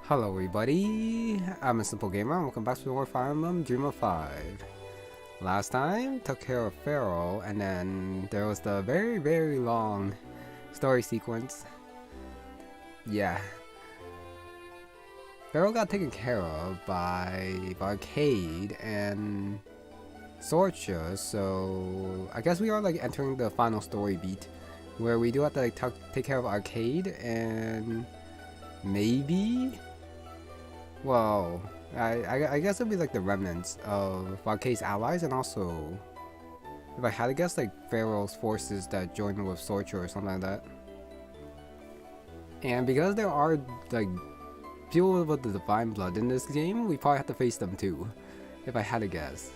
Hello everybody, I'm a Simple Gamer and welcome back to more Fire Emblem Dream of 5. Last time, took care of Pharaoh, and then there was the very long story sequence. Yeah. Pharaoh got taken care of by Arcade and Sorcha, so I guess we are like entering the final story beat, where we do have to like take care of Arcade and maybe... Well, I guess it'd be like the remnants of Arcade's allies, and also, if I had to guess, like Pharaoh's forces that joined with Sorcha or something like that. And because there are like people with the divine blood in this game, we probably have to face them too, if I had to guess.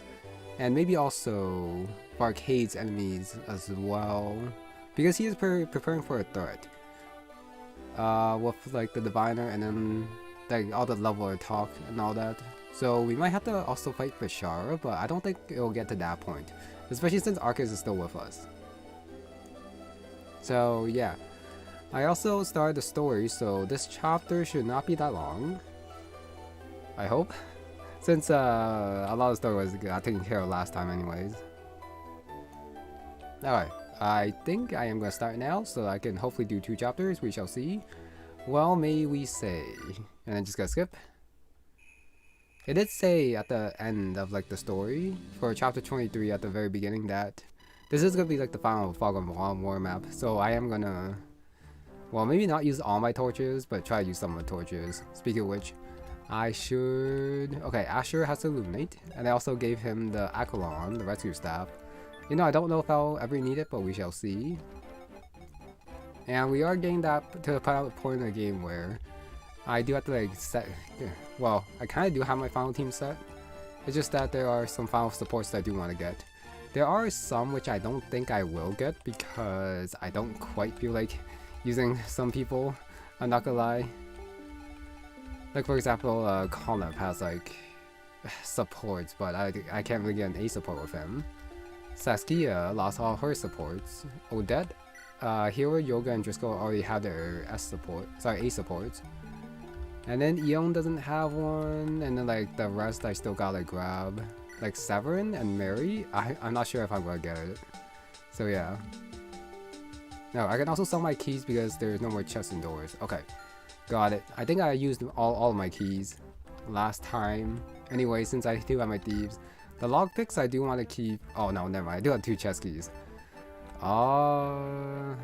And maybe also Arcade's enemies as well, because he is preparing for a threat. With like the diviner and then like all the leveler talk and all that. So we might have to also fight Bashara, but I don't think it'll get to that point, especially since Arcus is still with us. So yeah, I also started the story, so this chapter should not be that long, I hope, since a lot of story was taken care of last time anyways. Alright, I think I am going to start now, so I can hopefully do 2 chapters, we shall see. Well, may we say. And then just gonna skip. It did say at the end of like the story for chapter 23 at the very beginning that this is gonna be like the final Fog of War map. So I am gonna, well, maybe not use all my torches, but try to use some of the torches. Speaking of which, I should. Okay, Asher has to illuminate, and I also gave him the Aquilon, the rescue staff. You know, I don't know if I'll ever need it, but we shall see. And we are getting that to the point in the game where I do have to like set, well, I kind of do have my final team set. It's just that there are some final supports that I do want to get. There are some which I don't think I will get because I don't quite feel like using some people, I'm not gonna lie. Like for example, Kolbane has like supports, but I can't really get an A-support with him. Saskia lost all her supports. Odette, Hero, Yoga, and Driscoll already have their A-supports. And then Eon doesn't have one, and then like the rest I still gotta grab. Like Severin and Mary, I'm not sure if I'm gonna get it. So yeah. No, I can also sell my keys because there's no more chests and doors. Okay, got it. I think I used all of my keys last time. Anyway, since I do have my thieves. The lockpicks I do want to keep. Oh no, never mind. I do have 2 chest keys. I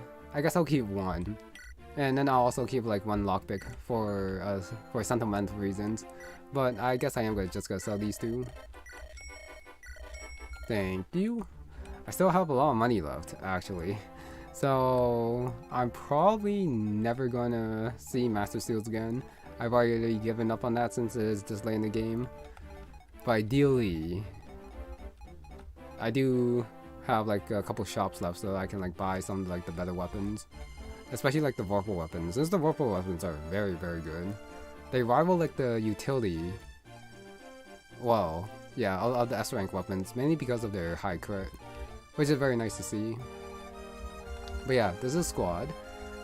guess I'll keep 1. And then I'll also keep like 1 lockpick for sentimental reasons. But I guess I am just gonna sell these 2. Thank you. I still have a lot of money left, actually. So I'm probably never gonna see Master Seals again. I've already given up on that since it is just late in the game. But ideally, I do have like a couple shops left so I can like buy some like the better weapons. Especially like the Vorpal weapons, since the Vorpal weapons are very good. They rival like the utility, well, yeah, of the S-rank weapons, mainly because of their high crit, which is very nice to see. But yeah, this is squad.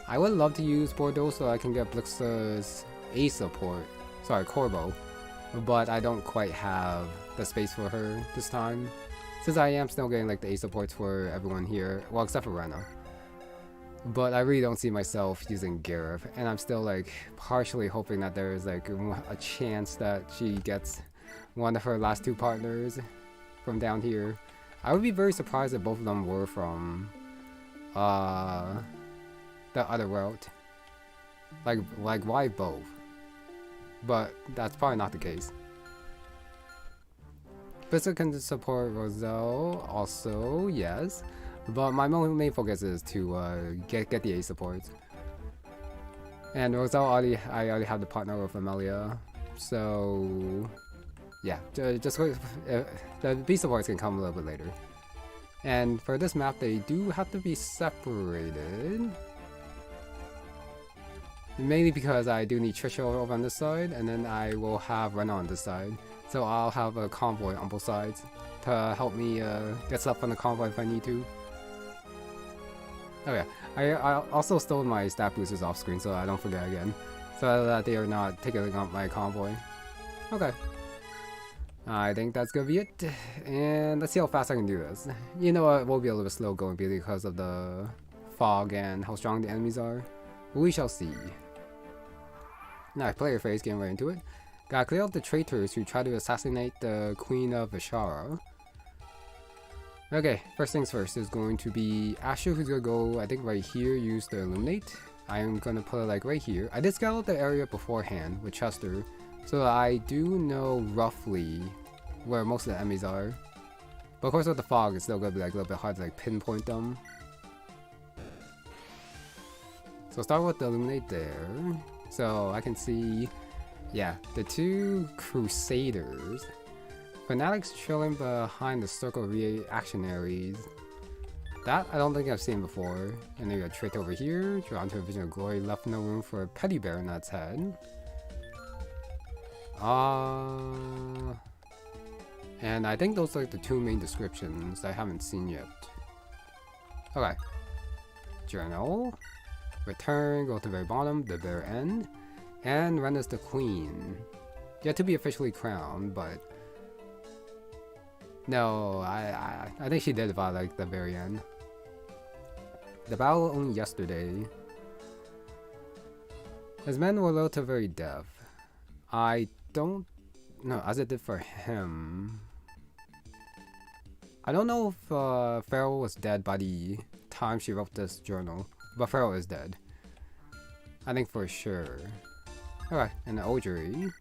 I would love to use Bordeaux so I can get Blix's A-Support, sorry, Corbo, but I don't quite have the space for her this time, since I am still getting like the A-Supports for everyone here, well except for Rena. But I really don't see myself using Gareth, and I'm still like partially hoping that there is like a chance that she gets one of her last 2 partners from down here. I would be very surprised if both of them were from the other route. Like why both? But that's probably not the case. Blizzard can support Roselle also, yes. But my main focus is to get the A-supports. And Roselle I already have the partner with Amelia, so yeah, just the B-supports can come a little bit later. And for this map, they do have to be separated, mainly because I do need Trisha over on this side, and then I will have Rena on this side. So I'll have a convoy on both sides to help me get stuff from the convoy if I need to. Oh yeah, I also stole my stat boosters off screen so I don't forget again. so that they are not taking up my convoy. Okay. I think that's gonna be it. And let's see how fast I can do this. You know what, we'll be a little bit slow going because of the fog and how strong the enemies are. But we shall see. Now, player phase, getting right into it. Gotta clear out the traitors who try to assassinate the Queen of Ashara. Okay, first things first is going to be Asher, who's gonna go, I think, right here, use the illuminate. I am gonna put it like right here. I did scout out the area beforehand with Chester, so I do know roughly where most of the enemies are. But of course with the fog, it's still gonna be like a little bit hard to like pinpoint them. So start with the illuminate there. So I can see, yeah, the two Crusaders. Fanatics trailing behind the circle of reactionaries. That I don't think I've seen before. And then you got Traitor over here, drawn to a vision of glory, left no room for a petty baronet's head. And I think those are like the two main descriptions I haven't seen yet. Okay. Journal. Return, go to the very bottom, the very end. And Ren is the queen. Yet to be officially crowned, but... No, I think she did by like the very end. The battle only yesterday. His men were low to very deaf. I don't know, as it did for him. I don't know if Pharaoh was dead by the time she wrote this journal, but Pharaoh is dead. I think for sure. Okay, and the Ogery.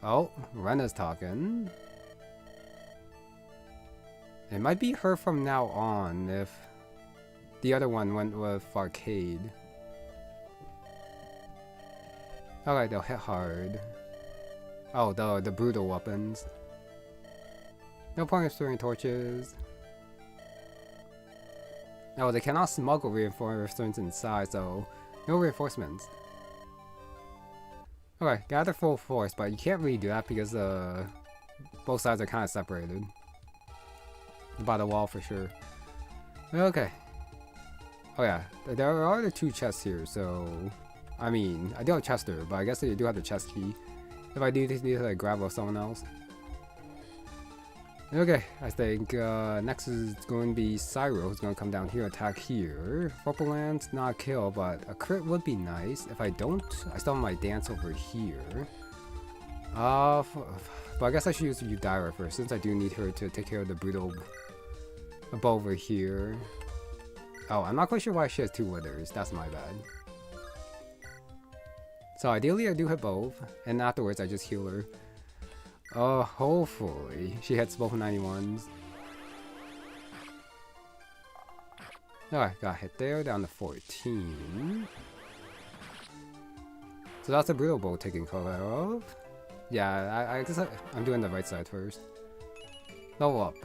Oh, Rena's talking. It might be her from now on if the other one went with Arcade. Alright, they'll hit hard. Oh, the brutal weapons. No point in throwing torches. Oh, they cannot smuggle reinforcements inside, so no reinforcements. Okay, gather full force, but you can't really do that because both sides are kind of separated. By the wall for sure. Okay. Oh yeah, there are the two chests here, so... I mean, I do have Chester, but I guess I do have the chest key. If I do need to like, grab off someone else. Okay, I think next is going to be Cyro, who's going to come down here, attack here. Purple Lance, not a kill, but a crit would be nice. If I don't, I still have my dance over here. But I guess I should use Udira first, since I do need her to take care of the brutal bow over here. Oh, I'm not quite sure why she has two withers. That's my bad. So ideally I do hit both, and afterwards I just heal her. Oh, hopefully she hits both 91s. Alright, got hit there, down to 14. So that's a brutal bow taking care of. Yeah, I guess I'm doing the right side first. Level up.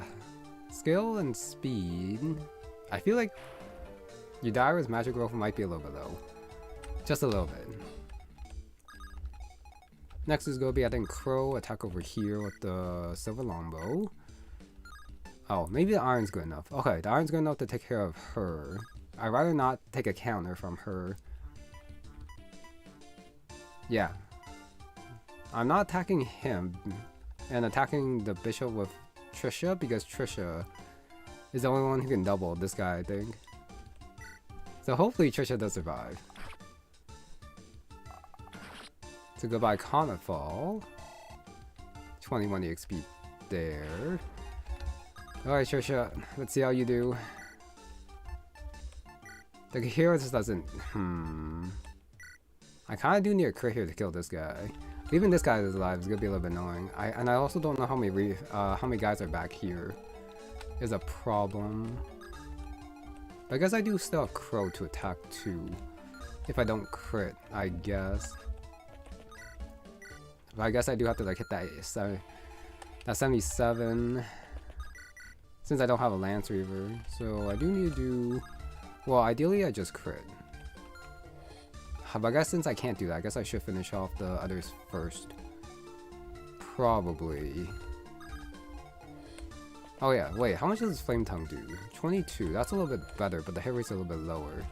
Skill and speed. I feel like Udira's magic growth might be a little bit low. Just a little bit. Next is going to be, I think, Crow, attack over here with the silver longbow. Oh, maybe the iron's good enough. Okay, the iron's good enough to take care of her. I'd rather not take a counter from her. Yeah. I'm not attacking him and attacking the bishop with Trisha because Trisha is the only one who can double this guy, I think. So hopefully Trisha does survive. So goodbye Comet Fall. 21 EXP there. Alright Trisha, let's see how you do. The hero just doesn't... I kinda do need a crit here to kill this guy. Even this guy is alive is gonna be a little bit annoying. And I also don't know how many guys are back here. Is a problem. But I guess I do still have Crow to attack too. If I don't crit, I guess. But I guess I do have to like hit that 77. Since I don't have a Lance Reaver. So I do need to do... Well, ideally I just crit. But I guess since I can't do that, I guess I should finish off the others first. Probably. Oh yeah, wait, how much does Flame Tongue do? 22, that's a little bit better, but the hit rate's a little bit lower.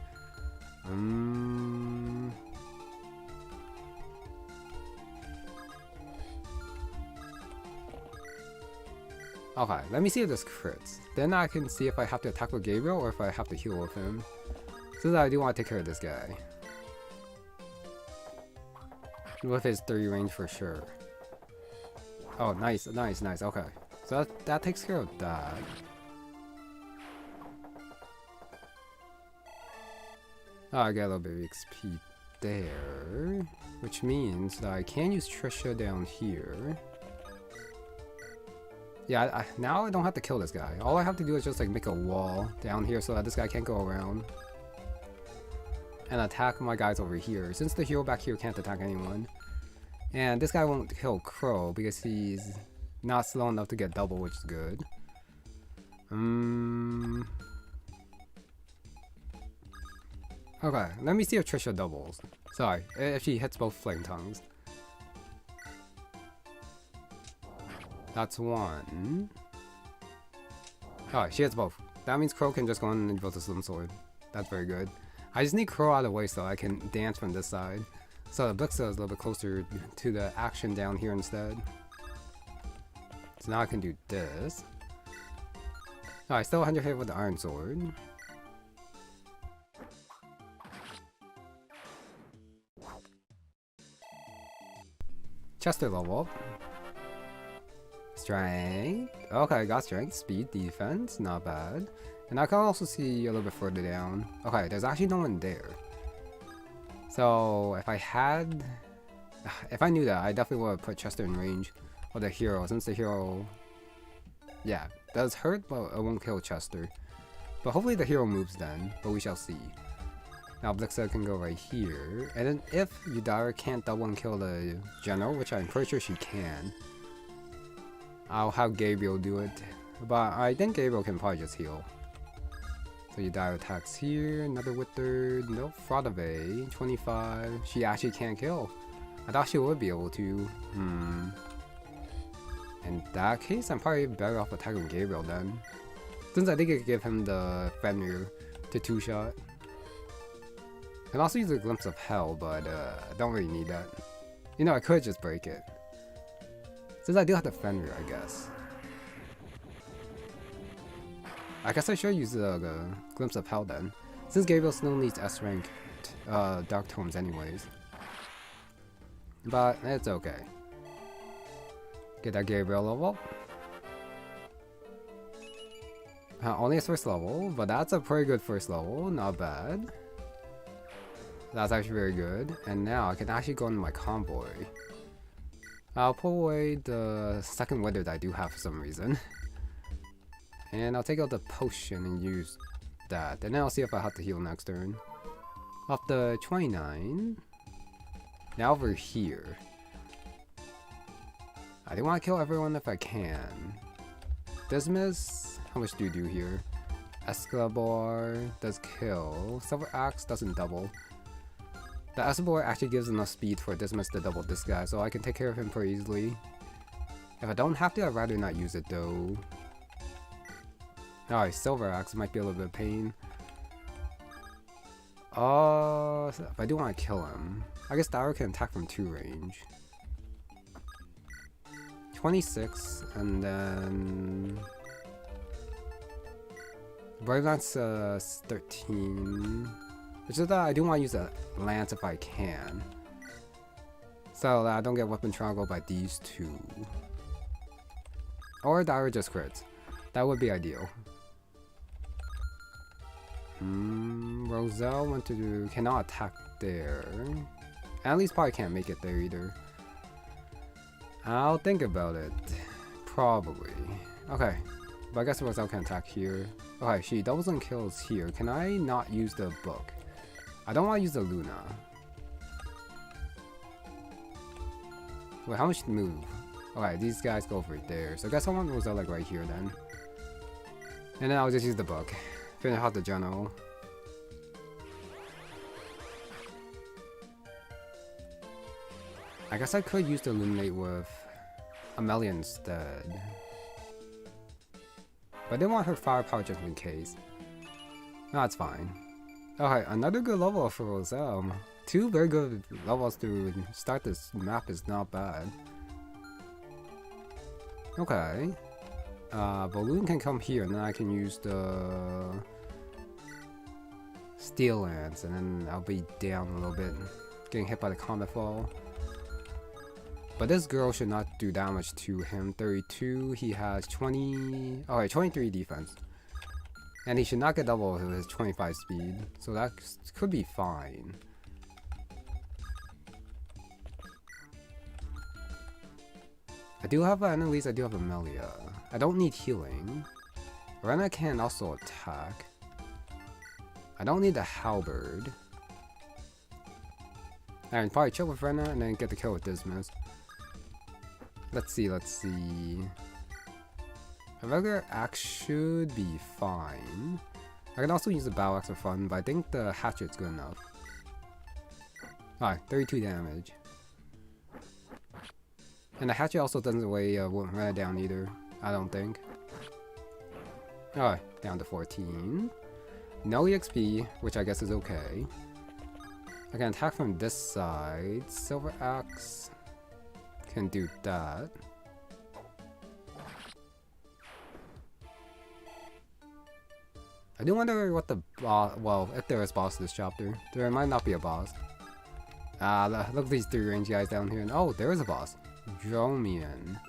Okay, let me see if this crits. Then I can see if I have to attack with Gabriel or if I have to heal with him. Since I do want to take care of this guy. With his 3 range for sure. Oh, nice, nice, nice. Okay. So that takes care of that. Oh, I got a little bit of XP there. Which means that I can use Trisha down here. Yeah, now I don't have to kill this guy. All I have to do is just like make a wall down here so that this guy can't go around. And attack my guys over here. Since the hero back here can't attack anyone. And this guy won't kill Crow because he's not slow enough to get double, which is good. Okay, let me see if Trisha doubles. Sorry, if she hits both Flame Tongues. That's 1. Alright, she hits both. That means Crow can just go in and build a Slim Sword. That's very good. I just need Crow out of the way so I can dance from this side. So the Blixa is a little bit closer to the action down here instead. So now I can do this. Alright, still 100 hit with the Iron Sword. Chester level up. Strength. Okay, got strength, speed, defense, not bad. And I can also see a little bit further down. Okay, there's actually no one there. So if I knew that, I definitely would have put Chester in range of the hero, since the hero, yeah, does hurt, but it won't kill Chester. But hopefully the hero moves then, but we shall see. Now Blixa can go right here, and then if Yudara can't double and kill the general, which I'm pretty sure she can, I'll have Gabriel do it. But I think Gabriel can probably just heal. So Yudara attacks here, another Withered, nope, Frodave, 25, she actually can't kill. I thought she would be able to. In that case, I'm probably better off attacking Gabriel then. Since I think I could give him the Fenrir to 2-shot. I can also use a Glimpse of Hell, but I don't really need that. You know, I could just break it. Since I do have the Fenrir, I guess. I guess I should use the Glimpse of Hell then. Since Gabriel still needs S-rank Dark Tomes anyways. But it's okay. Get that Gabriel level. Only his first level, but that's a pretty good first level, not bad. That's actually very good. And now I can actually go into my convoy. I'll pull away the second wither that I do have for some reason. And I'll take out the potion and use that. And then I'll see if I have to heal next turn. Off the 29. Now over here. I do want to kill everyone if I can. Dismas, how much do you do here? Escalibur does kill. Silver Axe doesn't double. The A-Support actually gives enough speed for Dismas to double this guy, so I can take care of him pretty easily. If I don't have to, I'd rather not use it though. Alright, Silver Axe might be a little bit of pain. If I do want to kill him, I guess Thyra can attack from 2 range. 26, and then Brave Lance 13. Which is that I do want to use a lance if I can, so that I don't get weapon triangle by these 2. Or Thyra just crits. That would be ideal. Roselle went to do, cannot attack there. At least probably can't make it there either. I'll think about it. Probably. Okay. But I guess Roselle can attack here. Okay, she doubles and kills here. Can I not use the book? I don't want to use the Luna. Wait, how much to move? Alright, these guys go over there. So I guess I want Roselle like right here then. And then I'll just use the book. Finish out the general. I guess I could use the Illuminate with Amelia instead. But I didn't want her firepower just in case. No, that's fine. Okay, another good level for Roselle. 2 very good levels to start this map is not bad. Okay. Balloon can come here, and then I can use the Steel Lance, and then I'll be down a little bit, getting hit by the Comet Fall. But this girl should not do damage to him. 32, he has 20... Alright, 23 defense. And he should not get double with his 25 speed, so that could be fine. I do have, and at least I do have Amelia. I don't need healing. Rena can also attack. I don't need the halberd. I can probably chill with Rena and then get the kill with Dismas. Let's see. A regular axe should be fine. I can also use the battle axe for fun, but I think the hatchet's good enough. Alright, 32 damage. And the hatchet also doesn't weigh Rena down either, I don't think. Alright, down to 14. No EXP, which I guess is okay. I can attack from this side. Silver Axe can do that. I do wonder what the boss, well, if there is a boss this chapter. There might not be a boss. Look at these 3 range guys down here, and oh, there is a boss. Dromian.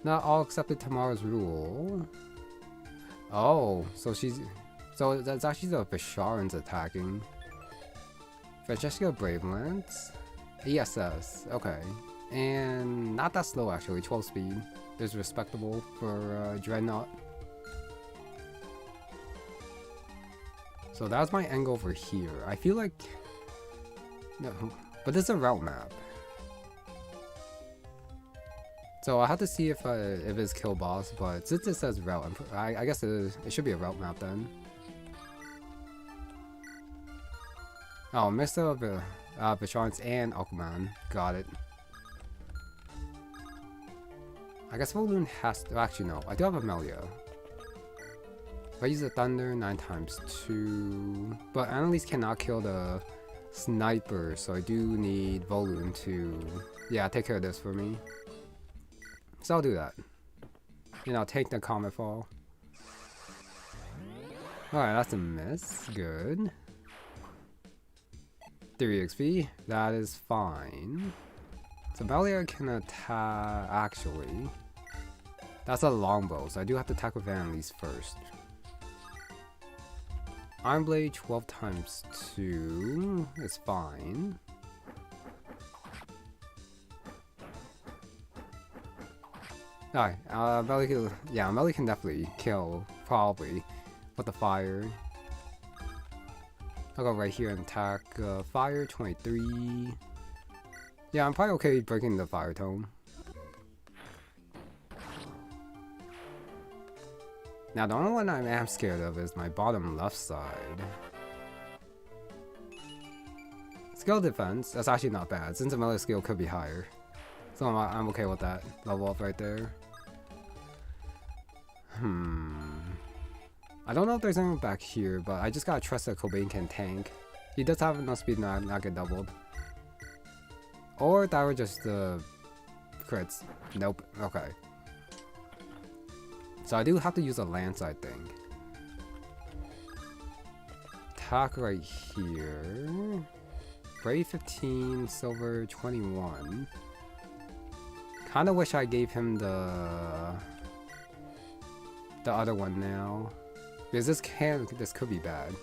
Not all accepted tomorrow's rule. Oh, so that's actually the Visharans attacking. Francesca Brave Lance. ESS, okay. And not that slow actually, 12 speed. Is respectable for Dreadnought. So that's my angle over here. I feel like... No, but this is a route map. So I have to see if it's kill boss, but since it says route, I guess it should be a route map then. Oh, Mr. Visharans and Aquaman. Got it. I guess Balloon has to... Actually, no. I do have Amelia. If I use the Thunder, 9 times 2. But Annalise cannot kill the Sniper, so I do need Balloon to... Yeah, take care of this for me. So I'll do that. And I'll take the Comet Fall. Alright, that's a miss. Good. 3 XP. That is fine. So Amelia can attack... Actually... That's a longbow, so I do have to attack with Annalise first. Iron Blade 12 times 2 is fine. Alright, Amelia can definitely kill, probably, with the fire. I'll go right here and attack fire, 23. Yeah, I'm probably okay breaking the fire tome. Now, the only one I am scared of is my bottom left side. Skill defense, that's actually not bad, since Amelia's skill could be higher. So I'm okay with that level up right there. I don't know if there's anyone back here, but I just gotta trust that Kolbane can tank. He does have enough speed to not get doubled. Or that were just the crits. Nope. Okay. So I do have to use a lance, I think. Attack right here. Brave 15, silver 21. Kinda wish I gave him the other one now. Because this could be bad.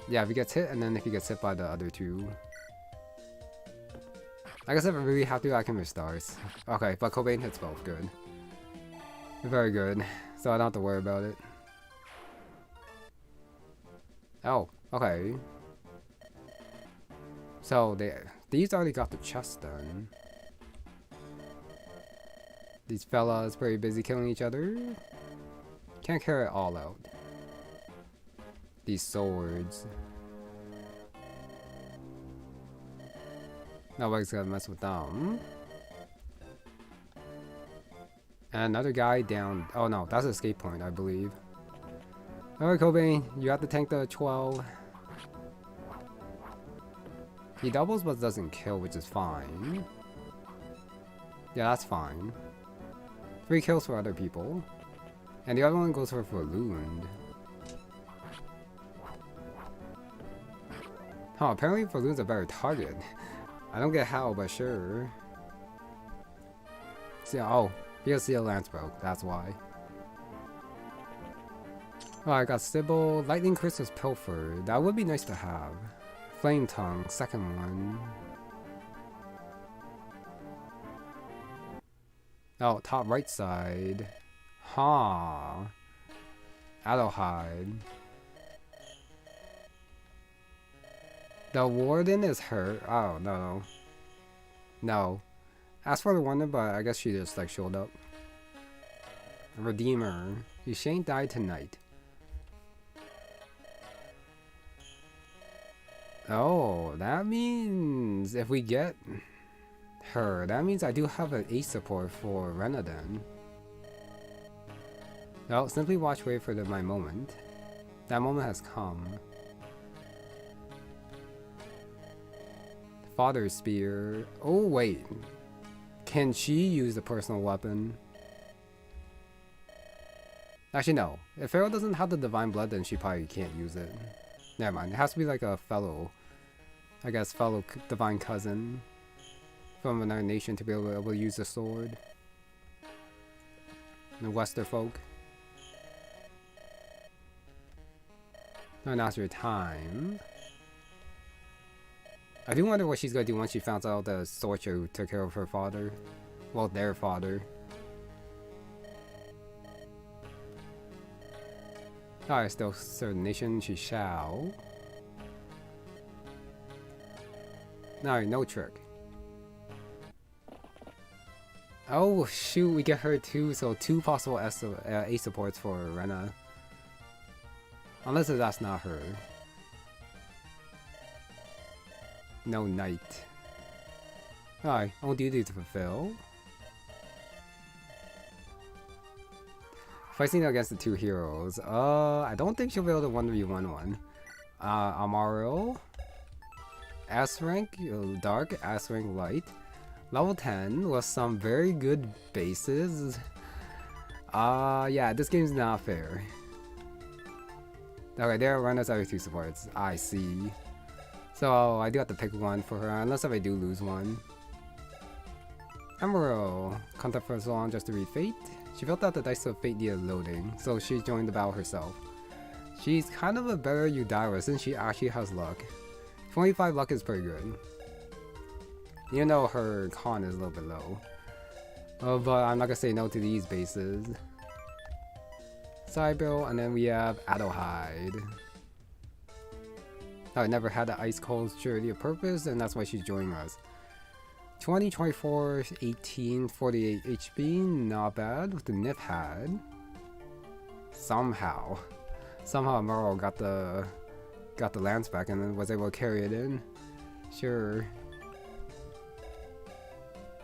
Yeah, if he gets hit, and then if he gets hit by the other two. I guess if I really have to, I can restart. Okay, but Kolbane hits both. Good. Very good. So I don't have to worry about it. Oh, okay. So these already got the chest done. These fellas pretty busy killing each other. Can't carry it all out. These swords. Nobody's gonna mess with them. And another guy down. Oh no, that's an escape point, I believe. Alright, Kolbane, you have to tank the 12. He doubles but doesn't kill, which is fine. Yeah, that's fine. 3 kills for other people. And the other one goes for Verloon. Huh, apparently Verloon's a better target. I don't get how, but sure. See, oh, he has Steel Lancebow, that's why. Oh, I got Sybil, Lightning Crystal's Pilfered. That would be nice to have. Flame Tongue, second one. Oh, top right side. Huh. Adelhide. The Warden is hurt. Oh, no. No. Asked for the Wonder, but I guess she just like showed up. Redeemer. You shan't die tonight. Oh, that means if we get her, that means I do have an A-Support for Rena then. No, simply watch, wait for my moment. That moment has come. Father's Spear. Oh, wait. Can she use the personal weapon? Actually, no. If Pharaoh doesn't have the Divine Blood, then she probably can't use it. Never mind. It has to be like a fellow, I guess, fellow divine cousin from another nation to be able to use the sword. The Westerfolk. Now now's your time. I do wonder what she's gonna do once she finds out the Sorcher who took care of her father. Well, their father. Alright, still serve the nation, she shall. Alright, no trick. Oh shoot, we get her too, so 2 possible A-Supports for Rena. Unless that's not her. No Knight. Alright, own duty to fulfill. Fighting against the 2 heroes. I don't think she'll be able to 1v1 one. Amaro. S rank dark, S rank light. Level 10 with some very good bases. Yeah, this game's not fair. Okay, there are runners every 2 supports. I see. So I do have to pick one for her, unless if I do lose one. Emerald. Contact for so long just to read Fate. She felt that the dice of Fate needed loading, so she joined the battle herself. She's kind of a better Udira since she actually has luck. 25 luck is pretty good. Even though her con is a little bit low. But I'm not gonna say no to these bases. Cybele, and then we have Adelhide. I never had the Ice Cold Surety of Purpose, and that's why she's joining us. 20, 24, 18, 48 HP, not bad with the Nip had. Somehow Merle got the lance back and then was able to carry it in. Sure.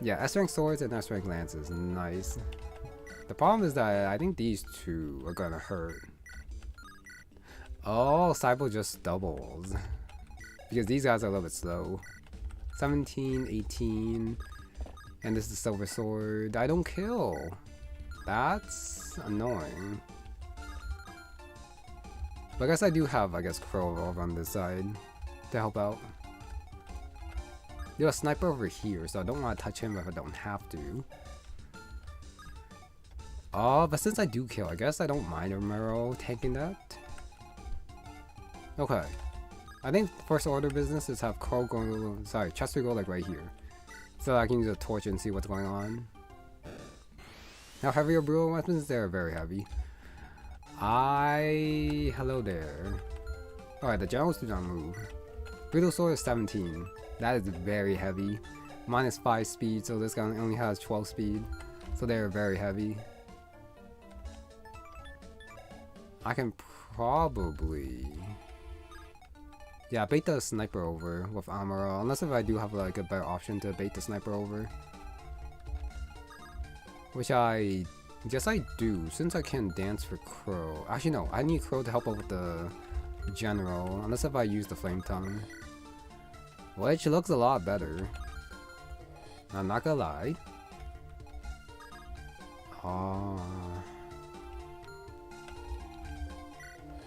Yeah, S-rank swords and S-rank lances, nice. The problem is that I think these 2 are gonna hurt. Oh, Cybele just doubles. Because these guys are a little bit slow. 17, 18, and this is the Silver Sword. I don't kill. That's annoying. But I guess I do have, Crow over on this side to help out. There's a sniper over here, so I don't want to touch him if I don't have to. But since I do kill, I guess I don't mind Romero tanking that. Okay. I think first order business is have Crow going, Chester go like right here. So I can use a torch and see what's going on. How heavy are brutal weapons? They're very heavy. Hello there. Alright, the generals do not move. Brutal sword is 17. That is very heavy. Minus 5 speed, so this guy only has 12 speed. So they're very heavy. I can probably... yeah, bait the sniper over with Amara, unless if I do have like a better option to bait the sniper over. Which I guess I do, since I can dance for Crow. Actually no, I need Crow to help out with the general, unless if I use the flame tongue. which looks a lot better. I'm not gonna lie.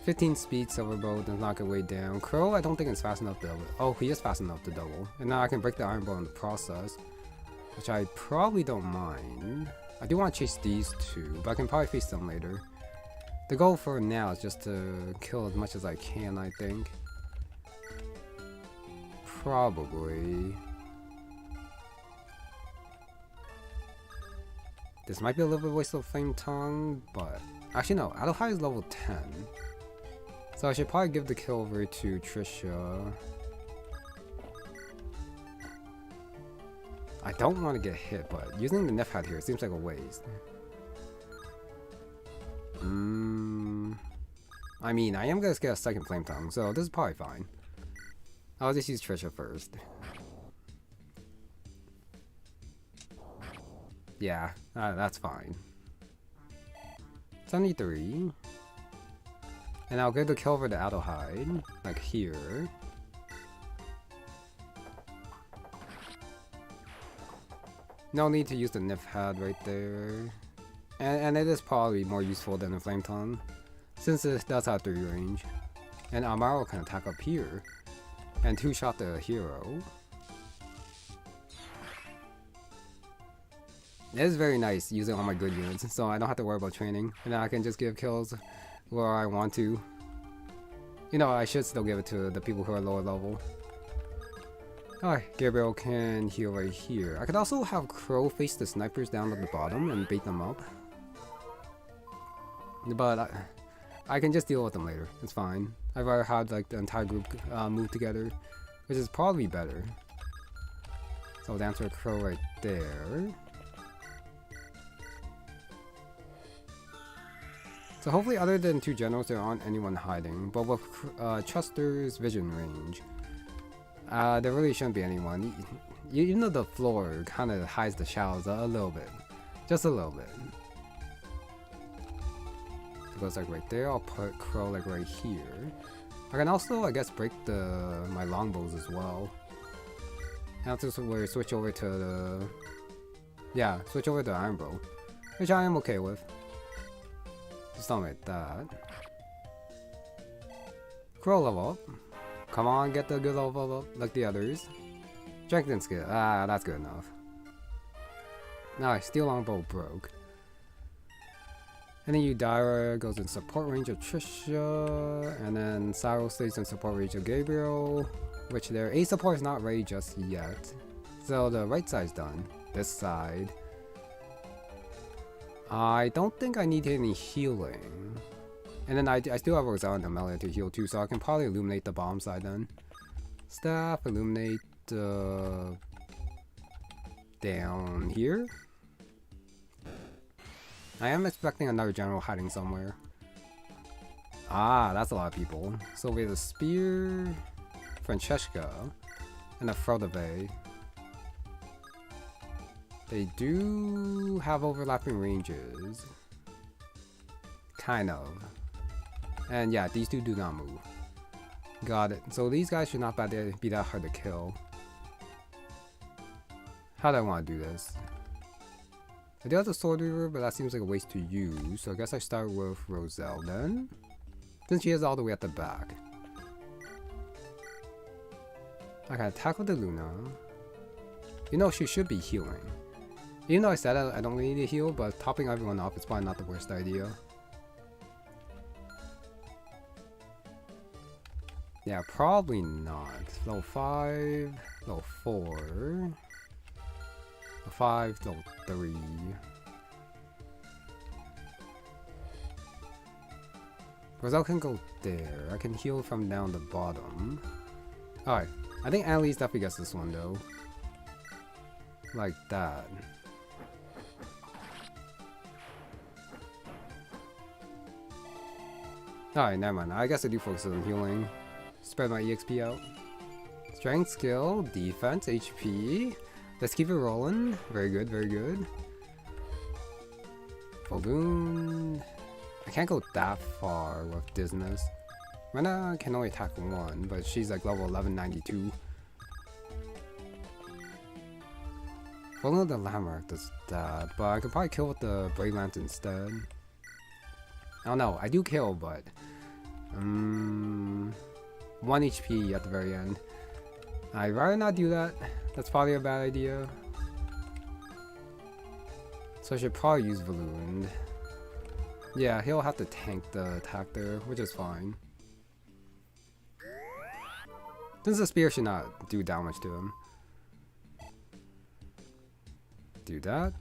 15 speed Silverbow does not get way down. Crow, I don't think it's fast enough to double. Oh, he is fast enough to double. And now I can break the Iron Bow in the process, which I probably don't mind. I do want to chase these two, but I can probably face them later. The goal for now is just to kill as much as I can, I think. Probably. This might be a little bit of a waste of Flame Tongue, but... Actually no, Adolhai is level 10. So I should probably give the kill over to Trisha. I don't want to get hit, but using the Nifhat here seems like a waste. I mean, I am going to get a second Flame Tongue, so this is probably fine. I'll just use Trisha first. Yeah, that's fine. 73. And I'll give the kill over to Adolhai, like here. No need to use the Nifhat right there. And it is probably more useful than the Flame Tongue, since it does have 3 range. And Amaro can attack up here, and 2-shot the hero. It is very nice using all my good units, so I don't have to worry about training, and then I can just give kills where I want to. You know, I should still give it to the people who are lower level. Alright, Gabriel can heal right here. I could also have Crow face the snipers down at the bottom and bait them up. But I can just deal with them later, it's fine. I'd rather have like the entire group move together, which is probably better. So I'll dance with Crow right there. So hopefully other than 2 generals there aren't anyone hiding, but with Chester's vision range, there really shouldn't be anyone. Even though the floor kind of hides the shadows a little bit. Just a little bit. It goes like right there, I'll put Crow like right here. I can also, I guess, break my longbows as well. And I'll just switch over to the... Yeah, switch over to the Iron Bow, which I am okay with. Just not like that. Crow level up. Come on, get the good level up like the others. Strengthen skill. Ah, that's good enough. Nice, Steel Longbow broke. And then Udira goes in support range of Trisha. And then Cyril stays in support range of Gabriel. Which their A-Support is not ready just yet. So the right side's done. This side. I don't think I need any healing. And then I still have Roselle and Amelia to heal too, so I can probably illuminate the bomb side then. Staff, illuminate down here. I am expecting another general hiding somewhere. Ah, that's a lot of people. So we have a Spear, Francesca, and a Frodave. They do have overlapping ranges. Kind of. And yeah, these two do not move. Got it. So these guys should not be that hard to kill. How do I want to do this? I do have the Sword Weaver, but that seems like a waste to use. So I guess I start with Roselle then. Since she is all the way at the back. I can attack with the Luna. You know, she should be healing. Even though I said I don't really need to heal, but topping everyone off is probably not the worst idea. Yeah, probably not. Level 5, level 4, level 5, level 3. Roselle can go there. I can heal from down the bottom. Alright, I think Annalise definitely gets this one though. Like that. Alright, never mind. I guess I do focus on healing. Spread my EXP out. Strength, skill, defense, HP. Let's keep it rolling. Very good, very good. Balloon. I can't go that far with Dismas. Rena can only attack 1, but she's like level 1192. Well, no, the Lamarck does that, but I could probably kill with the Brave Lance instead. I don't know, I do kill, but 1 HP at the very end. I'd rather not do that. That's probably a bad idea. So I should probably use Balloon. Yeah, he'll have to tank the attack there, which is fine. Since the spear should not do damage to him. Do that.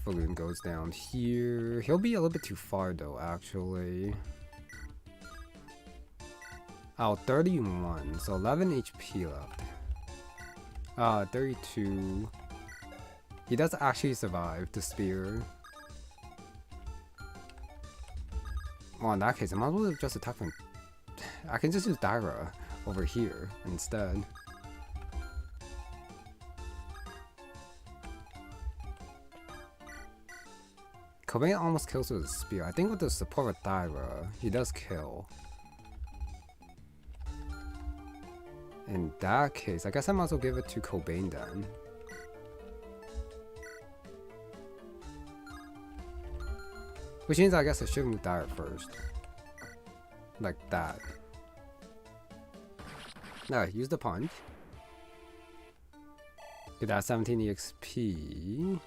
Balloon goes down here. He'll be a little bit too far though, actually. Oh, 31. So 11 HP left. 32. He does actually survive the spear. Well, in that case, I might as well just attack from... I can just use Thyra over here instead. Kolbane almost kills with a spear. I think with the support of Thyra, he does kill. In that case, I guess I might as well give it to Kolbane then. Which means I guess I should move Thyra first. Like that. Alright, use the punch. Get that 17 EXP.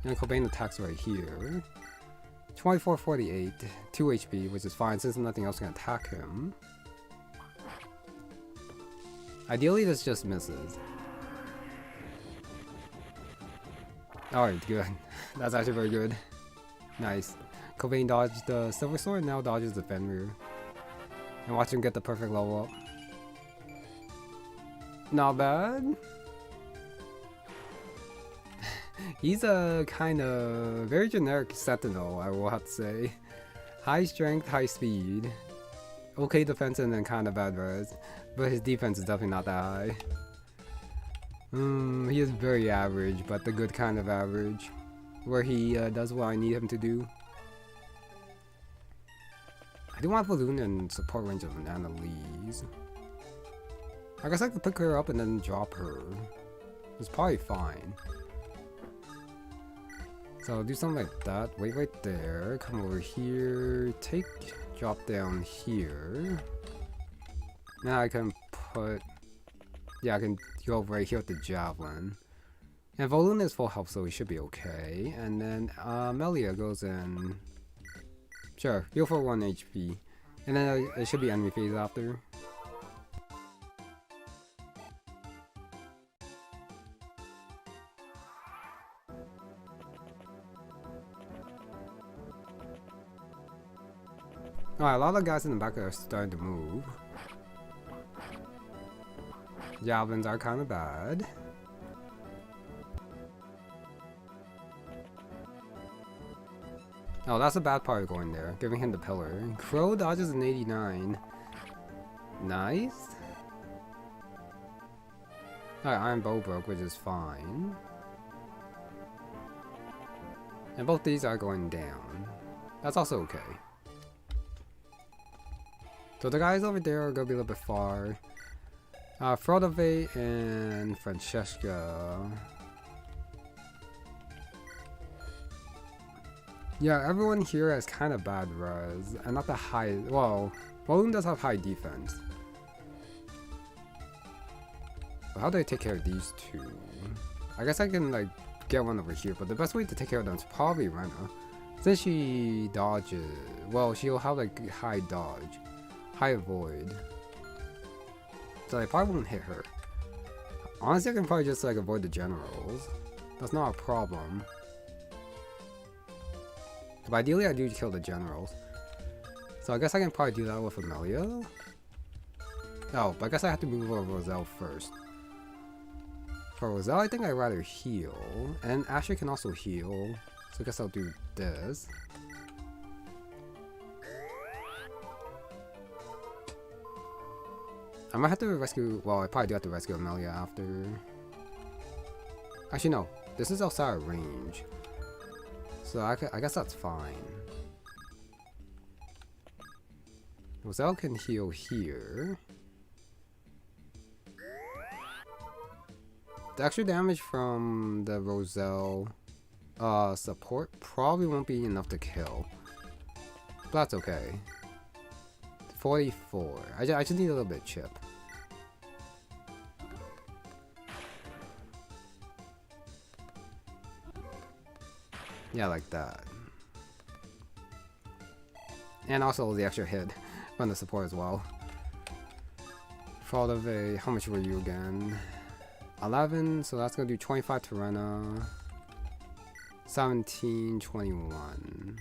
And Kolbane attacks right here. 2448, 2 HP, which is fine since nothing else can attack him. Ideally, this just misses. Alright, good. That's actually very good. Nice. Kolbane dodged the Silver Sword, now dodges the Fenrir. And watch him get the perfect level up. Not bad. He's a kind of very generic Sentinel, I will have to say. High strength, high speed. Okay defense and then kind of bad res. But his defense is definitely not that high. He is very average, but the good kind of average. Where he does what I need him to do. I do want Balloon and support range of Annalise. I guess I could pick her up and then drop her. It's probably fine. So I'll do something like that. Wait right there. Come over here. Take drop down here. Now I can put... Yeah, I can go right here with the Javelin. And Balloon is full health, so he should be okay. And then Melia goes in. Sure, heal for 1 HP. And then it should be enemy phase after. Alright, a lot of guys in the back are starting to move. Javelins are kind of bad. Oh, that's a bad part of going there, giving him the pillar. Crow dodges an 89. Nice. Alright, Iron Bow broke, which is fine. And both these are going down. That's also okay. So the guys over there are going to be a little bit far. Frodove and Francesca. Yeah, everyone here has kind of bad res, and not the high. Well, Balloon does have high defense. But how do I take care of these two? I guess I can like get one over here, but the best way to take care of them is probably Rena. Since she dodges, well, she'll have like high dodge, high avoid. So I probably won't hit her. Honestly, I can probably just like avoid the generals. That's not a problem. But ideally I do kill the generals. So I guess I can probably do that with Amelia. Oh, but I guess I have to move over Roselle first. For Roselle, I think I'd rather heal. And Asher can also heal. So I guess I'll do this. I might have to rescue, well, I probably do have to rescue Amelia after. Actually no, this is outside of range. So I guess that's fine. Roselle can heal here. The extra damage from the Roselle support probably won't be enough to kill. But that's okay. 44. I just need a little bit of chip. Yeah, like that. And also the extra hit from the support as well. Fault of a... How much were you again? 11, so that's gonna do 25 Terena. 17, 21.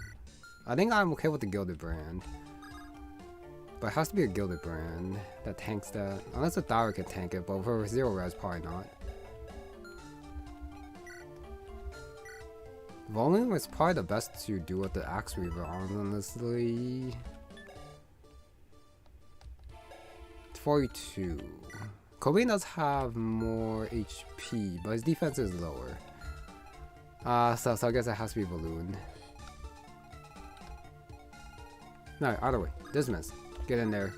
I think I'm okay with the Gilded brand. But it has to be a Gilded brand that tanks that. Unless a Thyra can tank it, but for 0 res, probably not. Volume is probably the best to do with the Axe Reaver, honestly. 42. Kolbane does have more HP, but his defense is lower. So I guess it has to be Balloon. No, either way. Dismas, get in there.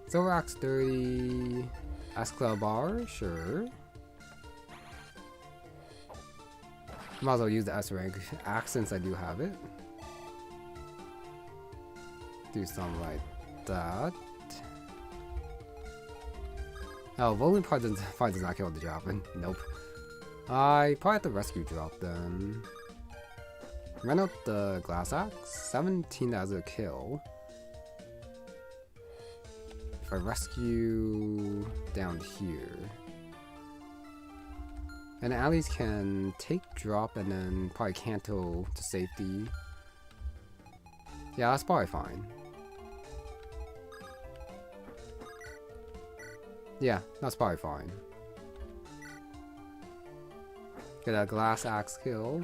Silver Axe 30. Excalibur, sure. Might as well use the S rank axe since I do have it. Do something like that. Oh, Volume probably does not kill the Joplin. Nope. I probably have to rescue drop then. Run out the glass axe. 17 as a kill. If I rescue down here. And the allies can take drop and then probably canto to safety. Yeah, that's probably fine. Yeah, that's probably fine. Get a glass axe kill.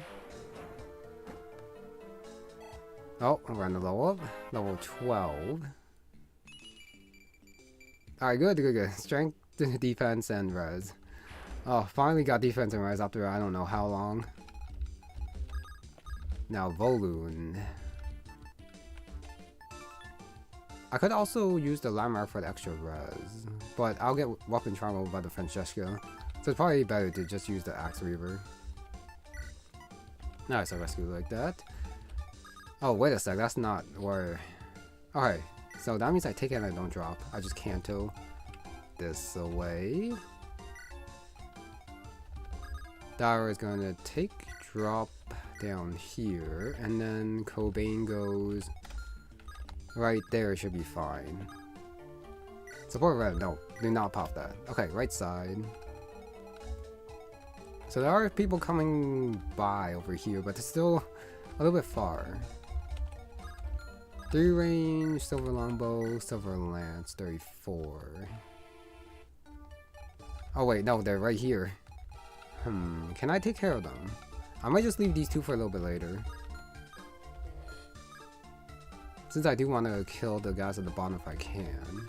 Oh, we're on the level up. Level 12. Alright, good. Strength, defense, and res. Oh, finally got defense and res after I don't know how long. Now, Volune. I could also use the landmark for the extra res, but I'll get weapon charm over by the Francesca, so it's probably better to just use the Axe Reaver. Nice, I rescue like that. Oh, wait a sec, that's not where... Alright, so that means I take it and I don't drop. I just canto this away. Thyra is gonna take drop down here, and then Kolbane goes right there. Should be fine. Support red, no, do not pop that. Okay, right side. So there are people coming by over here, but it's still a little bit far. 3 range, silver longbow, silver lance, 34. Oh wait, no, they're right here. Can I take care of them? I might just leave these two for a little bit later. Since I do want to kill the guys at the bottom if I can.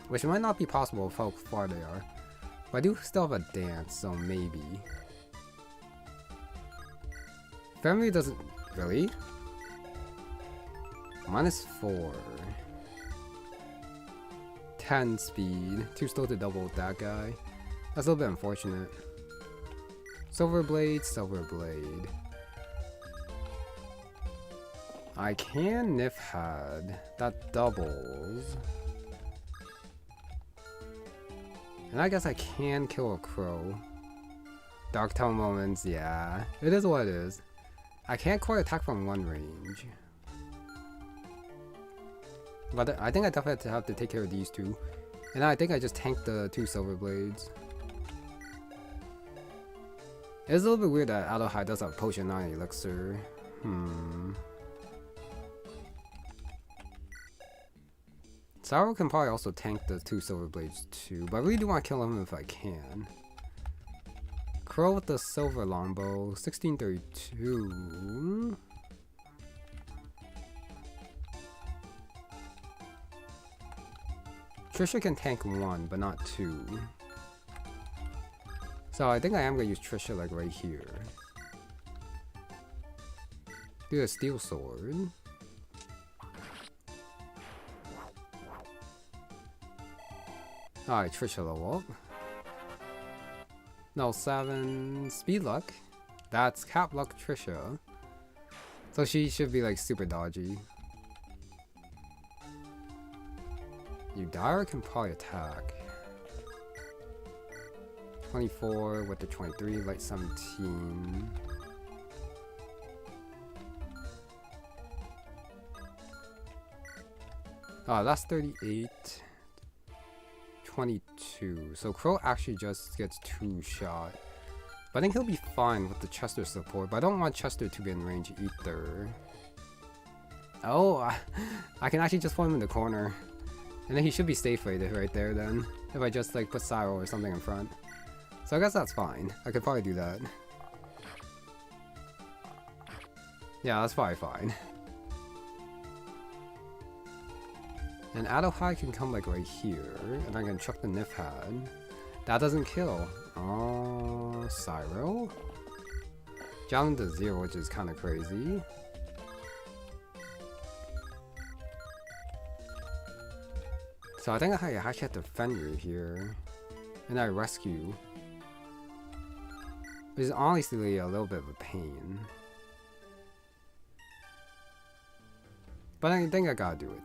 Which might not be possible with how far they are. But I do still have a dance, so maybe. Family doesn't... Really? -4. 10 speed. Too slow to double with that guy. That's a little bit unfortunate. Silver blade, silver blade. I can Nifhad. That doubles. And I guess I can kill a crow. Dark Tone moments, yeah. It is what it is. I can't quite attack from one range. But I think I definitely have to take care of these two. And I think I just tanked the 2 silver blades. It's a little bit weird that Adelheid does have Potion 9 Elixir. Sauro can probably also tank the 2 silver blades too, but I really do want to kill him if I can. Crow with the silver longbow, 1632. Trisha can tank 1, but not 2. So I think I am going to use Trisha like right here. Do a steel sword. Alright, Trisha level up. No, 7 speed luck. That's cap luck Trisha. So she should be like super dodgy. Udara can probably attack. 24 with the 23, light 17. Oh, that's 38. 22. So Crow actually just gets 2 shot. But I think he'll be fine with the Chester support, but I don't want Chester to be in range either. Oh, I can actually just put him in the corner. And then he should be safe right there then. If I just like put Cyro or something in front. So I guess that's fine. I could probably do that. Yeah, that's probably fine. And Adelhai can come like right here, and I can chuck the Nifhad. That doesn't kill. Oh, Cyro? Javelin to 0, which is kind of crazy. So I think I actually have to Fenrir here. And I rescue. Which is honestly a little bit of a pain. But I think I gotta do it.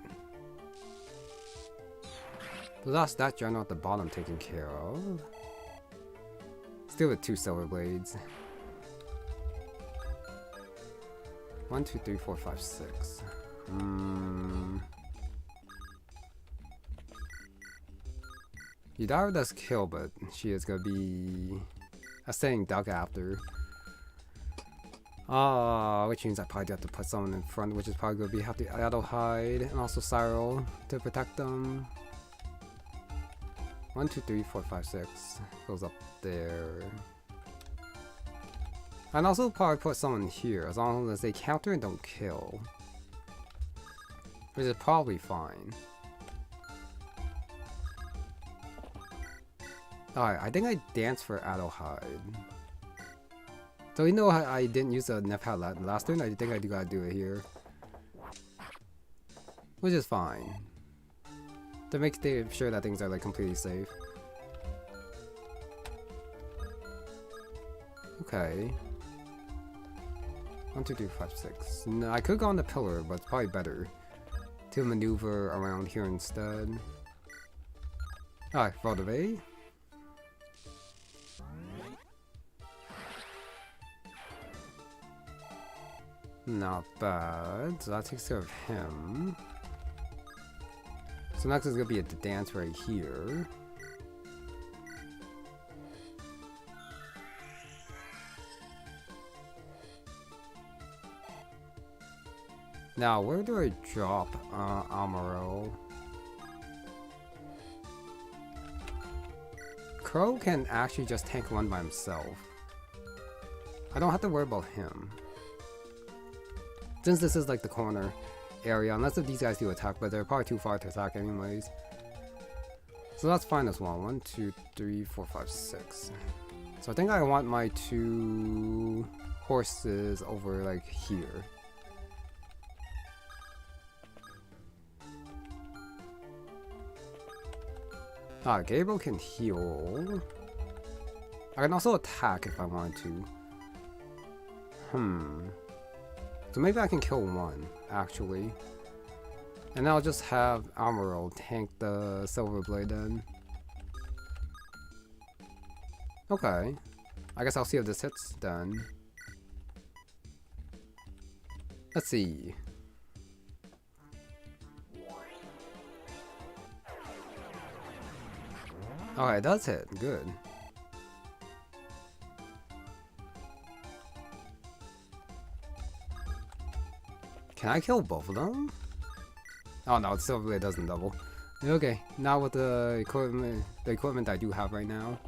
So that's that general at the bottom taken care of. Still with 2 silver blades. 1, 2, 3, 4, 5, 6. Udara does kill, but she is gonna be a sitting duck after. Which means I probably do have to put someone in front, which is probably gonna be have to Adelhide and also Cyro to protect them. 1, 2, 3, 4, 5, 6 goes up there. And also probably put someone here as long as they counter and don't kill. Which is probably fine. Alright, I think I danced for Adelhide. So you know I didn't use the Nefhat last turn, I think I do gotta do it here. Which is fine. To make sure that things are like completely safe. Okay. 1, 2, 3, 5, 6. No, I could go on the pillar, but it's probably better to maneuver around here instead. Alright, Valdeve. Not bad. So that takes care of him. So next is gonna be a dance right here. Now, where do I drop Amaro? Crow can actually just tank one by himself. I don't have to worry about him. Since this is like the corner area, unless if these guys do attack, but they're probably too far to attack anyways. So that's fine as well. 1, 2, 3, 4, 5, 6. So I think I want my 2 horses over like here. Gabriel can heal. I can also attack if I wanted to. So maybe I can kill one, actually. And I'll just have Amaro tank the Silver Blade then. Okay. I guess I'll see if this hits then. Let's see. Okay, it does hit. Good. Can I kill both of them? Oh no, it still really doesn't double. Okay, now with the equipment I do have right now.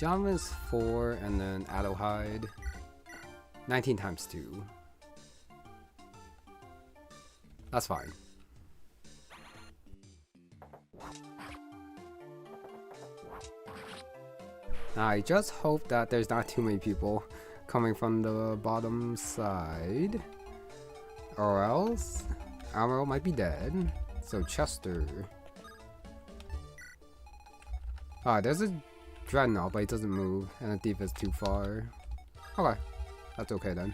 John is 4 and then Adelhide. 19 times 2. That's fine. I just hope that there's not too many people coming from the bottom side. Or else, Amaro might be dead. So Chester. There's a Dreadnought, but he doesn't move, and the thief is too far. Okay, that's okay then.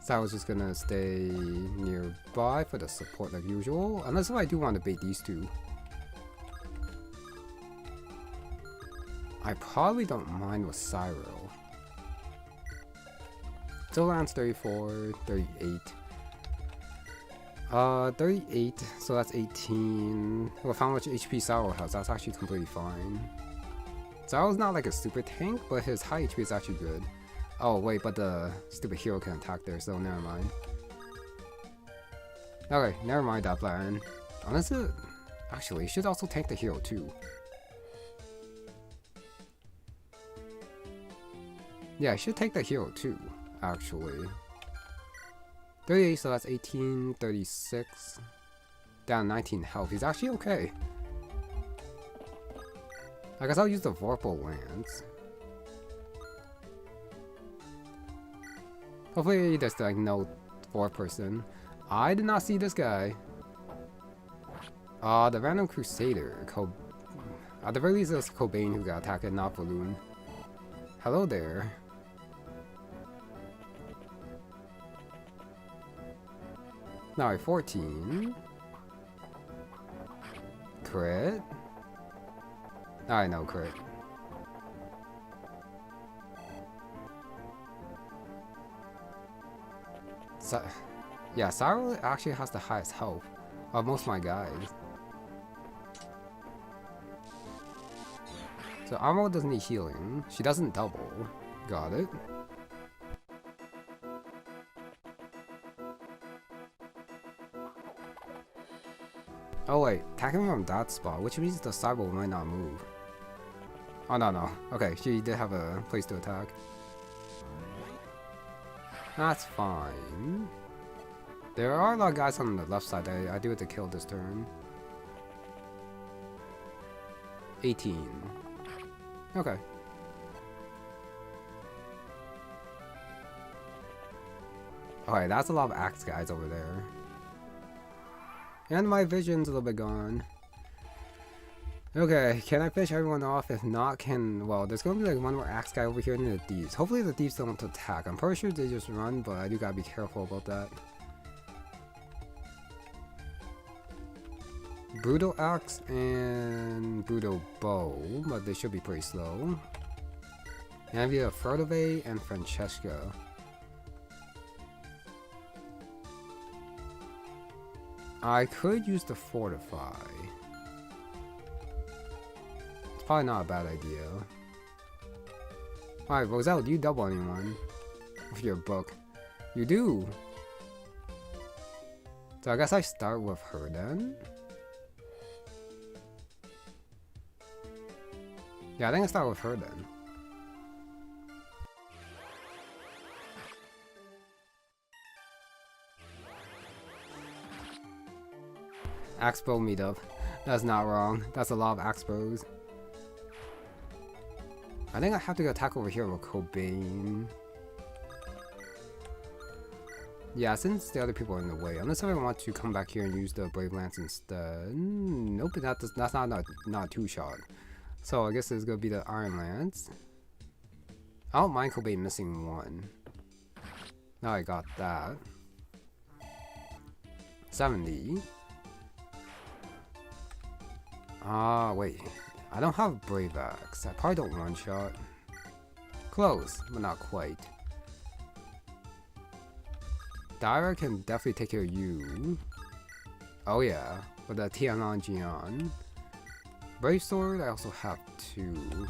So I was just gonna stay nearby for the support like usual, unless if I do want to bait these two. I probably don't mind with Cyro. Still lands 34, 38. 38, so that's 18. With how much HP Cyro has, that's actually completely fine. Cyro's not like a super tank, but his high HP is actually good. Oh wait, but the stupid hero can attack there, so never mind. Okay, never mind that plan. Unless it... Actually, it should also tank the hero too. Yeah, I should take the hero too, actually. 38, so that's 18, 36. Down 19 health. He's actually okay. I guess I'll use the Vorpal Lance. Hopefully there's like no fourth person. I did not see this guy. The random Crusader. At the very least, it was Kolbane who got attacked, not Balloon. Hello there. Now 14. Crit. I know crit. So, yeah, Cyro actually has the highest health of most of my guys. So Armor doesn't need healing. She doesn't double. Got it. Oh wait, attacking from that spot, which means the Cyber might not move. Oh no. Okay, she did have a place to attack. That's fine. There are a lot of guys on the left side that I do have to kill this turn. 18. Okay. Alright, that's a lot of axe guys over there. And my vision's a little bit gone. Okay, can I finish everyone off? If not, well, there's gonna be like one more axe guy over here and the thieves. Hopefully the thieves don't attack. I'm pretty sure they just run, but I do gotta be careful about that. Brutal axe and brutal bow, but they should be pretty slow. And I have a Ferdove and Francesca. I could use the Fortify. It's probably not a bad idea. Alright, Roselle, do you double anyone with your book? You do! So I guess I start with her then? Yeah, I think I start with her then. Axpo meetup. That's not wrong. That's a lot of Axpos. I think I have to go attack over here with Kolbane. Yeah, since the other people are in the way. Unless I want to come back here and use the Brave Lance instead. Nope, that's not a two-shot. So I guess it's gonna be the Iron Lance. I don't mind Kolbane missing one. Now I got that. 70. Wait. I don't have Brave Axe. I probably don't one-shot. Close, but not quite. Thyra can definitely take care of you. Oh yeah, with the Tianan Jian. Brave Sword, I also have 2.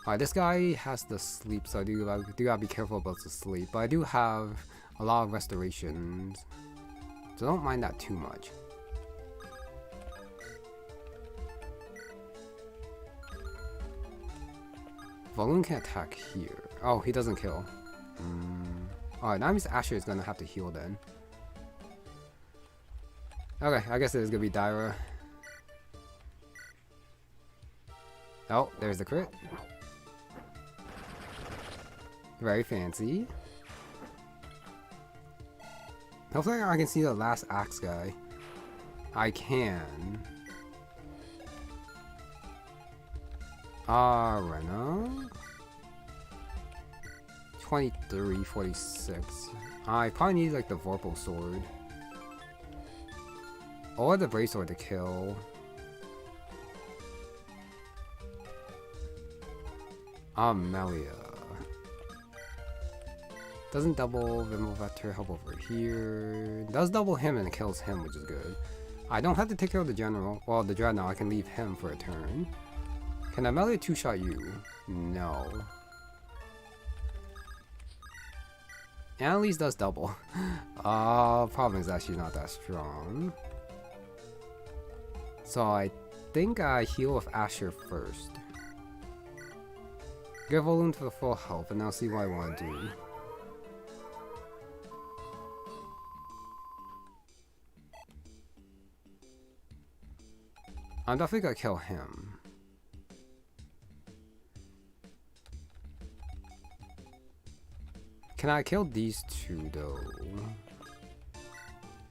Alright, this guy has the sleep, so I do gotta be careful about the sleep. But I do have a lot of restorations, so don't mind that too much. Balloon can attack here. Oh, he doesn't kill. Alright, that means Asher is gonna have to heal then. Okay, I guess it is gonna be Thyra. Oh, there's the crit. Very fancy. Hopefully I can see the last axe guy. I can. Rena. 2346. I probably need like the Vorpal sword. Or the Brave sword to kill. Amelia. Doesn't double Vimmelvetter help over here. Does double him and it kills him, which is good. I don't have to take care of the general. Well, the Dreadnought, I can leave him for a turn. Can Amelia two-shot you? No. Annalise does double. Problem is that she's not that strong. So I think I heal with Asher first. Give Volund for the full health, and I'll see what I want to do. I'm definitely gonna kill him. Can I kill these two though?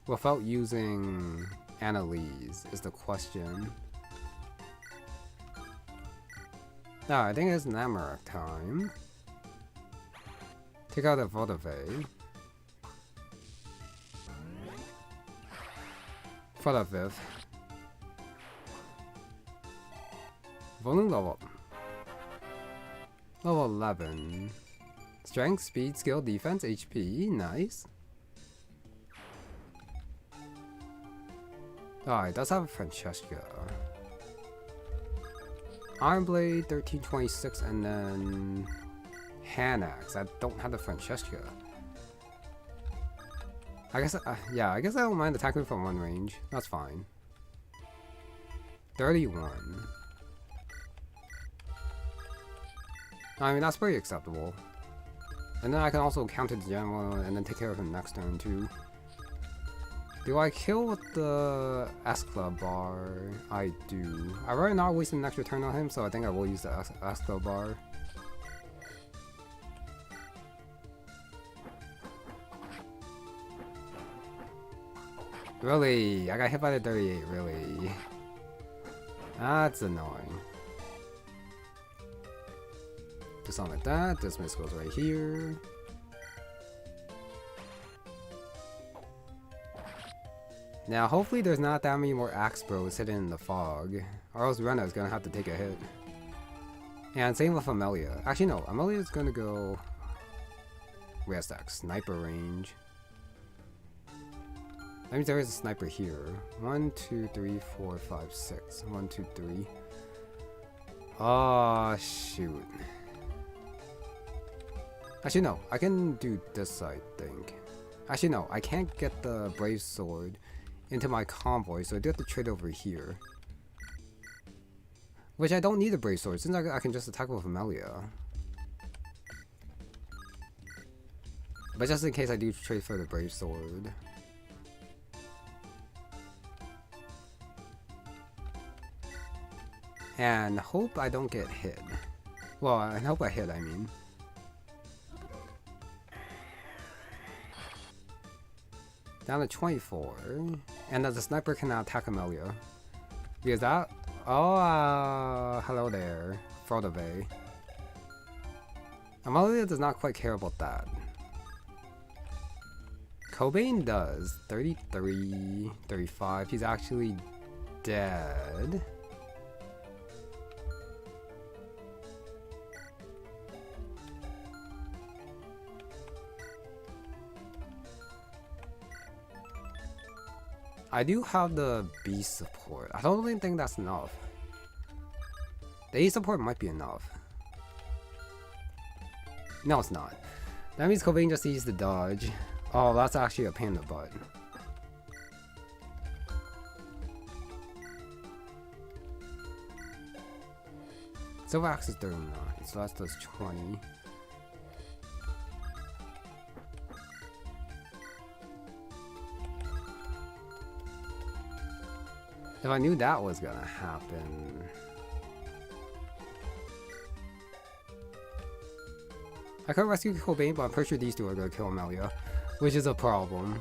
Without using Annalise is the question. No, I think it's Namara time. Take out the Vodave. Vodaviv. Volume level. Level 11. Strength, speed, skill, defense, HP. Nice. Oh, it does have a Francesca. Iron Blade 1326 and then Hanax. I don't have the Francesca. I guess yeah, I guess I don't mind attacking from one range. That's fine. 31. I mean, that's pretty acceptable. And then I can also counter the general and then take care of him next turn too. Do I kill with the S-Club bar? I do. I'd rather not waste an extra turn on him, so I think I will use the S-Club bar. Really? I got hit by the 38, really? That's annoying. Just something like that. Dismiss goes right here. Now, hopefully there's not that many more Axe Bros hidden in the fog, or else Rena is gonna have to take a hit. And same with Amelia. Actually, no, Amelia is gonna go... Where's that? Sniper range. That means there is a sniper here. 1, 2, 3, 4, 5, 6. 1, 2, 3. Oh, shoot. Actually, no, I can do this, I think. Actually, no, I can't get the Brave Sword into my convoy, so I do have to trade over here. Which I don't need a Brave Sword, since I can just attack with Amelia. But just in case I do trade for the Brave Sword. And hope I don't get hit. Well, I hope I hit, I mean. Down to 24. And the sniper cannot attack Amelia. Because that... Oh, hello there. Frodave. Amelia does not quite care about that. Kolbane does. 33, 35. He's actually dead. I do have the B support. I don't really think that's enough. The A support might be enough. No, it's not. That means Kolbane just needs to dodge. Oh, that's actually a pain in the butt. Silver Axe is 39, so that does 20. If I knew that was gonna happen... I could rescue Kolbane, but I'm pretty sure these two are gonna kill Amelia, which is a problem.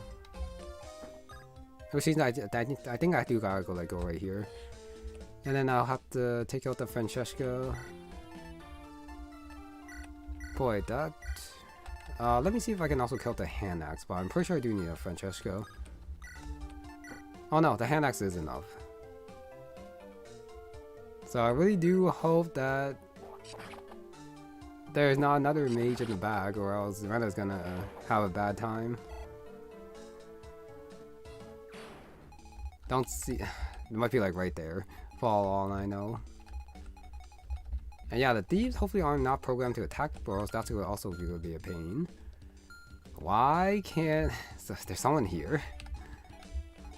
Which means I think I do gotta go right here. And then I'll have to take out the Francesca. Boy, that... let me see if I can also kill the hand axe, but I'm pretty sure I do need a Francesco. Oh no, the hand axe is enough. So I really do hope that there's not another mage in the bag, or else Rena's gonna have a bad time. Don't see... It might be like right there, for all I know. And yeah, the thieves hopefully are not programmed to attack, or else that's also going to be a pain. Why can't... So there's someone here.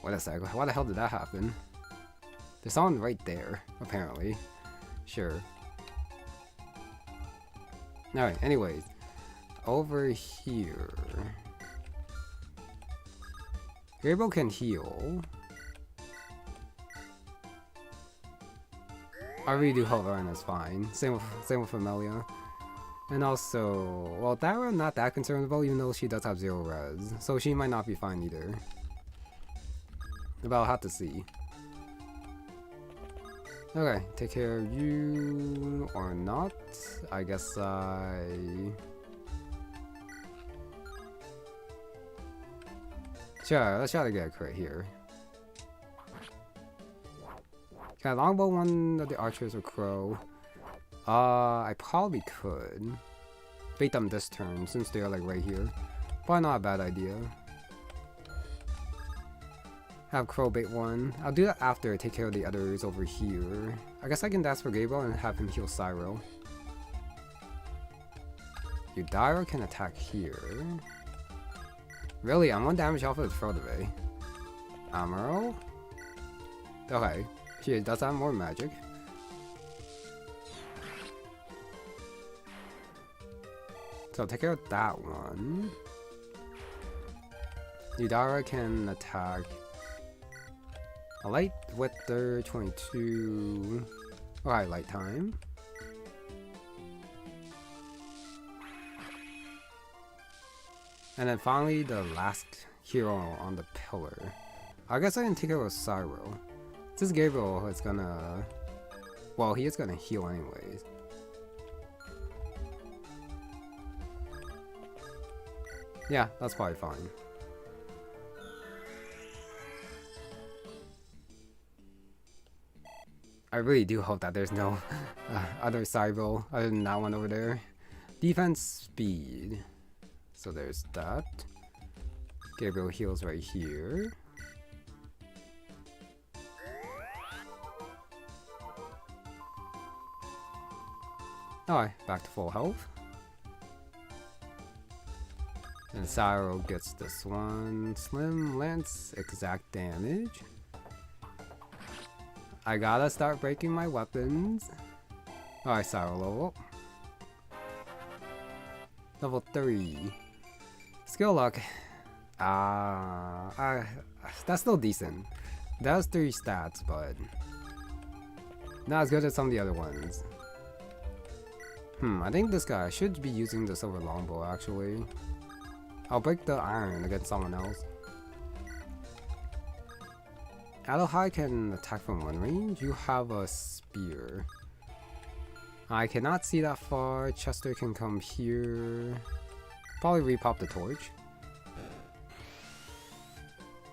Wait a sec, why the hell did that happen? There's someone right there, apparently. Sure. Alright, anyways. Over here... Gabriel can heal. I really do hope Rena's fine. Same with Amelia. And also, well, Thyra I'm not that concerned about, even though she does have 0 res. So she might not be fine either. But I'll have to see. Okay, take care of you or not. I guess Sure, let's try to get a crit here. Can I longbow one of the archers or Crow? I probably could. Bait them this turn since they're like right here. Probably not a bad idea. Have Crow bait one. I'll do that after I take care of the others over here. I guess I can dash for Gabriel and have him heal Cyril. Udira can attack here. Really? I'm 1 damage off of the throw away. Amaro? Okay. She does have more magic. So take care of that one. Udara can attack a light with their 22. Alright, light time. And then finally the last hero on the pillar. I guess I can take care of Cyril. This Gabriel is gonna... Well, he is gonna heal anyways. Yeah, that's probably fine. I really do hope that there's no other Cyril other than that one over there. Defense speed. So there's that. Gabriel heals right here. Alright, back to full health. And Cyril gets this one. Slim Lance, exact damage. I gotta start breaking my weapons. Alright, Cyril level up. Level 3. Skill luck. That's still decent. That was 3 stats, but not as good as some of the other ones. I think this guy should be using the silver longbow actually. I'll break the iron against someone else. Adelhai can attack from 1 range. You have a spear. I cannot see that far. Chester can come here. Probably repop the torch.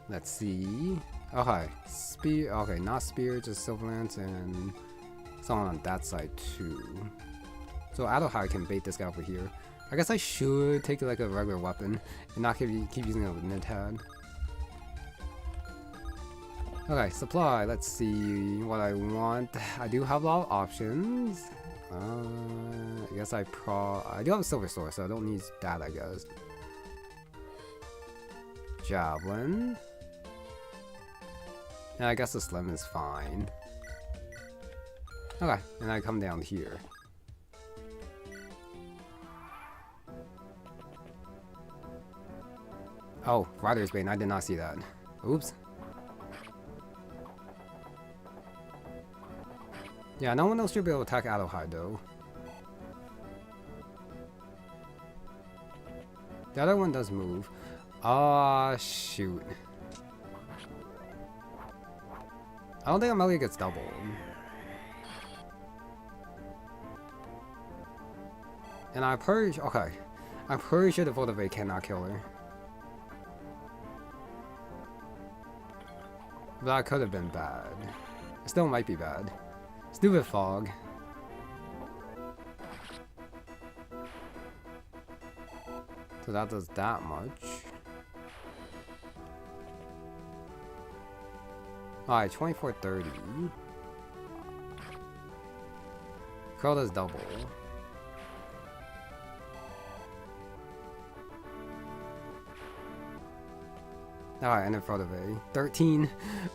Let's see. Okay, spear. Okay, not spear, just silver lance and someone on that side too. So Adelhai can bait this guy over here. I guess I should take like a regular weapon and not keep using a mid-tad. Okay, supply. Let's see what I want. I do have a lot of options. I guess I do have a silver sword, so I don't need that, I guess. Javelin. And I guess the slim is fine. Okay, and I come down here. Oh, Rider's Bane, I did not see that. Oops. Yeah, no one else should be able to attack Adelhai though. The other one does move. Ah, shoot. I don't think Amelia gets doubled. And I'm pretty okay. I'm pretty sure the Voltivate cannot kill her. But that could have been bad. It still might be bad. Stupid fog. So that does that much. Alright, 2430. Crow does double. Alright, and in front of a 13.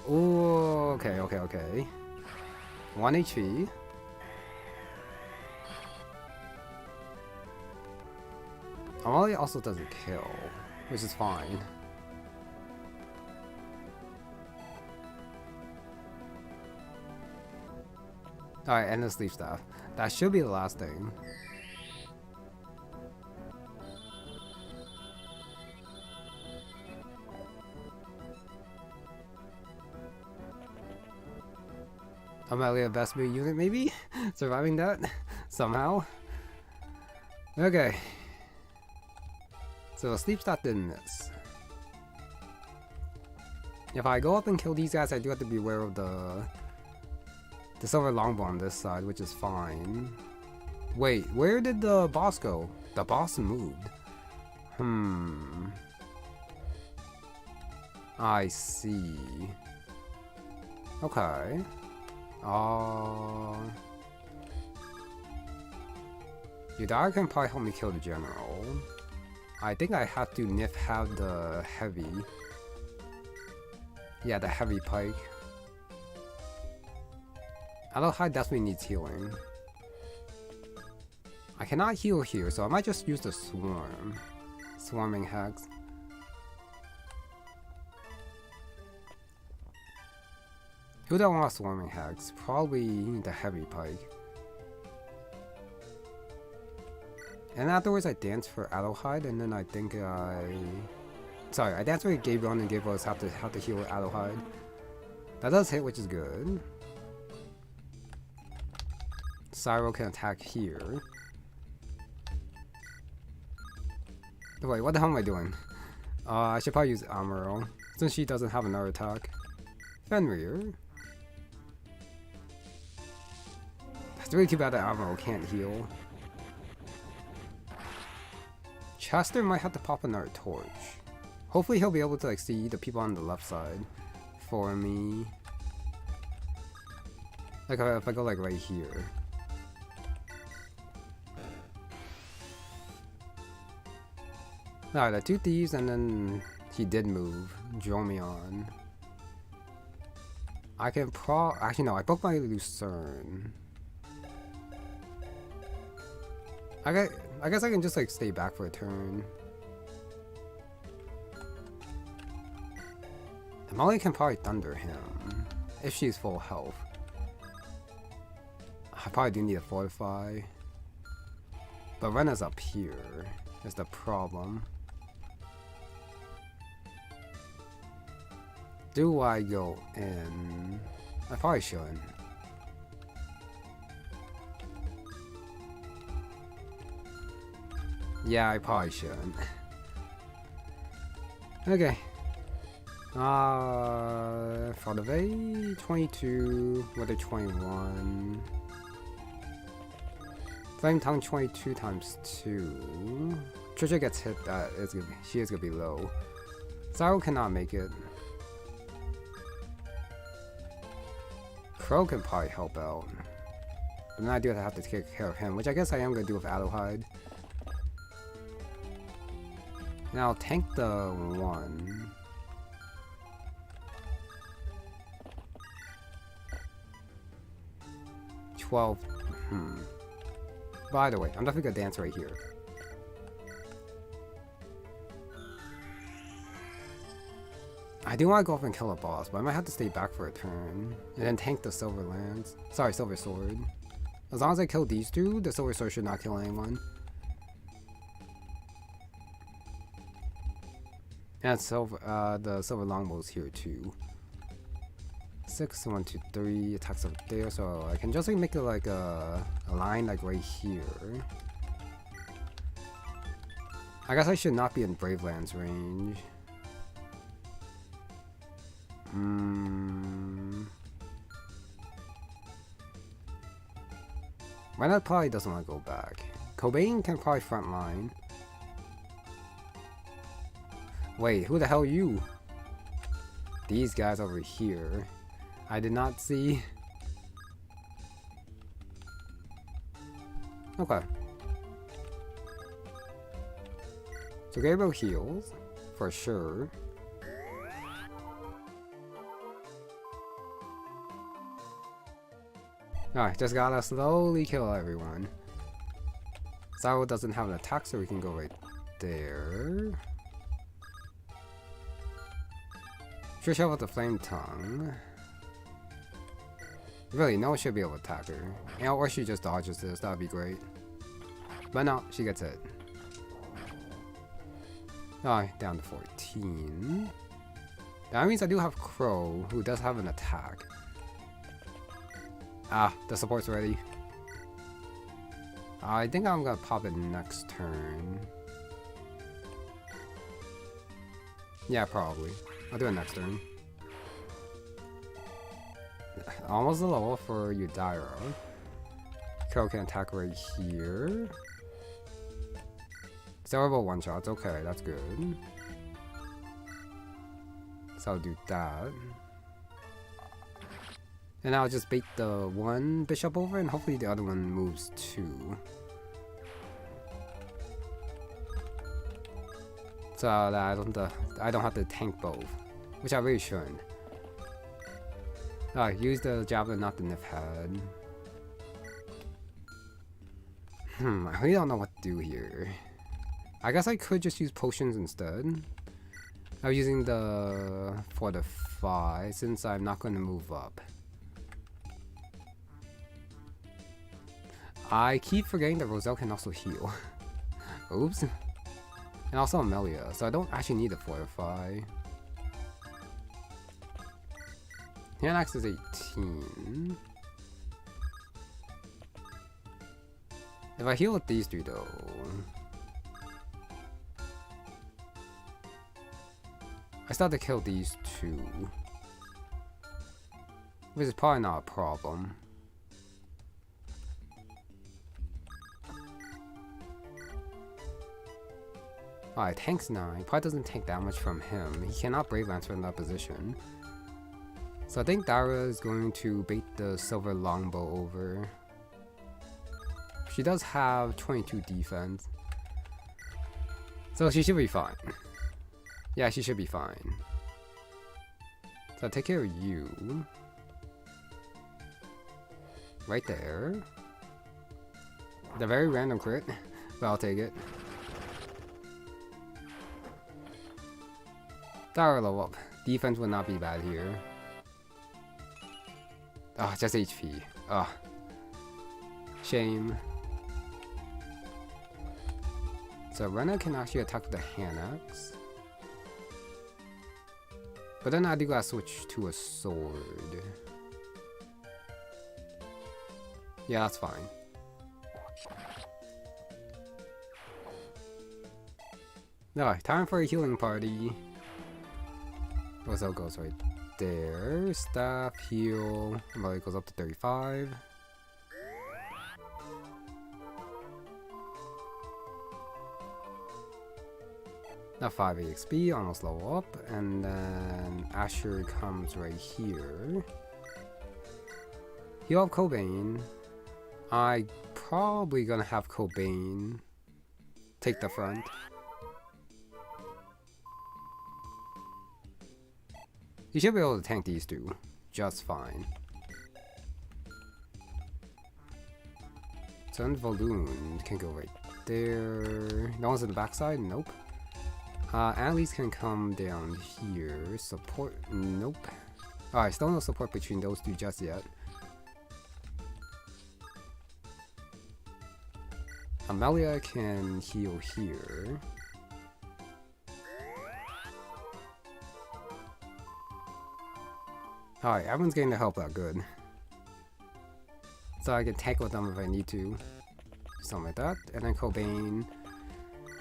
Ooh, okay. 1 HP. Amali also doesn't kill, which is fine. Alright, and the sleep staff. That should be the last thing. Amalia best move unit maybe? Surviving that? Somehow? Okay. So sleep staff didn't miss. If I go up and kill these guys, I do have to be aware of the silver longbow on this side, which is fine. Wait, where did the boss go? The boss moved. I see. Okay. Your dog can probably help me kill the general. I think I have to have the heavy. Yeah, the heavy pike. Alohide definitely needs healing. I cannot heal here, so I might just use the swarm. Swarming hex. Who don't want swarming hex? Probably the heavy pike. And afterwards I dance for Alohide, and then I think I dance for Gabriel, and Gabriel have to heal with Alohide. That does hit, which is good. Cyro can attack here. Wait, what the hell am I doing? I should probably use Amuro, since she doesn't have another attack. Fenrir. It's really too bad that Amuro can't heal. Chester might have to pop another torch. Hopefully he'll be able to see the people on the left side for me. Like if I go like right here. Alright, the 2 thieves, and then he did move. Dromion. I can actually no, I broke my Lucerne. I guess I can just like stay back for a turn. Molly can probably thunder him if she's full health. I probably do need to fortify. But Rena's up here is the problem. Do I go in? I probably shouldn't. Yeah, I probably shouldn't. Okay. For the V, 22, with a 21. Flame Tongue 22 times 2. Trisha gets hit, she is gonna be low. Cyro cannot make it. Crow can probably help out. But then I do have to take care of him, which I guess I am gonna do with Alohide. And I'll tank the 1. By the way, I'm definitely gonna dance right here. I do want to go up and kill a boss, but I might have to stay back for a turn. And then tank the silver lance. Sorry, silver sword. As long as I kill these two, the silver sword should not kill anyone. And the silver longbow's here too. 6, 1, 2, 3 attacks up there, so I can just like make it like a line like right here. I guess I should not be in Brave Lance range. Renard probably doesn't want to go back. Kolbane can probably frontline. Wait, who the hell are you? These guys over here. I did not see. Okay. So Gabriel heals, for sure. Alright, just gotta slowly kill everyone. Zyro doesn't have an attack, so we can go right there. Sure shove with the flame tongue. Really, no one should be able to attack her. You know, or she just dodges this, that'd be great. But no, she gets hit. Alright, down to 14. That means I do have Crow, who does have an attack. Ah, the support's ready. I think I'm gonna pop it next turn. Yeah, probably. I'll do it next turn. Almost a level for Thyra. Crow can attack right here. Several one-shots, okay, that's good. So I'll do that. And I'll just bait the one bishop over and hopefully the other one moves too. So that I don't have to tank both. Which I really shouldn't. Alright, use the javelin, not the nip head. I really don't know what to do here. I guess I could just use potions instead. I'm using the Fortify since I'm not going to move up. I keep forgetting that Roselle can also heal. Oops. And also Amelia, so I don't actually need to Fortify. Hanax is 18. If I heal with these two though... I still have to kill these two. Which is probably not a problem. Alright, tanks 9. Probably doesn't take that much from him. He cannot Brave Lance from that position. So I think Thyra is going to bait the silver longbow over. She does have 22 defense. So she should be fine. Yeah, she should be fine. So I'll take care of you. Right there. The very random crit, but I'll take it. Thyra level up. Defense would not be bad here. Ah, just HP. Ah. Shame. So Rena can actually attack the Hanax. But then I do gotta switch to a sword. Yeah, that's fine. Alright, time for a healing party. Roselle goes right there. Staff, heal. Molly goes up to 35. Now 5 EXP, almost level up. And then Asher comes right here. Heal up Kolbane. I probably gonna have Kolbane take the front. You should be able to tank these two just fine. Sun Valoon can go right there. No one's in the backside? Nope. Annalise can come down here. Support? Nope. Alright, still no support between those two just yet. Amelia can heal here. Alright, everyone's getting the help out good. So I can tackle them if I need to. Something like that. And then Kolbane.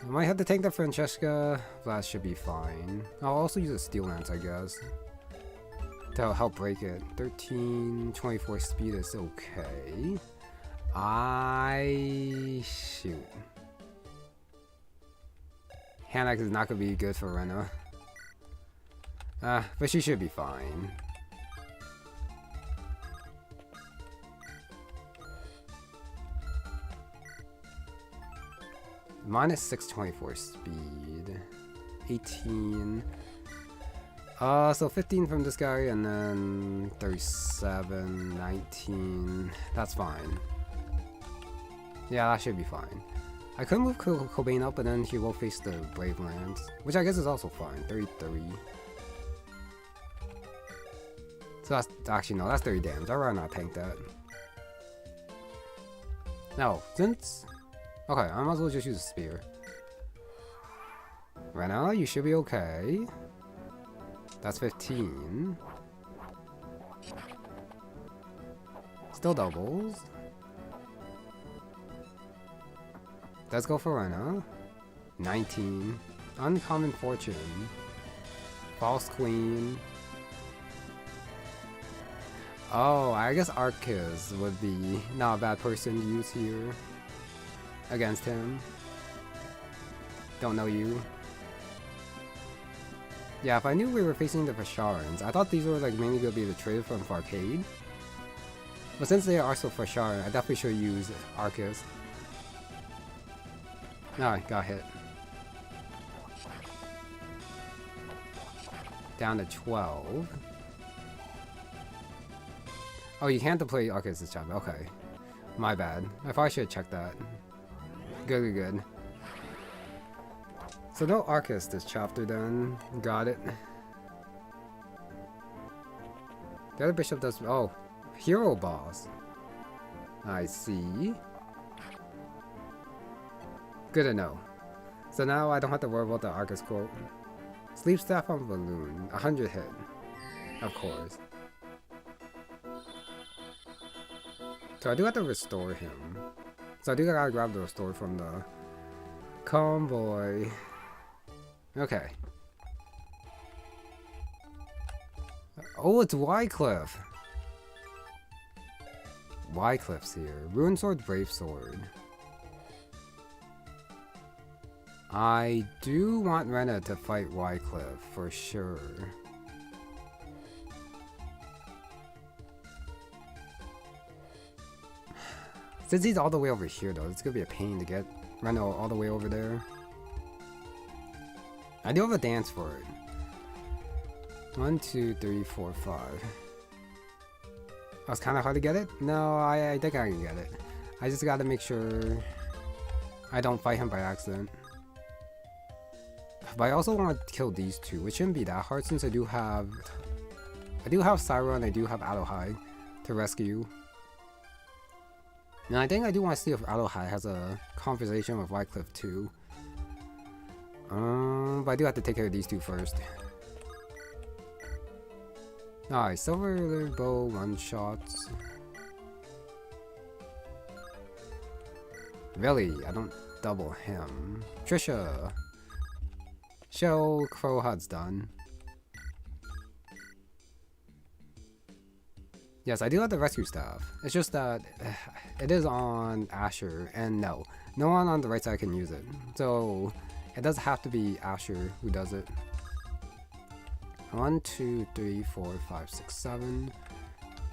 I might have to tank the Francesca, but that should be fine. I'll also use a Steel Lance, I guess, to help break it. 13, 24 speed is okay. Shoot. Hand axe is not gonna be good for Rena. But she should be fine. Minus 624 speed. 18. So 15 from this guy, and then 37, 19. That's fine. Yeah, that should be fine. I could move Kolbane up, but then he will face the Brave Lance, which I guess is also fine. 33. So that's actually no, that's 30 damage. I'd rather not tank that. No, since okay, I might as well just use a spear. Right now, you should be okay. That's 15. Still doubles. Let's go for Rena. 19. Uncommon Fortune. False Queen. Oh, I guess Arcus would be not a bad person to use here against him. Don't know you. Yeah, if I knew we were facing the Fasharans, I thought these were like mainly gonna be the Traitors from Arcade. But since they are also Fasharan, I definitely should use Arcus. Alright, got hit. Down to 12. Oh, you can't deploy Arcus this chapter. Okay. My bad. I probably should have checked that. Good, good, good. So no Arcus this chapter then. Got it. The other bishop does... Oh. Hero boss. I see. Good to know. So now I don't have to worry about the Arcus quote. Sleep staff on balloon. 100 hit. Of course. So I do have to restore him. So I do gotta grab the restore from the convoy. Okay. Oh, it's Wyclif. Wyclif's here. Ruin Sword, Brave Sword. I do want Rena to fight Wyclif for sure. Since he's all the way over here though, it's gonna be a pain to get Rena all the way over there. I do have a dance for it. 1, 2, 3, 4, 5. Oh, it's kind of hard to get it? No, I think I can get it. I just gotta make sure I don't fight him by accident. But I also want to kill these two, which shouldn't be that hard since I do have Thyra and I do have Alohai to rescue. And I think I do want to see if Alohai has a conversation with Wyclif too. But I do have to take care of these two first. Alright, Silver Bow one-shots. Really? I don't double him. Trisha! Show Crow HUD's done. Yes, I do have the rescue staff. It's just that it is on Asher, and no one on the right side can use it. So it does have to be Asher who does it. 1, 2, 3, 4, 5, 6, 7.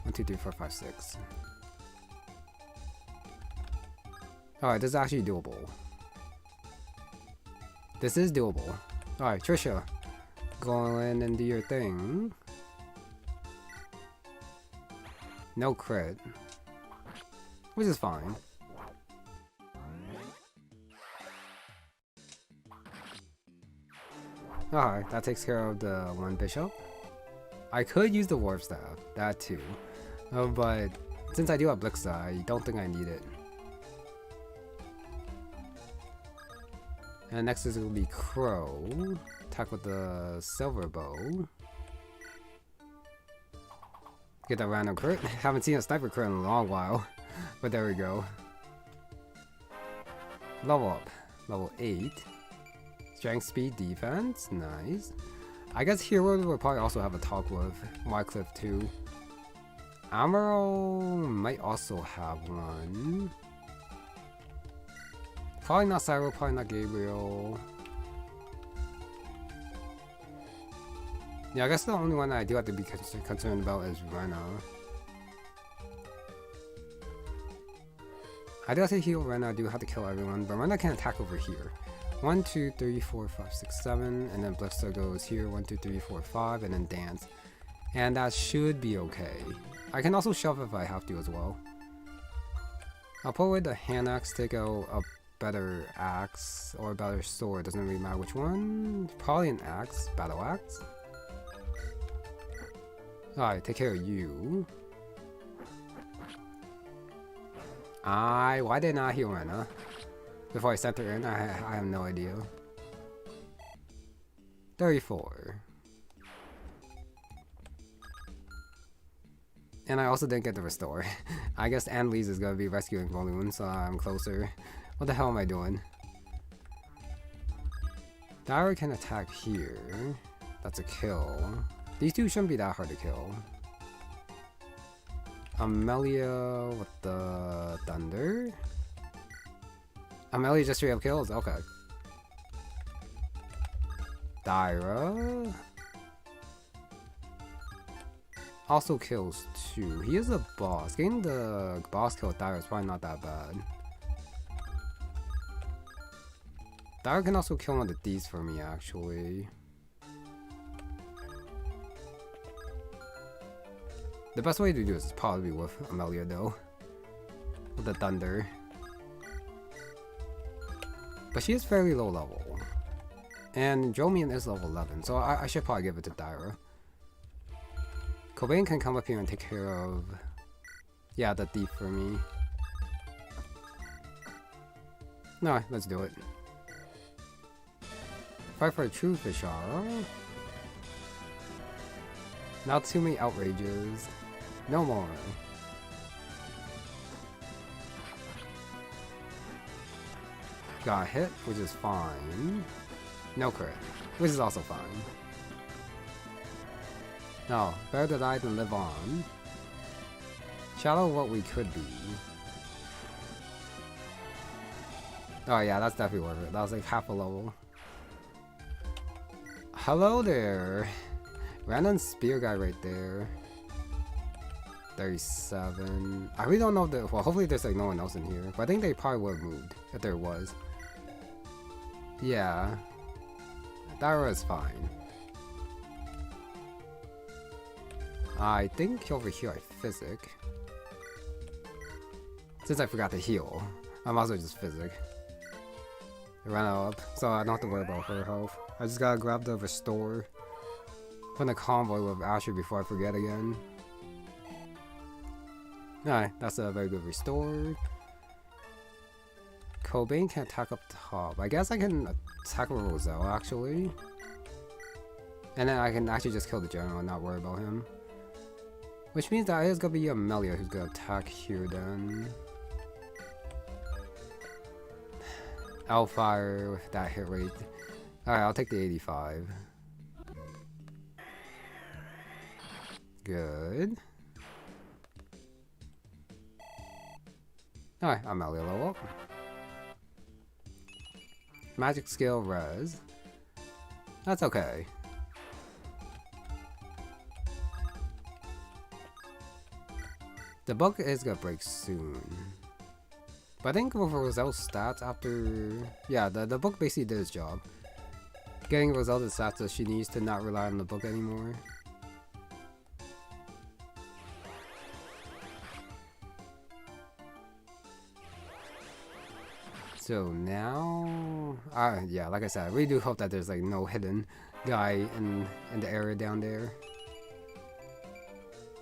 1, 2, 3, 4, 5, 6. Alright, this is actually doable. This is doable. Alright, Trisha. Go in and do your thing. No crit. Which is fine. Alright, that takes care of the one bishop. I could use the warp staff, that too. But since I do have Blixa, I don't think I need it. And next is going to be Crow. Attack with the silver bow. Get that random crit. Haven't seen a sniper crit in a long while. But there we go. Level up. Level 8. Strength, speed, defense. Nice. I guess Hero will probably also have a talk with Wyclif too. Amaro might also have one. Probably not Cyro, probably not Gabriel. Yeah, I guess the only one I do have to be concerned about is Rena. I do have to heal Rena, I do have to kill everyone, but Rena can attack over here. 1, 2, 3, 4, 5, 6, 7, and then Blister goes here, 1, 2, 3, 4, 5, and then dance. And that should be okay. I can also shove if I have to as well. I'll put away the hand axe, take out a better axe, or a better sword, doesn't really matter which one. Probably an axe, battle axe. Alright, take care of you. Why didn't I heal Rena? Before I sent her in, I have no idea. 34. And I also didn't get the restore. I guess Annalise is gonna be rescuing Balloon, so I'm closer. What the hell am I doing? Thyra can attack here. That's a kill. These two shouldn't be that hard to kill. Amelia with the thunder. Amelia just straight up kills? Okay. Thyra also kills too. He is a boss. Getting the boss kill with Thyra is probably not that bad. Thyra can also kill one of these for me actually. The best way to do this is probably with Amelia though. With the thunder. But she is fairly low level. And Dromian is level 11, so I should probably give it to Thyra. Kolbane can come up here and take care of... yeah, the thief for me. No, let's do it. Fight for a true Fishara. Not too many outrages. No more. Got hit, which is fine. No crit, which is also fine. No, better to die than live on. Shadow what we could be. Oh yeah, that's definitely worth it. That was like half a level. Hello there. Random spear guy right there. 37. I really don't know if well, hopefully there's like no one else in here. But I think they probably would have moved if there was. Yeah. Thyra is fine. I think over here I physic. Since I forgot to heal, I might as well just physic. I ran up, so I don't have to worry about her health. I just gotta grab the restore from the convoy with Asher before I forget again. Alright, that's a very good restore. Kolbane can attack up top. I guess I can attack with Roselle actually. And then I can actually just kill the general and not worry about him. Which means that it is gonna be Amelia who's gonna attack here then. I'll fire with that hit rate. Alright, I'll take the 85. Good. Alright, Amelia level up. Magic skill res. That's okay. The book is gonna break soon. But I think with Roselle's stats after... yeah, the book basically did its job. Getting Roselle the stats that she needs to not rely on the book anymore. So now... yeah, like I said, I really do hope that there's like no hidden guy in the area down there.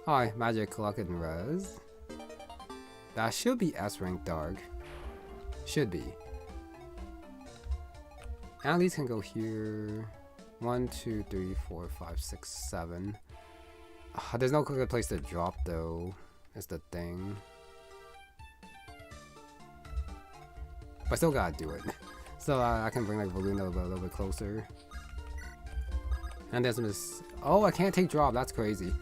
Alright, magic luck and res. That should be S rank dark. Should be. Annalise can go here. 1, 2, 3, 4, 5, 6, 7. There's no good place to drop though. Is the thing. But I still gotta do it. So I can bring like Balloon a little bit closer. And there's Miss. Oh, I can't take drop. That's crazy.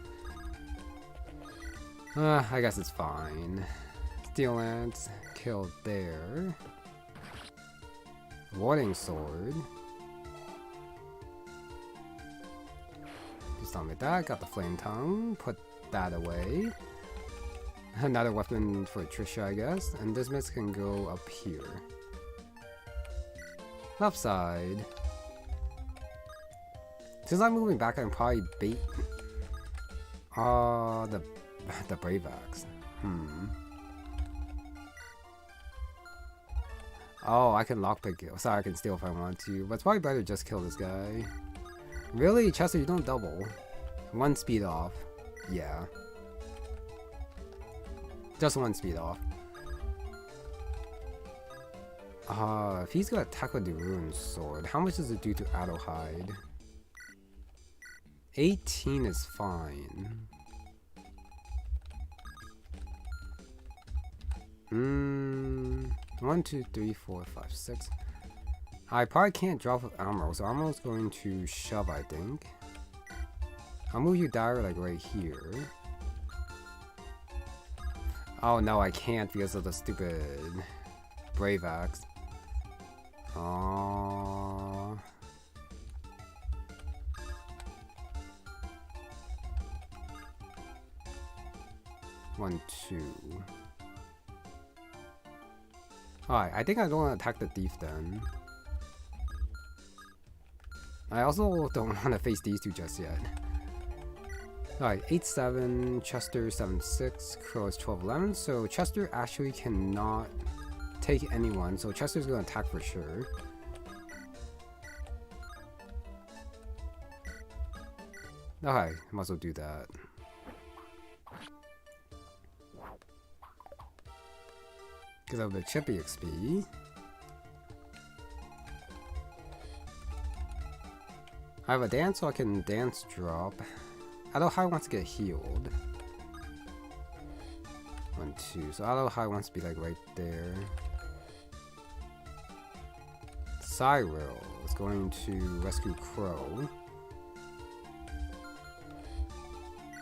I guess it's fine. Steel Lance killed there. Warding Sword. Do something like that. Got the Flame Tongue. Put that away. Another weapon for Trisha, I guess. And this miss can go up here. Left side. Since I'm moving back, I can probably bait. The Brave Axe. Oh, I can lockpick it. Sorry, I can steal if I want to. But it's probably better to just kill this guy. Really? Chester, you don't double. 1 speed off. Yeah. Just 1 speed off. If he's gonna attack with the Ruined Sword, how much does it do to Adelheid? 18 is fine. 1, 2, 3, 4, 5, 6. I probably can't drop with Armor, so Armor's going to shove, I think. I'll move you Dire like right here. Oh no, I can't because of the stupid Brave Axe. Aww. One, two. Alright, I think I don't want to attack the thief then. I also don't want to face these two just yet. Alright, 8-7, Chester 7-6, Crow is 12-11, so Chester actually cannot take anyone, so Chester's going to attack for sure. Alright, might as well do that. Because of the Chippy XP. I have a dance, so I can dance drop. Adelheid wants to get healed. 1, 2. So Adelheid wants to be like right there. Cyril is going to rescue Crow.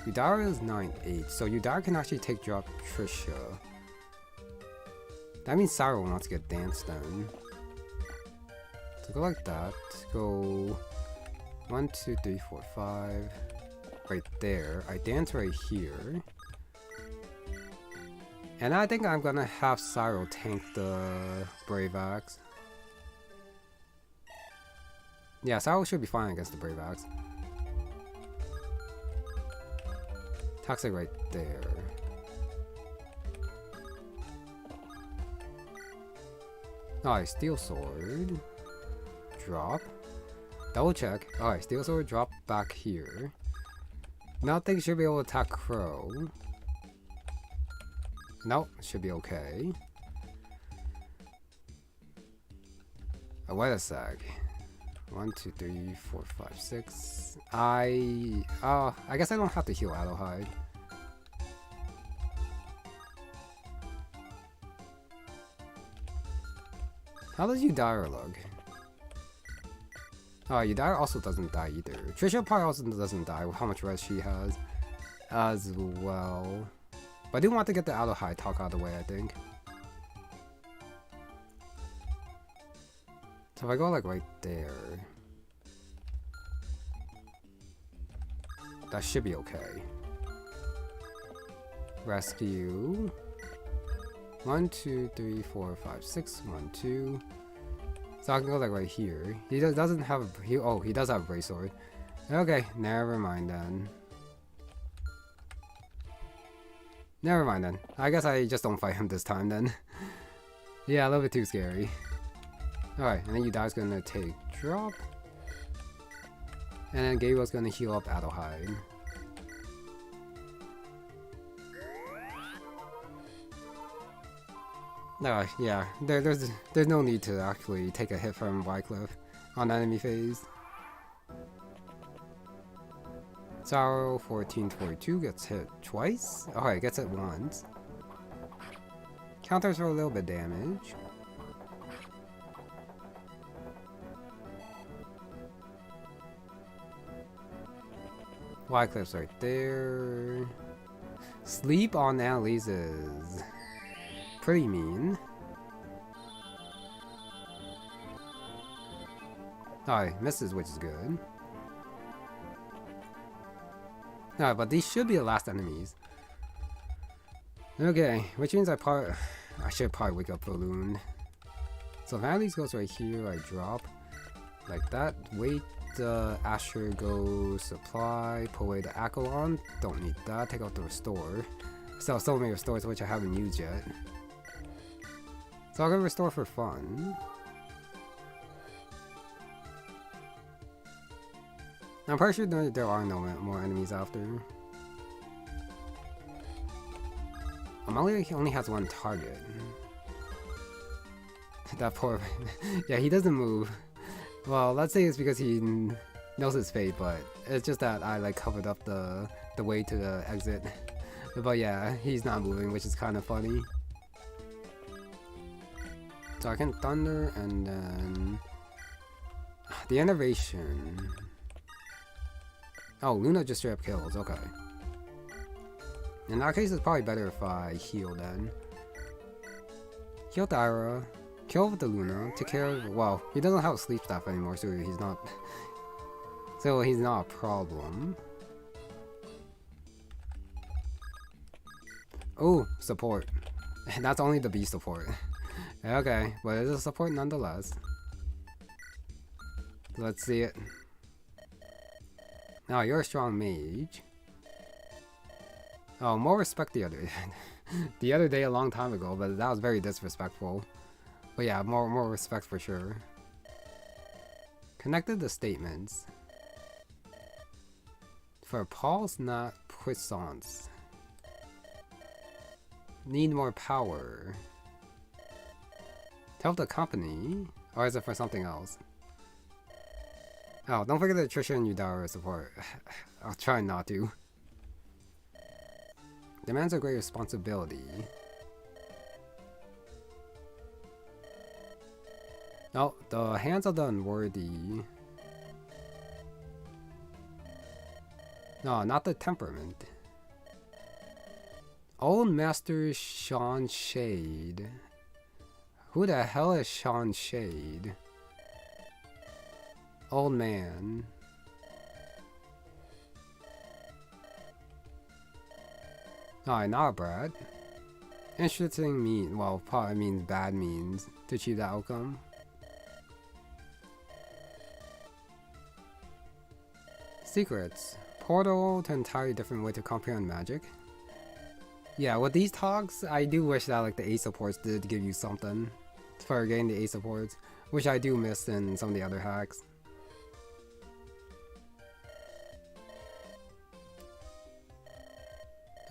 Udara is 9-8, so Udara can actually take drop Trisha. That means Cyril wants to get dance done. So go like that. Go 1, 2, 3, 4, 5. Right there. I dance right here. And I think I'm gonna have Cyril tank the Brave Axe. Yeah, Cyril should be fine against the Brave Axe. Toxic right there. Alright, Steel Sword. Drop. Double check. Alright, Steel Sword drop back here. Nothing should be able to attack Crow. Nope, should be okay. Oh, wait a sec. 1, 2, 3, 4, 5, 6. I guess I don't have to heal Adelheid. How does Udara look? Oh, Udara also doesn't die either. Trisha probably also doesn't die with how much res she has as well. But I do want to get the Adelheid talk out of the way, I think. So if I go like right there, that should be okay. Rescue. 1, 2, 3, 4, 5, 6. 1, 2. So I can go like right here. He doesn't have a, he does have a Brave Sword. Okay, never mind then. Never mind then. I guess I just don't fight him this time then. Yeah, a little bit too scary. Alright, and then Udara's gonna take drop. And then Gabriel's gonna heal up Adelheid. Yeah, there's no need to actually take a hit from Wyclif on enemy phase. Sorrow 1442 gets hit twice. Alright, gets it once. Counters for a little bit damage. Wyclif's right there. Sleep on Annalise's. Pretty mean. Alright, misses, which is good. Alright, but these should be the last enemies. Okay, which means I should probably wake up Balloon. So if Annalise goes right here, I drop. Like that. Wait, Asher goes supply. Pull away the Accolon. Don't need that. Take out the restore. So many restores which I haven't used yet. So I'll go restore for fun. I'm pretty sure there are no more enemies after. He only has one target. That poor... yeah, he doesn't move. Well, let's say it's because he knows his fate, but it's just that I like covered up the way to the exit. But yeah, he's not moving, which is kind of funny. So I can thunder and then... the innovation... Oh, Luna just straight up kills, okay. In that case, it's probably better if I heal then. Heal Thyra, kill with the Luna, take care of... well, he doesn't have sleep staff anymore, so he's not... so he's not a problem. Oh, support. That's only the B support. Okay, but it's a support nonetheless. Let's see it. Now you're a strong mage. Oh, more respect the other the other day a long time ago, but that was very disrespectful. But yeah, more respect for sure. Connected the statements. For Paul's not puissance. Need more power. Tell the company, or is it for something else? Oh, don't forget the Trisha and Udara support. I'll try not to. Demands a great responsibility. No, the hands of the unworthy. No, not the temperament. Old Master Sean Shade. Who the hell is Sean Shade? Old man. Alright, not a brat. Interesting mean, well, probably means bad means to achieve that outcome. Secrets. Portal to an entirely different way to comprehend magic. Yeah, with these talks, I do wish that like the A-Supports did give you something for getting the A-Supports, which I do miss in some of the other hacks.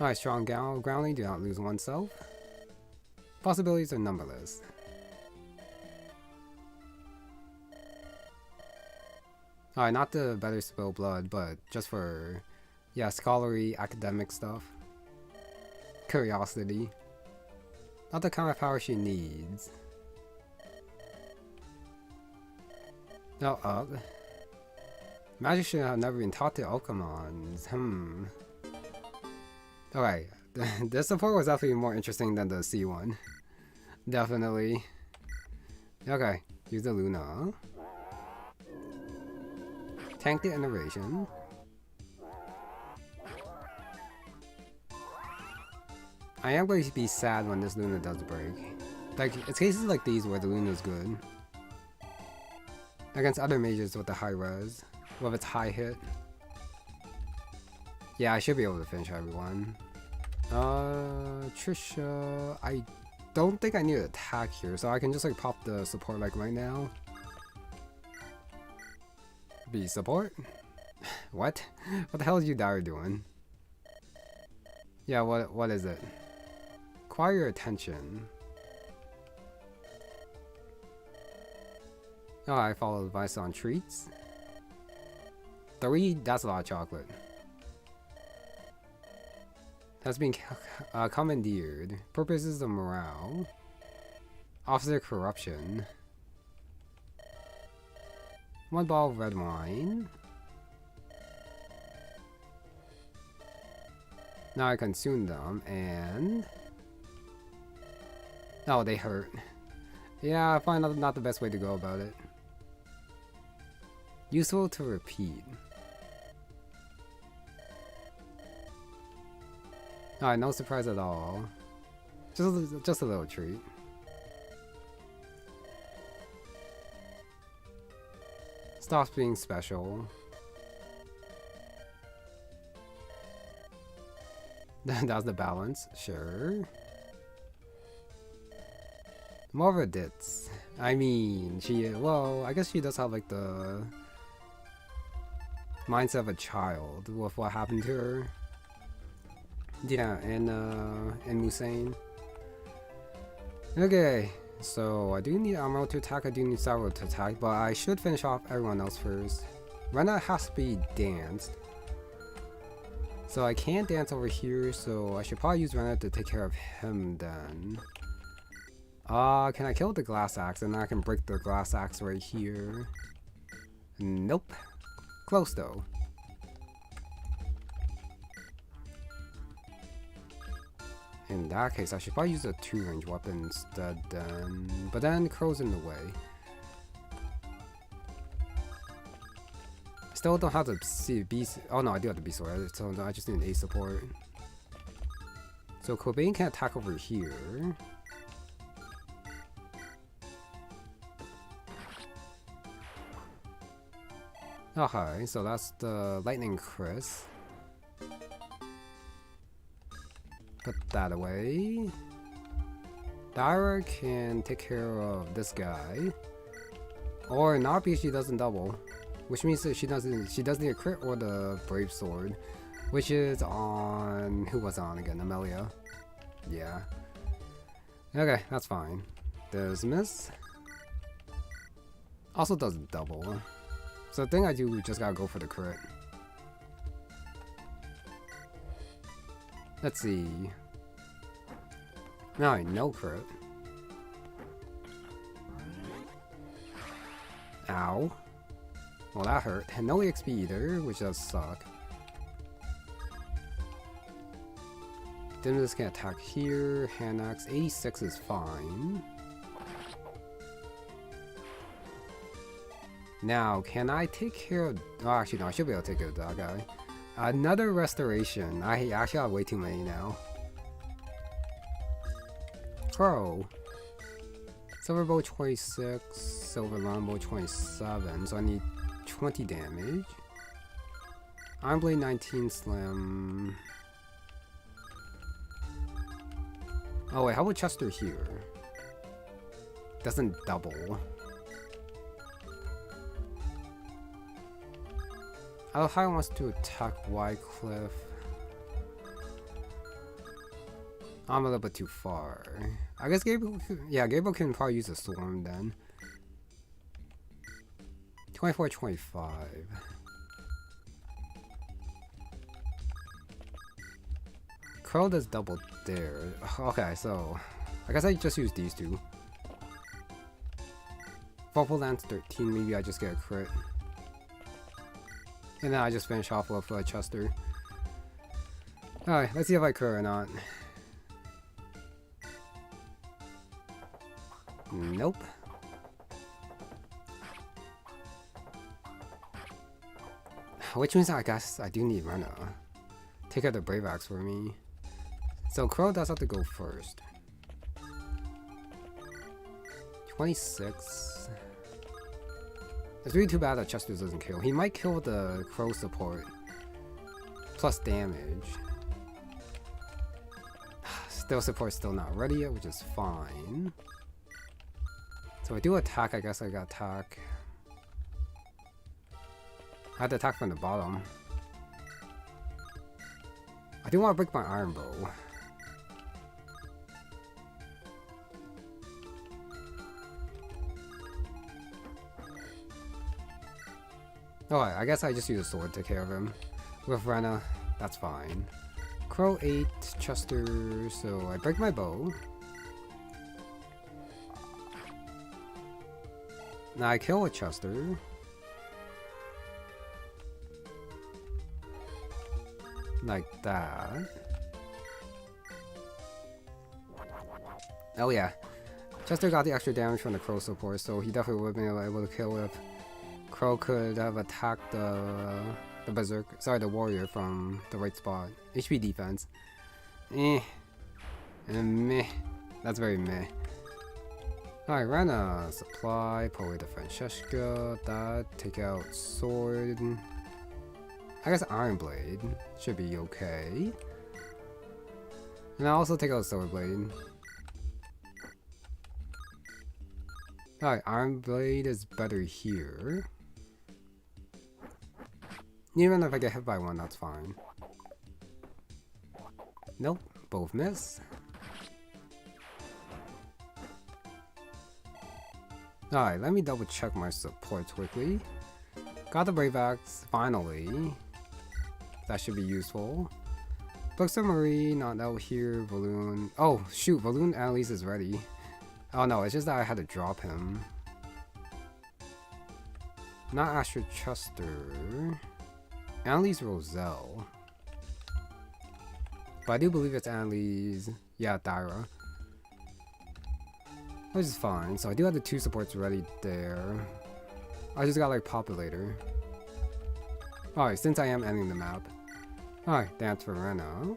Alright, strong grounding, do not lose oneself. Possibilities are numberless. Alright, not to better spill blood, but just for, yeah, scholarly, academic stuff. Curiosity. Not the kind of power she needs. No, magic should have never been taught to Okamons. Okay, this support was definitely more interesting than the C one. Definitely. Okay, use the Luna. Tank the innovation. I am going to be sad when this Luna does break. Like, it's cases like these where the Luna is good. Against other mages with the high res, with its high hit. Yeah, I should be able to finish everyone. Trisha, I don't think I need to attack here, so I can just like pop the support like right now. B support? What? What the hell is Udara doing? Yeah, what is it? Acquire your attention. Oh, I follow advice on treats. 3, that's a lot of chocolate. Has been commandeered. Purposes of morale. Officer corruption. 1 bottle of red wine. Now I consume them and... Oh, they hurt. Yeah, I find not the best way to go about it. Useful to repeat. Alright, no surprise at all. Just a little treat. Stops being special. That's the balance, sure. More of a ditz. I mean, well, I guess she does have like the mindset of a child with what happened to her. Yeah, and Musain. Okay, so I do need Amro to attack, I do need Saro to attack, but I should finish off everyone else first. Rena has to be danced. So I can't dance over here, so I should probably use Rena to take care of him then. Can I kill the glass axe and then I can break the glass axe right here? Nope. Close though. In that case, I should probably use a 2-range weapon instead then. But then Crow's in the way. Still don't have the B. Oh no, I do have the B sword. So I just need an A-Support. So Kolbane can attack over here. Okay, so that's the Lightning Chris. Put that away. Thyra can take care of this guy. Or not, because she doesn't double. Which means that she doesn't need a crit or the Brave Sword. Which is on... Who was on again? Amelia. Yeah. Okay, that's fine. There's miss. Also doesn't double. So the thing I do, we just gotta go for the crit. Let's see. Alright, no crit. Ow. Well, that hurt. And no EXP either, which does suck. Then this can attack here. Hand axe 86 is fine. Now, can I take care of... Oh, actually, no, I should be able to take care of that guy. Another restoration. I actually have way too many now. Crow. Silver bow 26, silver longbow 27, so I need 20 damage. Iron blade 19 slam. Oh wait, how about Chester here? Doesn't double. Alhai wants to attack Wyclif. I'm a little bit too far. I guess Gabriel can probably use a storm then. 24, 25. Crow does double there. Okay, so I guess I just use these two. Purple Lance 13, maybe I just get a crit. And then I just finish off with Chester. Alright, let's see if I crit or not. Nope. Which means I guess I do need Rena. Take out the Brave Axe for me. So Crow does have to go first. 26. It's really too bad that Chester doesn't kill. He might kill the Crow support. Plus damage. Still support's still not ready yet, which is fine. So I do attack, I guess I got attack. I had to attack from the bottom. I do want to break my iron bow. Oh, I guess I just use a sword to take care of him. With Rena, that's fine. Crow 8, Chester, so I break my bow. Now I kill a Chester. Like that. Oh yeah, Chester got the extra damage from the Crow support, so he definitely would have been able to kill if Crow could have attacked the berserk, sorry, the warrior from the right spot. HP defense. Meh. That's very meh. Alright, Rena, supply, Poet of Francesca, that, take out sword. I guess Iron Blade should be okay. And I'll also take out Silver Blade. Alright, Iron Blade is better here. Even if I get hit by one, that's fine. Nope, both miss. Alright, let me double check my supports quickly. Got the Brave Axe, finally. That should be useful. Books of Marie, not out here. Balloon. Oh, shoot, Balloon Annalise is ready. Oh no, it's just that I had to drop him. Not Asher-Chester. Annalise Roselle. But I do believe it's Annalise. Yeah, Thyra. Which is fine. So I do have the 2 supports ready there. I just got like Populator. Alright, since I am ending the map. Alright, that's for Rena.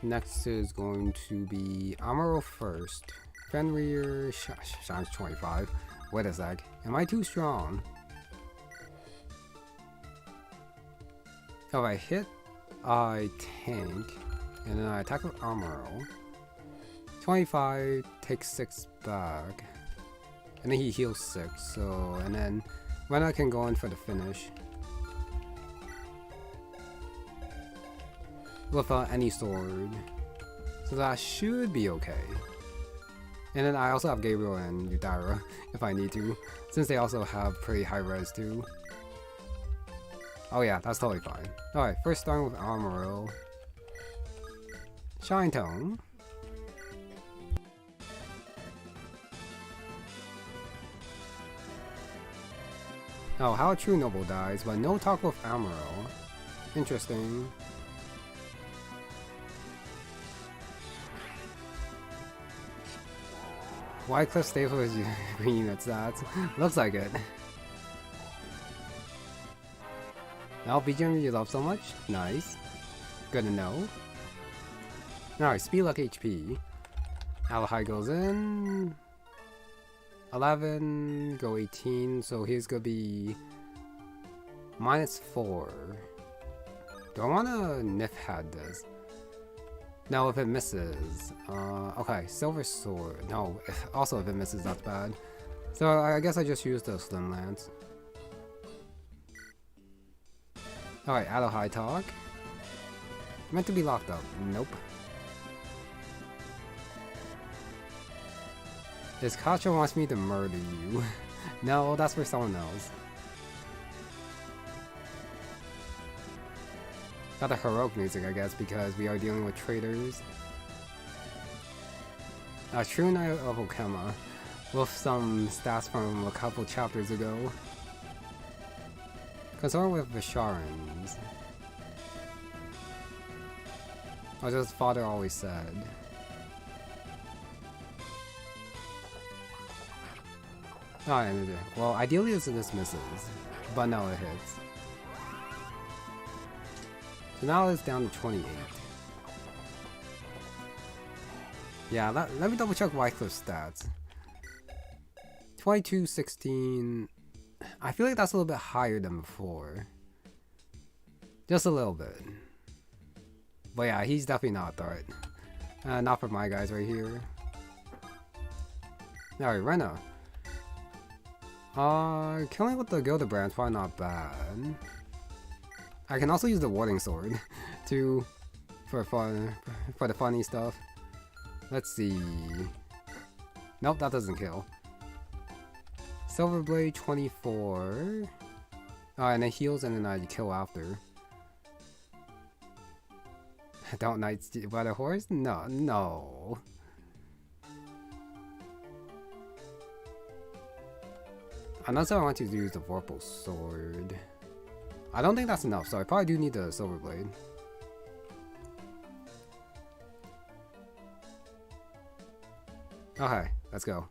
Next is going to be Amaro first. Fenrir shines 25. Wait a sec. Am I too strong? If I hit, I tank, and then I attack with Amaro. 25 takes 6 back, and then he heals 6. So, and then Rena can go in for the finish with any sword. So that should be okay. And then I also have Gabriel and Yudara if I need to, since they also have pretty high res too. Oh yeah, that's totally fine. Alright, first starting with Amaro. Shine Tone. Oh, how a true noble dies, but no talk with Amaro. Interesting. Wyclif stay for his green unit stats. Looks like it. Now, BGM you love so much? Nice. Good to know. Alright, speed luck HP. Alahai goes in. 11, go 18, so he's gonna be -4. Do I wanna Nif had this? No, if it misses. Okay, Silver Sword. No, also if it misses, that's bad. So I guess I just use the Slim Lance. Alright, Addo High Talk. Meant to be locked up. Nope. This Kacha wants me to murder you. No, that's for someone else. Got the heroic music, I guess, because we are dealing with traitors. A true knight of Okema, with some stats from a couple chapters ago. Concerned with Visharans. As his father always said. Oh, and well, ideally this misses, but no, it hits. So now it's down to 28. Yeah, let me double check Wyclif's stats. 22, 16. I feel like that's a little bit higher than before. Just a little bit. But yeah, he's definitely not a threat. Not for my guys right here. Alright, Rena. Killing with the Gildebrand's probably not bad. I can also use the Warding Sword to for the funny stuff. Let's see. Nope, that doesn't kill. Silver Blade 24. And it heals and then I kill after. Don't Knight by the horse? No, no. Unless I want to use the Vorpal Sword. I don't think that's enough, so I probably do need the silver blade. Okay, let's go.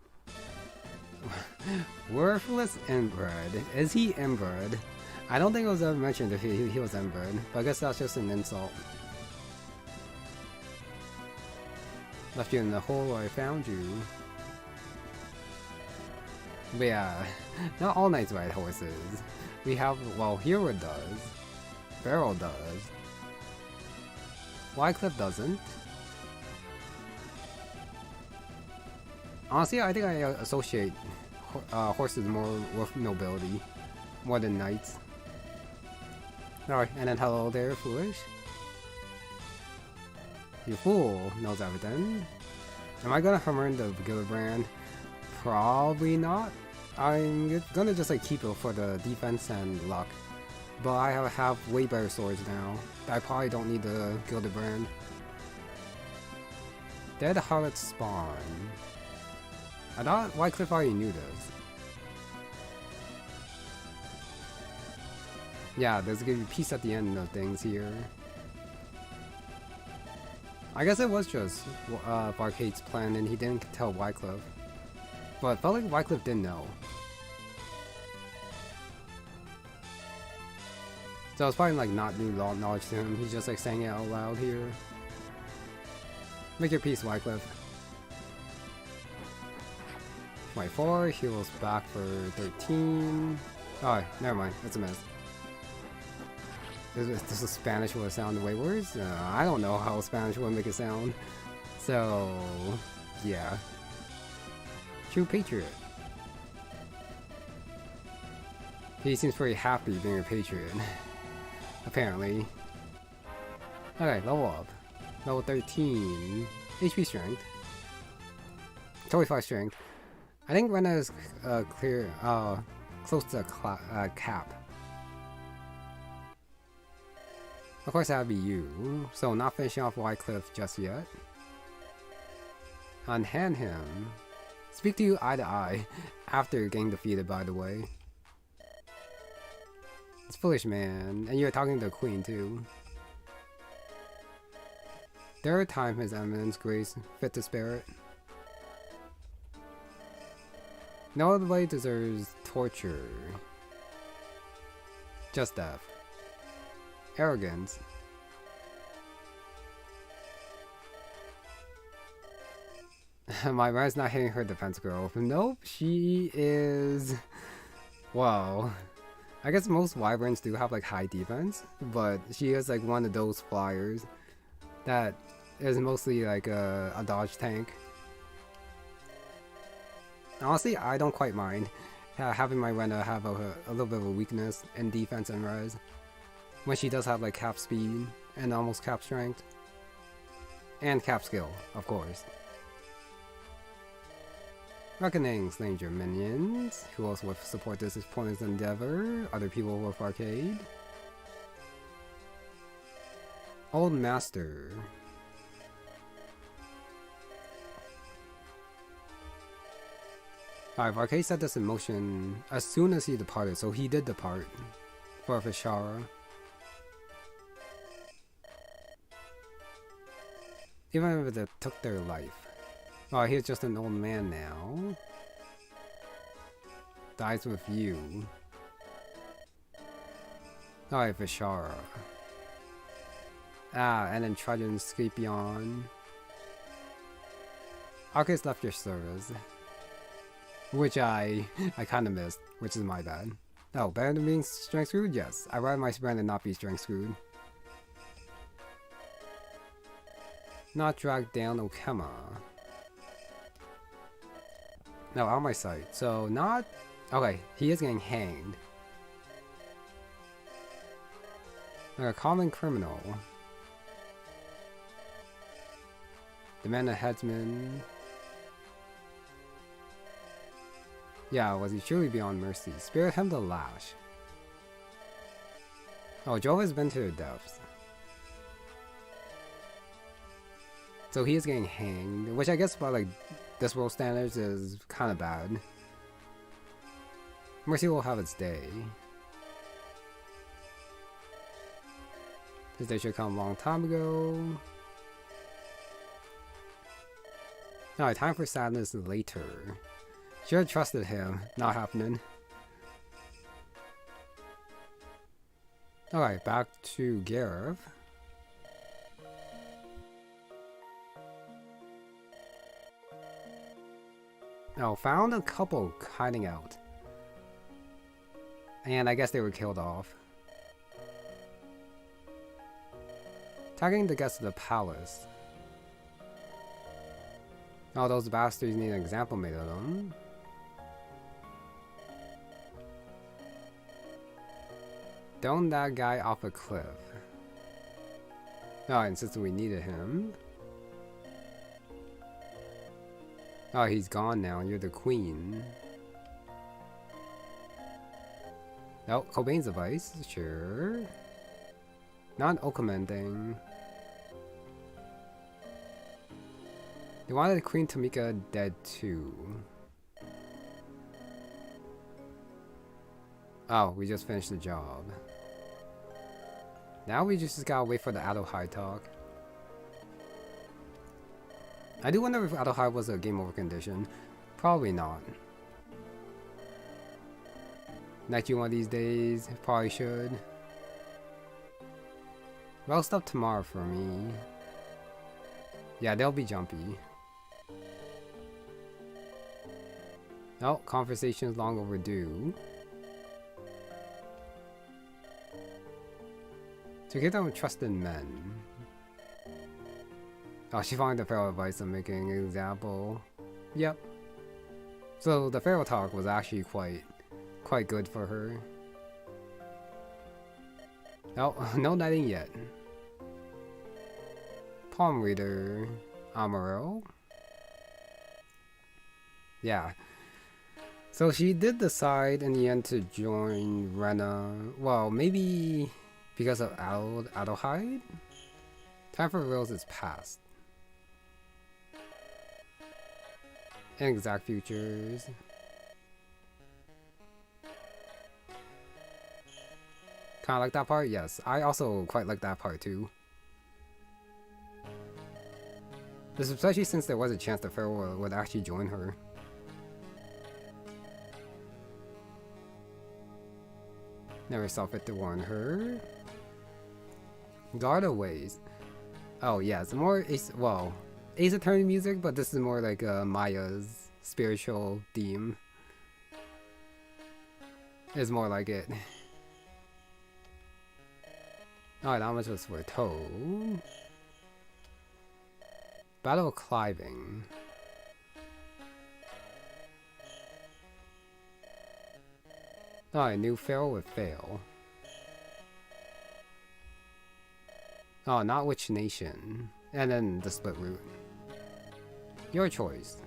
Worthless inbred. Is he inbred? I don't think it was ever mentioned if he was inbred, but I guess that's just an insult. Left you in the hole where I found you. But yeah, not all knights ride horses. We have, well, Hero does. Barrel does. Wyclif doesn't. Honestly, I think I associate horses more with nobility, more than knights. Alright, and then hello there, foolish. You fool knows everything. Am I gonna hammer in the Gillibrand? Probably not. I'm gonna just like keep it for the defense and luck. But I have way better swords now. I probably don't need the Gillibrand. Dead Harlot spawn. I thought Wyclif already knew this. Yeah, there's gonna be peace at the end of things here. I guess it was just Barcade's plan and he didn't tell Wyclif. But it felt like Wyclif didn't know. So it's probably like not new knowledge to him, he's just like saying it out loud here. Make your peace, Wyclif. 24, heals back for 13. Oh, never mind, that's a miss. This is Spanish would sound the way worse? I don't know how Spanish would make it sound. So, yeah. True patriot. He seems very happy being a patriot. Apparently. Okay, level up. Level 13. HP strength. 25 strength. I think Rena is close to cap. Of course that would be you, so not finishing off Wyclif just yet. Unhand him. Speak to you eye to eye, after getting defeated by the way. It's foolish man, and you're talking to the queen too. Third time his eminence grace, fit to spare it. Nobody deserves torture. Just death. Arrogance. My ride's not hitting her defense girl. Nope, she is... Wow. I guess most wyverns do have like high defense, but she is like one of those flyers that is mostly like a dodge tank. Honestly, I don't quite mind having my Rena have a little bit of a weakness in defense and res. When she does have like cap speed and almost cap strength. And cap skill, of course. Reckoning slaying your minions. Who else would support this opponent's endeavor? Other people with arcade. Old Master. Alright, Arcade set this in motion as soon as he departed, so he did depart for Vishara. Even if it took their life. Oh, he's just an old man now. Dies with you. Alright, Vishara. Ah, and then Trajan Scapion. Arcade's left your service. Which I kinda missed, which is my bad. Oh, better than being strength screwed? Yes. I'd rather my friend than not be strength screwed. Not drag down Okema. No, out of my sight. So not... Okay, he is getting hanged. Like a common criminal. Demand a headsman. Yeah, was he truly beyond mercy? Spare him the lash. Oh, Jove has been to the depths. So he is getting hanged, which I guess by like this world standards is kind of bad. Mercy will have its day. Because they should come a long time ago. Alright, time for sadness later. Should've trusted him. Not happening. Alright, back to Gareth. Oh, found a couple hiding out. And I guess they were killed off. Tagging the guests to the palace. Oh, those bastards need an example made of them. Thrown that guy off a cliff. Oh, I insisted we needed him. Oh, he's gone now. You're the queen. Oh, Kolbane's advice. Sure. Not an Okaman thing. They wanted Queen Tamika dead too. Oh, we just finished the job. Now we just gotta wait for the Adelheid talk. I do wonder if Adelheid was a game over condition. Probably not. Next you one of these days, probably should. Well, stuff tomorrow for me. Yeah, they'll be jumpy. Oh, conversation's long overdue. To get them with trusted men. Oh, she found the Pharaoh advice on making an example. Yep. So the Pharaoh talk was actually quite good for her. Oh, no knighting yet. Palm reader, Amaro. Yeah. So she did decide in the end to join Rena. Well, maybe because of Adelheid? Time for reals is past. Inexact futures. Kinda like that part? Yes. I also quite like that part too. This especially since there was a chance that Pharaoh would actually join her. Never saw fit to warn her. Guard ways. Oh yeah, it's more Ace Attorney music, but this is more like Maya's spiritual theme. It's more like it. Alright, how much was for Toad? Battle of Cliving. Alright, new Pharaoh with fail. Oh, not which nation. And then the split route. Your choice.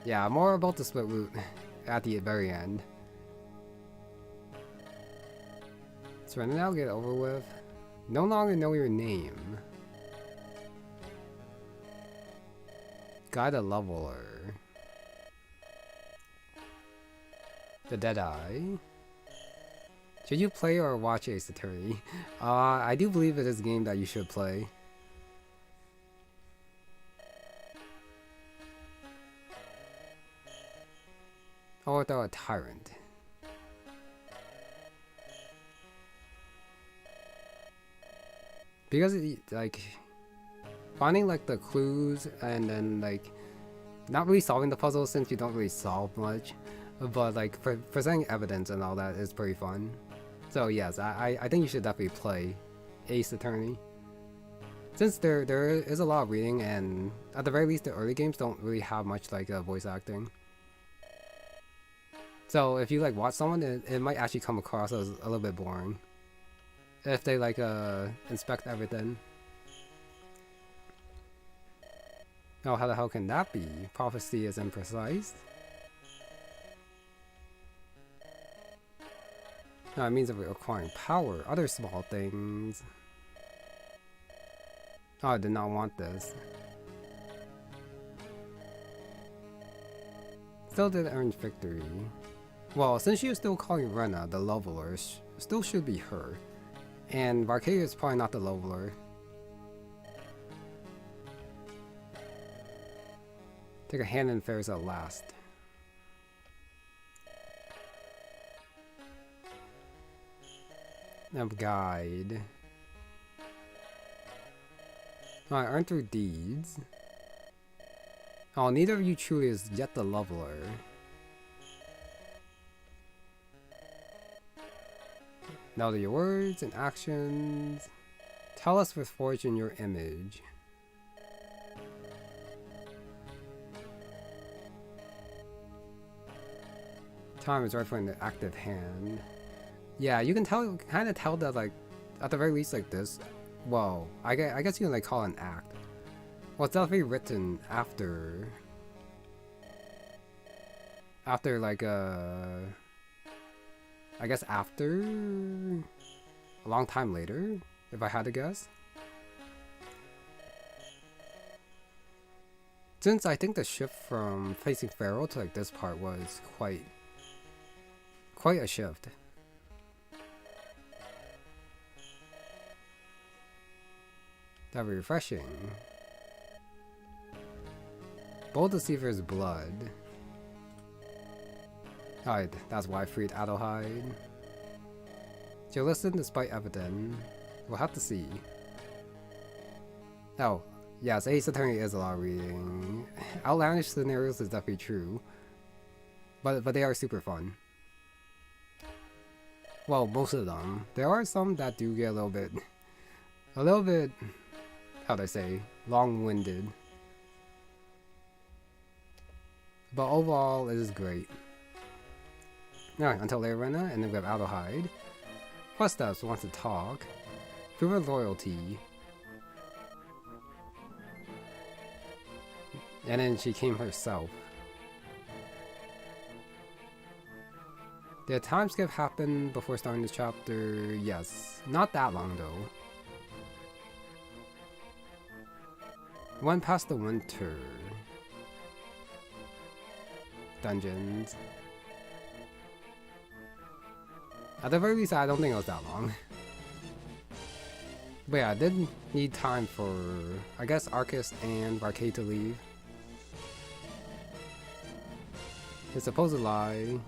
Yeah, more about the split route at the very end. Surrender now, get over with. No longer know your name. Guide a leveler. The Deadeye. Should you play or watch Ace Attorney? I do believe it is a game that you should play. Or throw a Tyrant. Because like finding like the clues and then like not really solving the puzzle since you don't really solve much, but like presenting evidence and all that is pretty fun. So yes, I think you should definitely play Ace Attorney. Since there is a lot of reading and at the very least the early games don't really have much like voice acting. So if you like watch someone, it might actually come across as a little bit boring. If they like inspect everything. Oh, how the hell can that be? Prophecy is imprecise. No, it means acquiring power. Other small things. Oh, I did not want this. Still did earn victory. Well, since she was still calling Rena the leveler, still should be her. And Barcadia is probably not the leveler. Take a hand in affairs at last. Guide. Alright, earn through deeds. Oh, neither of you truly is yet the leveler. Now to your words and actions. Tell us what's forged in your image. Time is right for an active hand. Yeah, you can tell, kind of tell that, like, at the very least, like this. Well, I guess you can like call it an act. Well, it's definitely written after like I guess after a long time later, if I had to guess. Since I think the shift from facing Pharaoh to like this part was quite a shift. That'd be refreshing. Bold Deceiver's blood. Alright, that's why I freed Adelheid. She'll listen despite evidence. We'll have to see. Oh, yes, Ace Attorney is a lot of reading. Outlandish scenarios is definitely true. But they are super fun. Well, most of them. There are some that do get a little bit, how'd I say, long-winded. But overall, it is great. Alright, until Arena, and then we have Adelheid. Footsteps wants to talk. Prove her loyalty. And then she came herself. Did a time skip happen before starting this chapter? Yes. Not that long though. Went past the winter. Dungeons. At the very least, I don't think it was that long. But yeah, I did need time for, I guess, Arcus and Barcade to leave. His supposed lie.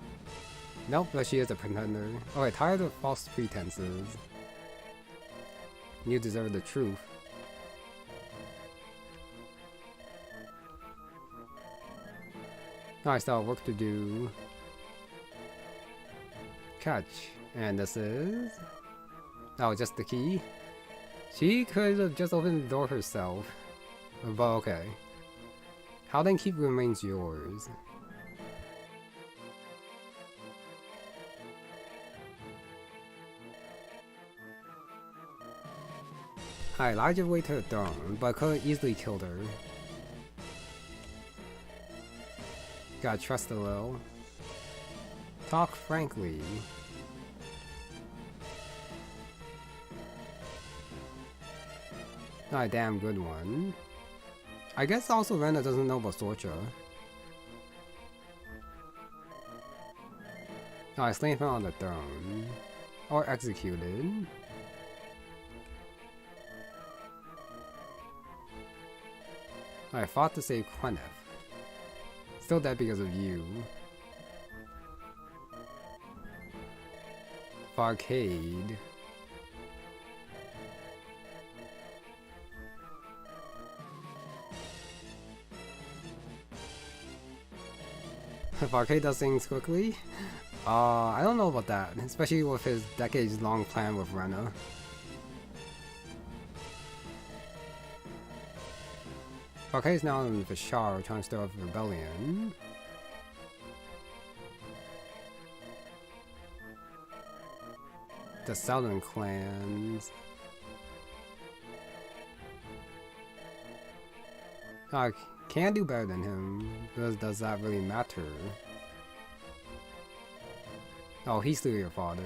Nope, but she is a pretender. Alright, tired of false pretenses. You deserve the truth. I still have work to do. Catch. And this is... oh, just the key? She could have just opened the door herself. But okay. How then keep remains yours. Alright, Elijah way to the throne, but could have easily killed her. Gotta trust a little. Talk frankly. Not a damn good one. I guess also Rena doesn't know about Sorcha. Alright, slain him on the throne. Or executed. I fought to save Quenef. Still dead because of you. Barcade. If Arcade does things quickly? I don't know about that, especially with his decades-long plan with Rena. Arcade is now in Vishar trying to stir up rebellion. The Southern clans. Can do better than him, but does that really matter? Oh, he slew your father.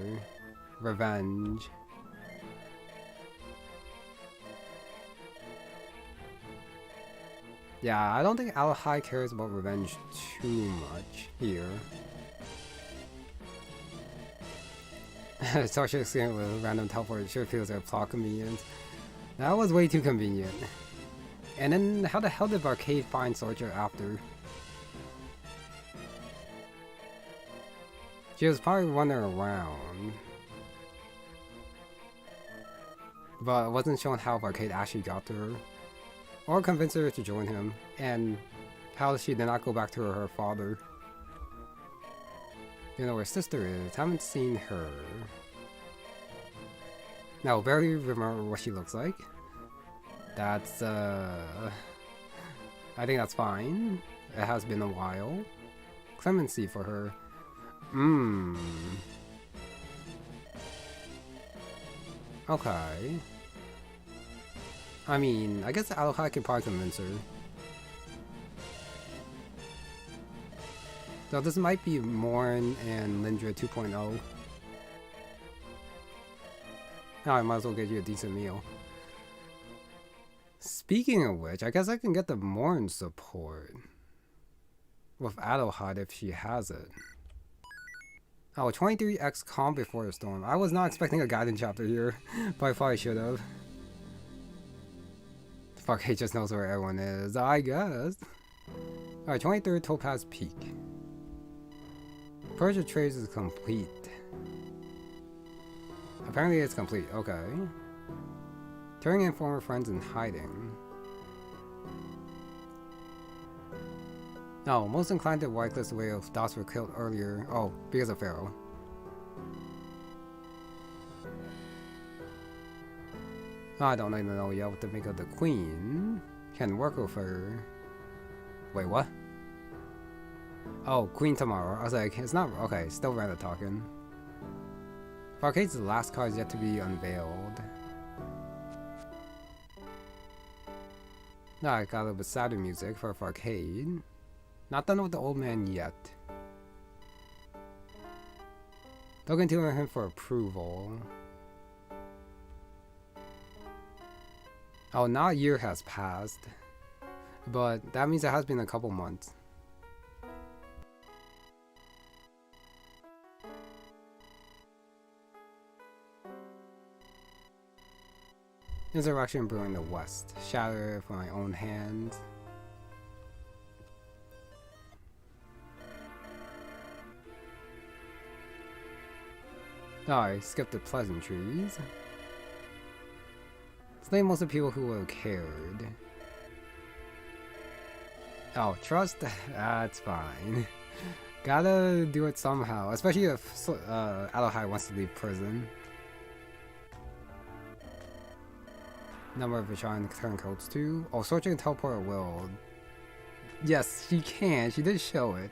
Revenge. Yeah, I don't think Adelheid cares about revenge too much here. Social skin with random teleport sure feels like plot convenience. That was way too convenient. And then how the hell did Arcade find Sorcerer after? She was probably running around. But it wasn't shown how Arcade actually got to her. Or convinced her to join him. And how she did not go back to her father. You know where sister is. Haven't seen her. Now, barely remember what she looks like. That's, I think that's fine. It has been a while. Clemency for her. Okay. I mean, I guess Alucard can probably convince her. So this might be Morn and Lindra 2.0. Now I might as well get you a decent meal. Speaking of which, I guess I can get the Morn support. With Alucard if she has it. Oh, 23x calm before the storm. I was not expecting a Gaiden chapter here, but I probably should have. Fuck, he just knows where everyone is, I guess. Alright, 23rd Topaz Peak. Purge of Traitors is complete. Apparently it's complete, okay. Turning in former friends and hiding. No, most inclined to Wyclif's way of thoughts were killed earlier. Oh, because of Pharaoh. I don't even know yet what to make of the Queen. Can work with her. Wait, what? Oh, Queen tomorrow. I was like, it's not. Okay, still rather talking. Arcade's last card is yet to be unveiled. Now I got a little bit sadder music for Arcade. Not done with the old man yet. Looking to him for approval. Oh, now a year has passed. But that means it has been a couple months. Insurrection brewing in the west. Shatter from my own hands. Alright, skip the pleasantries. Slay most of the people who would have cared. Oh, trust? That's fine. Gotta do it somehow, especially if Alucard wants to leave prison. Number of Vishan turn codes too. Oh, Sorcerer and Teleport will. Yes, she can. She did show it.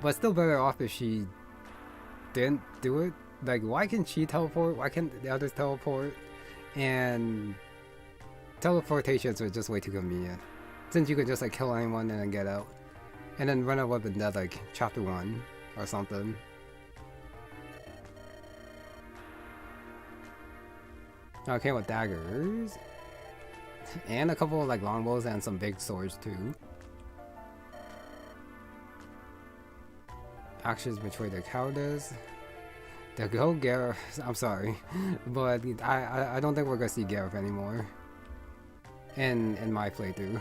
But still better off if she didn't do it. Like, why can she teleport? Why can't the others teleport? And teleportations are just way too convenient. Since you could just like kill anyone and then get out. And then run a weapon dead like chapter 1 or something. Okay, with daggers. And a couple of like longbows and some big swords too. Actions betray their cowardice. The go Gareth. I'm sorry, but I don't think we're gonna see Gareth anymore. In my playthrough.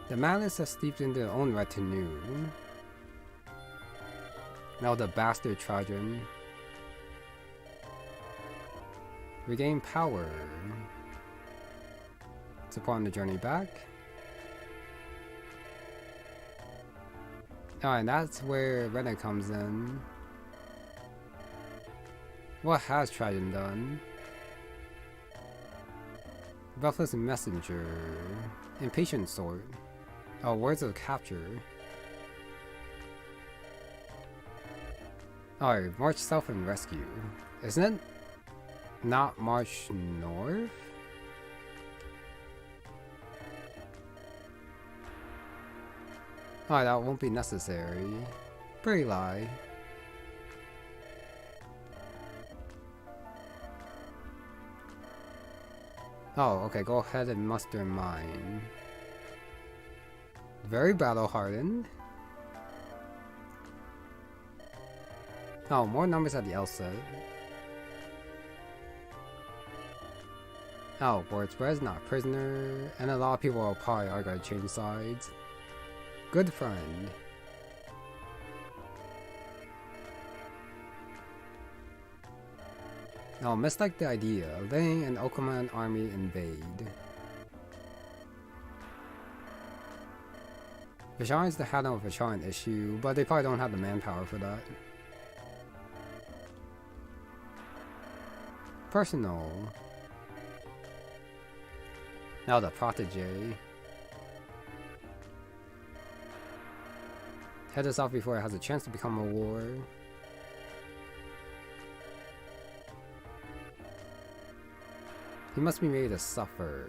The malice has steeped into their own retinue. Now the bastard Trajan. Regain power. Support on the journey back. Oh, and that's where Rena comes in. What has Trajan done? Breathless Messenger. Impatient Sword. Oh, words of capture. Alright, march south and rescue. Isn't it not march north? Alright, that won't be necessary. Pretty lie. Oh, okay, go ahead and muster mine. Very battle hardened. Oh, more numbers at the outset. Oh, word spreads, not prisoner, and a lot of people probably are gonna change sides. Good friend. Oh, mislike the idea. Letting an Okaman army invade. Visharan's the had no Visharan issue, but they probably don't have the manpower for that. Personal. Now the protege. Head us off before it has a chance to become a war. He must be made to suffer.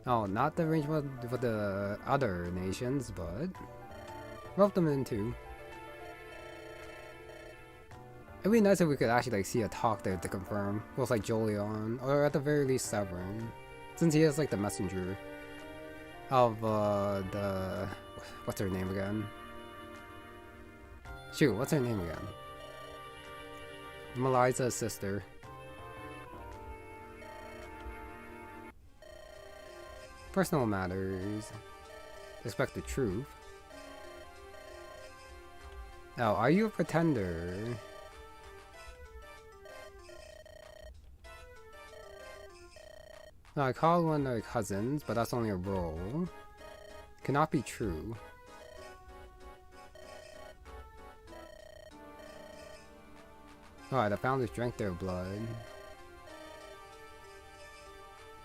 Oh, not the arrangement with the other nations, but rope them in too. It'd be nice if we could actually like see a talk there to confirm with like Jolion, or at the very least Severin, since he is like the messenger of the what's her name again? Shoot, what's her name again? Meliza's sister. Personal matters. Expect the truth. Oh, are you a pretender? No, I called one of their cousins, but that's only a role. Cannot be true. Alright, the founders drank their blood.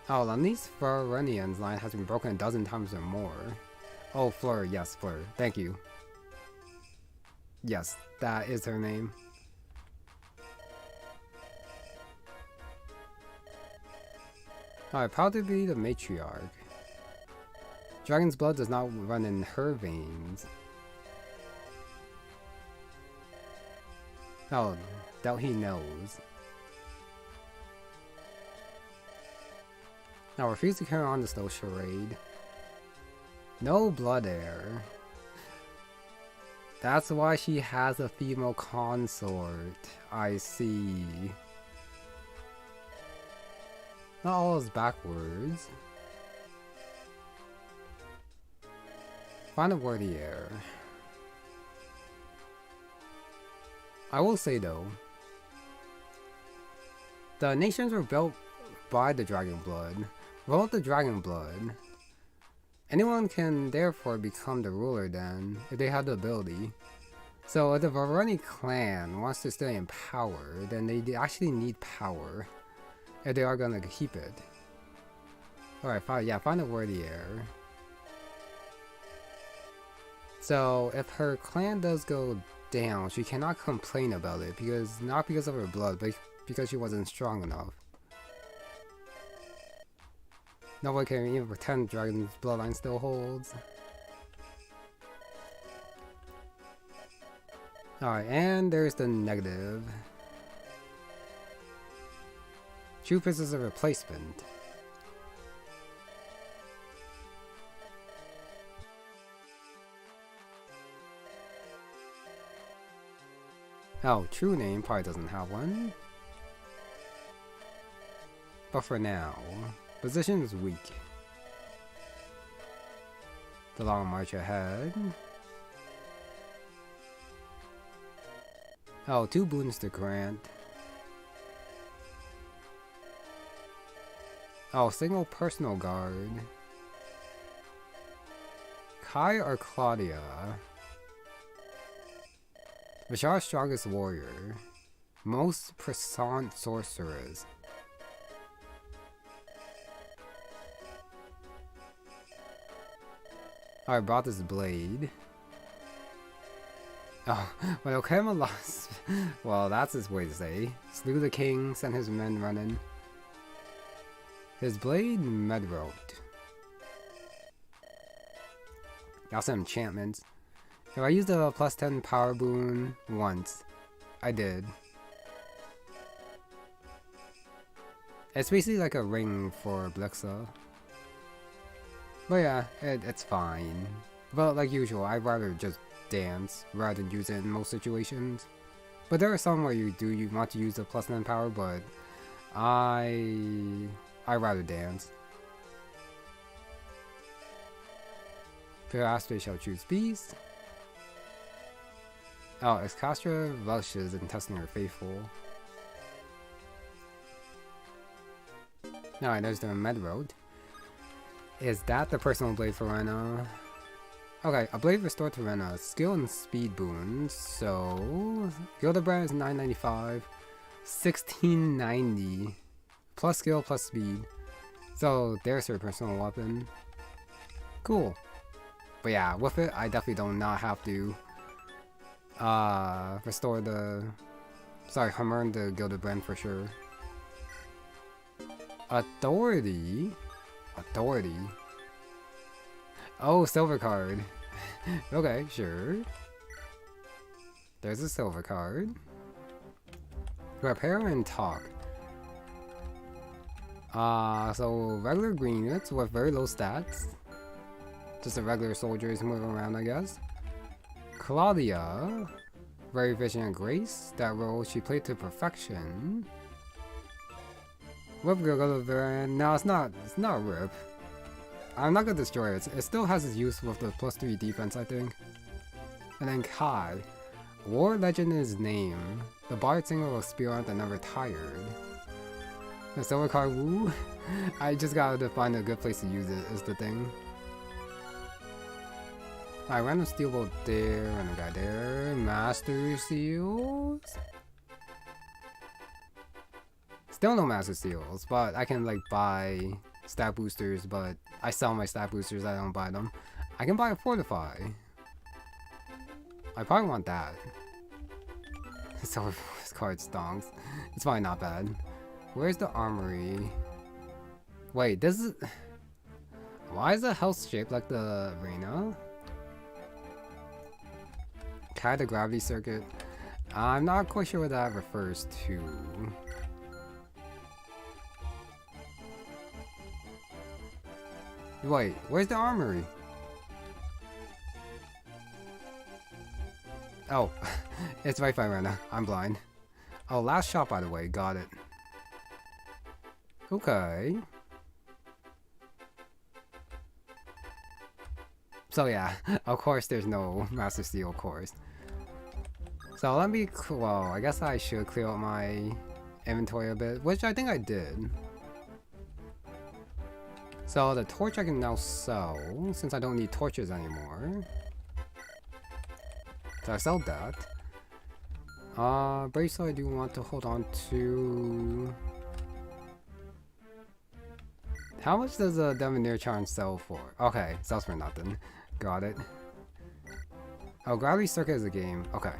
Oh, and these Farenians line has been broken a dozen times or more. Oh, Fleur, yes, Fleur. Thank you. Yes, that is her name. Alright, proud to be the matriarch. Dragon's blood does not run in her veins. Oh, doubt he knows. Now refuse to carry on this little charade. No blood heir. That's why she has a female consort. I see. Not all is backwards. Find a worthy heir. I will say though, the nations were built by the dragon blood. Without the dragon blood, anyone can therefore become the ruler then, if they have the ability. So if the Varani clan wants to stay in power, then they actually need power, if they are gonna keep it. Alright, find a worthy heir. So if her clan does go down, she cannot complain about it, because not because of her blood, but because she wasn't strong enough. Nobody can even pretend Dragon's bloodline still holds. Alright, and there's the negative. Truth is a replacement. Oh, true name probably doesn't have one. But for now, position is weak. The long march ahead. Oh, 2 boons to grant. Oh, single personal guard. Kai or Claudia? Vishar's strongest warrior. Most puissant sorceress. I brought this blade. Oh, when Okama lost... well, that's his way to say. Slew the king, sent his men running. His blade medwrote. Got some enchantments. If I used a plus 10 power boon once, I did. It's basically like a ring for Blixa. But yeah, it's fine. But like usual, I'd rather just dance rather than use it in most situations. But there are some where you want to use the plus 9 power, but I'd rather dance. Piraste shall choose Beast. Oh, Excastra relishes in testing her faithful. Alright, there's the med road. Is that the personal blade for Rena? Okay, a blade restored to Rena. Skill and speed boons. So, Gildebrand is 995. 1690. Plus skill, plus speed. So, there's her personal weapon. Cool. But yeah, with it, I definitely do not have to restore the... Sorry, Hammer the Gildebrand for sure. Authority? Authority? Oh, silver card. Okay, sure. There's a silver card. Repair and talk. So regular green units with very low stats. Just a regular soldiers moving around, I guess. Claudia. Very vision and grace. That role she played to perfection. Whip Gildebrand. No, it's not Rip. I'm not gonna destroy it. It still has its use with the plus 3 defense, I think. And then Kai. War legend in his name. The bard singer of Spear that never tired. The silver card, woo. I just gotta find a good place to use it, is the thing. Alright, random steel bolt there, and a guy there. Master seals. Still no master seals, but I can like buy stat boosters, but I sell my stat boosters, I don't buy them. I can buy a fortify. I probably want that. So this card stonks. It's probably not bad. Where's the armory? Wait, this is... Why is the house shaped like the arena? Kind of the gravity circuit. I'm not quite sure what that refers to. Wait, where's the armory? Oh, it's right by now. I'm blind. Oh, last shot by the way, got it. Okay. So yeah, of course there's no Master Steel, of course. So let me, well, I guess I should clear out my inventory a bit, which I think I did. So the torch I can now sell, since I don't need torches anymore. So I sell that. Bracelet I do want to hold on to. How much does a Debonair Charm sell for? Okay, sells for nothing. Got it. Oh, Gravity Circuit is a game. Okay.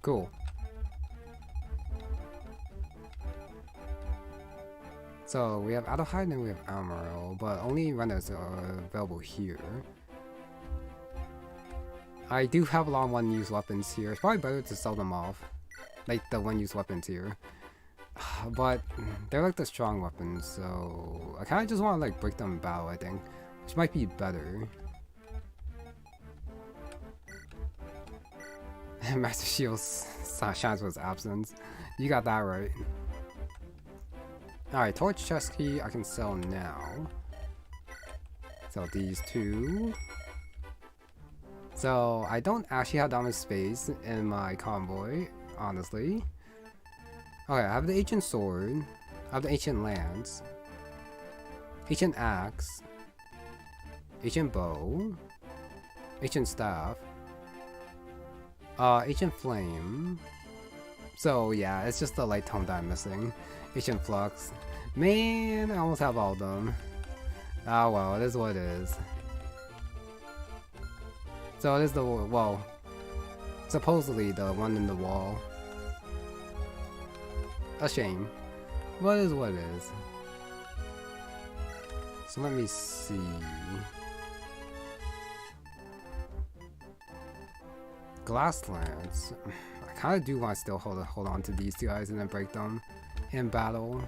Cool. So we have Adelheid and we have Amaral, but only runners are available here. I do have a lot of one-use weapons here. It's probably better to sell them off. Like the one-use weapons here. But they're like the strong weapons, so I kind of just want to like break them in battle, I think. Which might be better. Master Shields shines with absence. You got that right. Alright, torch chest key I can sell now. Sell these two. So I don't actually have that much space in my convoy, honestly. Okay, I have the ancient sword. I have the ancient lance. Ancient axe. Ancient bow. Ancient staff. Ancient flame. So yeah, it's just the light tome that I'm missing. Ancient flux. Man, I almost have all of them. Ah well, it is what it is. So it is the, well, supposedly the one in the wall. A shame. What is what it is. So let me see. Glass lance. I kind of do want to still hold on to these two guys and then break them in battle.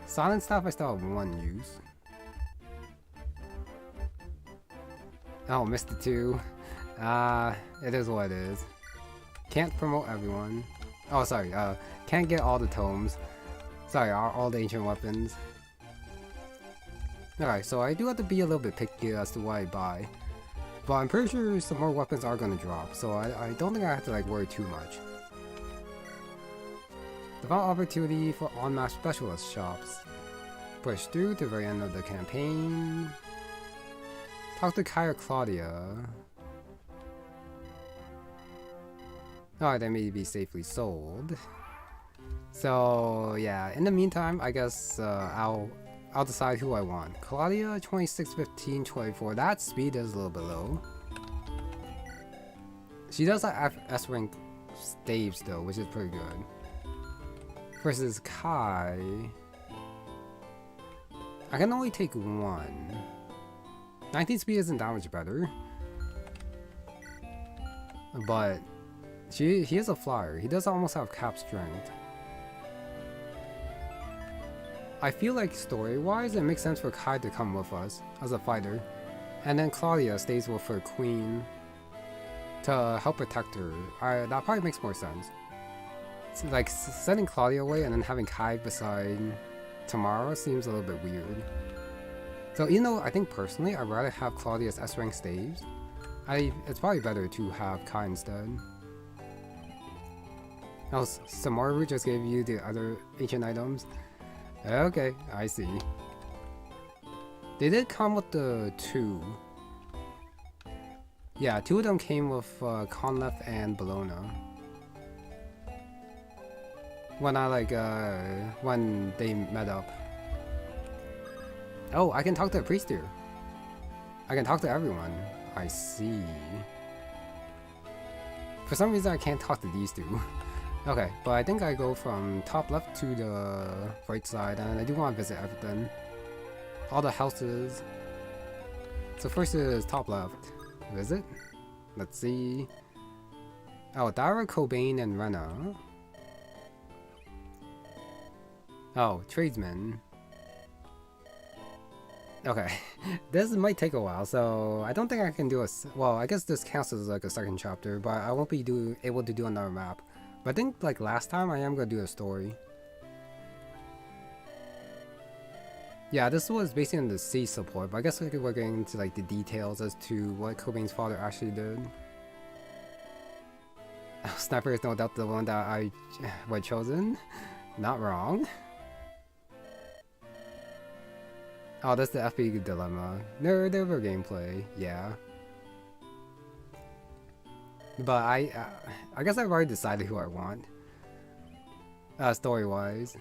Silent staff I still have one use. Oh, missed it too. It is what it is. Can't promote everyone. Oh, sorry, can't get all the tomes. Sorry, all the ancient weapons. Alright, so I do have to be a little bit picky as to what I buy. But I'm pretty sure some more weapons are gonna drop, so I don't think I have to like worry too much. Develop opportunity for on-map specialist shops. Push through to the very end of the campaign. Talk to Kai or Claudia. Alright, they may be safely sold. So yeah, in the meantime, I guess I'll decide who I want. Claudia, 26, 15, 24. That speed is a little bit low. She does have S rank staves though, which is pretty good. Versus Kai. I can only take one. 19 speed isn't that much better. But he is a flyer. He does almost have cap strength. I feel like story-wise, it makes sense for Kai to come with us as a fighter, and then Claudia stays with her queen to help protect her. That probably makes more sense. So, like, sending Claudia away and then having Kai beside Tamara seems a little bit weird. So even though I think personally I'd rather have Claudia's S-rank staves, it's probably better to have Kai instead. Now, Samaru just gave you the other ancient items. Okay, I see. They did come with the two. Yeah, two of them came with Conleth and Bologna. When when they met up. Oh, I can talk to a priest here. I can talk to everyone. I see. For some reason I can't talk to these two. Okay, but I think I go from top left to the right side, and I do want to visit everything. All the houses. So first is top left. Visit. Let's see. Oh, Thyra, Kolbane, and Rena. Oh, tradesmen. Okay, this might take a while, so I don't think I can do well, I guess this counts as like a second chapter, but I won't be able to do another map. But I think like last time I am gonna do a story. Yeah, this was based on the C support, but I guess we're getting into like the details as to what Kolbane's father actually did. Sniper is no doubt the one that I was chosen. Not wrong. Oh, that's the FP dilemma. Never gameplay, yeah. But I guess I've already decided who I want. Story-wise.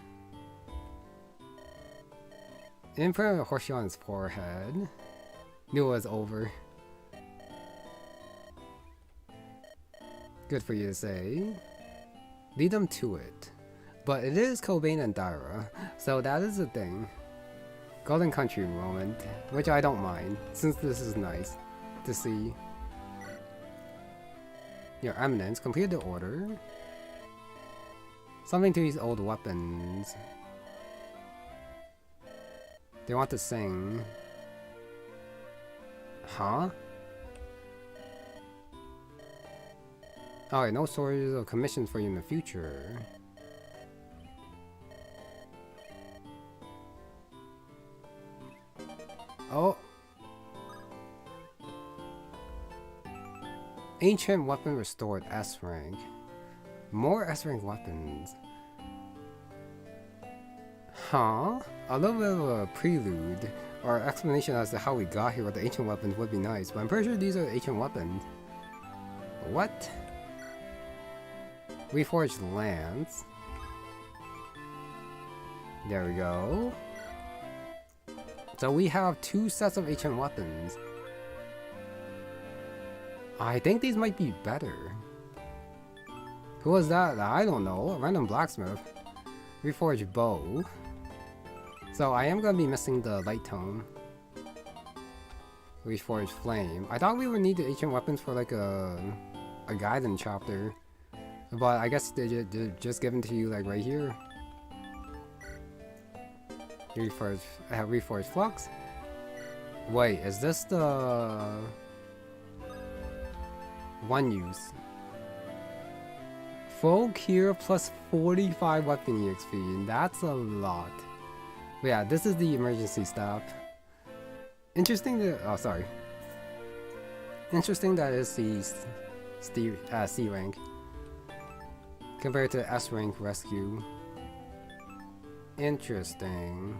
And put a horseshoe on his forehead. Knew it was over. Good for you to say. Lead them to it. But it is Kolbane and Thyra, so that is the thing. Golden Country moment, which I don't mind, since this is nice to see. Your Eminence, complete the order. Something to these old weapons. They want to sing. Huh? Alright, no shortage of commissions for you in the future. Oh. Ancient weapon restored S rank. More S rank weapons. Huh? A little bit of a prelude or explanation as to how we got here with the ancient weapons would be nice, but I'm pretty sure these are the ancient weapons. What? Reforged lance. There we go. So we have 2 sets of ancient weapons. I think these might be better. Who was that? I don't know. A random blacksmith. Reforged bow. So I am going to be missing the light tome. Reforged flame. I thought we would need the ancient weapons for like a Gaiden chapter. But I guess they're just given to you like right here. Reforged flux. Wait, is this the One use. Full cure plus 45 weapon EXP. That's a lot. But yeah, this is the emergency stop. Interesting that. Oh, sorry. Interesting that it's the C rank compared to S rank rescue. Interesting.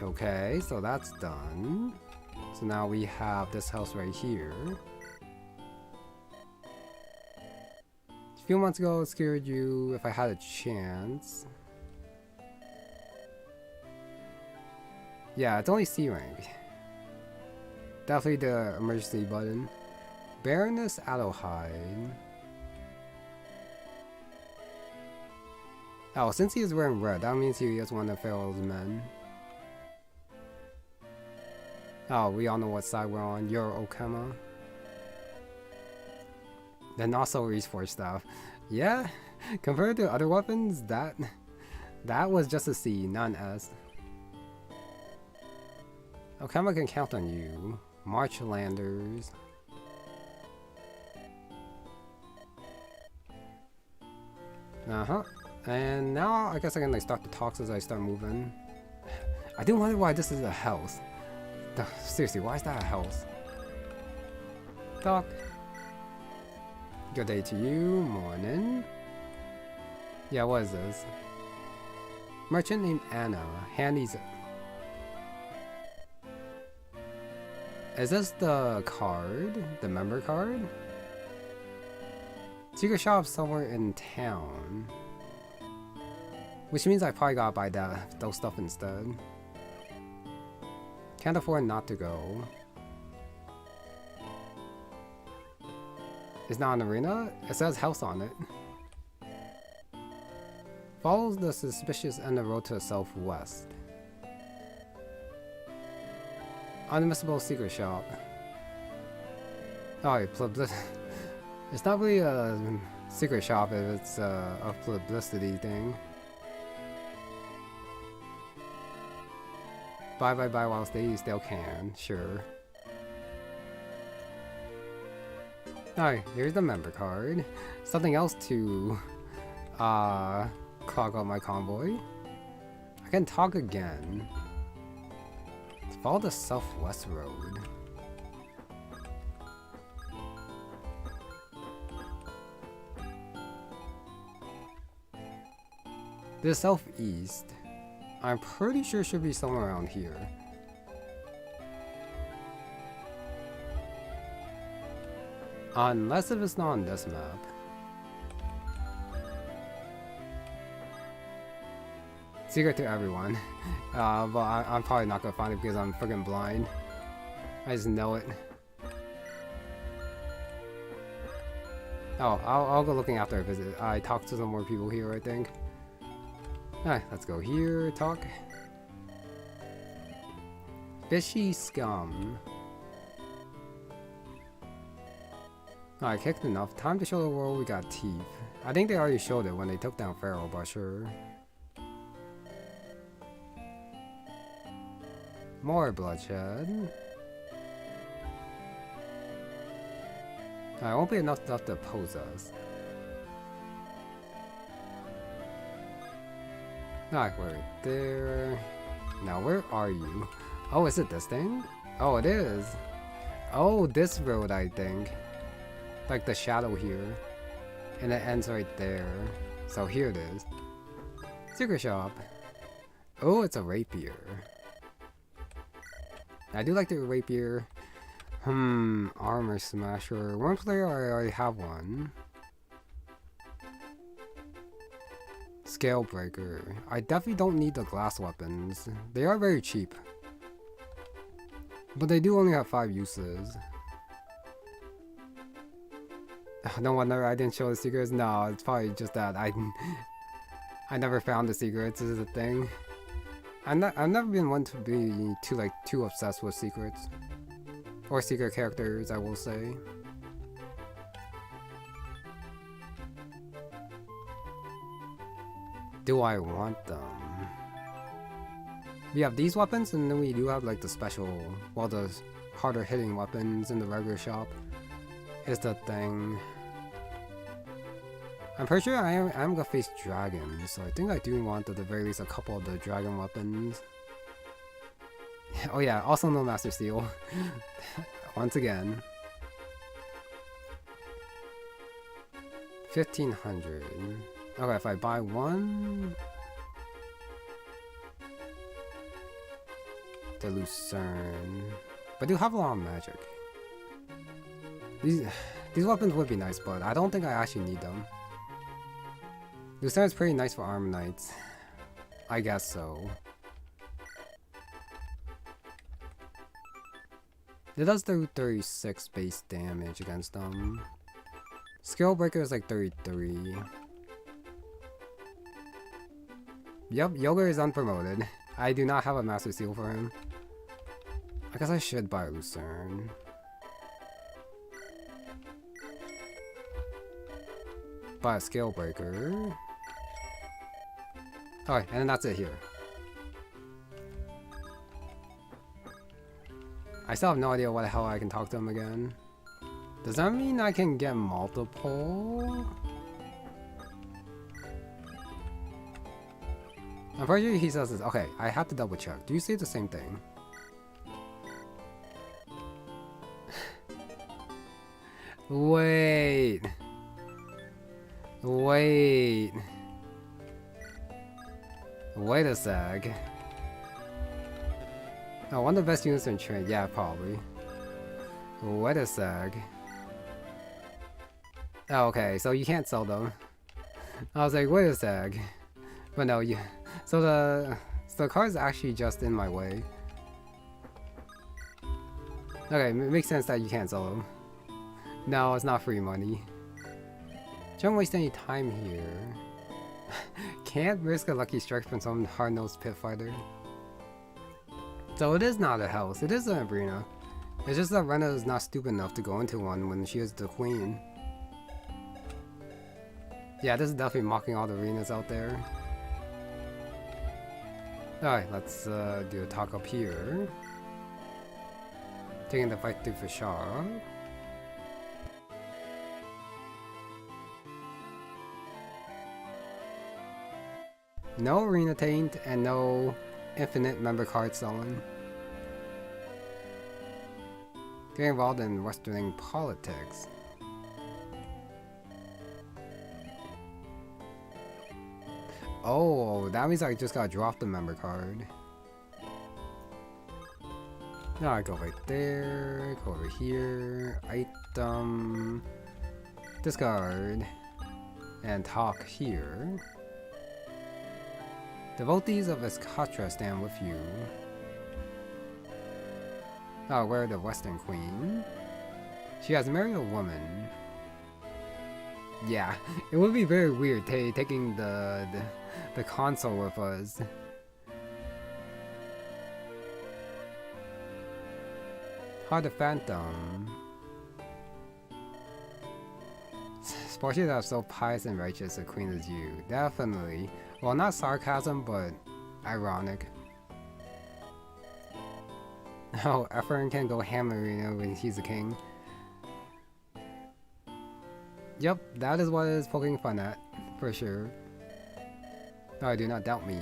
Okay, so that's done. So now we have this house right here. A few months ago, I scared you if I had a chance. Yeah, it's only C rank. Definitely the emergency button. Baroness Adelheid. Oh, since he is wearing red, that means he is one of Pharaoh's men. Oh, we all know what side we're on. You're Okama. Then also Reforged stuff. Yeah, compared to other weapons, that was just a C, not an S. Okama can count on you. Marchlanders. And now I guess I can like start the talks as I start moving. I do wonder why this is a house. Seriously, why is that a house? Talk. Good day to you. Morning. Yeah, what is this? Merchant named Anna. Handy's. Is this the card? The member card? Secret shop somewhere in town. Which means I probably gotta buy those stuff instead. Can't afford not to go. It's not an arena? It says house on it. Follows the suspicious end of the road to the southwest. Unmissable secret shop. Oh, it's not really a secret shop if it's a publicity thing. Buy whilst they still can, sure. Alright, here's the member card. Something else to clog up my convoy. I can talk again. Follow the southwest road. The southeast. I'm pretty sure it should be somewhere around here. Unless if it's not on this map. Secret to everyone. But I'm probably not gonna find it because I'm freaking blind. I just know it. Oh, I'll go looking after I visit. I talked to some more people here, I think. Alright, let's go here, talk. Fishy scum. Alright, kicked enough. Time to show the world we got teeth. I think they already showed it when they took down Pharaoh, but sure. More bloodshed. Alright, won't be enough stuff to oppose us. Alright, we're right there. Now, where are you? Oh, is it this thing? Oh, it is. Oh, this road, I think. Like the shadow here. And it ends right there. So here it is. Secret shop. Oh, it's a rapier. I do like the rapier. Armor smasher. One player, I already have one. Scale breaker. I definitely don't need the glass weapons. They are very cheap. But they do only have 5 uses. No wonder I didn't show the secrets. No, it's probably just that I never found the secrets. This is the thing. I've never been one to be too obsessed with secrets. Or secret characters, I will say. Do I want them? We have these weapons, and then we do have like the special, well, the harder hitting weapons in the regular shop is the thing. I'm pretty sure I'm gonna face dragons, so I think I do want at the very least a couple of the dragon weapons. Oh yeah, also no Master Steel. Once again. 1500. Okay, if I buy one... The Lucerne. But I do have a lot of magic. These weapons would be nice, but I don't think I actually need them. Lucerne is pretty nice for Armor Knights. I guess so. It does do 36 base damage against them. Skill Breaker is like 33. Yep, Yoga is unpromoted. I do not have a Master Seal for him. I guess I should buy Lucerne. Buy a Skill Breaker. Alright, and then that's it here. I still have no idea what the hell I can talk to him again. Does that mean I can get multiple? I'm pretty sure he says this. Okay, I have to double check. Do you say the same thing? Wait. Wait. Wait a sec. Oh, one of the best units in train. Yeah, probably. Wait a sec. Oh, okay, so you can't sell them. I was like, wait a sec. But no, you. So the car is actually just in my way. Okay, it makes sense that you can't sell them. No, it's not free money. Don't waste any time here. Can't risk a lucky strike from some hard-nosed pit fighter. So it is not a house, it is an arena. It's just that Rena is not stupid enough to go into one when she is the queen. Yeah, this is definitely mocking all the arenas out there. Alright, let's do a talk up here. Taking the fight through for Shara. No arena taint and no infinite member card selling. Getting involved in Western politics. Oh, that means I just gotta drop the member card. Now I go right there, go over here, item, discard, and talk here. Devotees of Escatra stand with you. Oh, we're the Western Queen. She has married a woman. Yeah, it would be very weird taking the console with us. Heart of Phantom. Especially that so pious and righteous a queen as you. Definitely. Well, not sarcasm, but ironic. Oh, Ephraim can go ham arena when he's a king. Yep, that is what it is poking fun at, for sure. No, do not doubt me.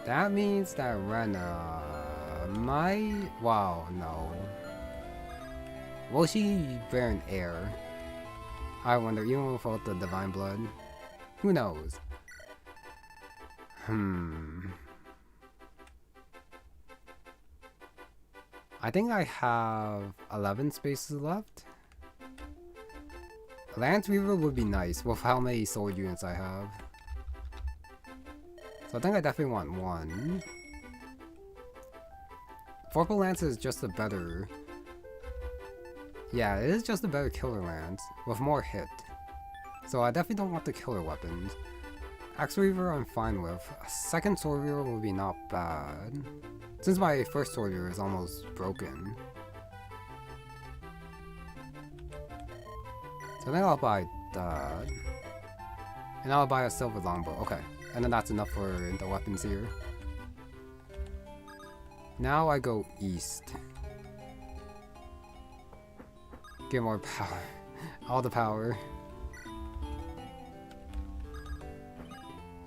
That means that Rena might... Wow, no. Will she bear an heir? I wonder, even without the divine blood. Who knows? I think I have 11 spaces left. Lance Weaver would be nice with how many sword units I have. So I think I definitely want one. Vorpal Lance is just a better... Yeah, it is just a better killer lance with more hit. So I definitely don't want the killer weapons. Axe Weaver I'm fine with. A second Sword Weaver would be not bad. Since my first Sword Weaver is almost broken. So I think I'll buy that. And I'll buy a silver longbow. Okay. And then that's enough for the weapons here. Now I go east. Get more power. All the power.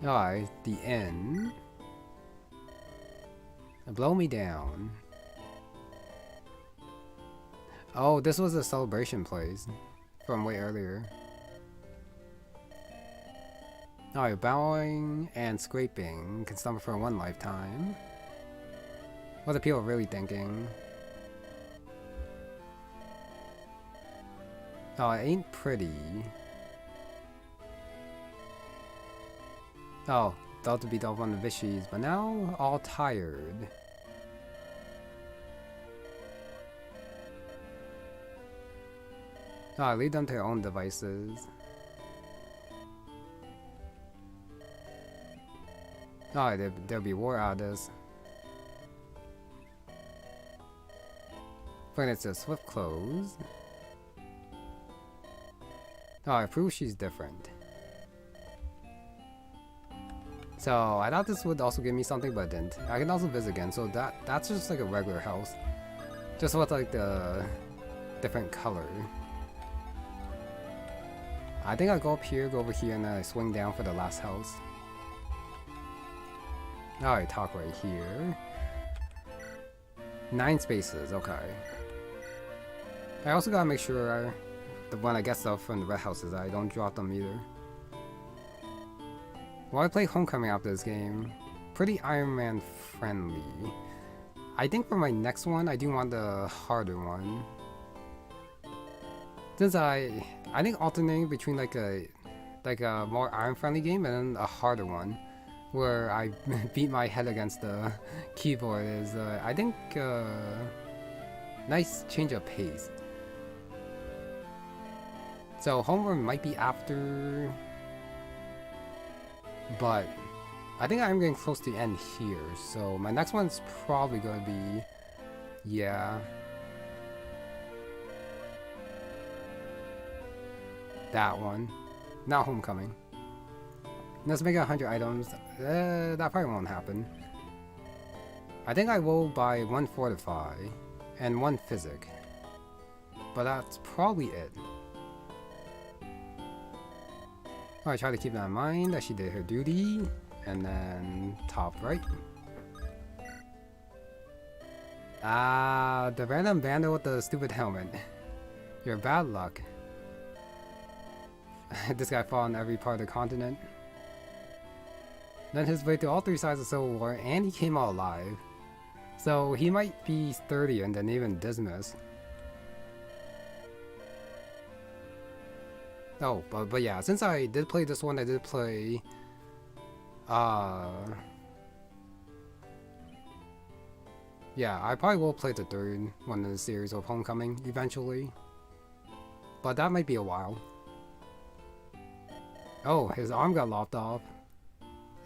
Alright, the inn. Blow me down. Oh, this was a celebration place from way earlier. Alright, bowing and scraping can stomach for one lifetime. What are people really thinking? Oh, it ain't pretty. Oh, thought to beat off on the Vishies, but now all tired. Oh, leave them to their own devices. Oh, there'll be war out of this. But it's a swift close. Oh, I prove she's different. So I thought this would also give me something, but it didn't. I can also visit again, so that's just like a regular house. Just with like the different color. I think I'll go up here, go over here, and then I swing down for the last house. Alright, talk right here. 9 spaces, okay. I also gotta make sure when I get stuff from the red houses, I don't drop them either. Well, I play Homecoming after this game. Pretty Iron Man friendly. I think for my next one, I do want the harder one. Since I think alternating between like a more Iron friendly game and then a harder one, where I beat my head against the keyboard is I think nice change of pace. So Homeworld might be after, but I think I'm getting close to the end here. So my next one's probably going to be, yeah, that one, not Homecoming. Let's make it 100 items. That probably won't happen. I think I will buy 1 Fortify and 1 Physic, but that's probably it. I try to keep that in mind that she did her duty, and then top right. Ah, the random bandit with the stupid helmet. You're bad luck. This guy fought on every part of the continent. Then his way through all 3 sides of Civil War, and he came out alive. So he might be sturdier than even Dismas. Oh, but yeah, since I did play this one, I did play yeah, I probably will play the 3rd one in the series of Homecoming eventually. But that might be a while. Oh, his arm got lopped off.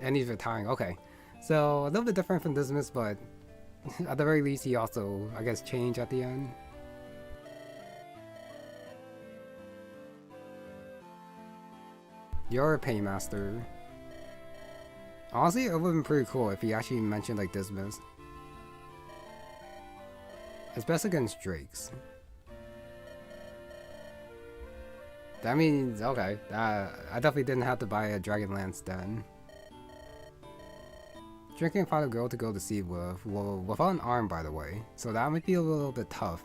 And he's retiring, okay. So, a little bit different from Dismas, but at the very least he also, I guess, changed at the end. You're a paymaster. Honestly, it would've been pretty cool if he actually mentioned like Dismas. It's best against Drakes. That means, okay, I definitely didn't have to buy a Dragon Lance then. Drinking find a girl to go to sea with, well, without an arm by the way, so that might be a little bit tough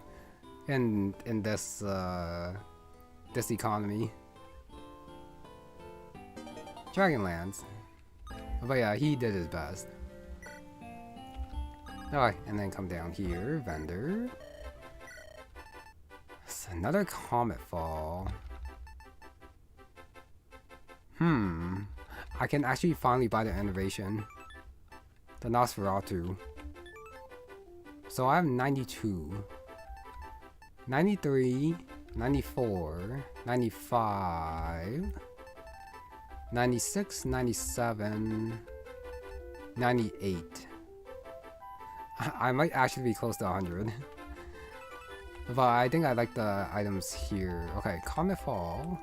in this this economy. Dragonlance. But yeah, he did his best. Alright, and then come down here, vendor. It's another Comet Fall. I can actually finally buy the innovation. The Nosferatu. So I have 92. 93, 94, 95, 96, 97, 98. I might actually be close to 100. But I think I like the items here. Okay, Comet Fall.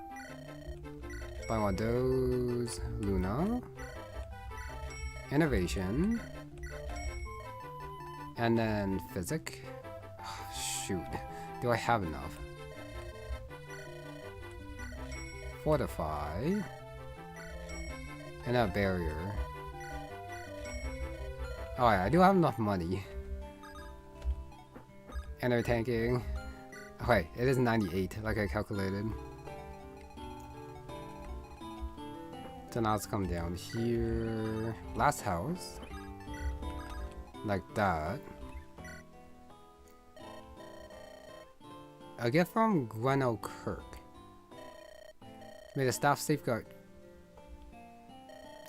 Buy one of those. Luna. Innovation. And then physic. Oh, shoot. Do I have enough? Fortify. And a barrier. Alright, I do have enough money. And they're tanking. Okay, it is 98, like I calculated. So now let's come down here. Last house. Like that. A gift from Gweno Kirk. May the staff safeguard.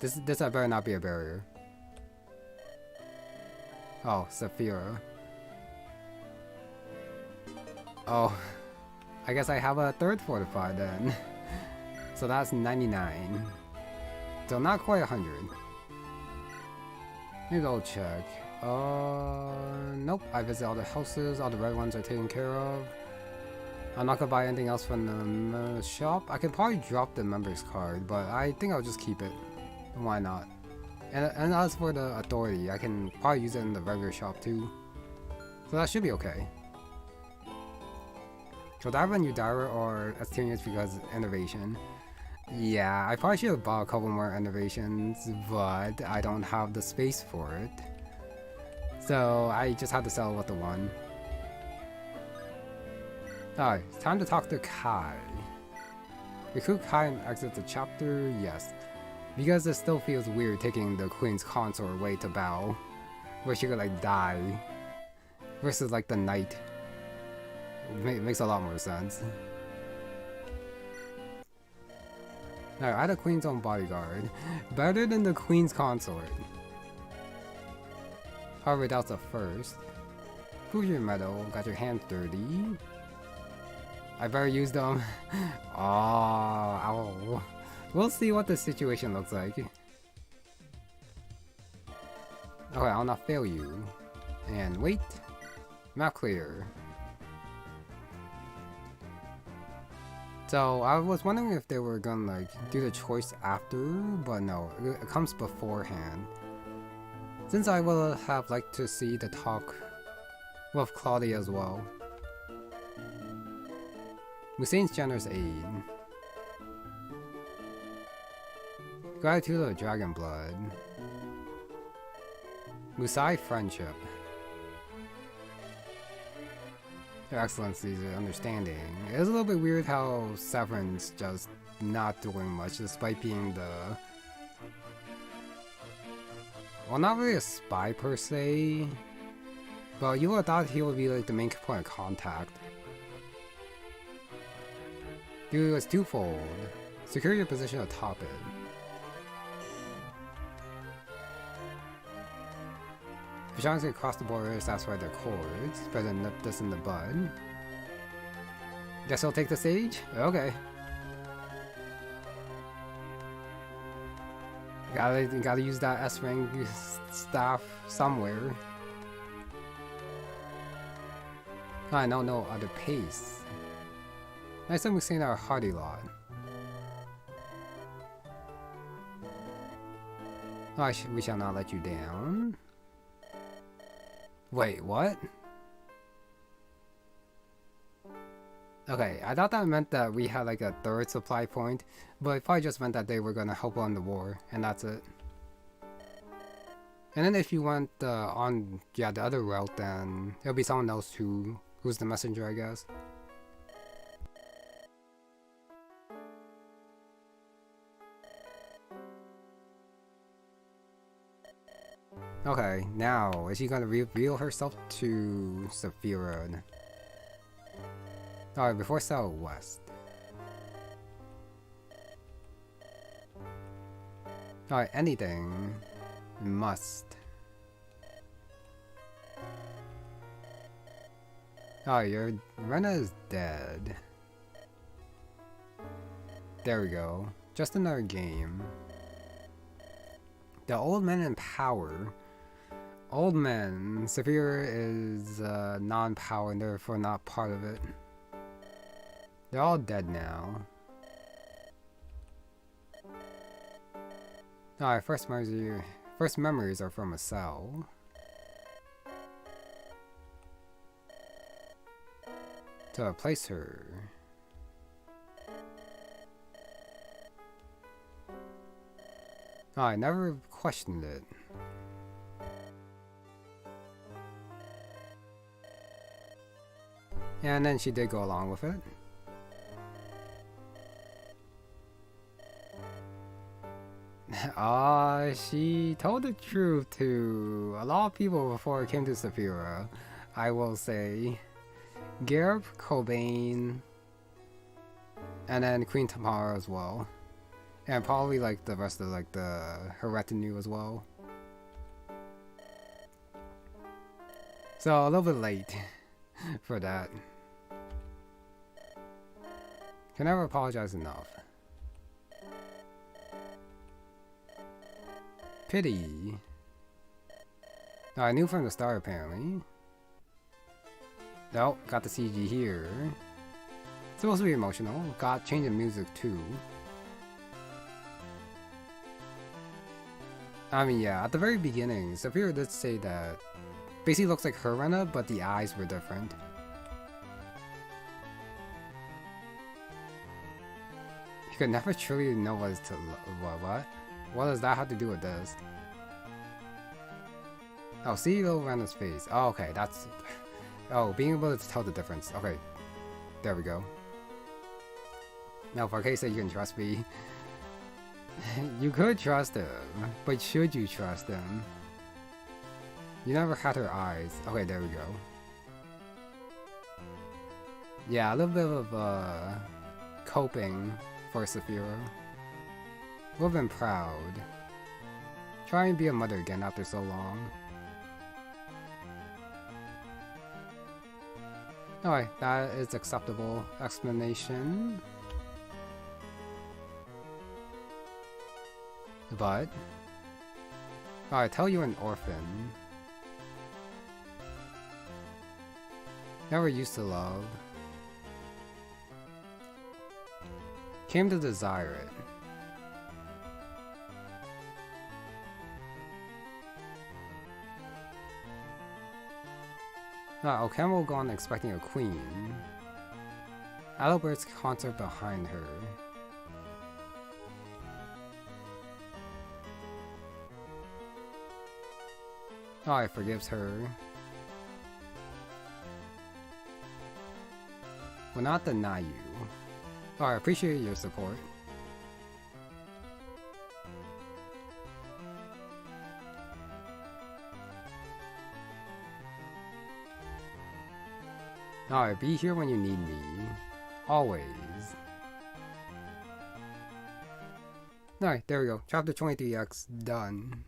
This better not be a barrier. Oh, Saphira. Oh, I guess I have a third fortified then. So that's 99. So not quite 100. Let me go check. Nope. I visit all the houses. All the red ones are taken care of. I'm not gonna buy anything else from the shop. I could probably drop the members card, but I think I'll just keep it. Why not? And as for the authority, I can probably use it in the regular shop too. So that should be okay. Should I have a new Dyra or Asterius because innovation? Yeah, I probably should have bought a couple more innovations, but I don't have the space for it. So I just had to settle with the one. Alright, it's time to talk to Kai. Recruit Kai and exit the chapter? Yes. Because it still feels weird taking the Queen's consort away to battle, where she could like die, versus like the knight. It makes a lot more sense. Alright, add a Queen's own bodyguard. Better than the Queen's consort. However, that's a first. Prove your medal, got your hands dirty. I better use them. Oh, ow. We'll see what the situation looks like. Okay, I'll not fail you. And wait. Map clear. So I was wondering if they were gonna like do the choice after, but no, it comes beforehand. Since I will have liked to see the talk with Claudia as well. Musain's generous aid. Gratitude of Dragon Blood. Musai friendship. Their excellency's understanding. It is a little bit weird how Severin's just not doing much despite being the... Well, not really a spy per se, but you would have thought he would be like the main point of contact. Dude, it's twofold. Secure your position atop it. If Sean's gonna cross the borders, that's why they're cords. Better than nip this in the bud. Guess he'll take the stage? Okay. Gotta use that S-rank staff somewhere. I don't know other pace. Nice that we've seen our hardy lot. Oh, we shall not let you down. Wait, what? Okay, I thought that meant that we had like a third supply point, but it probably just meant that they were gonna help on the war, and that's it. And then if you went on the other route, then it'll be someone else who's the messenger, I guess. Okay, now, is she gonna reveal herself to Saphira? Alright, before Southwest. Alright, anything. Must. Alright, your Rena is dead. There we go. Just another game. The old men in power. Old men. Saphira is non-power and therefore not part of it. They're all dead now. Alright, first memories are from a cell. to replace her. Oh, I never questioned it. And then she did go along with it. She told the truth to a lot of people before it came to Saphira, I will say. Garb, Kolbane, and then Queen Tamara as well. And probably like the rest of like her retinue as well. So a little bit late for that. Can never apologize enough. Pity. Oh, I knew from the start apparently. Nope, got the CG here. It's supposed to be emotional. Got change the music too. I mean, yeah, at the very beginning, Saphira did say that basically looks like her Rena, but the eyes were different. You could never truly know what is to what? What does that have to do with this? Oh, see little Rena's face. Oh, okay, that's... Oh, being able to tell the difference. Okay, there we go. Now, for case that you can trust me, you could trust him, but should you trust him? You never had her eyes. Okay, there we go. Yeah, a little bit of coping for Saphira. Would have been proud. Try and be a mother again after so long. Alright, that is acceptable explanation. But... Alright, tell you're an orphan. Never used to love. Came to desire it. Okama will go on expecting a queen. Adalbert's concert behind her. Oh, I forgives her. Will not deny you. Oh, I appreciate your support. Alright, be here when you need me. Always. Alright, there we go. Chapter 23X done.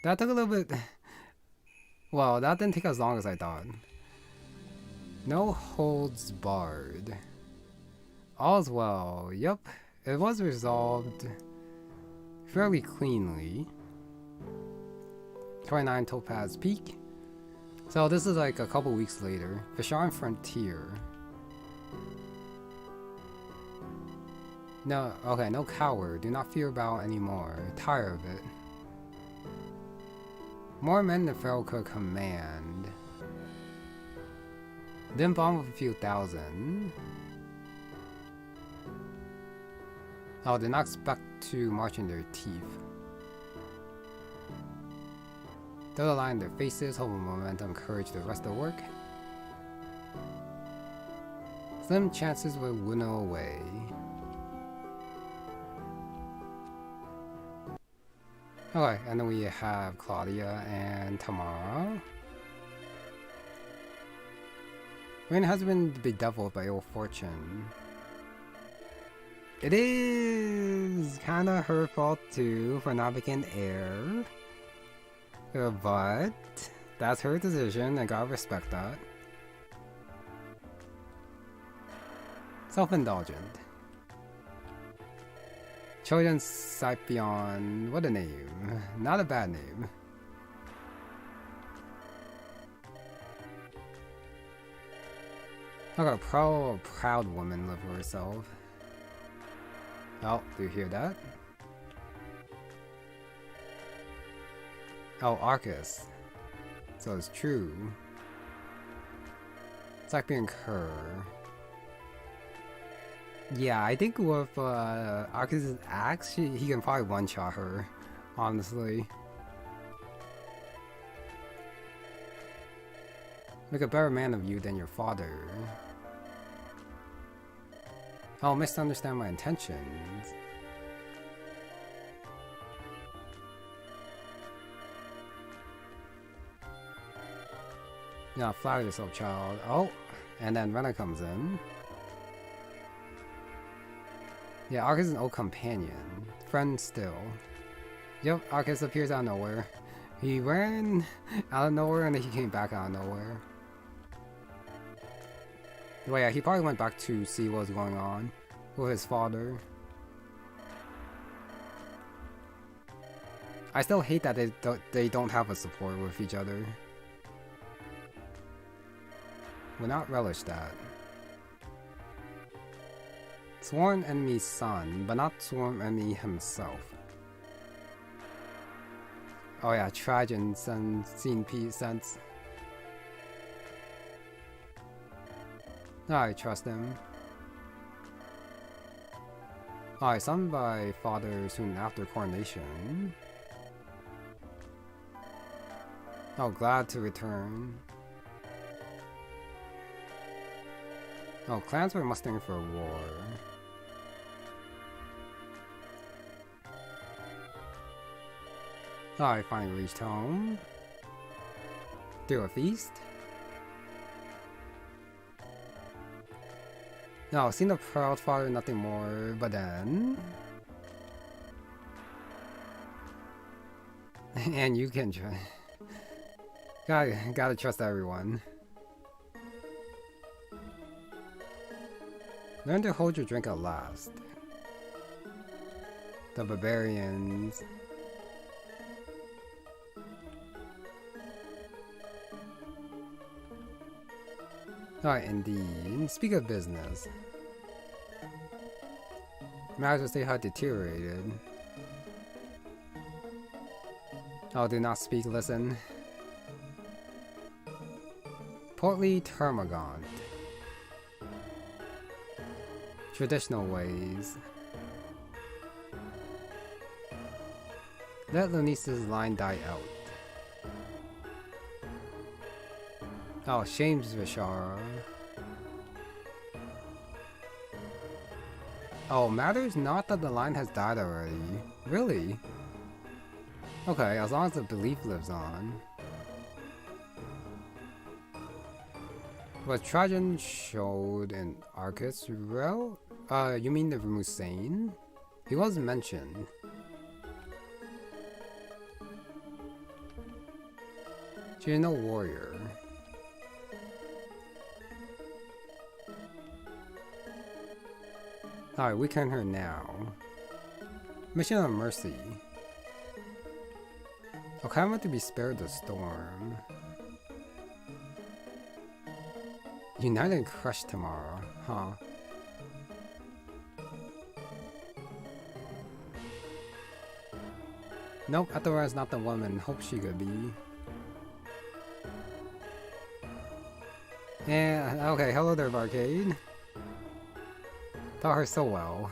That took a little bit... Well, that didn't take as long as I thought. No holds barred. All's well. Yep, it was resolved fairly cleanly. 29 Topaz Peak. So this is like a couple weeks later. Visharan Frontier. No, okay, no coward. Do not fear battle anymore. Tired of it. More men than Pharaoh could command. Then bomb with a few thousand. Oh, did not expect to march in their teeth. They'll align their faces, hope momentum encourage the rest of the work. Slim chances will winnow away. Okay, and then we have Claudia and Tamara. Rain has been bedeviled by ill fortune. It is kinda her fault too for not making heir. But that's her decision, and gotta respect that. Self-indulgent. Children Scipion, what a name. Not a bad name. Look at a proud woman live for herself. Oh, do you hear that? Oh, Arcus. So it's true. Attack being Kerr. Yeah, I think with Arcus' axe, he can probably one-shot her, honestly. Make a better man of you than your father. Oh, misunderstand my intentions. Yeah, flatter yourself, child. Oh, and then Rena comes in. Yeah, Arcus is an old companion. Friend still. Yep, Arcus appears out of nowhere. He ran out of nowhere and then he came back out of nowhere. Well, yeah, he probably went back to see what was going on with his father. I still hate that they don't have a support with each other. Will not relish that. Sworn enemy's son, but not sworn enemy himself. Oh yeah, Trajan seen peace sense. I trust him. Alright, summoned by father soon after coronation. Oh, glad to return. Oh, clans were mustering for war. I finally reached home. Through a feast? No, seen the proud father, nothing more, but then... and you can try. Gotta trust everyone. Learn to hold your drink at last. The barbarians. Alright, indeed. Speak of business. Matters of state have deteriorated. Oh, do not speak, listen. Portly Termagant. Traditional ways. Let Lunice's line die out. Oh, shames Vishara. Oh, matters not that the line has died already. Really? Okay, as long as the belief lives on. What Trajan showed in Arcus Rel? You mean the Musain? He was mentioned. She's no warrior. Alright, we can her now. Mission of Mercy. Okay, I want to be spared the storm. Unite and crush tomorrow, huh? Nope, Afterword's not the woman. Hope she could be. Yeah, okay, hello there, Barcade. Taught her so well.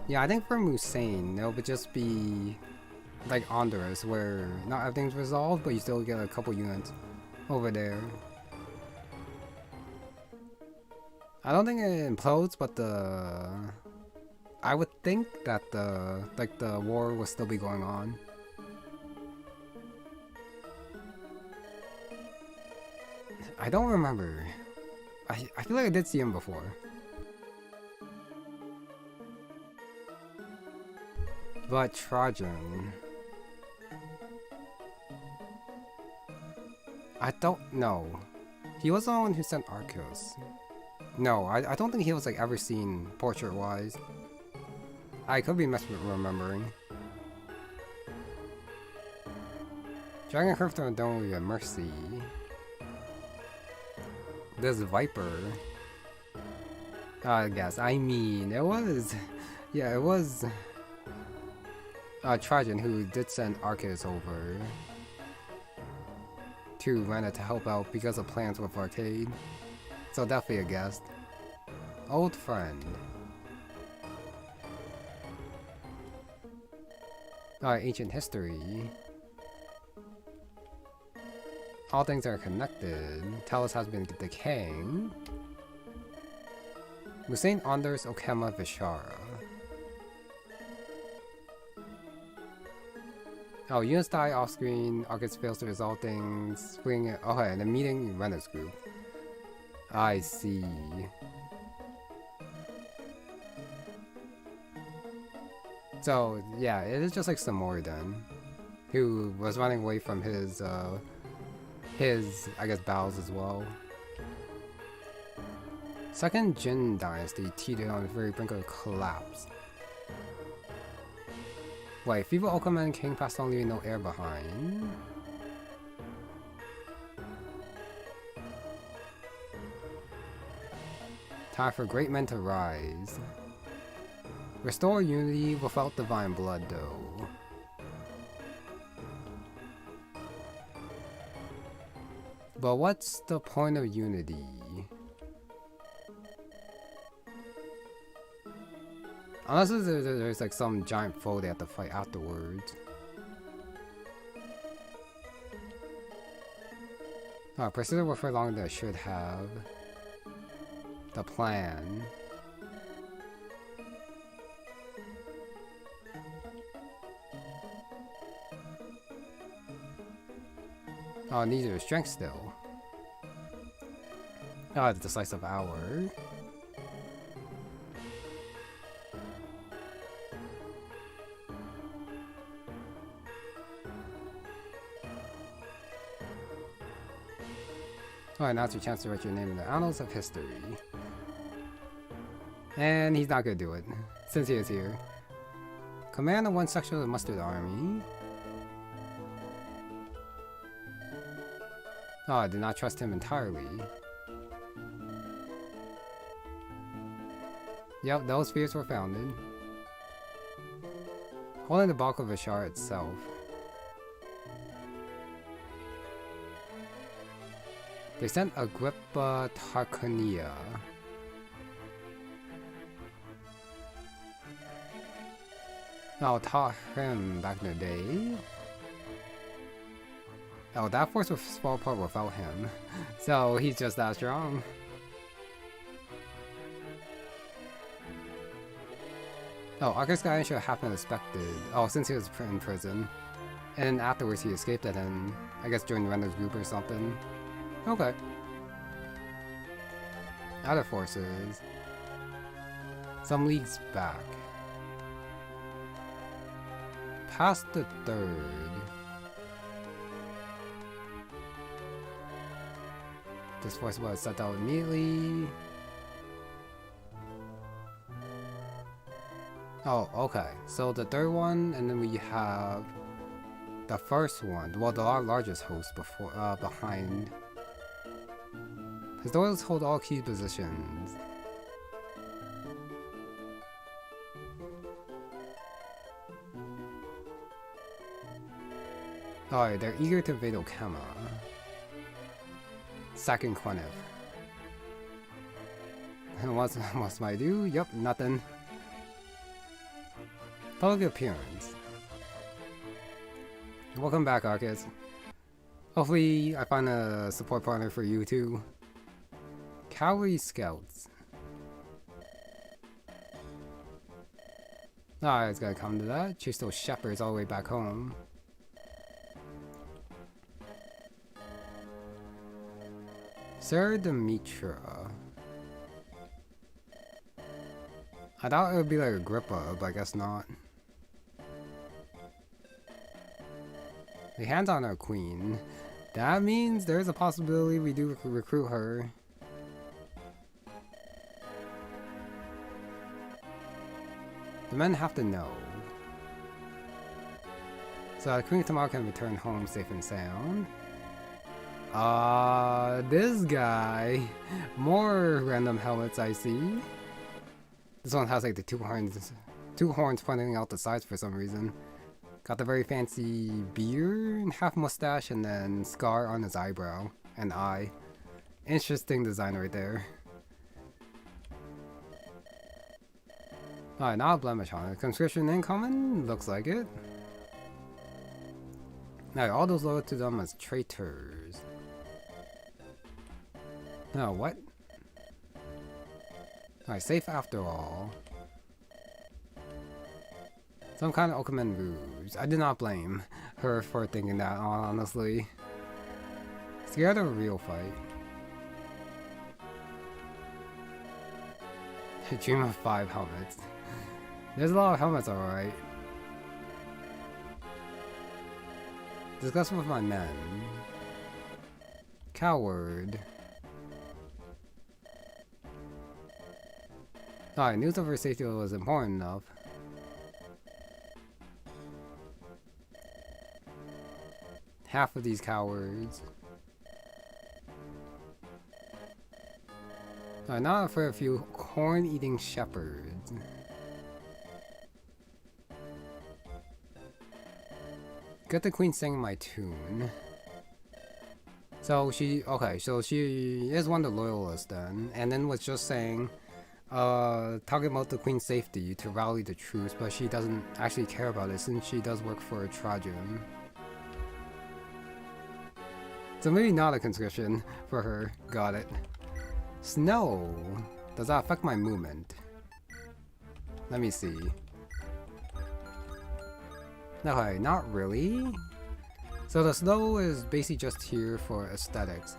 Yeah, I think for Musain, it would just be like Honduras, where not everything's resolved, but you still get a couple units over there. I don't think it implodes, but I would think that the war will still be going on. I don't remember. I feel like I did see him before. But Trajan... I don't know. He was the one who sent Arcos. No, I don't think he was like ever seen portrait-wise. I could be misremembering. Dragon Curve don't really a mercy. This Viper. I guess. I mean, it was... Yeah, it was... Trajan, who did send Arcus over to Renna to help out because of plans with Arcade. So definitely a guest. Old friend. Alright, ancient history. All things are connected. Talos has been decaying. Musain Anders Okema Vishara. Oh, units die off screen. Arcus fails to resolve things. Spring. Okay, the meeting Renner's group. I see. So, yeah, it is just like Samori then, who was running away from his, I guess, battles as well. Second Jin Dynasty teetered on the very brink of collapse. Wait, Feeble Okaman King passed on, leaving no heir behind. Time for great men to rise. Restore unity without divine blood, though. But what's the point of unity? Unless there's like some giant foe they have to fight afterwards. Oh, persisted warfare longer than I should have. The plan. Oh, needs your strength still. Oh, the decisive hour. Alright, now's your chance to write your name in the annals of history. And he's not gonna do it, since he is here. Command of one section of the Mustard Army. Oh, I did not trust him entirely. Yep, those fears were founded. Holding the bulk of Ashar itself. They sent Agrippa Tarquonia. Oh, taught him back in the day. Oh, that force would fall apart without him. So he's just that strong. Oh, Arcus Gaiden should have happened unexpected. Oh, since he was in prison. And then afterwards he escaped it and I guess joined Render's group or something. Okay. Other forces. Some leagues back. Past the third. This force was set out immediately. Oh, okay. So the third one, and then we have the first one. Well, the largest host before, behind. Historians hold all key positions. Alright, they're eager to invade Okema. Sacking Quenif. And what's my do? Yup, nothing. Public appearance. Welcome back, Arcus. Hopefully, I find a support partner for you too. Cavalry Scouts. Alright, it's gonna come to that. Chase those shepherds all the way back home. Sir Demetra. I thought it would be like Agrippa, but I guess not. The hands on our queen. That means there's a possibility we do recruit her. The men have to know. So the Queen tomorrow can return home safe and sound. This guy. More random helmets I see. This one has like the two horns pointing out the sides for some reason. Got the very fancy beard, half mustache, and then scar on his eyebrow and eye. Interesting design right there. Alright, not a blemish on it. Conscription incoming? Looks like it. Alright, all those loaded to them as traitors. No, what? Alright, safe after all. Some kind of Okumen ruse. I did not blame her for thinking that, honestly. Scared of a real fight. I dream of 5 helmets. There's a lot of helmets, alright. Discuss with my men. Coward. Alright, news of her safety was important enough. Half of these cowards. Alright, now for a few corn-eating shepherds. Get the queen singing my tune. So she is one of the loyalists then, and then was just saying, talking about the queen's safety to rally the troops, but she doesn't actually care about it since she does work for Trajan. So maybe not a conscription for her. Got it. Snow. Does that affect my movement? Let me see. Okay, not really. So the snow is basically just here for aesthetics.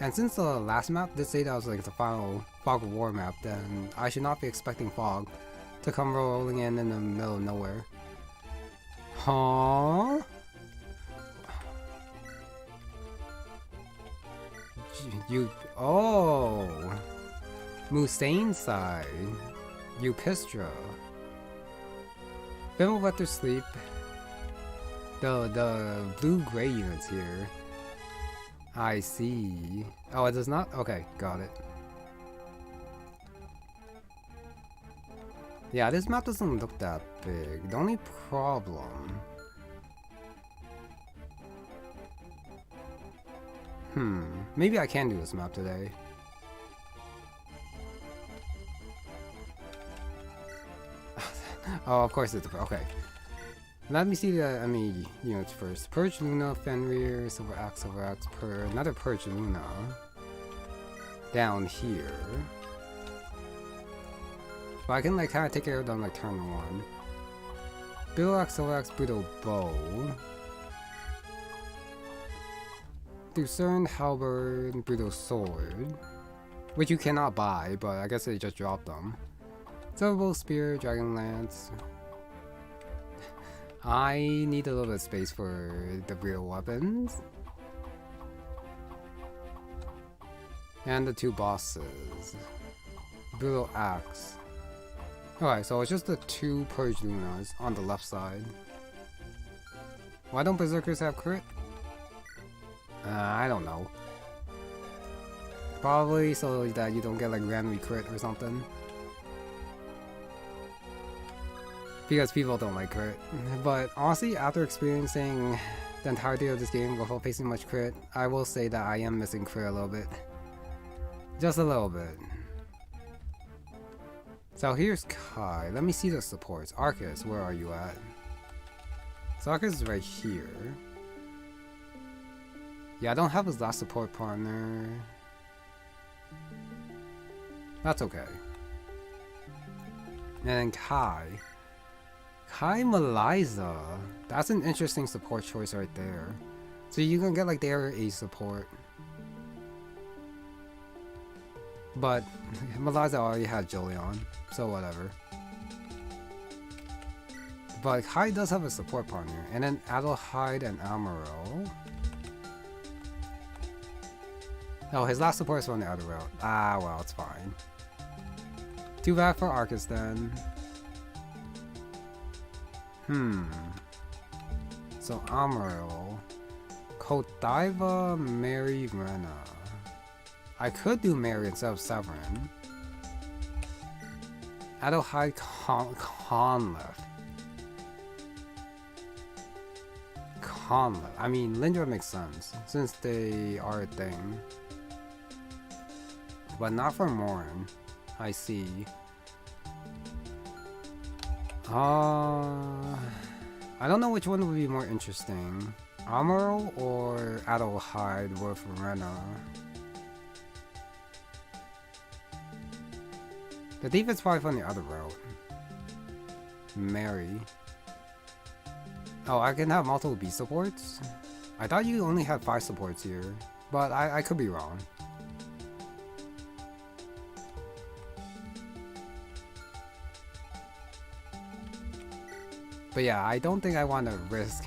And since the last map did say that was like the final Fog of War map, then I should not be expecting fog to come rolling in the middle of nowhere. Huh? Oh! Musain side. Eupistra. Film Weather Sleep. The blue-gray units here. I see. Oh, it does not? Okay, got it. Yeah, this map doesn't look that big. The only problem... maybe I can do this map today. Oh, of course it's okay. Let me see the enemy units first. Purge Luna, Fenrir, Silver Axe, per another Purge Luna. Down here. But I can like kind of take care of them like turn 1. Bill Axe, Silver Axe, Brutal Bow. Lucerne, Halberd, Brutal Sword. Which you cannot buy, but I guess they just dropped them. Silver Bow, Spear, Dragon Lance. I need a little bit of space for the real weapons. And the 2 bosses. Brutal Axe. Okay, so it's just the 2 Purge Lunas on the left side. Why don't Berserkers have crit? I don't know. Probably so that you don't get like randomly crit or something. Because people don't like crit. But honestly, after experiencing the entirety of this game without facing much crit, I will say that I am missing crit a little bit. Just a little bit. So here's Kai. Let me see the supports. Arcus, where are you at? So Arcus is right here. Yeah, I don't have his last support partner. That's okay. And then Kai. Kai Meliza. That's an interesting support choice right there. So you can get like their A-Support. But Meliza already had Julian, so whatever. But Kai does have a support partner. And then Adelheid and Amaro. Oh, his last support is from the other route. Ah, well, it's fine. Too bad for Arcus then. So Amaral, Kotaiva, Mary, Rena. I could do Mary instead of Severin. Adelheid, Conleth. Hamlet. I mean, Lindra makes sense, since they are a thing. But not for Morn. I see. I don't know which one would be more interesting. Amaro or Adelheid with Rena? The defense probably from the other route. Mary. Oh, I can have multiple B supports? I thought you only had 5 supports here, but I could be wrong. But yeah, I don't think I want to risk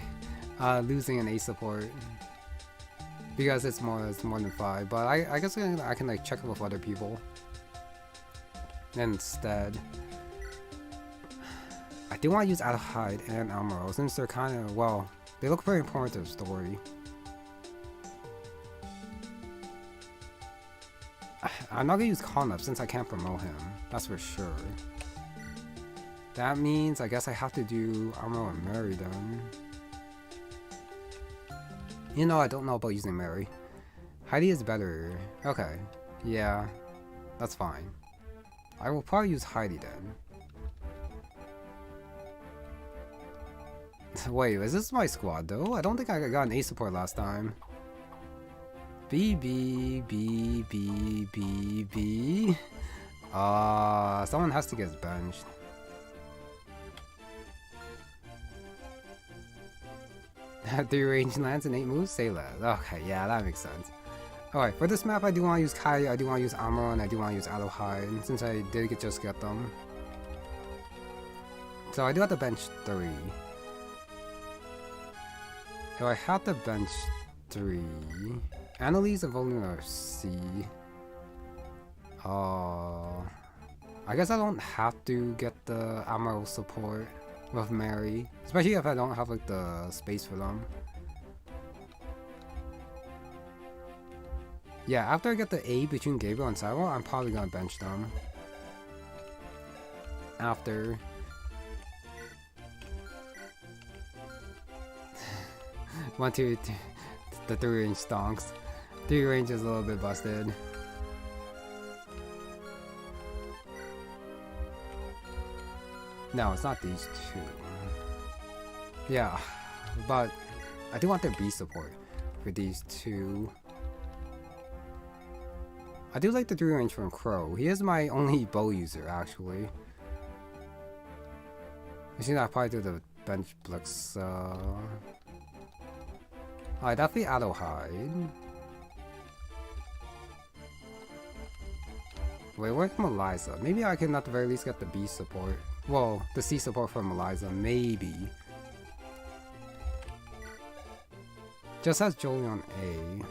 losing an A support because it's more than 5. But I guess I can like check it with other people instead. I do want to use Adelheid and Amaro since they're kind of, well, they look very important to the story. I'm not gonna use Conlep since I can't promote him. That's for sure. That means I guess I have to do Amaro and Mary then. You know, I don't know about using Mary. Heidi is better. Okay. Yeah. That's fine. I will probably use Heidi then. Wait, is this my squad though? I don't think I got an A support last time. B. Someone has to get benched. Three range lands and 8 moves? Say less. Okay, yeah, that makes sense. Alright, for this map I do want to use Kai, I do want to use Amaro, and I do want to use Adelheid, since I did just get them. So I do have to bench 3. So I have to bench 3. Annalise and Voluna C. I guess I don't have to get the Amaro support with Mary, especially if I don't have like the space for them. Yeah, after I get the A between Gabriel and Cyril, I'm probably gonna bench them. After. One, two, the 3 range stonks. 3 range is a little bit busted. No, it's not these 2. Yeah, but I do want their B support for these 2. I do like the 3 range from Crow. He is my only bow user, actually. I think I probably do the bench Blix. I definitely Adelheid. Wait, where's Eliza? Maybe I can at the very least get the B support. Well, the C support from Eliza, maybe. Just has Jolie on A.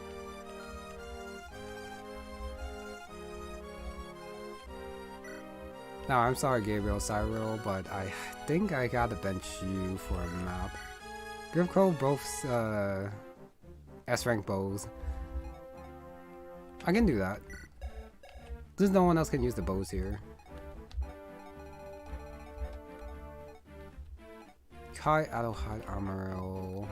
No, I'm sorry, Gabriel, Cyril, but I think I gotta bench you for a map. Give Crow both S-rank bows. I can do that. There's no one else can use the bows here. Kai, Adelheid, Amaro.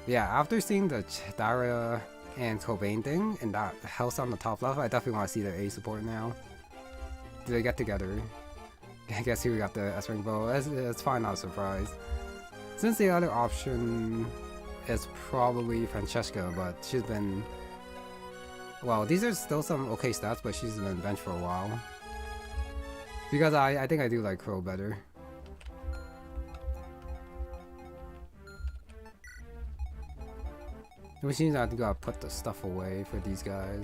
Yeah, after seeing the Thyra and Kolbane thing and that house on the top left, I definitely want to see their A support now. Do they get together? I guess here we got the S-Ring bow. It's fine, not a surprise. Since the other option is probably Francesca, but she's been... Well, these are still some okay stats, but she's been benched for a while. Because I think I do like Crow better. Which means I have to go put the stuff away for these guys.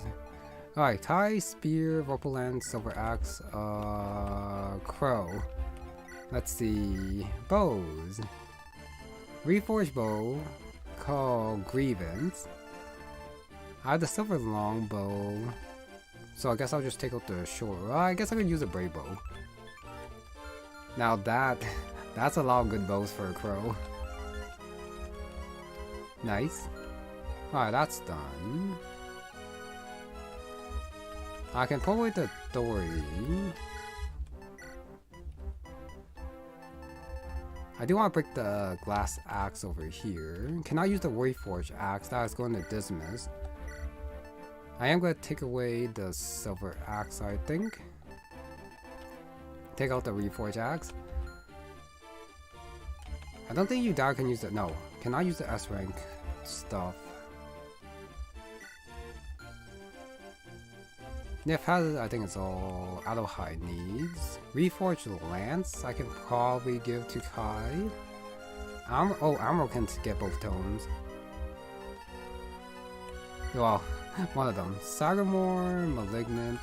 Alright, Kai, Spear, Vorpaland, Silver Axe, Crow. Let's see. Bows. Reforged bow called Grievance. I have the silver longbow, so I guess I'll just take out the short. Well, I guess I could use a brave bow. Now that's a lot of good bows for a Crow. Nice. Alright, that's done. I can pull away the Authority. I do want to break the glass axe over here. Can I use the Reforged axe that is going to Dismas? I am going to take away the silver axe, I think. Take out the Reforged axe. I don't think you can use it. No. Can I use the S rank stuff? If has, I think it's all Adelheid needs. Reforged Lance, I can probably give to Kai. Armor can get both tones. Well, one of them. Sagamore, Malignant,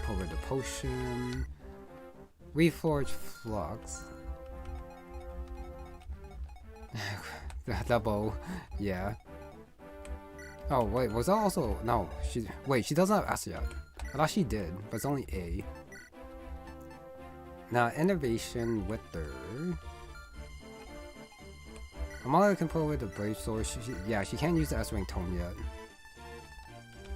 Power the Potion. Reforged Flux. The bow, yeah. Oh wait, was that also no? She doesn't have S yet. I thought she did, but it's only A. Now Innovation Wither. Amala can put away the Brave Sword. She can't use the S rank tome yet.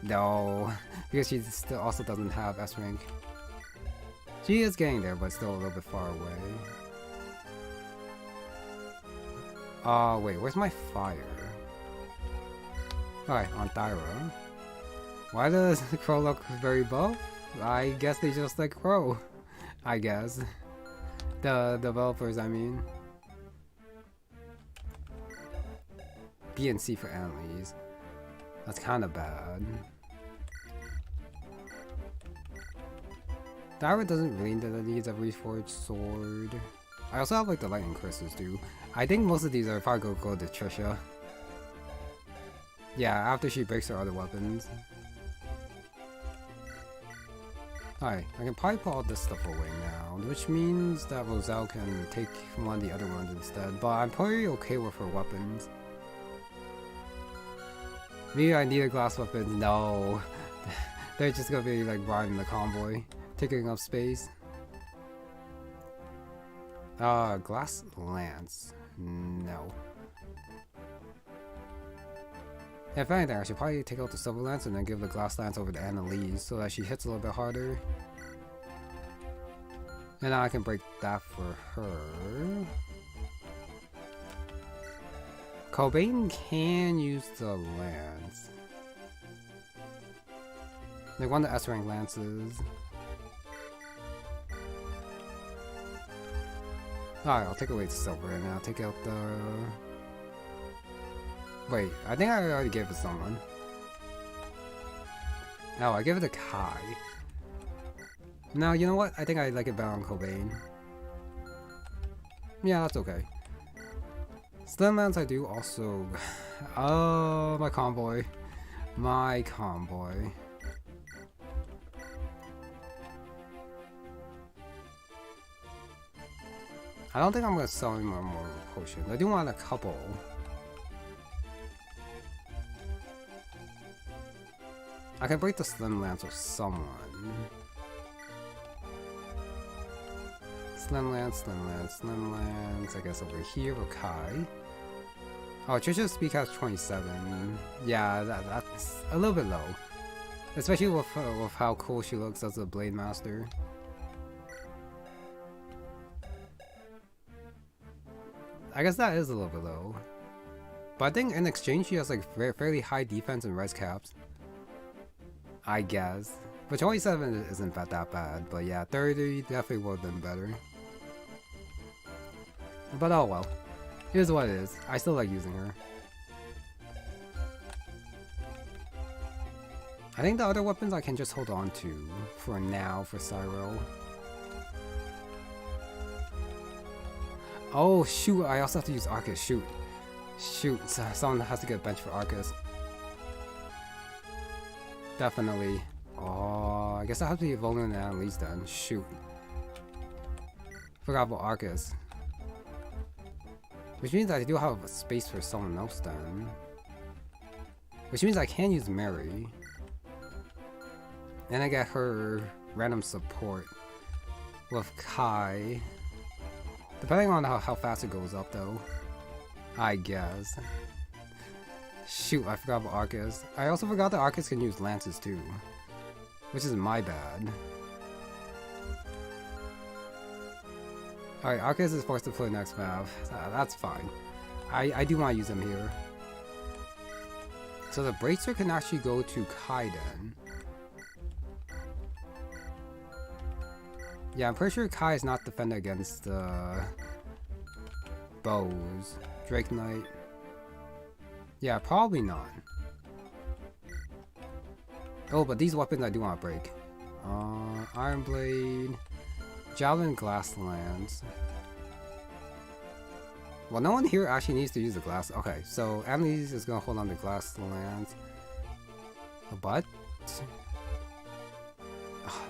No, because she still also doesn't have S rank. She is getting there, but still a little bit far away. Wait, where's my fire? Alright, on Thyra. Why does Crow look very buff? I guess they just like Crow. I guess. The developers, I mean. B and C for Antlys. That's kinda bad. Thyra doesn't really need a Reforged sword. I also have like the lightning crystals too. I think most of these are probably gonna go to Trisha. Yeah, after she breaks her other weapons. Alright, I can probably put all this stuff away now, which means that Roselle can take one of the other ones instead, but I'm probably okay with her weapons. Maybe I need a glass weapon. No. They're just gonna be like riding the convoy, taking up space. Glass lance. No. If anything, I should probably take out the silver lance and then give the glass lance over to Annalise so that she hits a little bit harder. And now I can break that for her. Kolbane can use the lance. Like one of the S rank lances. Alright, I'll take away the silver and I'll take out the... Wait, I think I already gave it to someone. Oh, I gave it to Kai. No, you know what? I think I like it better on Kolbane. Yeah, that's okay. Slim Lance I do also... Oh, my convoy. My convoy. I don't think I'm gonna sell any more potions. I do want a couple. I can break the Slim Lance with someone. Slim Lance, Slim Lance, Slim Lance. I guess over here with Kai. Oh, Trisha's speed has 27. Yeah, that's a little bit low. Especially with how cool she looks as a Blade Master. I guess that is a little bit low. But I think in exchange she has like fairly high defense and res caps. I guess. But 27 isn't that bad, but yeah, 30 definitely would have been better. But oh well. Here's what it is. I still like using her. I think the other weapons I can just hold on to for now for Cyro. Oh shoot, I also have to use Arcus. Shoot. Shoot, so someone has to get a bench for Arcus. Definitely. Oh, I guess I have to be evolving the Annalise then. Shoot. Forgot about Arcus. Which means I do have space for someone else then. Which means I can use Mary. And I get her random support with Kai. Depending on how fast it goes up though. I guess. Shoot, I forgot about Arcus. I also forgot that Arcus can use lances too. Which is my bad. Alright, Arcus is forced to play next map. That's fine. I do want to use him here. So the Bracer can actually go to Gaiden. Yeah, I'm pretty sure Kai is not defended against bows. Drake Knight. Yeah, probably not. Oh, but these weapons I do want to break. Iron Blade, Javelin, Glass Lance. Well, no one here actually needs to use the glass. Okay, so Annalise is gonna hold on to Glass Lance. But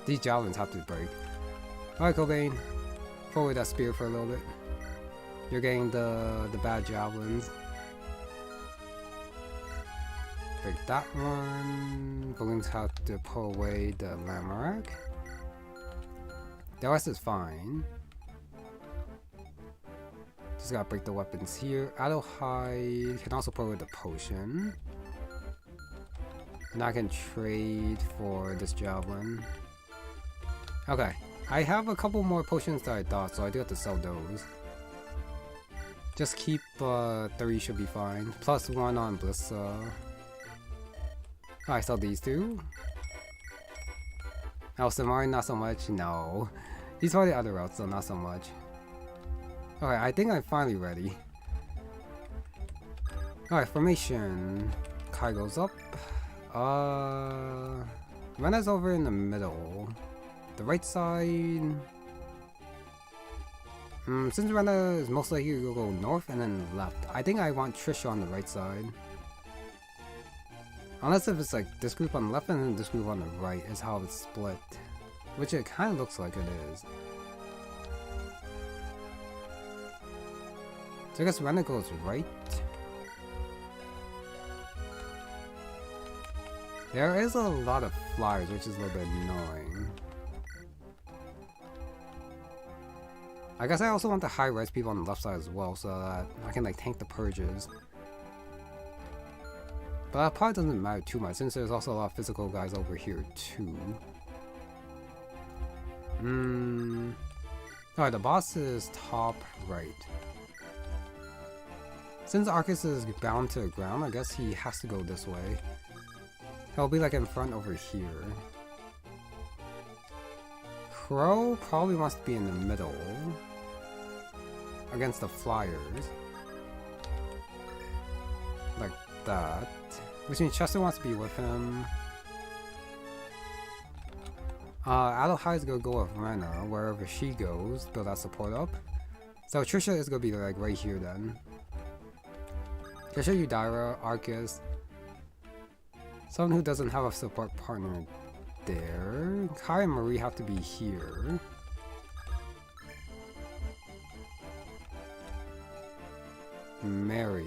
these javelins have to break. Alright, Kolbane, forward that spear for a little bit. You're getting the bad javelins. Break that one. Going to have to pull away the Lamorak. The rest is fine. Just gotta break the weapons here. Adelheid can also pull away the potion. And I can trade for this javelin. Okay, I have a couple more potions that I thought, so I do have to sell those. Just keep 3 should be fine. Plus 1 on Blissa. I sell these two. Oh, Samari, not so much. No. These are the other routes, so not so much. Okay, I think I'm finally ready. Alright, formation. Kai goes up. Rena's over in the middle. The right side. Since Rena is most likely to go north and then left, I think I want Trisha on the right side. Unless if it's like this group on the left and then this group on the right is how it's split. Which it kind of looks like it is. So I guess Rena goes right. There is a lot of flyers, which is a little bit annoying. I guess I also want the high-res people on the left side as well, so that I can like tank the purges. But that probably doesn't matter too much, since there's also a lot of physical guys over here too. Alright, the boss is top right. Since Arcus is bound to the ground, I guess he has to go this way. He'll be like in front over here. Crow probably wants to be in the middle. Against the flyers. Like that. Which means Chester wants to be with him. Adelheid's gonna go with Rena, wherever she goes, build that support up. So Trisha is gonna be like right here then. Trisha, Udira, Arcus. Someone who doesn't have a support partner there. Kai and Marie have to be here. Mary.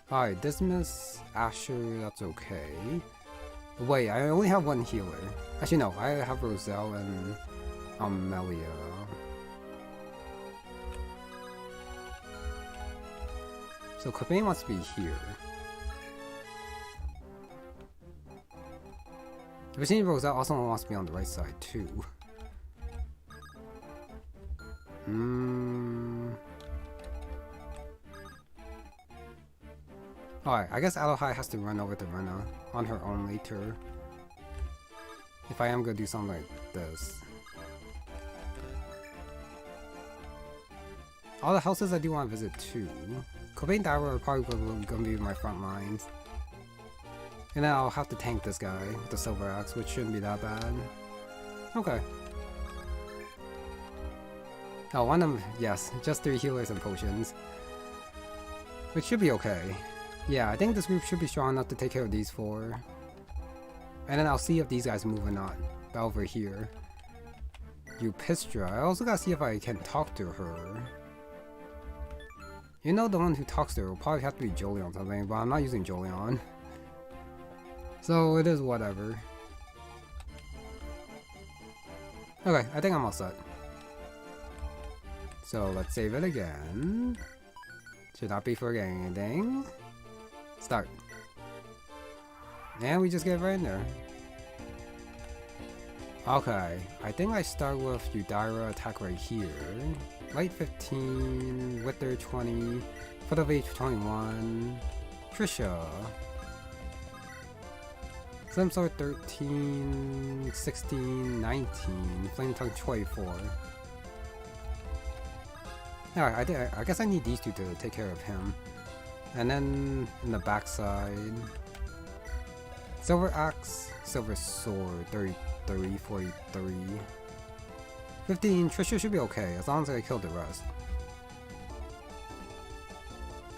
Alright, Dismas, Asher, that's okay. Wait, I only have one healer. Actually no, I have Roselle and Amelia. So Kolbane wants to be here. Virginia Roselle also wants to be on the right side too. Alright, I guess Adelheid has to run over to Rena on her own later. If I am gonna do something like this. All the houses I do want to visit too. Kolbane-Thyra are probably gonna be my front lines. And then I'll have to tank this guy with the Silver Axe, which shouldn't be that bad. Okay. Oh, one of them, yes, just 3 healers and potions. Which should be okay. Yeah, I think this group should be strong enough to take care of these 4. And then I'll see if these guys move or not. But over here. Eupistra, I also gotta see if I can talk to her. You know, the one who talks to her will probably have to be Jolyon or something, but I'm not using Jolyon. So it is whatever. Okay, I think I'm all set. So let's save it again. Should not be forgetting anything. Start. And we just get right in there. Okay, I think I start with Thyra attack right here. Light 15, Wither 20, Foot of Age 21, Trisha. Slim Sword 13, 16, 19, Flame Tongue 24. Alright, I guess I need these two to take care of him. And then in the backside, Silver Axe, Silver Sword, 33, 43. 15, Trisha should be okay, as long as I kill the rest.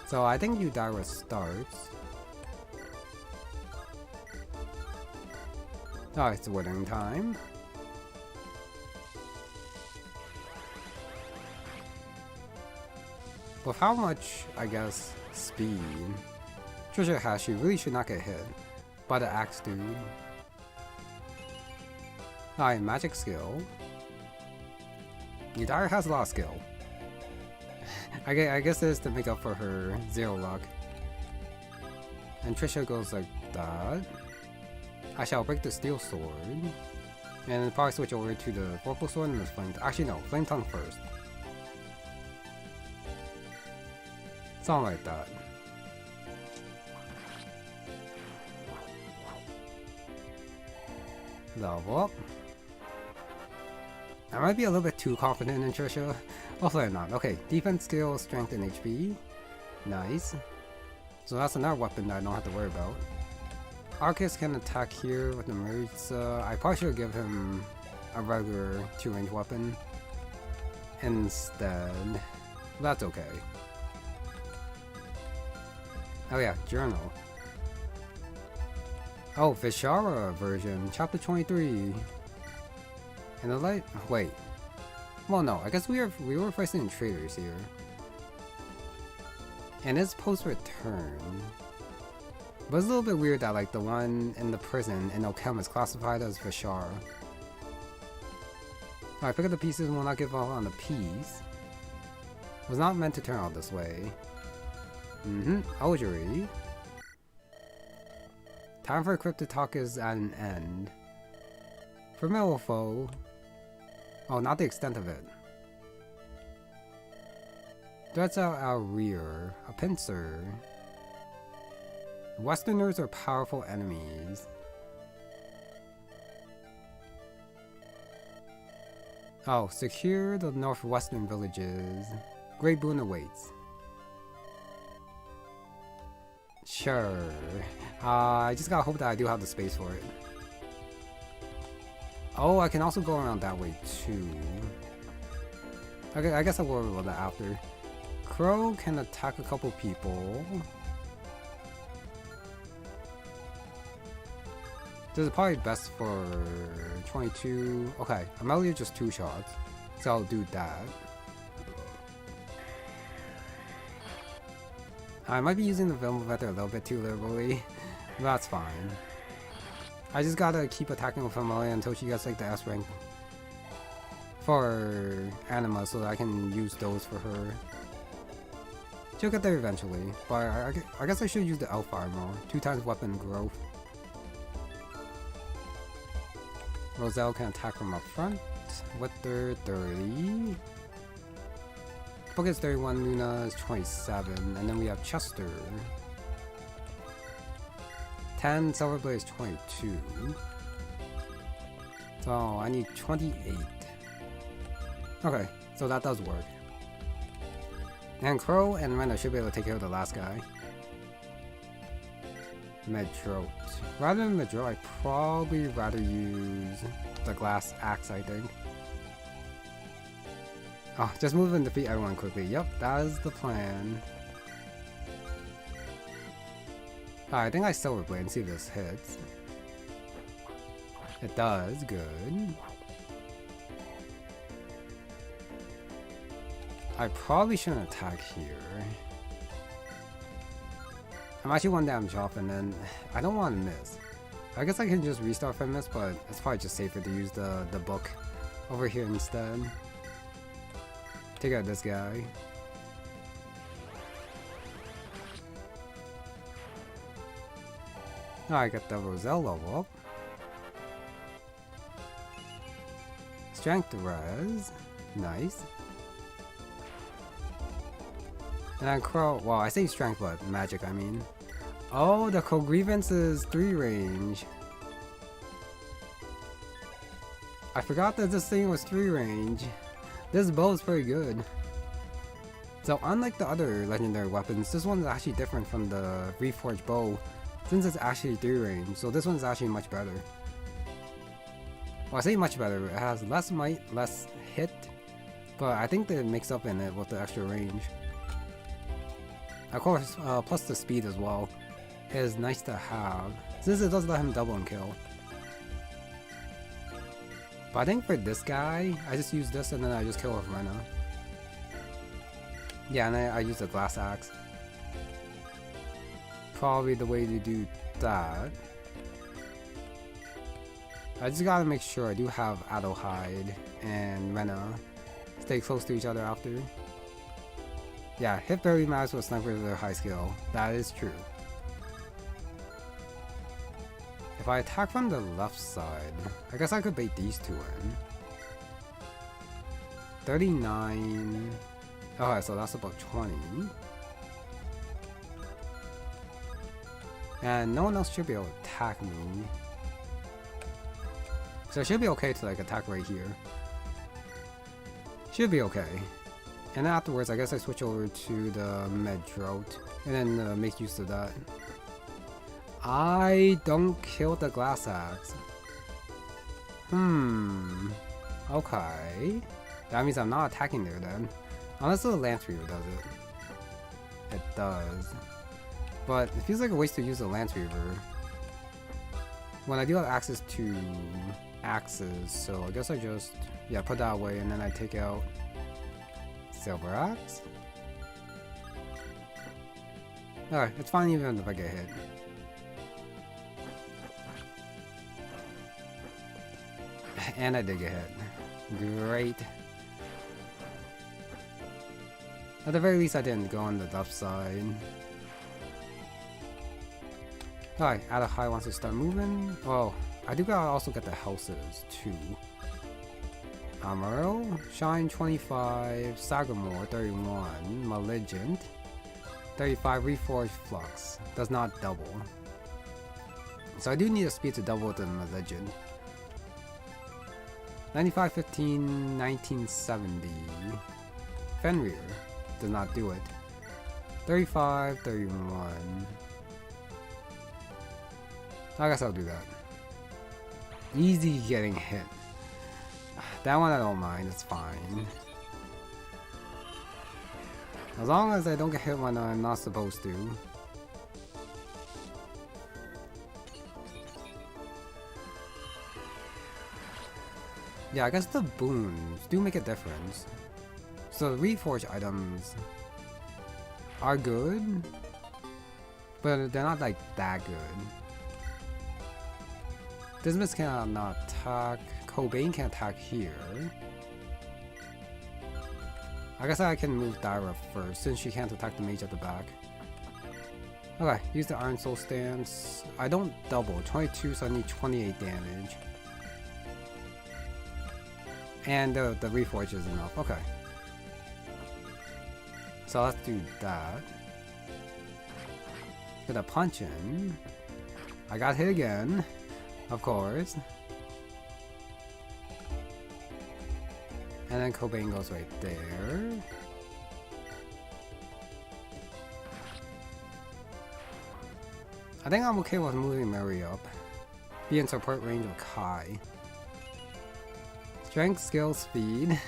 So I think Thyra starts. Oh, it's wedding time. With how much, I guess, speed Trisha has, she really should not get hit by the axe dude. Alright, magic skill. Thyra has a lot of skill. I guess this is to make up for her 0 luck. And Trisha goes like that. I shall break the steel sword. And then probably switch over to the purple sword and the flame. Actually no, flame tongue first. Something like that. Level up. I might be a little bit too confident in Trisha. Hopefully I'm not. Okay, defense skill, strength, and HP. Nice. So that's another weapon that I don't have to worry about. Arcus can attack here with the Maritza. I probably should give him a regular 2-range weapon instead. That's okay. Oh yeah, journal. Oh, Vishara version, chapter 23. And the light. Wait. Well, no. I guess we were facing Traitors here. And it's post-return. But it's a little bit weird that like the one in the prison in Oakham is classified as Vishara. Alright, pick up the pieces and will not give up on the piece. Was not meant to turn out this way. Algery. Time for Crypto Talk is at an end. Formidable foe. Oh, not the extent of it. Threats out our rear. A pincer. Westerners are powerful enemies. Oh, secure the northwestern villages. Great boon awaits. Sure. I just gotta hope that I do have the space for it. Oh, I can also go around that way too. Okay, I guess I'll worry about that after. Crow can attack a couple people. This is probably best for 22. Okay, I'm only just 2 shots, so I'll do that. I might be using the Venom Feather a little bit too liberally. That's fine. I just gotta keep attacking with Familia until she gets like the S rank for Anima, so that I can use those for her. She'll get there eventually, but I guess I should use the Elf Armor. 2 times weapon growth. Roselle can attack from up front. Wither 30. Book is 31, Luna is 27, and then we have Chester. 10, Silverblade is 22. So I need 28. Okay, so that does work. And Crow and Rena should be able to take care of the last guy. Medro. Rather than Medro, I'd probably rather use the glass axe, I think. Oh, just move and defeat everyone quickly. Yep, that is the plan. I think I Silverblade and see if this hits. It does, good. I probably shouldn't attack here. I'm actually 1 damage off and then I don't want to miss. I guess I can just restart if I miss, but it's probably just safer to use the book over here instead. Take out this guy. Oh, I got the Roselle level up. Strength res. Nice. And then Crow. Well, I say strength, but magic, I mean. Oh, the Grievance is 3 range. I forgot that this thing was 3 range. This bow is pretty good. So unlike the other legendary weapons, this one is actually different from the Reforged bow, since it's actually 3 range, so this one's actually much better. Well, I say much better, it has less might, less hit, but I think they mix up in it with the extra range. Of course, plus the speed as well is nice to have, since it does let him double and kill. But I think for this guy, I just use this and then I just kill with Rena. Yeah, and I use the glass axe. Probably the way to do that. I just gotta make sure I do have Adelheid and Rena stay close to each other after. Yeah, hit barely matters with snipers with their high skill. That is true. If I attack from the left side, I guess I could bait these two in. 39. Okay, so that's about 20. And no one else should be able to attack me. So it should be okay to like attack right here. Should be okay. And then afterwards, I guess I switch over to the Medrout and then make use of that. I don't kill the glass axe. Okay. That means I'm not attacking there then. Unless the Lance Reaver does it. It does. But it feels like a waste to use the Lance Reaver when I do have access to axes, so I guess I just, yeah, put that away and then I take out Silver Axe. Alright, it's fine even if I get hit. And I did get hit. Great. At the very least I didn't go on the left side. Alright, Adelheid wants to start moving. Well, I do gotta also get the houses too. Amarillo, Shine 25, Sagamore 31, Malignant 35, Reforged Flux. Does not double. So I do need a speed to double the Malignant. 95, 15, 1970. Fenrir does not do it. 35, 31. I guess I'll do that. Easy getting hit. That one I don't mind, it's fine. As long as I don't get hit when I'm not supposed to. Yeah, I guess the boons do make a difference. So the reforged items are good, but they're not like that good. Dismas cannot attack. Kolbane can attack here. I guess I can move Thyra first since she can't attack the mage at the back. Okay, use the Iron Soul stance. I don't double. 22, so I need 28 damage. And the reforge is enough. Okay. So let's do that. Get a punch in. I got hit again. Of course. And then Kolbane goes right there. I think I'm okay with moving Mary up. Be in support range with Kai. Strength, skill, speed.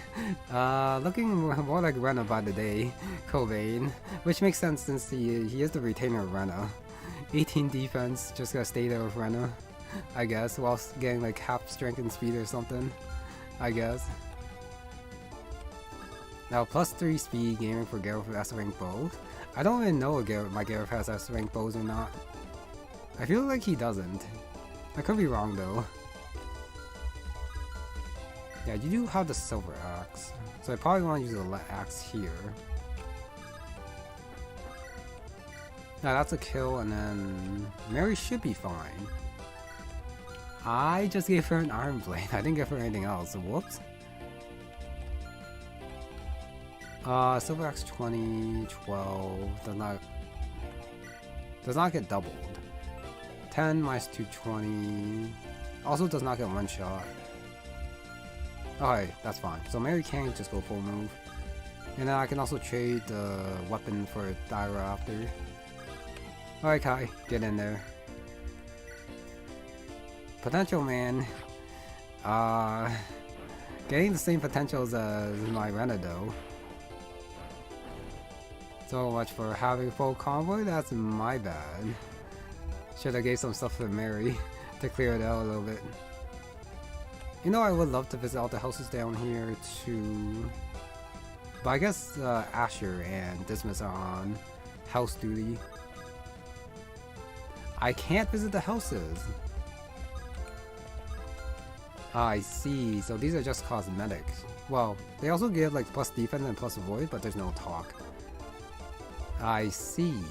Looking more like Rena by the day, Kolbane. Which makes sense since he is the retainer of Rena. 18 defense, just gotta stay there with Rena. I guess, whilst getting like half strength and speed or something. I guess. Now +3 speed gaming for Gareth with S-rank bows. I don't even know if my Gareth has S-rank bows or not. I feel like he doesn't. I could be wrong though. Yeah, you do have the silver axe, so I probably want to use the axe here. Now that's a kill, and then Mary should be fine. I just gave her an iron blade. I didn't give her anything else. Whoops. Silver Axe 20, 12, does not get doubled. 10 minus 220, also does not get one shot. Okay, that's fine. So Mary can just go full move. And then I can also trade the weapon for Thyra after. Alright Kai, get in there. Potential man. Getting the same potentials as my Renado. So much for having full convoy, that's my bad. Should have gave some stuff to Mary to clear it out a little bit. You know, I would love to visit all the houses down here too. But I guess Asher and Dismas are on house duty. I can't visit the houses. I see, so these are just cosmetics. Well, they also give like plus defense and plus void, but there's no talk. I see.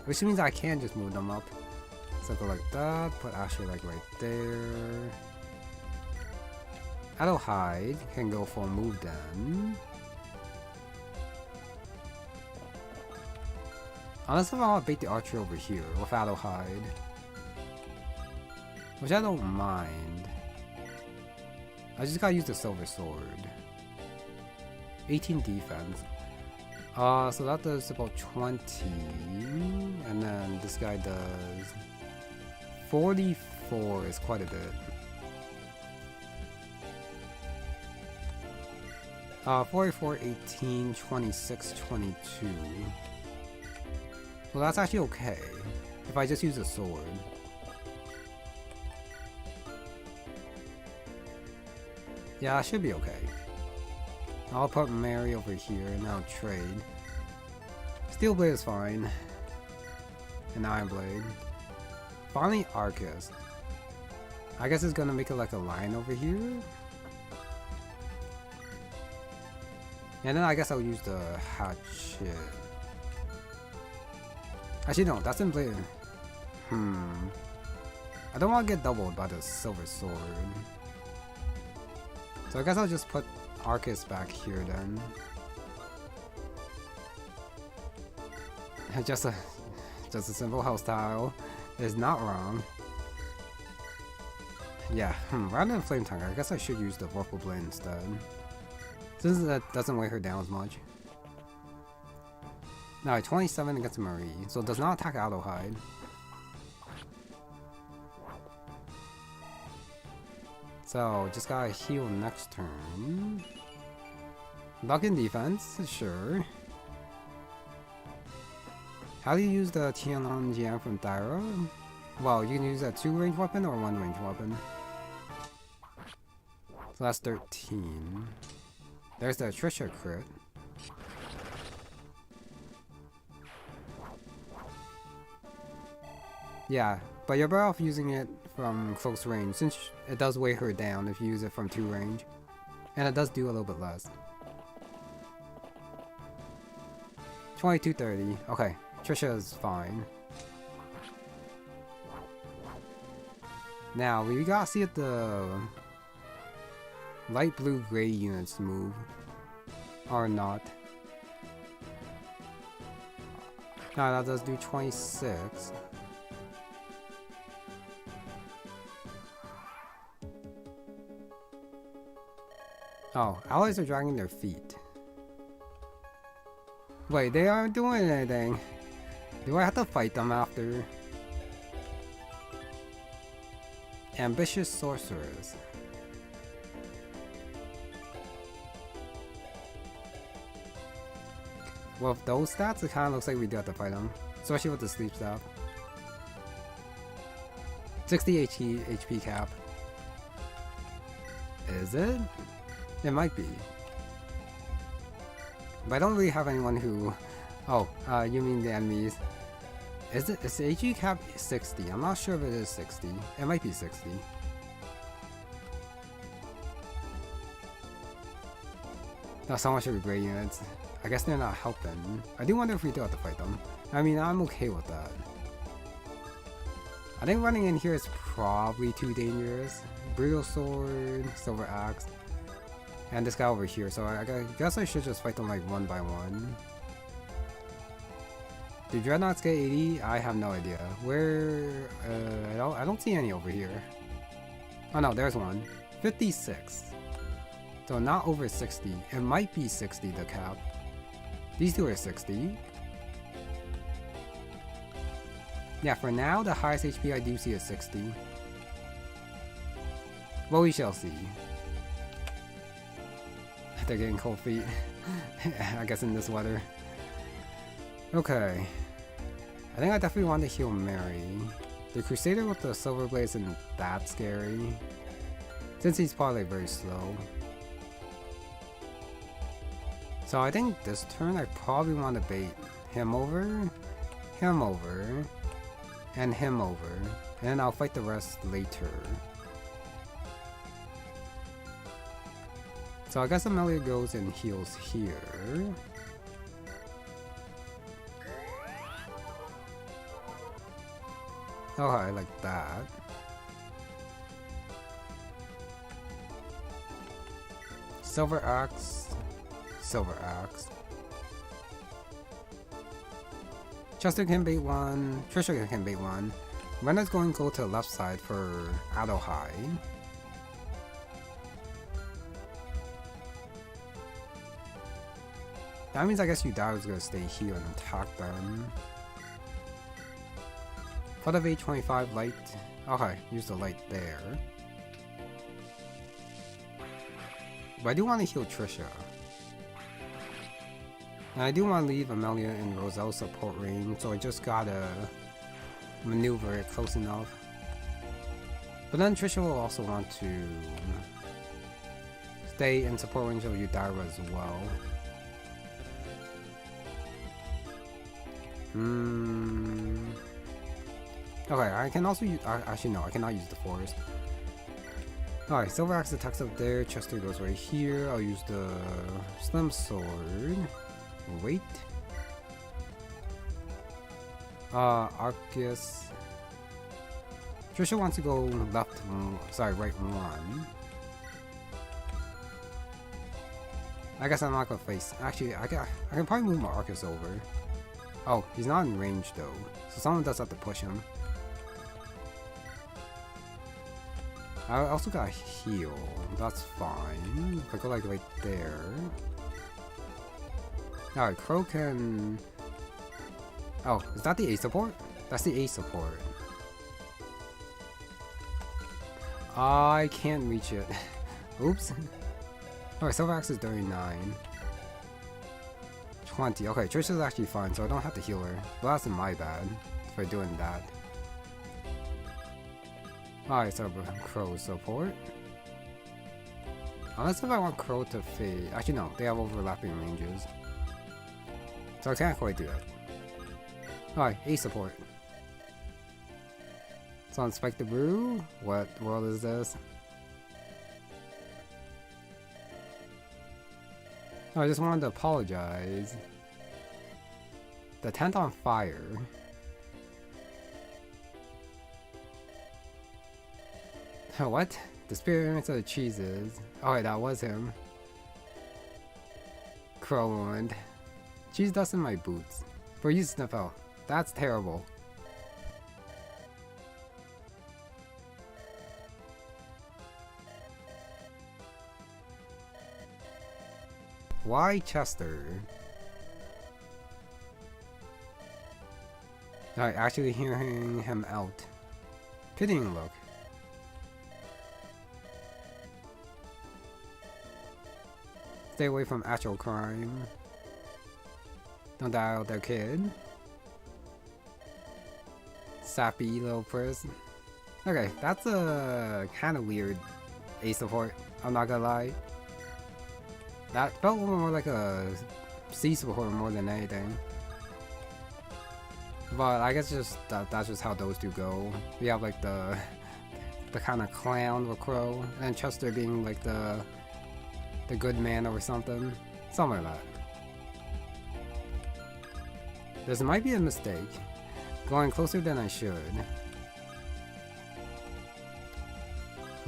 Which means I can just move them up. So go like that, put Asher like right there. Adderhide can go for a move then. Unless if I want to bait the archer over here with Adderhide. Which I don't mind. I just gotta use the silver sword. 18 defense. So that does about 20. And then this guy does 44 is quite a bit. 44, 18, 26, 22. Well, that's actually okay. If I just use a sword. Yeah, I should be okay. I'll put Mary over here and I'll trade. Steel Blade is fine. And Iron Blade. Finally, Arcus. I guess it's gonna make it like a line over here. And then I guess I'll use the hatchet. Actually, no, that's in blade. I don't want to get doubled by the silver sword. So I guess I'll just put Arcus back here then. just a simple house tile is not wrong. Yeah, rather than Flame Tongue, I guess I should use the Vorpal Blade instead. Since that doesn't weigh her down as much. Now 27 against Marie, so it does not attack Adderhide. So just gotta heal next turn. Luck in defense, sure. How do you use the Tianan Jian from Thyra? Well, you can use a 2-range weapon or 1-range weapon. So that's 13. There's the Trisha crit. Yeah, but you're better off using it from close range since it does weigh her down if you use it from 2 range. And it does do a little bit less. 2230. Okay, Trisha is fine. Now, we gotta see if the light blue gray units move or not. No, that does do 26. Oh, allies are dragging their feet. Wait, they aren't doing anything. Do I have to fight them after? Ambitious sorcerers. Well, with those stats, it kind of looks like we do have to fight them. Especially with the sleep staff. 60 HP cap. Is it? It might be. But I don't really have anyone who... Oh, you mean the enemies. Is the HP cap 60? I'm not sure if it is 60. It might be 60. No, so much for the gray units. I guess they're not helping. I do wonder if we do have to fight them. I mean, I'm okay with that. I think running in here is probably too dangerous. Brutal Sword, Silver Axe. And this guy over here, so I guess I should just fight them like one by one. Do Dreadnoughts get 80? I have no idea. Where? I don't see any over here. Oh no, there's one. 56. So not over 60. It might be 60 the cap. These two are 60. Yeah, for now the highest HP I do see is 60. Well, we shall see. They're getting cold feet. I guess in this weather. Okay. I think I definitely want to heal Mary. The Crusader with the Silver Blade isn't that scary, since he's probably very slow. So I think this turn I probably want to bait him over, and him over, and then I'll fight the rest later. So I guess Amelia goes and heals here. Okay, like that. Silver Axe. Silver Axe. Chester can bait one. Trisha can bait one. Renna's going to go to the left side for Adelheid. That means I guess Udai was going to stay here and attack them. For the V25 light. Okay, use the light there. But I do want to heal Trisha. And I do want to leave Amelia in Roselle's support range, so I just gotta maneuver it close enough. But then Trisha will also want to stay in support range of Udai as well. Okay, I can also use. Actually, no, I cannot use the forest. Alright, Silver Axe attacks up there. Chester goes right here. I'll use the Slim Sword. Wait. Arceus. Trisha wants to go left. Sorry, right one. I guess I'm not gonna face. Actually, I can probably move my Arceus over. Oh, he's not in range though, so someone does have to push him. I also got heal, that's fine. If I go like right there. Alright, Crow can... Oh, is that the A-Support? That's the A-Support. I can't reach it. Oops. Alright, Silver Axe is 39. 20. Okay, Trisha's actually fine, so I don't have to heal her. Well, that's my bad for doing that. Alright, so Crow support. Unless if I want Crow to fade. Actually, no, they have overlapping ranges. So I can't quite do that. Alright, A-Support. So on Spike the Brew. What world is this? I just wanted to apologize. The tent on fire. What? The spirits of the cheeses. Oh wait, that was him. Crow ruined. Cheese dust in my boots. For you to sniff out. That's terrible. Why Chester? Alright, actually hearing him out. Pitying look. Stay away from actual crime. Don't die out their kid. Sappy little person. Okay, that's a kind of weird A-Support, I'm not gonna lie. That felt more like a C-Support more than anything. But I guess just that's just how those two go. We have like the kind of clown with Crow, and Chester being like the good man or something. Something like that. This might be a mistake. Going closer than I should.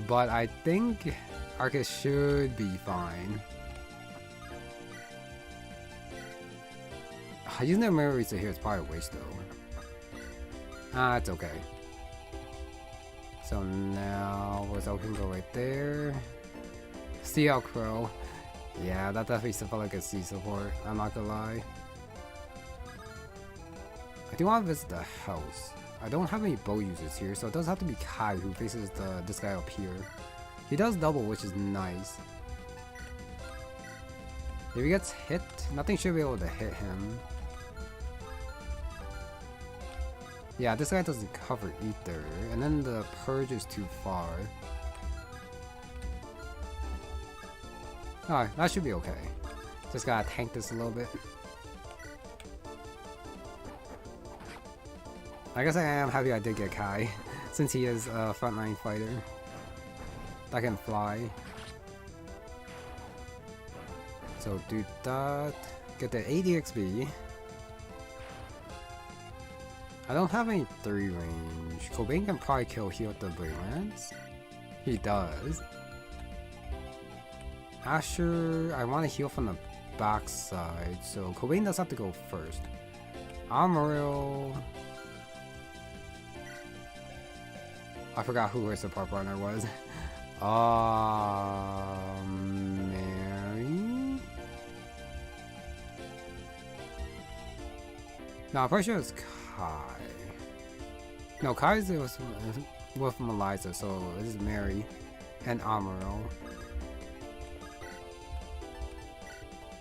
But I think Arcus should be fine. Using their memories to here is probably a waste though. Ah, it's okay. So now, where's we can go right there. See how Crow. Yeah, that definitely felt like a C support, I'm not gonna lie. I do want to visit the house. I don't have any bow users here, so it does have to be Kai who faces this guy up here. He does double, which is nice. If he gets hit, nothing should be able to hit him. Yeah, this guy doesn't cover either, and then the purge is too far. Alright, that should be okay. Just gotta tank this a little bit. I guess I am happy I did get Kai, since he is a frontline fighter that can fly. So do that, get the 80 XP. I don't have any 3 range. Kolbane can probably kill here with the Brilliance. He does. Asher, I want to heal from the backside, so Kolbane does have to go first. Amaryl. I forgot who her support partner was. Mary? No, I'm pretty sure it's Kai. No, Kai's with Melissa, so it is Mary and Amaryl.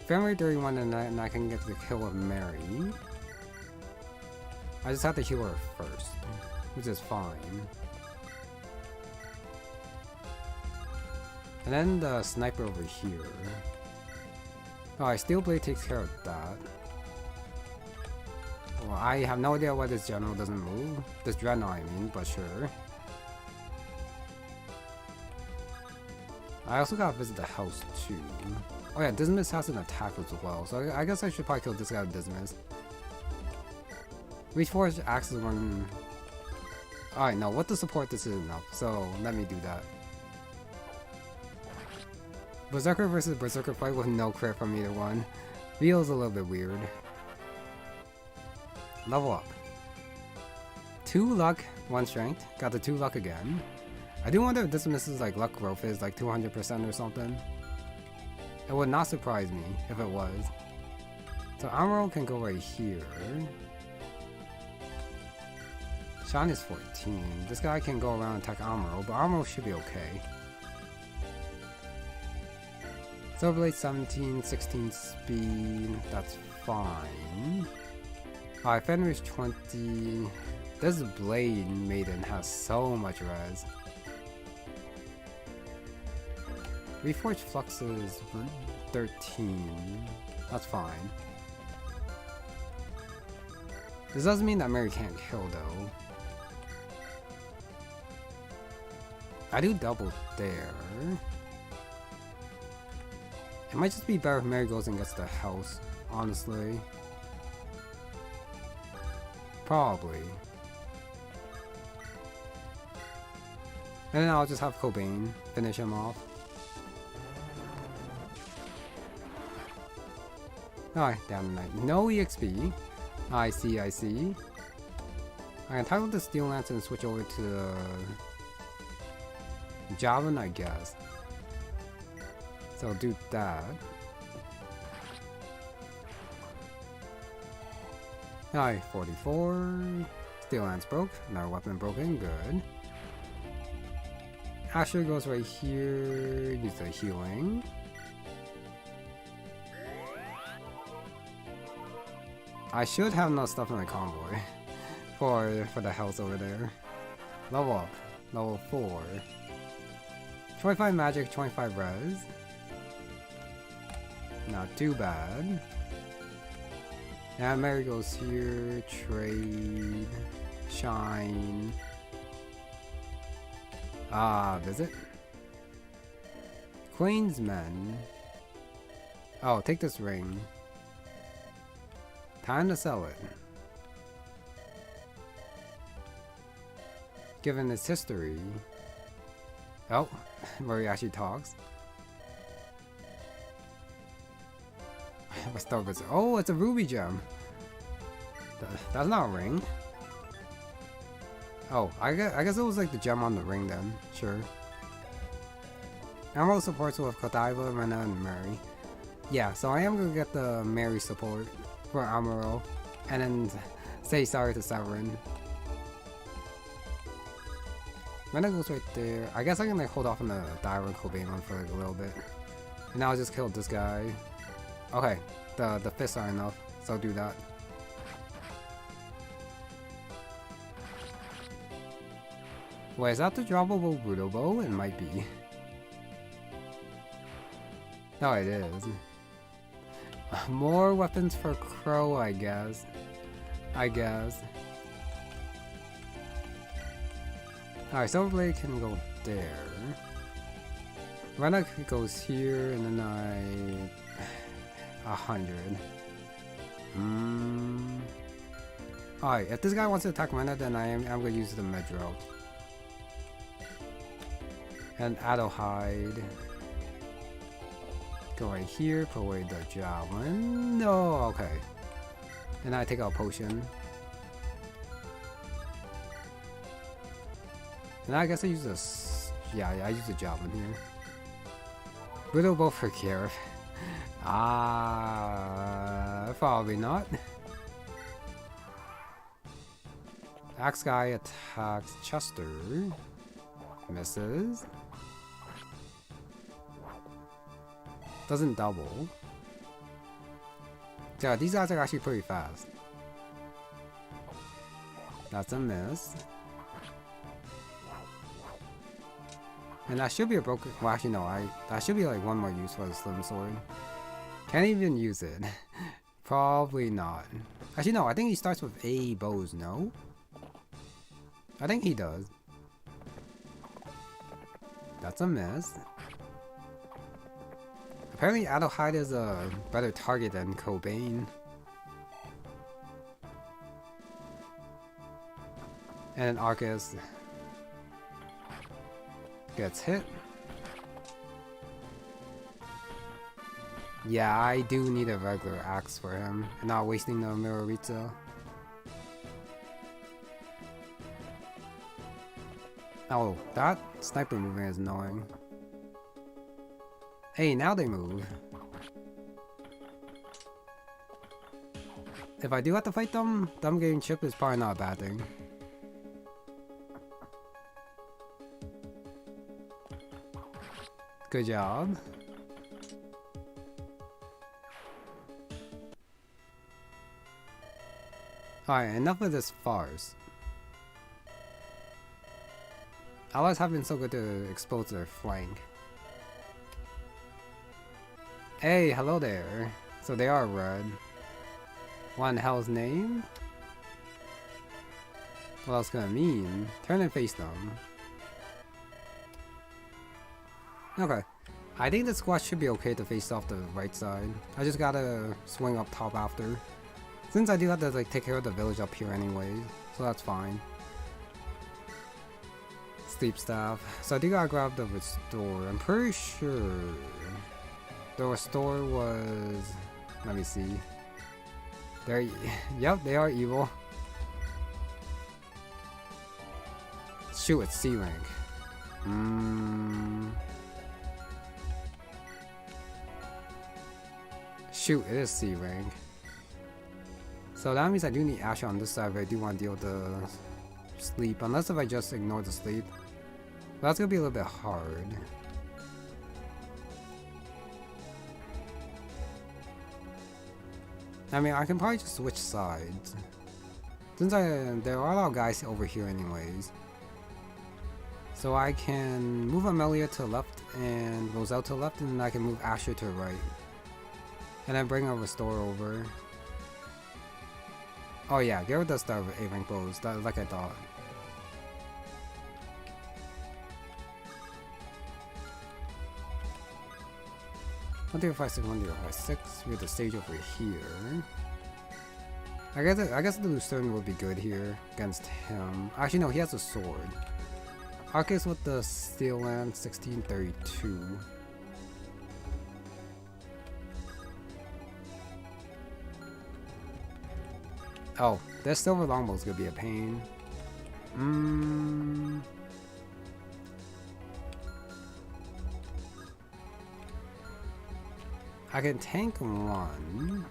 Family 31 and I can get the kill with Mary. I just have to heal her first, which is fine. And then the sniper over here. Alright, Steel Blade takes care of that. Well, I have no idea why this general doesn't move. This Dreadnought, I mean, but sure. I also gotta visit the house too. Oh yeah, Dismas has an attack as well, so I guess I should probably kill this guy with Dismas. Reach Force axes one. Alright, no, what to support this is enough, so let me do that. Berserker versus Berserker fight with no crit from either one. Feels a little bit weird. Level up. 2 luck, 1 strength. Got the 2 luck again. I do wonder if this misses like luck growth is like 200% or something. It would not surprise me if it was. So Amaryl can go right here. Shine is 14. This guy can go around and attack Amaryl, but Amaryl should be okay. Silver Blade 17, 16 speed, that's fine. Alright, Fenrir's 20. This Blade Maiden has so much res. Reforged Flux is 13. That's fine. This doesn't mean that Mary can't kill though. I do double there. It might just be better if Mary goes and gets the house, honestly. Probably. And then I'll just have Kolbane finish him off. Alright, down to 9. No EXP. I see, I see. I can toggle the Steel Lance and switch over to the Javelin, I guess. So I'll do that. Alright, 44. Steel Lance broke. Another weapon broken. Good. Asher goes right here. Use the healing. I should have enough stuff in the convoy for the house over there. Level up. Level 4. 25 magic, 25 res. Not too bad. And Mary goes here. Trade. Shine. Visit. Queen's Men. Oh, take this ring. Time to sell it. Given its history, Oh, where he actually talks. Let's start with. Oh, it's a ruby gem. That's not a ring. Oh, I guess it was like the gem on the ring then. Sure. Emerald supports with Godiva, Rena, and Mary. Yeah, so I am gonna get the Mary support for Emerald, and then say sorry to Severin. Rena goes right there. I guess I can like hold off on the Thyra and Kolbane for like a little bit, and now I'll just kill this guy. Okay, the fists are enough, so I'll do that. Wait, is that the droppable Brutal Bow? It might be. No, it is. More weapons for Crow, I guess. Alright, Silverblade can go there. Rena goes here, and then 100. Alright, if this guy wants to attack Rena, then I'm gonna use the Medro. And Adelheid. Go right here, put away the Javelin. No, okay. And I take out a potion. And I guess I use this. Yeah, I use the Javelin here. Widow bow for Kier. Probably not. Axe guy attacks Chester. Misses. Doesn't double. Yeah, these guys are actually pretty fast. That's a miss. And that should be a broken. Well, actually, no. That should be like one more use for the Slim Sword. Can't even use it. Probably not. Actually, no. I think he starts with A bows. No. I think he does. That's a miss. Apparently Adelheid is a better target than Kolbane. And Arcus gets hit. Yeah, I do need a regular axe for him, and not wasting the Miroritza. Oh, that sniper movement is annoying. Hey, now they move. If I do have to fight them getting chipped is probably not a bad thing. Good job. Alright, enough of this farce. Allies have been so good to expose their flank. Hey, hello there. So they are red. What in the hell's name? What else gonna mean? Turn and face them. Okay. I think the squad should be okay to face off the right side. I just gotta swing up top after. Since I do have to like take care of the village up here anyways, so that's fine. Sleep staff. So I do gotta grab the restore. I'm pretty sure the restore was. Let me see. They're yep, they are evil. Shoot, it's C rank. Shoot, it is C rank. So that means I do need Asher on this side, but I do want to deal with the sleep. Unless if I just ignore the sleep. But that's gonna be a little bit hard. I mean, I can probably just switch sides. Since there are a lot of guys over here anyways. So I can move Amelia to the left and Roselle to the left, and then I can move Asher to the right. And then bring a restore over. Oh yeah, Garrett does start with A-rank bows, like I thought. One 1-0-5-6. We have the stage over here. I guess the Lucerne would be good here against him. Actually, no, he has a sword. Arcus with the Steel Land 1632. Oh, their silver longbow's gonna be a pain. I can tank one.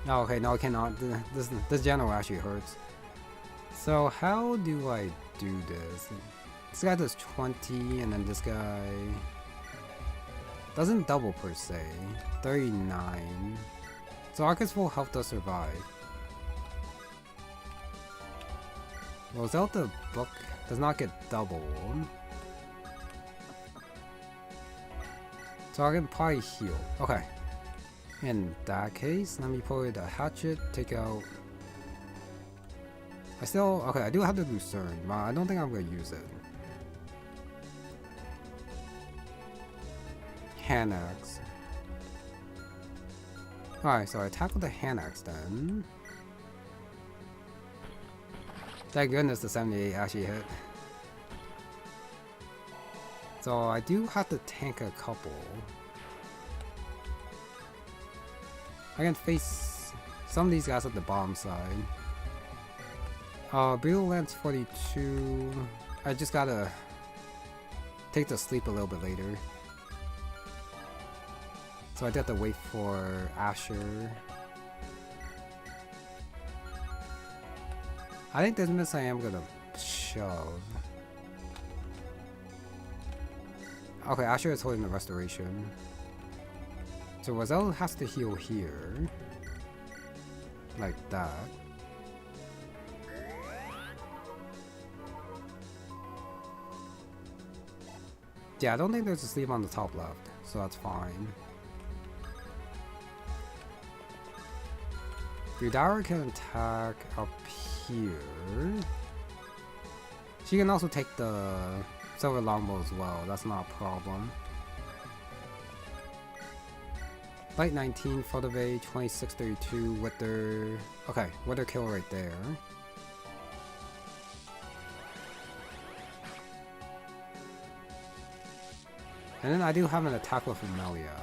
Oh, okay, no, I cannot. This general actually hurts. So how do I do this? This guy does 20, and then this guy doesn't double per se. 39. So Arcus will help us survive. Roselda book does not get doubled. So I can probably heal. Okay. In that case, let me pull the hatchet, take out. Okay, I do have the Lucerne, but I don't think I'm gonna use it. Hand axe. Alright, so I tackle the hand axe then. Thank goodness the 78 actually hit. So I do have to tank a couple. I can face some of these guys at the bottom side. Beetle Lance 42. I just gotta take the sleep a little bit later. So I have to wait for Asher. I think this miss I am gonna shove. Okay, Asher is holding the restoration. So Roselle has to heal here. Like that. Yeah, I don't think there's a sleeve on the top left, so that's fine. Yudara can attack up here. She can also take the silver longbow as well, that's not a problem. Light 19, Photovade 2632, Wither. Okay, Wither kill right there. And then I do have an attack with Amelia.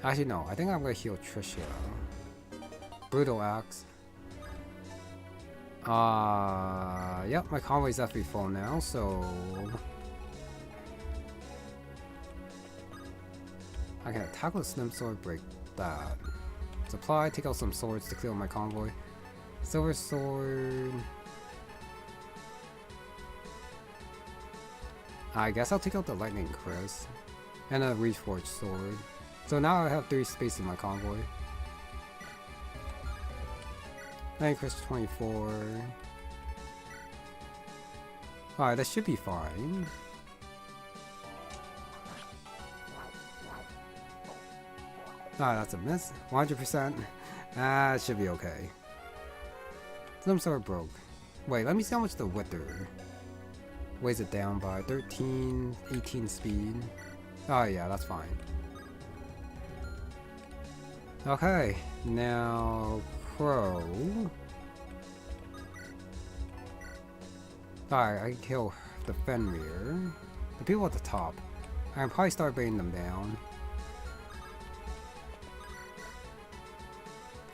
Actually, no, I think I'm gonna heal Tricia. Brutal Axe. Yep, my convoy's definitely full now, so I can attack with Slim Sword, break that. Supply, take out some swords to clear my convoy. Silver Sword. I guess I'll take out the Lightning Chris. And a Reforged Sword. So now I have 3 space in my convoy. Lightning Chris 24. Alright, that should be fine. Ah, that's a miss. 100%. Ah, it should be okay. Some sword broke. Wait, let me see how much the Wither weighs it down by. 13, 18 speed. Oh yeah, that's fine. Okay, now Crow. Alright, I can kill the Fenrir. The people at the top. I can probably start bringing them down.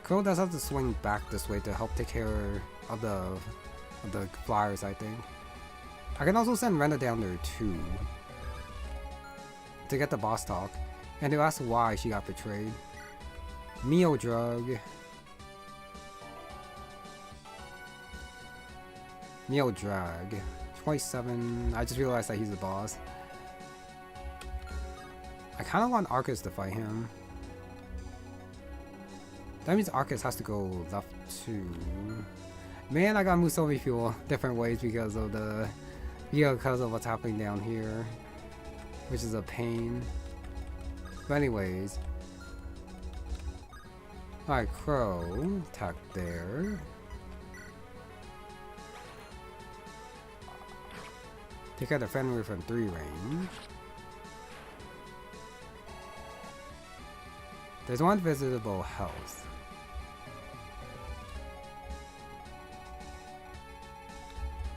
Crow does have to swing back this way to help take care of the flyers, I think. I can also send Rena down there too. To get the boss talk. And to ask why she got betrayed. Mio Drug. Mio Drag. 27. I just realized that he's the boss. I kind of want Arcus to fight him. That means Arcus has to go left too. Man, I gotta move so many people different ways because of what's happening down here, which is a pain. But anyways, alright, Crow attack there. Take out the Fenrir from 3 range. There's 1 visitable health.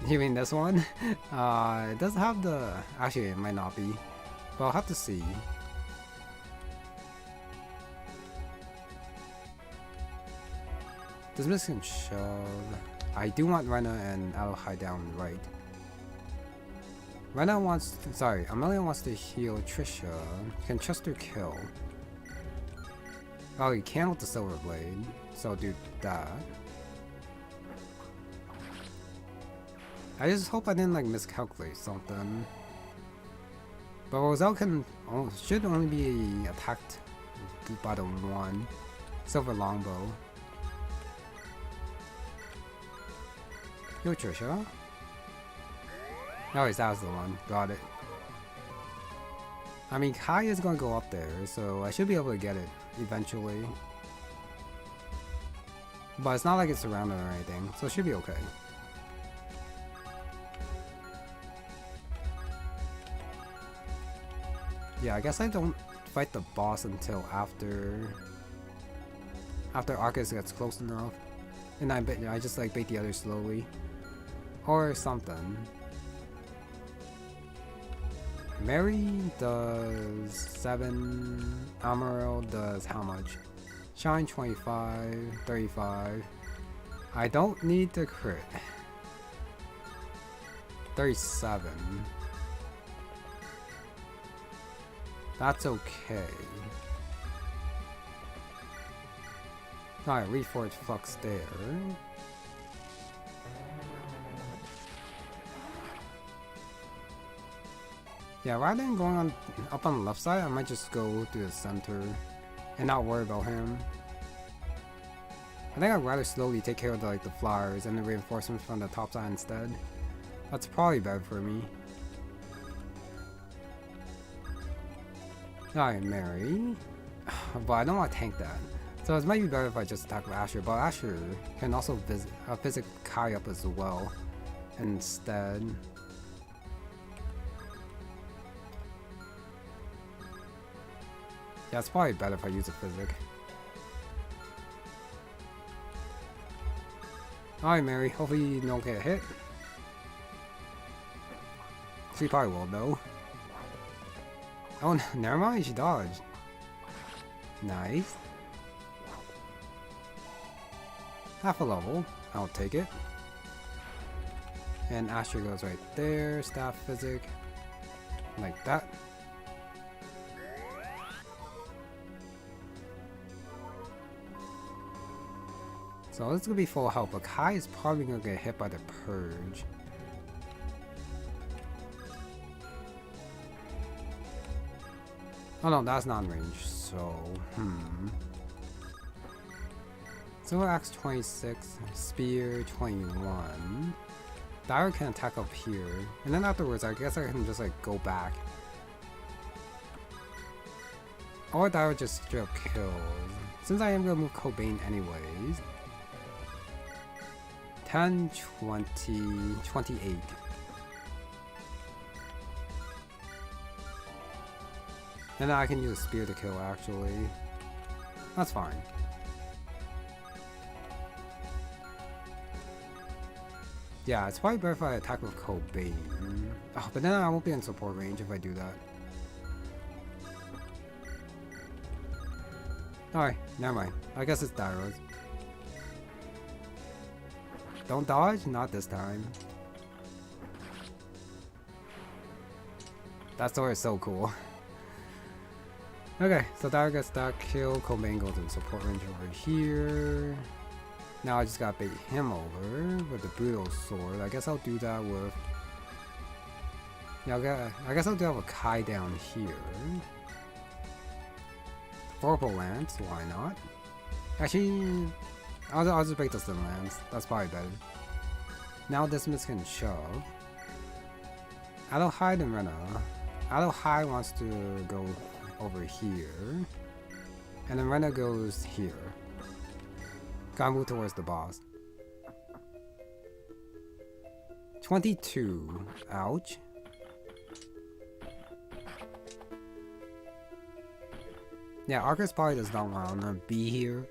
You mean this one? It does have the... Actually, it might not be. But I'll have to see. Dismiss can shove. I do want Rena and Adelheid down right. Rena wants... Sorry, Amelia wants to heal Trisha. Can Chester kill? Oh, he can with the Silver Blade. So I'll do that. I just hope I didn't like miscalculate something. But Roselle should only be attacked by the one Silver Longbow. Yo, Trisha. Oh, that was the one. Got it. I mean, Kai is gonna go up there, so I should be able to get it eventually. But it's not like it's surrounded or anything, so it should be okay. Yeah, I guess I don't fight the boss until after Arcus gets close enough, and I just like bait the others slowly, or something. Mary does 7, Amaryl does how much? Shine 25, 35. I don't need the crit. 37. That's okay. Alright, Reforged Flux there. Yeah, rather than going up on the left side, I might just go to the center and not worry about him. I think I'd rather slowly take care of the flowers and the reinforcements from the top side instead. That's probably better for me. Alright, Mary. But I don't want to tank that. So it might be better if I just attack with Asher, but Asher can also visit Kai up as well instead. Yeah, it's probably better if I use a physic. Alright, Mary. Hopefully you don't get hit. She probably will, though. Oh, never mind. She dodged. Nice. Half a level. I'll take it. And Asher goes right there. Staff physic. Like that. So this is gonna be full health, but Kai is probably gonna get hit by the purge. Oh no, that's not in range, so Silver Axe 26, Spear 21. Thyra can attack up here, and then afterwards I guess I can just like go back. Or Thyra just straight up kills. Since I am gonna move Kolbane anyways. 10, 20, 28. And then I can use a spear to kill actually. That's fine. Yeah, it's probably better if I attack with Kolbane. Oh, but then I won't be in support range if I do that. Alright, never mind. I guess it's Thyra's. Don't dodge? Not this time. That sword is so cool. Okay, so Thyra gets that kill. Kolbane goes in support range over here. Now I just gotta bait him over with the Brutal Sword. I guess I'll do that with... Yeah, I guess I'll do that with Kai down here. Vorpal Lance, why not? Actually... I'll just break the Slim Lance. That's probably better. Now Dismiss can shove. Adelheid and Rena. Adelheid wants to go over here. And then Rena goes here. Gotta move towards the boss. 22. Ouch. Yeah, Arcus probably does not want to be here.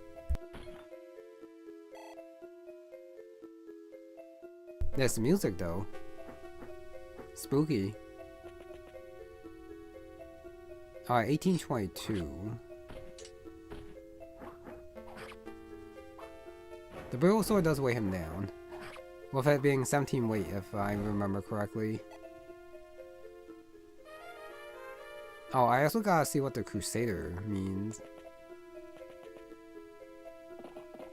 There's music though. Spooky. Alright, 1822. The Brittle Sword does weigh him down. With it being 17 weight, if I remember correctly. Oh, I also gotta see what the Crusader means.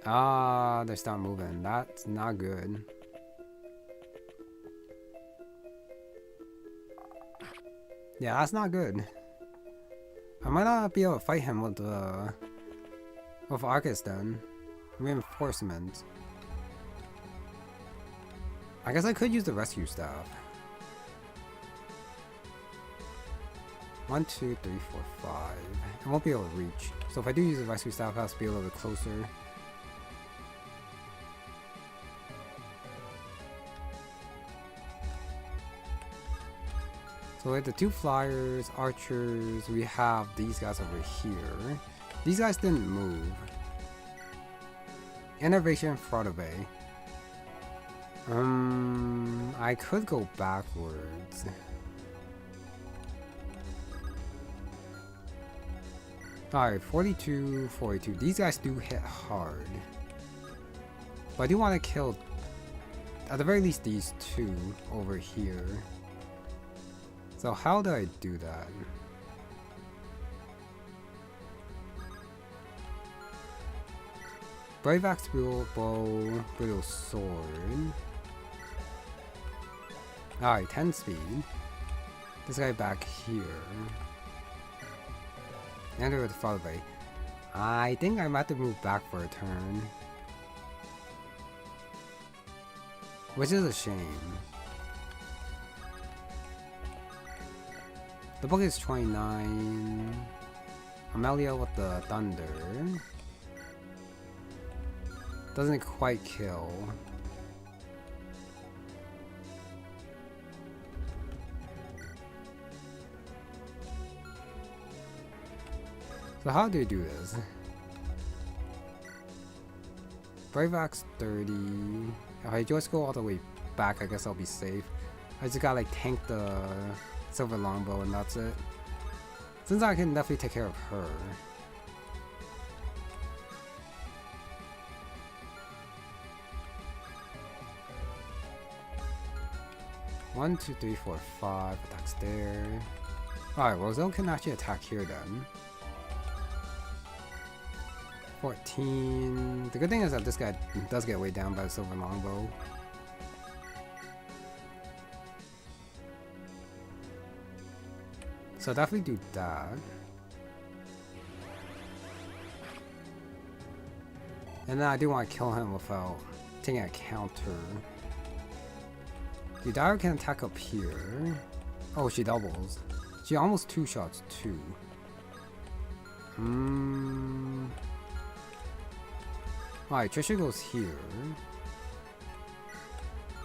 Ah, they start moving. That's not good. Yeah, that's not good. I might not be able to fight him with Arcus then. Reinforcement. I guess I could use the rescue staff. 1, 2, 3, 4, 5. I won't be able to reach. So if I do use the rescue staff, it has to be a little bit closer. So we have the 2 flyers, archers, we have these guys over here. These guys didn't move. Innovation Fraudabe. I could go backwards. Alright, 42, 42. These guys do hit hard. But I do want to kill, at the very least, these 2 over here. So how do I do that? Brave Axe, Bow, Brittle Sword. Alright, 10 speed. This guy back here. Enter with Fraudabe. I think I might have to move back for a turn. Which is a shame. The book is 29. Amelia with the thunder. Doesn't quite kill. So how do you do this? Brave Axe 30. If I just go all the way back, I guess I'll be safe. I just gotta like tank the silver longbow and that's it. Since I can definitely take care of her. One, two, three, four, 5 attacks there. Alright, Roselle can actually attack here then. 14. The good thing is that this guy does get weighed down by the silver longbow. So I'll definitely do that. And then I do want to kill him without taking a counter. The Dire can attack up here. Oh, she doubles. She almost 2 shots too. Alright, Trisha goes here.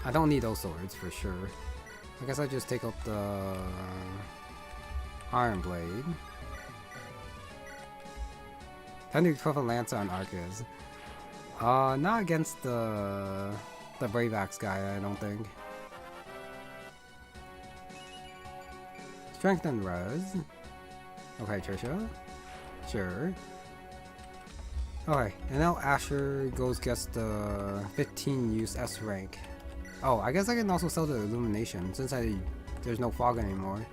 I don't need those swords for sure. I guess I just take out the Iron Blade. Time to equip a Lancer on Arcus. Not against the Brave Axe guy, I don't think. Strength and Res. Okay, Trisha. Sure. Okay, and now Asher gets the 15 use S rank. Oh, I guess I can also sell the Illumination since there's no fog anymore.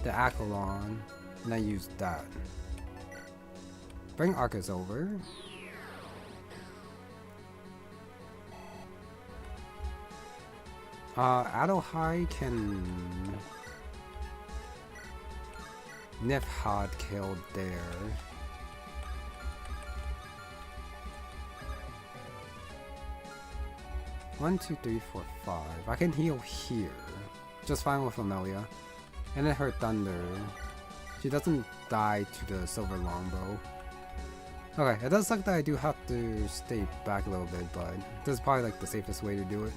The Accolon, and I use that. Bring Arcus over. Adelhai can Nifhad killed there. One, two, three, four, 5. I can heal here. Just fine with Amelia. And then her thunder. She doesn't die to the silver longbow. Okay, it does suck that I do have to stay back a little bit, but this is probably like the safest way to do it.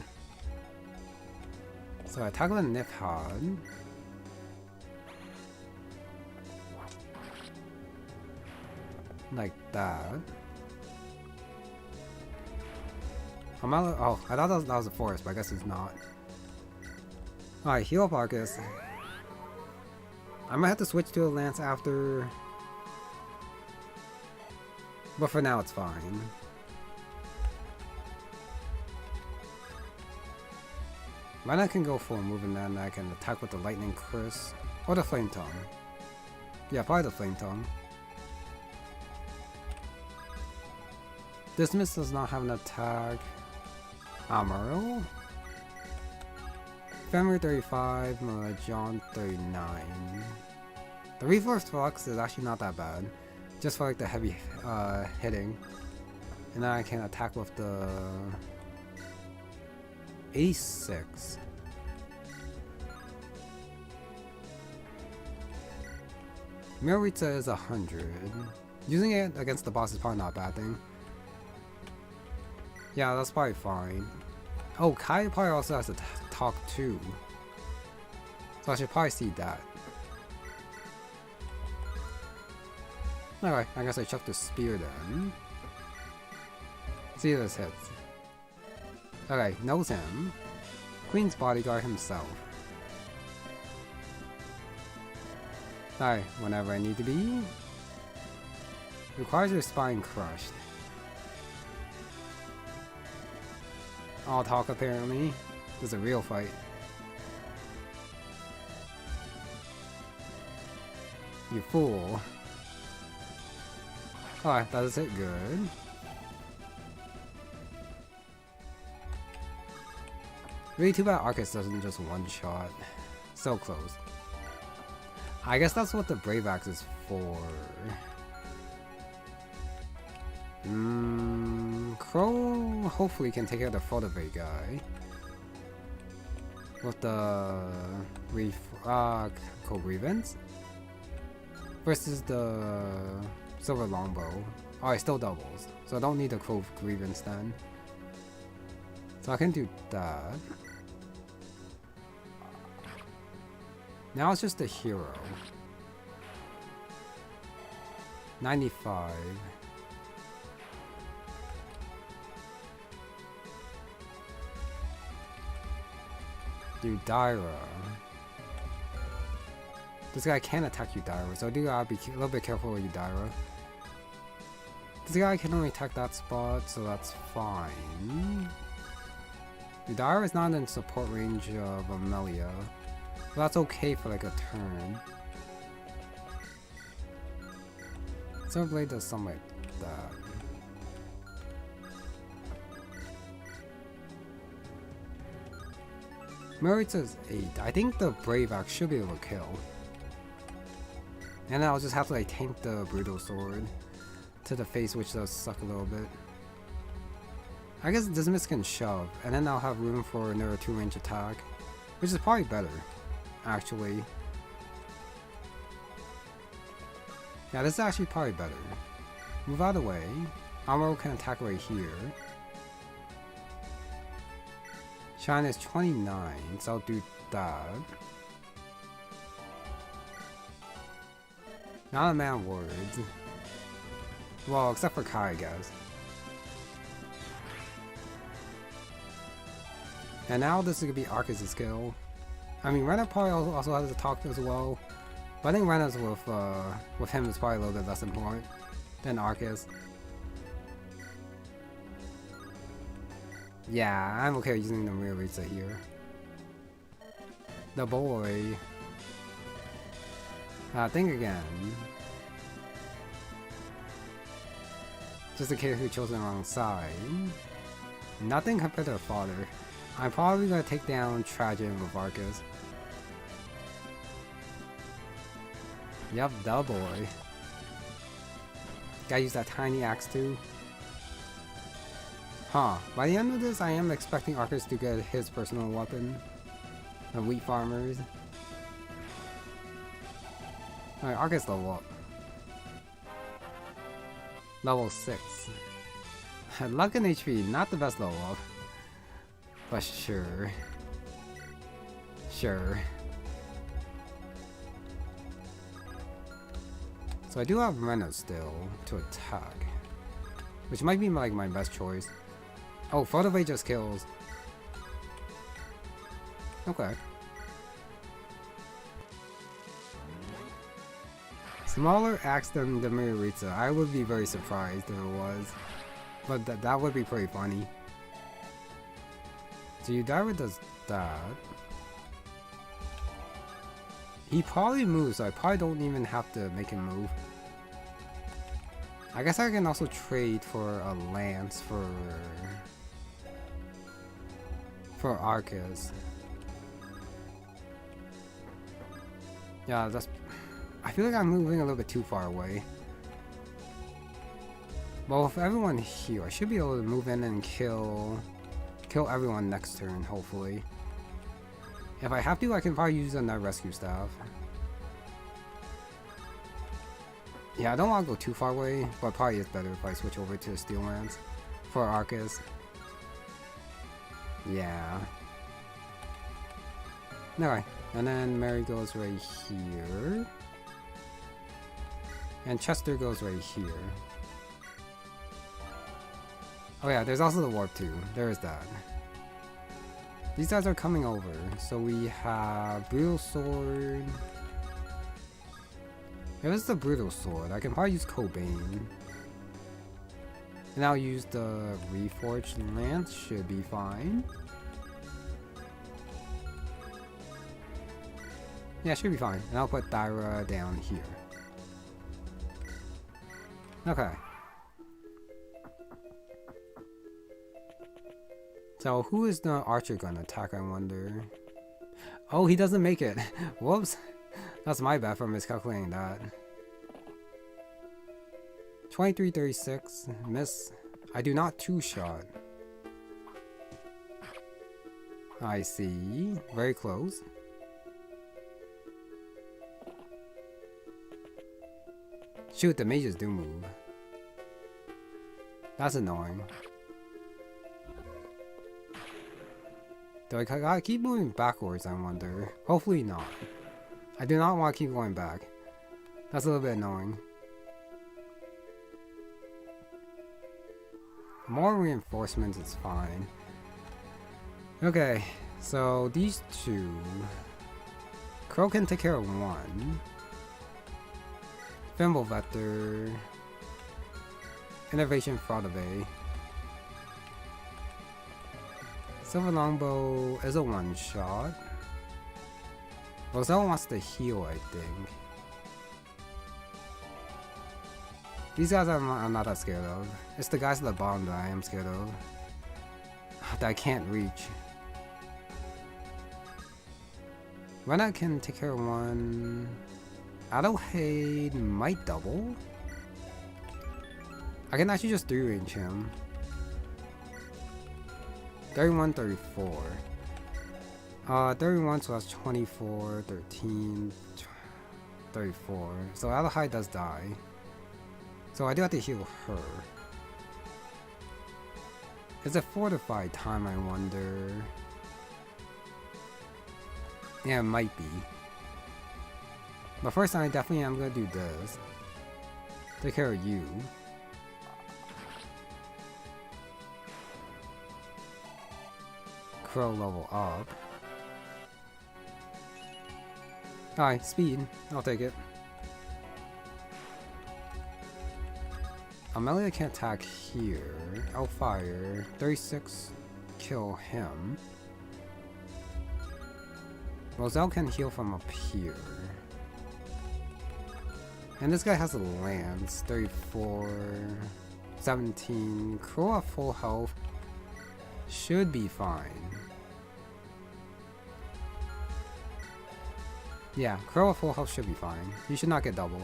So I tackle a Nifhad. Like that. Oh, I thought that was a forest, but I guess it's not. Alright, heal up Arcus. I might have to switch to a lance after. But for now, it's fine. Mine I can go for a move and then I can attack with the Lightning Curse. Or the Flame Tongue. Yeah, probably the Flame Tongue. Dismas does not have an attack. Amaro? Fenrir 35, John 39. The Reverse Flux is actually not that bad. Just for like the heavy hitting. And then I can attack with the 86. Miritza is 100. Using it against the boss is probably not a bad thing. Yeah, that's probably fine. Oh, Kai probably also has to talk too. So I should probably see that. Alright, I guess I chuck the spear then. See if this hits. Okay, knows him. Queen's bodyguard himself. Alright, whenever I need to be. Requires your spine crushed. All talk apparently. This is a real fight. You fool. Alright, that is it good. Really too bad Arcus doesn't just one-shot. So close. I guess that's what the Brave Axe is for. Crow hopefully can take out the Photovate guy. With the Co-Grievance. Versus the Silver Longbow. Oh, it still doubles. So I don't need the Co-Grievance then. So I can do that. Now it's just a hero. 95. Thyra. This guy can attack Thyra, so I do gotta be a little bit careful with Thyra. This guy can only attack that spot, so that's fine. Thyra is not in support range of Amelia. So that's okay for like a turn. Silver Blade does something like that. Miritza's 8. I think the Brave Axe should be able to kill. And then I'll just have to like tank the Brutal Sword to the face, which does suck a little bit. I guess Dismas can shove, and then I'll have room for another 2-range attack, which is probably better, actually. Yeah, this is actually probably better. Move out of the way. Amaro can attack right here. Shine is 29, so I'll do that. Not a man of words. Well, except for Kai, I guess. And now this is gonna be Arcus' skill. I mean, Rena probably also has to talk as well. But I think Rena's with him is probably a little bit less important than Arcus. Yeah, I'm okay using the Miritza here. The boy. Think again. Just in case we chose the wrong side. Nothing compared to her father. I'm probably gonna take down Trajan with Arcus. Yep, the boy. Gotta use that tiny axe too. Huh. By the end of this, I am expecting Arcus to get his personal weapon. The wheat farmers. Alright, Arcus level up. Level 6. Luck and HP, not the best level up. But sure. Sure. So I do have Rena still to attack. Which might be like my best choice. Oh, photo ray just kills. Okay. Smaller axe than the Demetra. I would be very surprised if it was. But that would be pretty funny. So Udira does that. He probably moves, so I probably don't even have to make him move. I guess I can also trade for a lance for Arcus. Yeah, that's... I feel like I'm moving a little bit too far away. Well, with everyone here, I should be able to move in and kill everyone next turn, hopefully. If I have to, I can probably use another rescue staff. Yeah, I don't want to go too far away, but probably it's better if I switch over to Steel Lance for Arcus. Yeah. Alright, and then Mary goes right here. And Chester goes right here. Oh yeah, there's also the warp too. There is that. These guys are coming over. So we have Brutal Sword. If it's the Brutal Sword, I can probably use Kolbane. And I'll use the Reforged Lance, should be fine. Yeah, should be fine. And I'll put Thyra down here. Okay. So who is the archer gonna attack, I wonder? Oh, he doesn't make it. Whoops. That's my bad for miscalculating that. 2336. Miss. I do not two-shot. I see. Very close. Shoot, the mages do move. That's annoying. Do I gotta keep moving backwards, I wonder? Hopefully not. I do not want to keep going back. That's a little bit annoying. More reinforcements is fine. Okay, so these two. Crow can take care of one. Thimble Vector. Innovation Fraudave. Silver Longbow is a one-shot. Roselle wants to heal, I think. These guys I'm not that scared of. It's the guys at the bottom that I am scared of. That I can't reach. Renna can take care of one. Adelheid might double. I can actually just 3-range him. 31, 34. 31, so that's 24, 13, 34. So Adelheid does die. So I do have to heal her. Is it fortified time, I wonder? Yeah, it might be. But first I definitely am gonna do this. Take care of you. Crow level up. Alright, speed. I'll take it. Amelia can attack here. Fire. 36. Kill him. Roselle can heal from up here. And this guy has a lance. 34. 17. Crow at full health. Should be fine. Yeah, Crow at full health should be fine. He should not get double.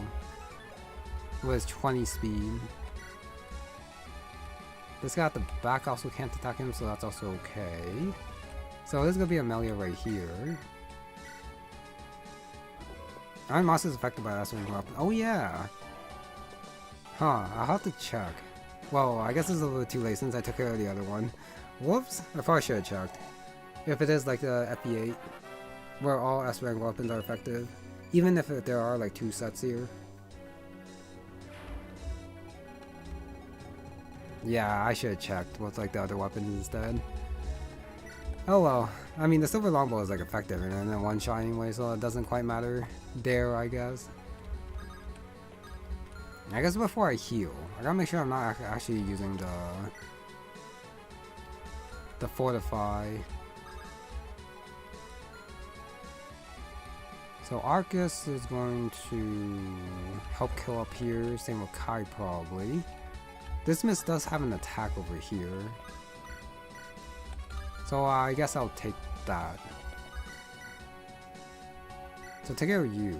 With 20 speed. This guy at the back also can't attack him, so that's also okay. So this is gonna be Amelia right here. Iron Monster is affected by that one. Oh yeah! Huh, I'll have to check. Well, I guess it's a little too late since I took care of the other one. Whoops! I probably should have checked. If it is like the FP8, where all S-rank weapons are effective. Even if there are like 2 sets here. Yeah, I should have checked with like the other weapons instead. Oh well. I mean, the silver longbow is like effective and then one shot anyway, so it doesn't quite matter there, I guess. I guess before I heal, I gotta make sure I'm not actually using the fortify. So Arcus is going to help kill up here, same with Kai probably. Dismas does have an attack over here. So I guess I'll take that. So take care of you.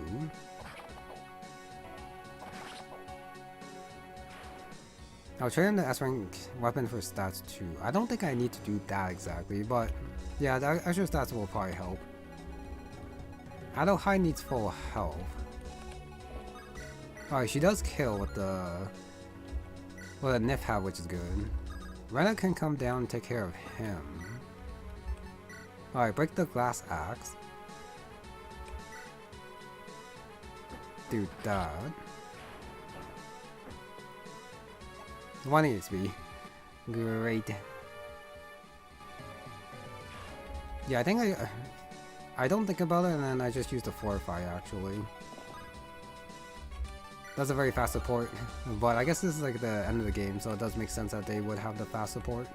I'll trade in the S-rank weapon for stats too. I don't think I need to do that exactly, but yeah, the extra stats will probably help. Adult High needs full health. Alright, she does kill with the Nif hat, which is good. Rena can come down and take care of him. Alright, break the glass axe. Do that. 1 XP. Great. Yeah, I think I don't think about it and then I just use the Fortify actually. That's a very fast support, but I guess this is like the end of the game, so it does make sense that they would have the fast support.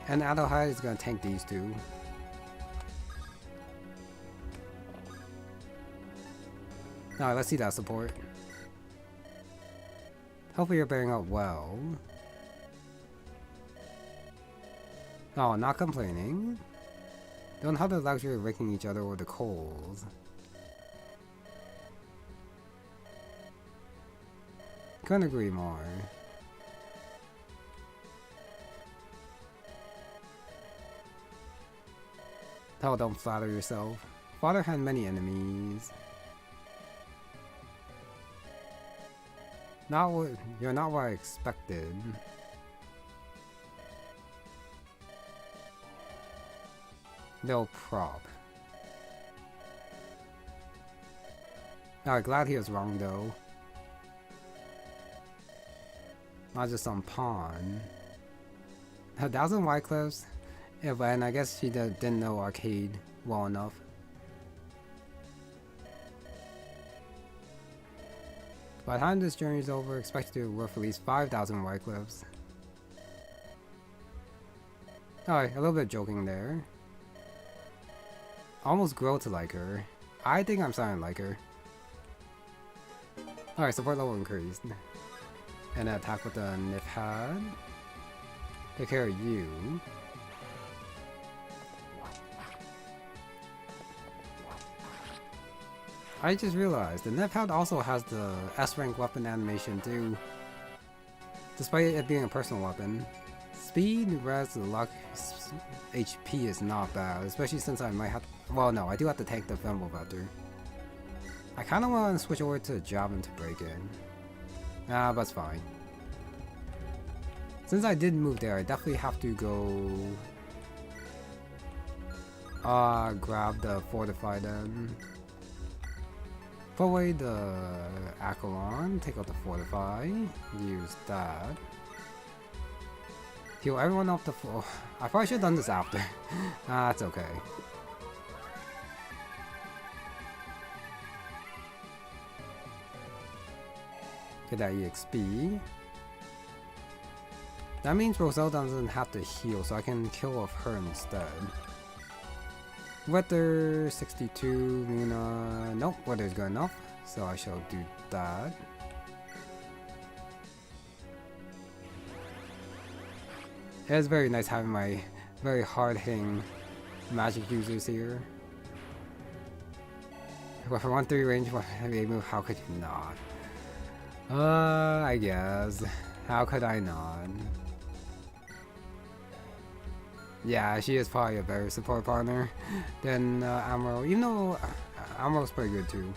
And Adult High is gonna tank these two. Alright, let's see that support. Hopefully you're bearing up well. Oh, not complaining. Don't have the luxury of raking each other with the coals. Couldn't agree more. Oh, don't flatter yourself. Father had many enemies. You're not what I expected. No prop. Glad he was wrong though. Not just some pawn. 1,000 Wyclifs? Yeah, but I guess she didn't know arcade well enough. By the time this journey is over, expect to be worth at least 5,000 Wyclifs. Alright, a little bit of joking there. Almost grow to like her. I think I'm starting to like her. Alright, support level increased. And attack with the Nif hat. Take care of you. I just realized the Nif hat also has the S-rank weapon animation too. Despite it being a personal weapon. Speed, res, luck, HP is not bad, especially since I might have to, well no, I do have to tank the Thimble Vector. I kinda wanna switch over to Javelin to break in. Nah, but it's fine. Since I did move there, I definitely have to go grab the Fortify then. Put away the Accolon, take out the Fortify, use that. Heal everyone off the floor. I probably should have done this after. That's okay. Get that EXP. That means Roselle doesn't have to heal, so I can kill off her instead. Weather 62, Luna. Nope, weather's good enough, so I shall do that. It's very nice having my very hard-hitting magic users here. But for 1-3 range, heavy move, how could you not? I guess. How could I not? Yeah, she is probably a better support partner than Amuro, even though Amuro's pretty good too.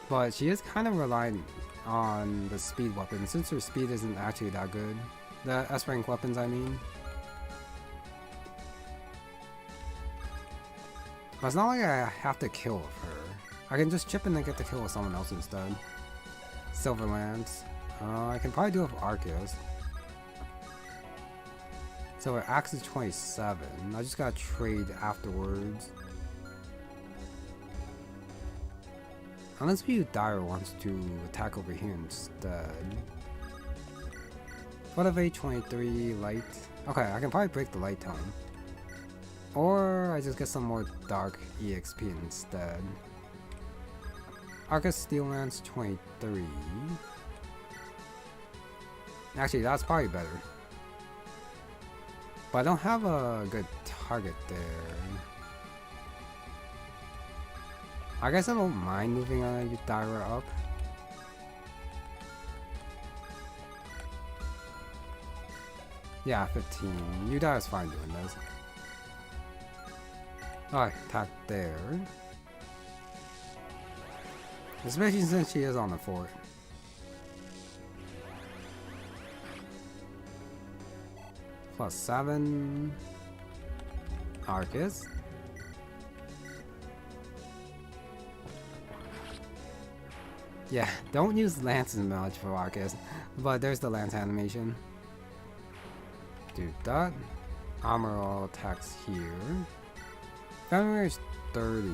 But she is kind of reliant on the speed weapon, since her speed isn't actually that good. The S-rank weapons, I mean. But it's not like I have to kill with her. I can just chip in and get the kill with someone else instead. Silverlands. I can probably do it with Arceus. So our axe is 27. I just gotta trade afterwards. Unless v.1-Thyra wants to attack over here instead. What of A23 light? Okay, I can probably break the light tone. Or I just get some more dark EXP instead. Arceus Steel Lance 23. Actually, that's probably better. But I don't have a good target there. I guess I don't mind moving on v.Thyra up. Yeah, 15. v.Thyra's fine doing this. Alright, attack there. Especially since she is on the fort. +7. Arceus. Yeah, don't use lances much for Arceus, but there's the lance animation. Do that. Armor all attacks here. Family is 30.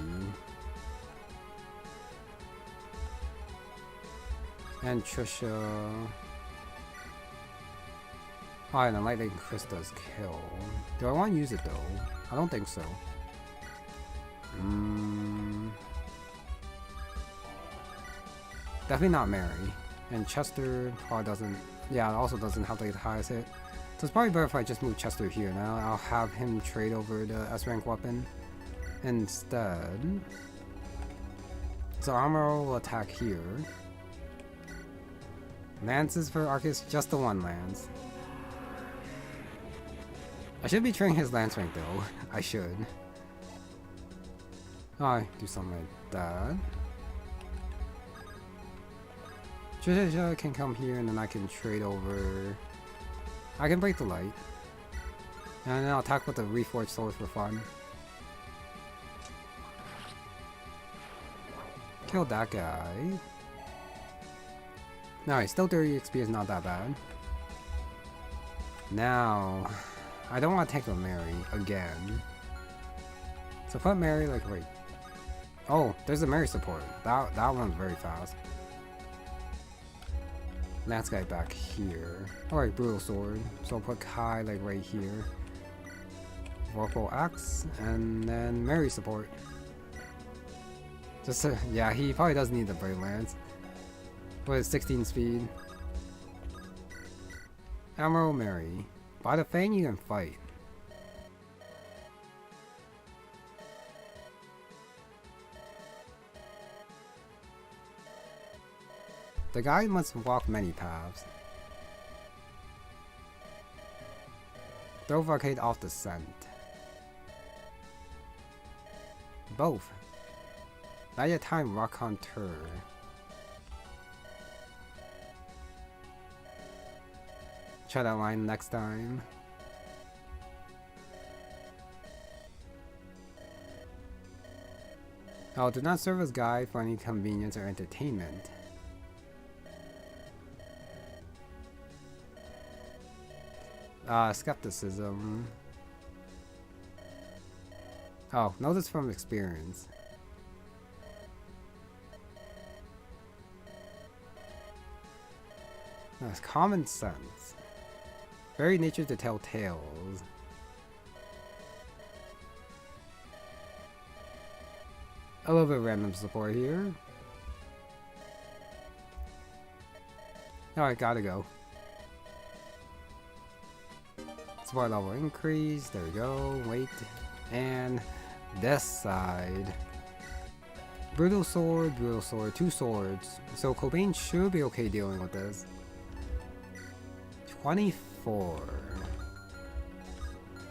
And Trisha. Oh, and the Lightning Chris does kill. Do I want to use it though? I don't think so. Definitely not Mary. And Chester probably doesn't. Yeah, it also doesn't have like the highest hit. So it's probably better if I just move Chester here now. I'll have him trade over the S rank weapon instead. So Armor will attack here. Lances for Arceus, just the one lance. I should be training his lance rank though. I should. Oh, do something like that. Trisha can come here and then I can trade over. I can break the light. And then I'll attack with the reforged sword for fun. Kill that guy. Alright, still 30 XP is not that bad. Now, I don't want to take a Mary again. So put Mary like right. Oh, there's a Mary support. That one's very fast. Lance guy back here. Alright, brutal sword. So I'll put Kai like right here. Vorpal axe and then Mary support. Just to, yeah, he probably does need the Brave Lance. With 16 speed. Emerald Mary. By the Fang you can fight. The guy must walk many paths. Throw Arcade off the scent. Both. Not yet time Rock Hunter. Try that line next time. Oh, do not serve as guide for any convenience or entertainment. Skepticism. Oh, notice from experience. That's common sense. Very nature to tell tales. A little bit of random support here. Alright, gotta go. Support level increase, there we go, wait, and this side. Brutal sword, 2 swords. So Kolbane should be okay dealing with this. 24.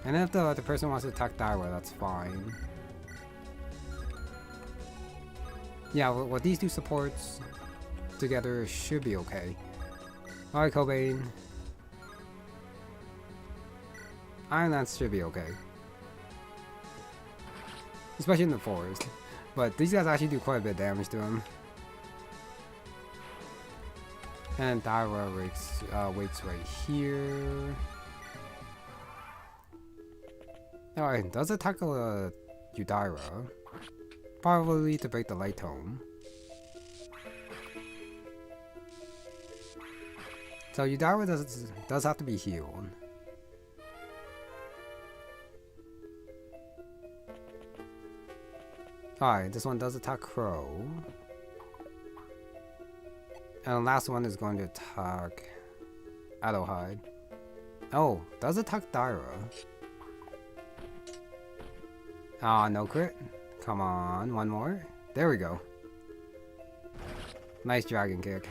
And if the other person wants to attack Thyra, that's fine. Yeah, with these 2 supports together should be okay. Alright, Kolbane. Iron Lance should be okay. Especially in the forest. But these guys actually do quite a bit of damage to him. And Thyra waits right here. Alright, does attack Thyra. Probably to break the light tome. So Thyra does have to be healed. Alright, this one does attack Crow. And the last one is going to attack Adelheid. Oh, does attack Thyra. Ah, no crit. Come on, one more. There we go. Nice dragon kick.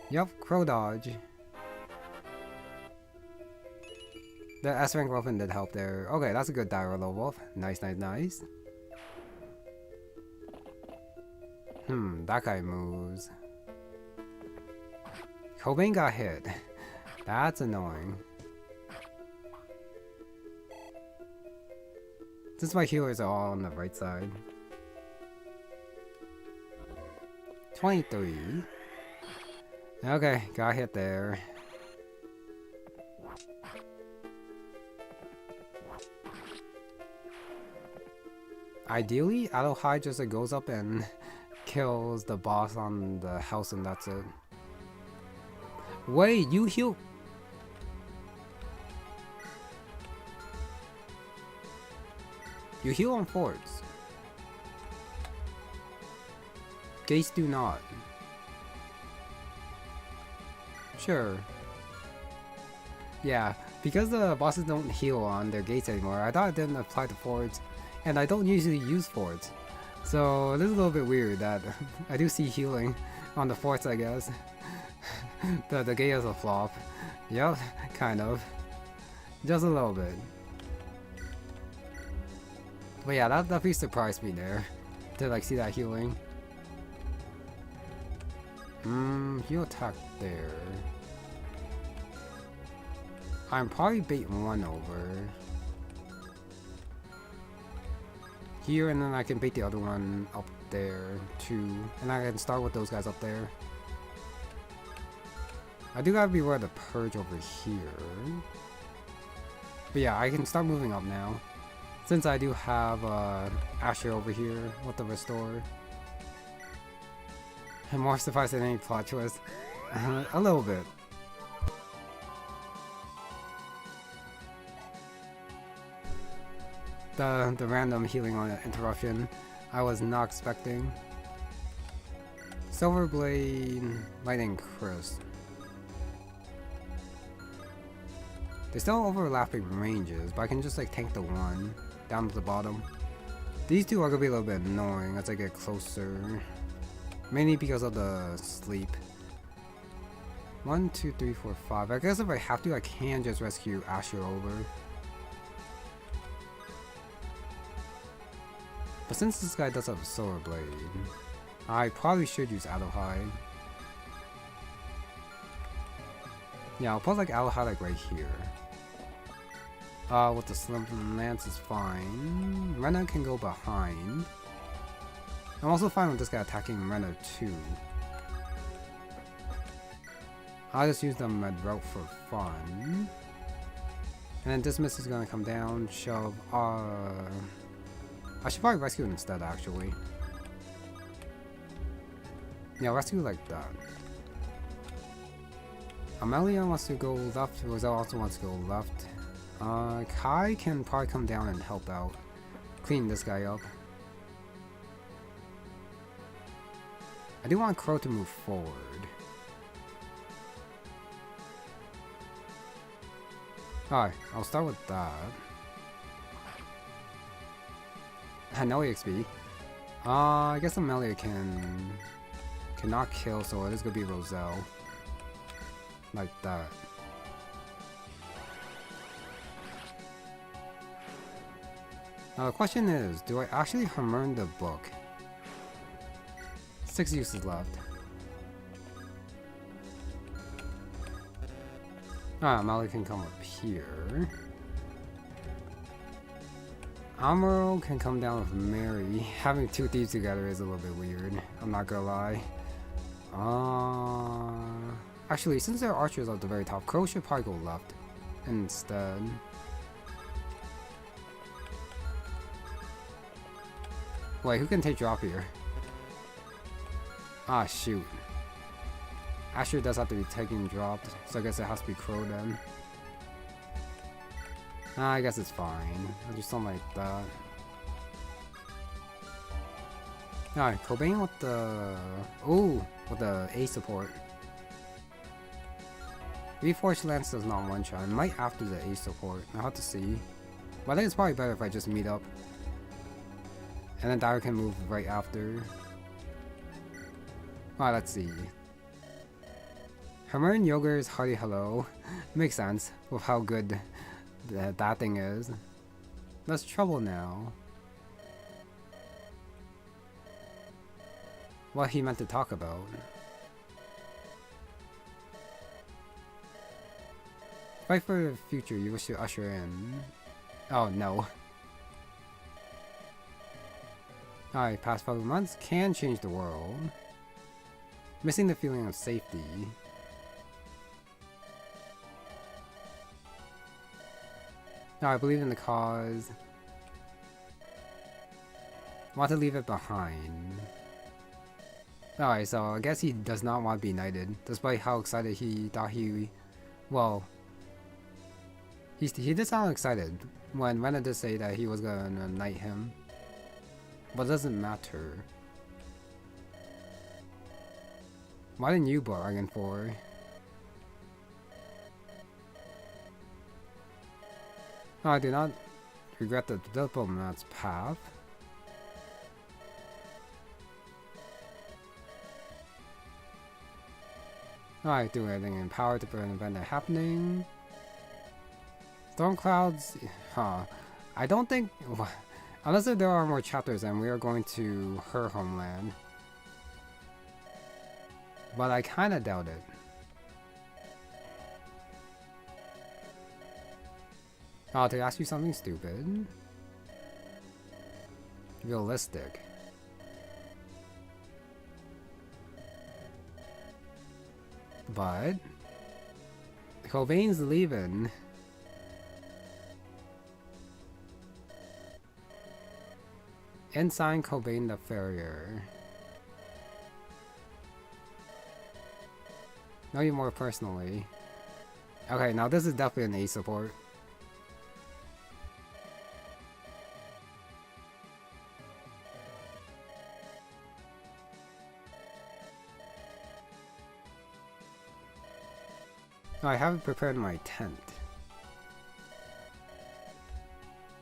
Yup, Crow dodge. The S rank weapon did help there. Okay, that's a good Thyra low wolf. Nice, nice, nice. That guy moves. Kolbane got hit. That's annoying. Since my healers are all on the right side. 23. Okay, got hit there. Ideally, Adelheid just goes up and kills the boss on the house and that's it. Wait, you heal? You heal on forts. Gates do not. Sure. Yeah, because the bosses don't heal on their gates anymore, I thought it didn't apply to forts, and I don't usually use forts. So this is a little bit weird that I do see healing on the forts, I guess. the gate is a flop. Yep, kind of. Just a little bit. But yeah, that definitely surprised me there. To like see that healing. Heal attack there. I'm probably baiting one over. Here, and then I can bait the other one up there too. And I can start with those guys up there. I do gotta beware of the purge over here. But yeah, I can start moving up now. Since I do have Asher over here with the restore. I'm more surprised than any plot twist. A little bit. The random healing on interruption I was not expecting. Silver Blade, Lightning Crisp. They're still overlapping ranges, but I can just like tank the one down to the bottom. These two are gonna be a little bit annoying as I get closer. Mainly because of the sleep. 1, 2, 3, 4, 5. I guess if I have to, I can just rescue Asher over. But since this guy does have a Silver Blade, I probably should use Adelheid. Yeah, I'll put like Adelheid like right here. With the Slim Lance is fine. Rena can go behind. I'm also fine with this guy attacking Rena too. I'll just use the med route for fun. And then Dismas is gonna come down, shove. I should probably rescue it instead, actually. Yeah, rescue like that. Amelia wants to go left. Roselle also wants to go left. Kai can probably come down and help out. Clean this guy up. I do want Crow to move forward. Alright, I'll start with that. No EXP. I guess Amelia cannot kill, so it is gonna be Roselle. Like that. Now the question is, do I actually Hammer the book? 6 uses left. Alright, Amelia can come up here. Amaro can come down with Mary. Having two thieves together is a little bit weird, I'm not gonna lie. Actually, since there are archers at the very top, Crow should probably go left instead. Wait, who can take drop here? Ah, shoot. Asher does have to be taking dropped, so I guess it has to be Crow then. I guess it's fine. I'll do something like that. Alright, Kolbane with the... Ooh, with the A-Support. Reforged Lance does not one-shot. It might after the A-Support. I'll have to see. But I think it's probably better if I just meet up. And then Thyra can move right after. Alright, let's see. Hermern Yoger's Hearty Hello. Makes sense with how good that thing is. That's trouble now. What he meant to talk about. Fight for the future you wish to usher in. Oh no. Alright, past 5 months can change the world. Missing the feeling of safety. No, I believe in the cause. Want to leave it behind. Alright, so I guess he does not want to be knighted, despite how excited he thought he... Well... He did sound excited when Rena did say that he was gonna knight him. But it doesn't matter. Why didn't you bargain for? No, I do not regret the diplomat's path. Alright, do everything in power to prevent that happening. Storm clouds, I don't think, unless if there are more chapters, then we are going to her homeland. But I kinda doubt it. Oh, to ask you something stupid. Realistic. But Kolbane's leaving. Ensign Kolbane the Farrier. Know you more personally. Okay, now this is definitely an A-Support. I haven't prepared my tent.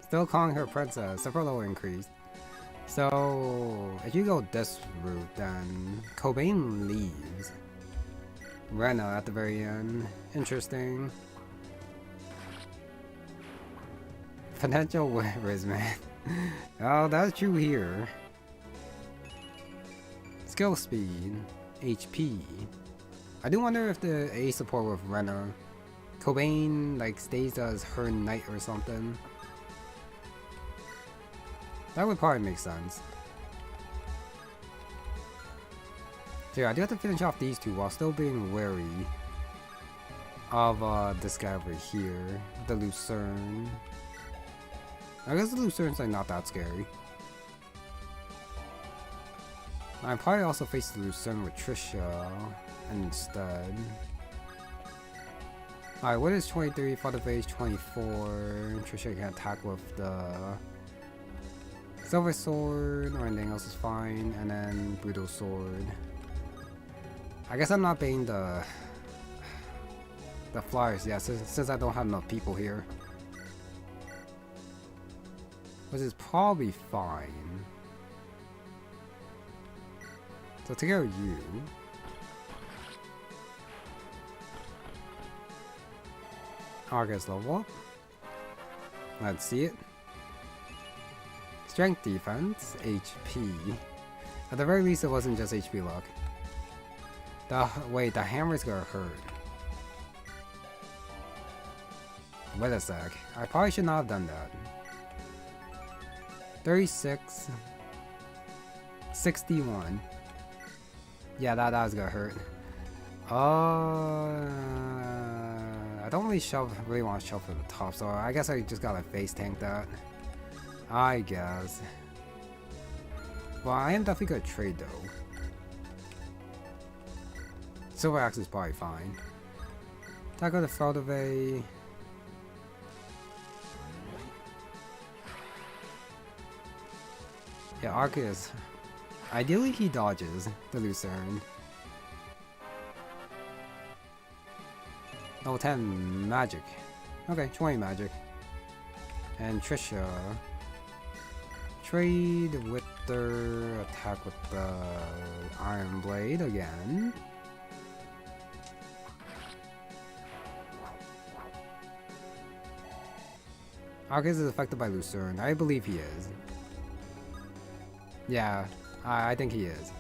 Still calling her princess, several level increased. So, if you go this route, then Kolbane leaves. Rena at the very end. Interesting. Potential winners, man. Oh, that's true here. Skill speed. HP. I do wonder if the A-Support with Rena, Kolbane like stays as her knight or something. That would probably make sense. So yeah, I do have to finish off these two while still being wary of this guy over here, the Lucerne. I guess the Lucerne's like not that scary. I probably also face the Lucerne with Trisha instead. Alright, what is 23? Father Phase 24. Trisha can attack with the Silver Sword, or anything else is fine, and then Brutal Sword. I guess I'm not paying the flyers yet, since I don't have enough people here. Which is probably fine. So take care of you. August level up. Let's see it. Strength defense, HP. At the very least, it wasn't just HP luck. Wait, the hammer's gonna hurt. Wait a sec. I probably should not have done that. 36. 61. Yeah, that was gonna hurt. I don't really want to shove for the top, so I guess I just gotta face tank that. I guess. Well, I am definitely gonna trade though. Silver Axe is probably fine. Tackle the Felderve. Yeah, Arceus. Ideally, he dodges the Lucerne. Level 10 magic. Okay, 20 magic. And Trisha. Trade with their attack with the Iron Blade again. Arceus is affected by Lucerne. I believe he is. Yeah, I think he is.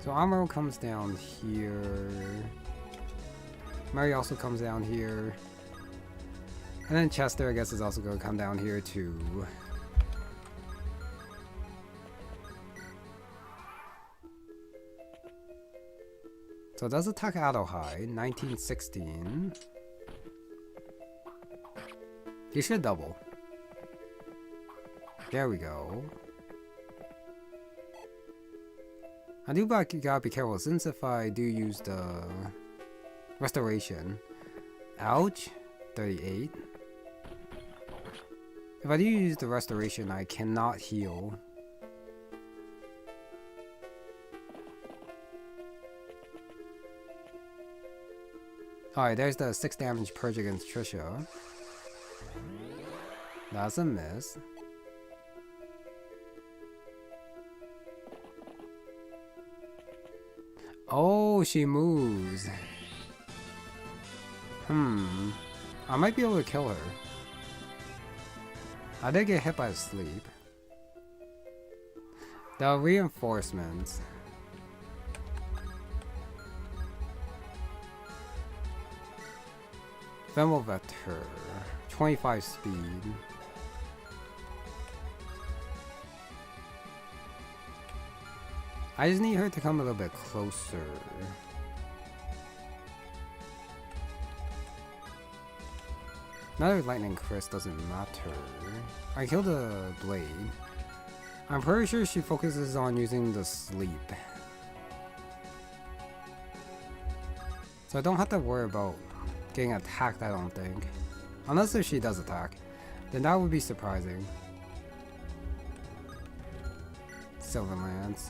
So Amaro comes down here. Mary also comes down here. And then Chester, I guess, is also going to come down here too. So it does attack Adelhide, 1916. He should double. There we go. I do gotta be careful, since if I do use the Restoration. Ouch. 38. If I do use the Restoration, I cannot heal. Alright, there's the 6 damage purge against Trisha. That's a miss. Oh, she moves. I might be able to kill her. I did get hit by sleep. The reinforcements. Femoral Vector. 25 speed. I just need her to come a little bit closer. Another lightning crest doesn't matter. I killed a blade. I'm pretty sure she focuses on using the sleep. So I don't have to worry about getting attacked, I don't think. Unless if she does attack. Then that would be surprising. Silverlance.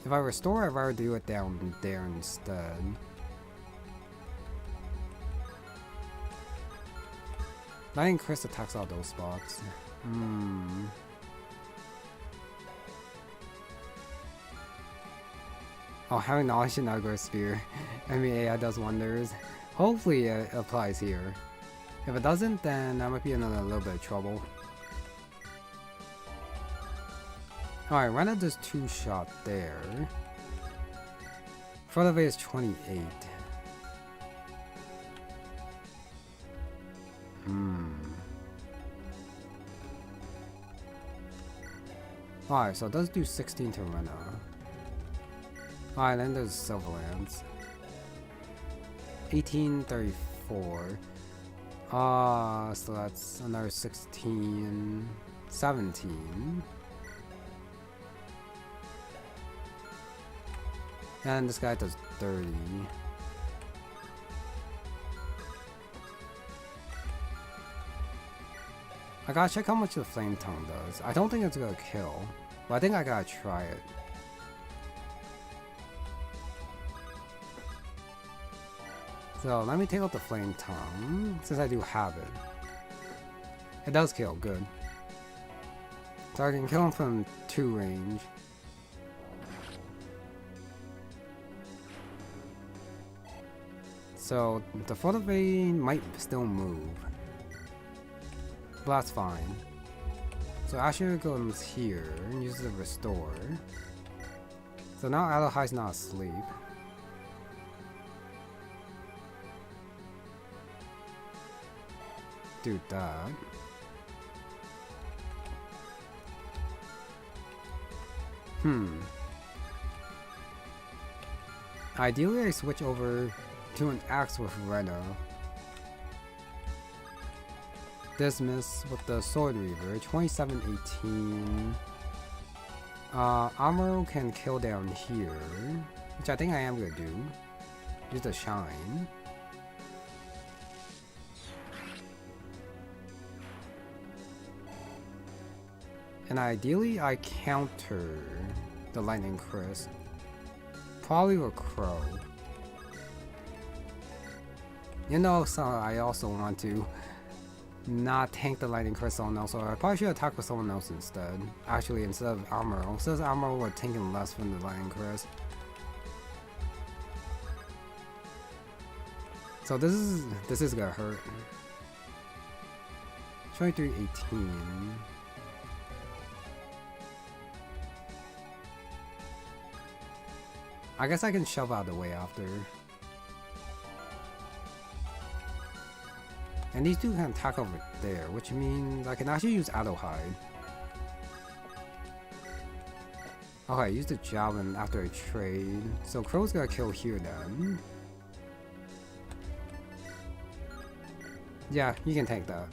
If I restore, I'd rather do it down there instead. Lightning Chris attacks all those spots. Oh, having knowledge in Nugget Spear. I mean, AI does wonders. Hopefully it applies here. If it doesn't, then I might be in a little bit of trouble. Alright, Rena does 2-shot there. Front of it is 28. Alright, so it does do 16 to Rena. Alright, then there's Silverlands. 1834. So that's another 16, 17. And this guy does 30. I gotta check how much the Flame Tongue does. I don't think it's gonna kill, but I think I gotta try it. So let me take out the Flame Tongue, since I do have it. It does kill, good. So I can kill him from 2 range. So the Photo Vein might still move. But that's fine. So Asher goes here and uses the Restore. So now Adelhide's not asleep. Do that. Ideally, I switch over to an axe with Rena. Dismas with the Sword Reaver, 2718. Armor can kill down here, which I think I am gonna do. Use the Shine. And ideally, I counter the Lightning Crisp. Probably with Crow. You know, so I also want to not tank the Lightning Crisp on else, so I probably should attack with someone else instead. Actually, instead of Armor. Instead of Armor, we're tanking less from the Lightning Crisp. So this is gonna hurt. 2318. I guess I can shove out of the way after. And these two can attack over there, which means I can actually use Hide. Okay, use the Javelin after I trade. So Crow's gonna kill here then. Yeah, you can tank that.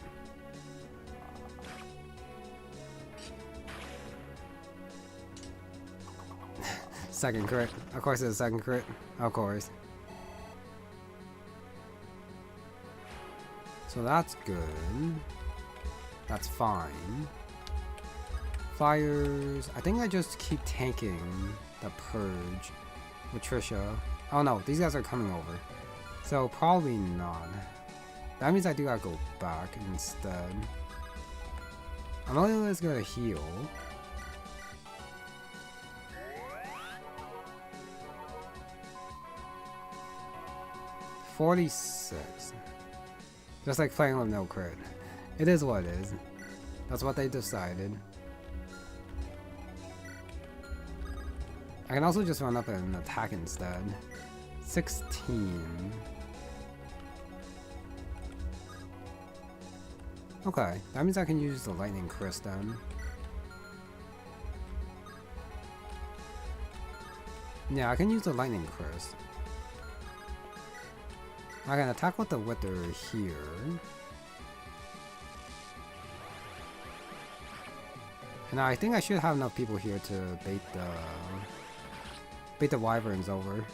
Second crit. Of course it's a second crit. Of course. So that's good. That's fine. Fires. I think I just keep tanking the Purge with Trisha. Oh no, these guys are coming over. So probably not. That means I do gotta go back instead. Amelia's gonna heal. $46. Just like playing with no crit. It is what it is. That's what they decided. I can also just run up and attack instead. 16. Okay, that means I can use the Lightning Crisp then. Yeah, I can use the Lightning Crisp. I can attack with the Wither here. And I think I should have enough people here to bait the Wyverns over.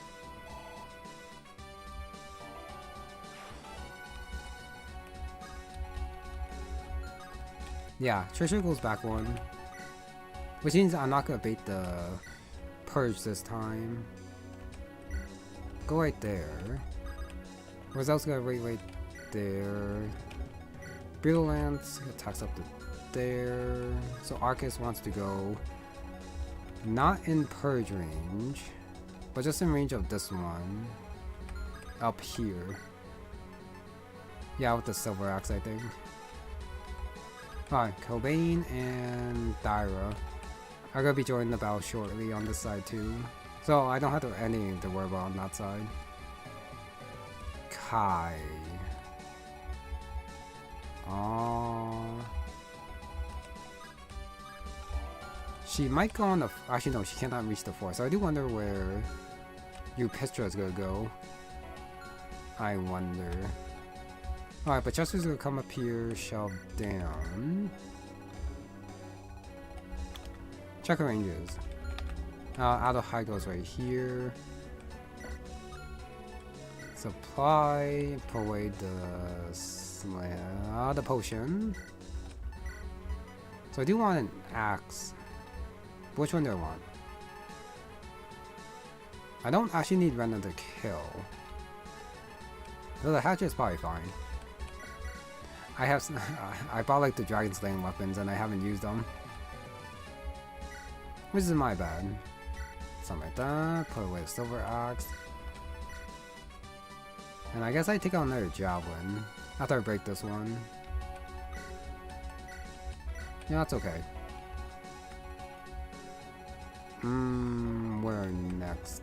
Yeah, Trisha goes back one. Which means I'm not gonna bait the Purge this time. Go right there. Where's else gonna right there? Beetle Lance attacks up to there. So Arcus wants to go not in Purge range, but just in range of this one. Up here. Yeah, with the Silver Axe, I think. Alright, Kolbane-Thyra are gonna be joining the battle shortly on this side too. So I don't have anything to worry about on that side. Kai. She might go on the... Actually, no, she cannot reach the 4. So I do wonder where Upestra is gonna go. I wonder. Alright, but Chester's gonna come up here, shove down. Check her ranges. High goes right here. Supply, pull away the potion. So I do want an axe. Which one do I want? I don't actually need Rena to kill. Though the hatchet is probably fine. I bought like the Dragon Slaying weapons and I haven't used them. Which is my bad. Something like that. Put away the Silver Axe. And I guess I take out another Javelin after I break this one. Yeah, that's okay. Where next?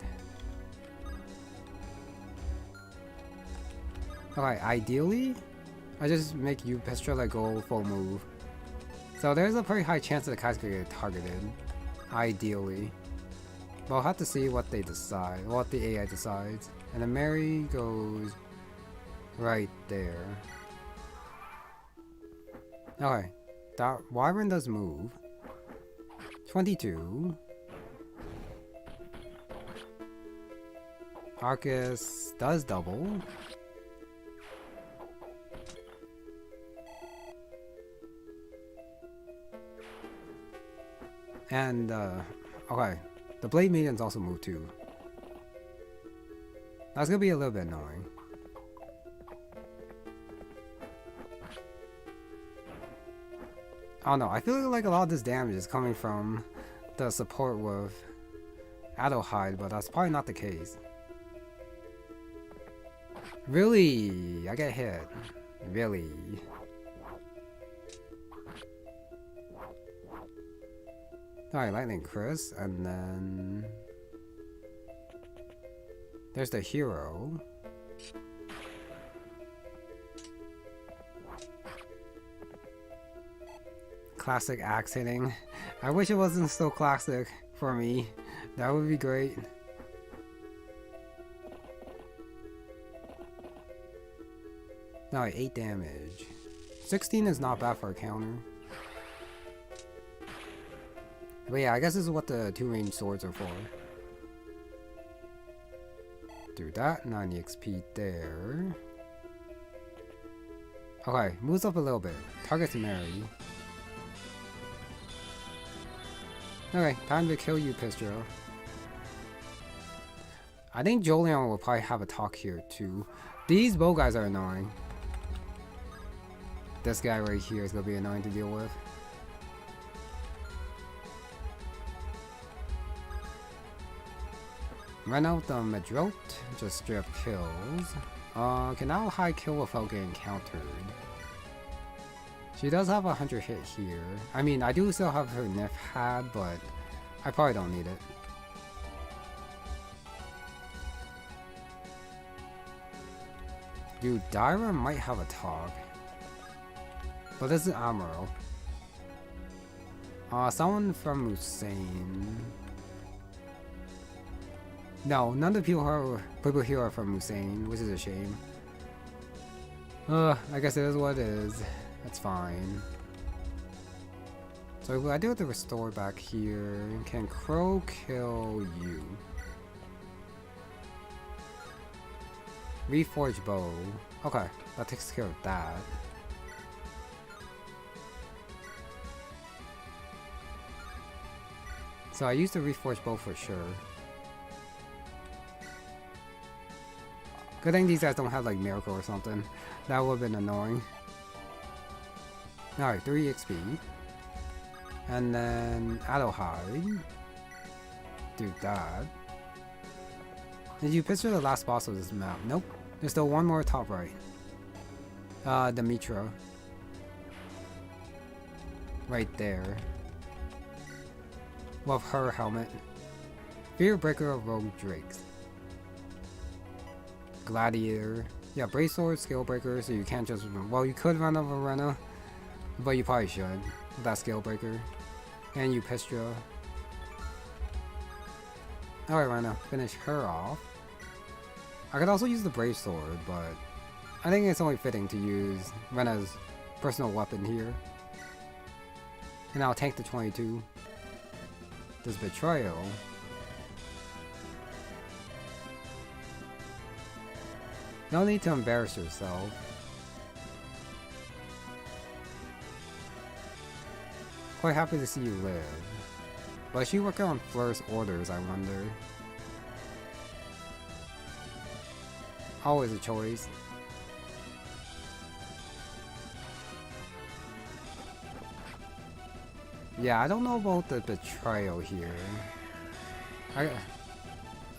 Okay, ideally, I just make Upestra like go full move. So there's a pretty high chance that the Kai's gonna get targeted. Ideally. But I'll have to see what they decide, what the AI decides. And then Mary goes right there. Okay, that Wyvern does move. 22. Arcus does double. And, okay. The Blade Medians also move too. That's gonna be a little bit annoying. I don't know, I feel like a lot of this damage is coming from the support with Adelheid, but that's probably not the case. Really? I get hit. Really? Alright, Lightning Chris, and then there's the hero. Classic axe hitting. I wish it wasn't so classic for me. That would be great. Alright, 8 damage. 16 is not bad for a counter. But yeah, I guess this is what the 2 ranged swords are for. Do that, 90 XP there. Okay, moves up a little bit. Targets Mary. Okay, time to kill you, Pistro. I think Jolyon will probably have a talk here too. These bow guys are annoying. This guy right here is gonna be annoying to deal with. Run out the Madrot, just straight up kills. Can now high kill without getting countered. She does have a 100 hit here. I mean, I do still have her Nif had, but I probably don't need it. Dude, Thyra might have a talk. But this is Amaro. Someone from Hussein. No, none of the people here are from Hussein, which is a shame. I guess it is what it is. That's fine. So I do have to restore back here. Can Crow kill you? Reforged bow. Okay, that takes care of that. So I used the reforged bow for sure. Good thing these guys don't have like Miracle or something. That would have been annoying. Alright, 3 XP. And then Adelheid. Do that. Did you picture the last boss of this map? Nope. There's still one more top right. Demetra. Right there. With her helmet. Fearbreaker of Rogue Drakes. Gladiator. Yeah, Brace Sword, Scalebreaker, so you can't just... Well, you could run over Rena, but you probably should. With that Scalebreaker. And you Pistra. Alright, Rena. Finish her off. I could also use the Brave Sword, but I think it's only fitting to use Rena's personal weapon here. And I'll tank the 22. This Betrayal. No need to embarrass yourself. Quite happy to see you live. But is she working on Fleur's orders, I wonder? Always a choice. Yeah, I don't know about the betrayal here.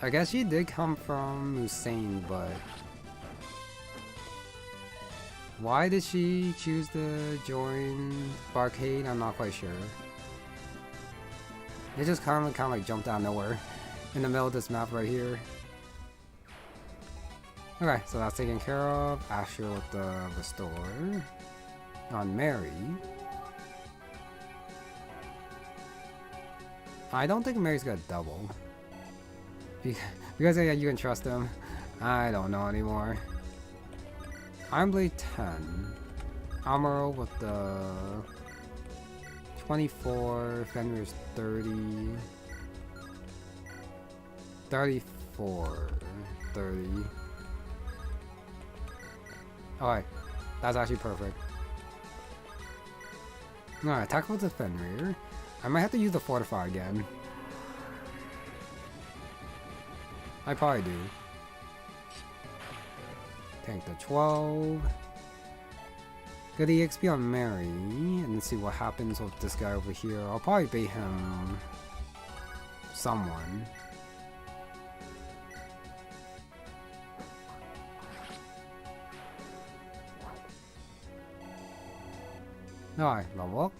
I guess she did come from Hussein, but... Why did she choose to join Barcade? I'm not quite sure. It just kind of like jumped out of nowhere in the middle of this map right here. Okay, so that's taken care of. Asher with the Restore. On Mary. I don't think Mary's gonna double. Because yeah, you can trust him. I don't know anymore. Iron Blade 10. Armor with the 24. Fenrir's 30. 34. 30. Alright. That's actually perfect. Alright, attack with the Fenrir. I might have to use the Fortify again. I probably do. Tank the 12. Get the XP on Mary and see what happens with this guy over here. I'll probably bait him someone. Alright, level up.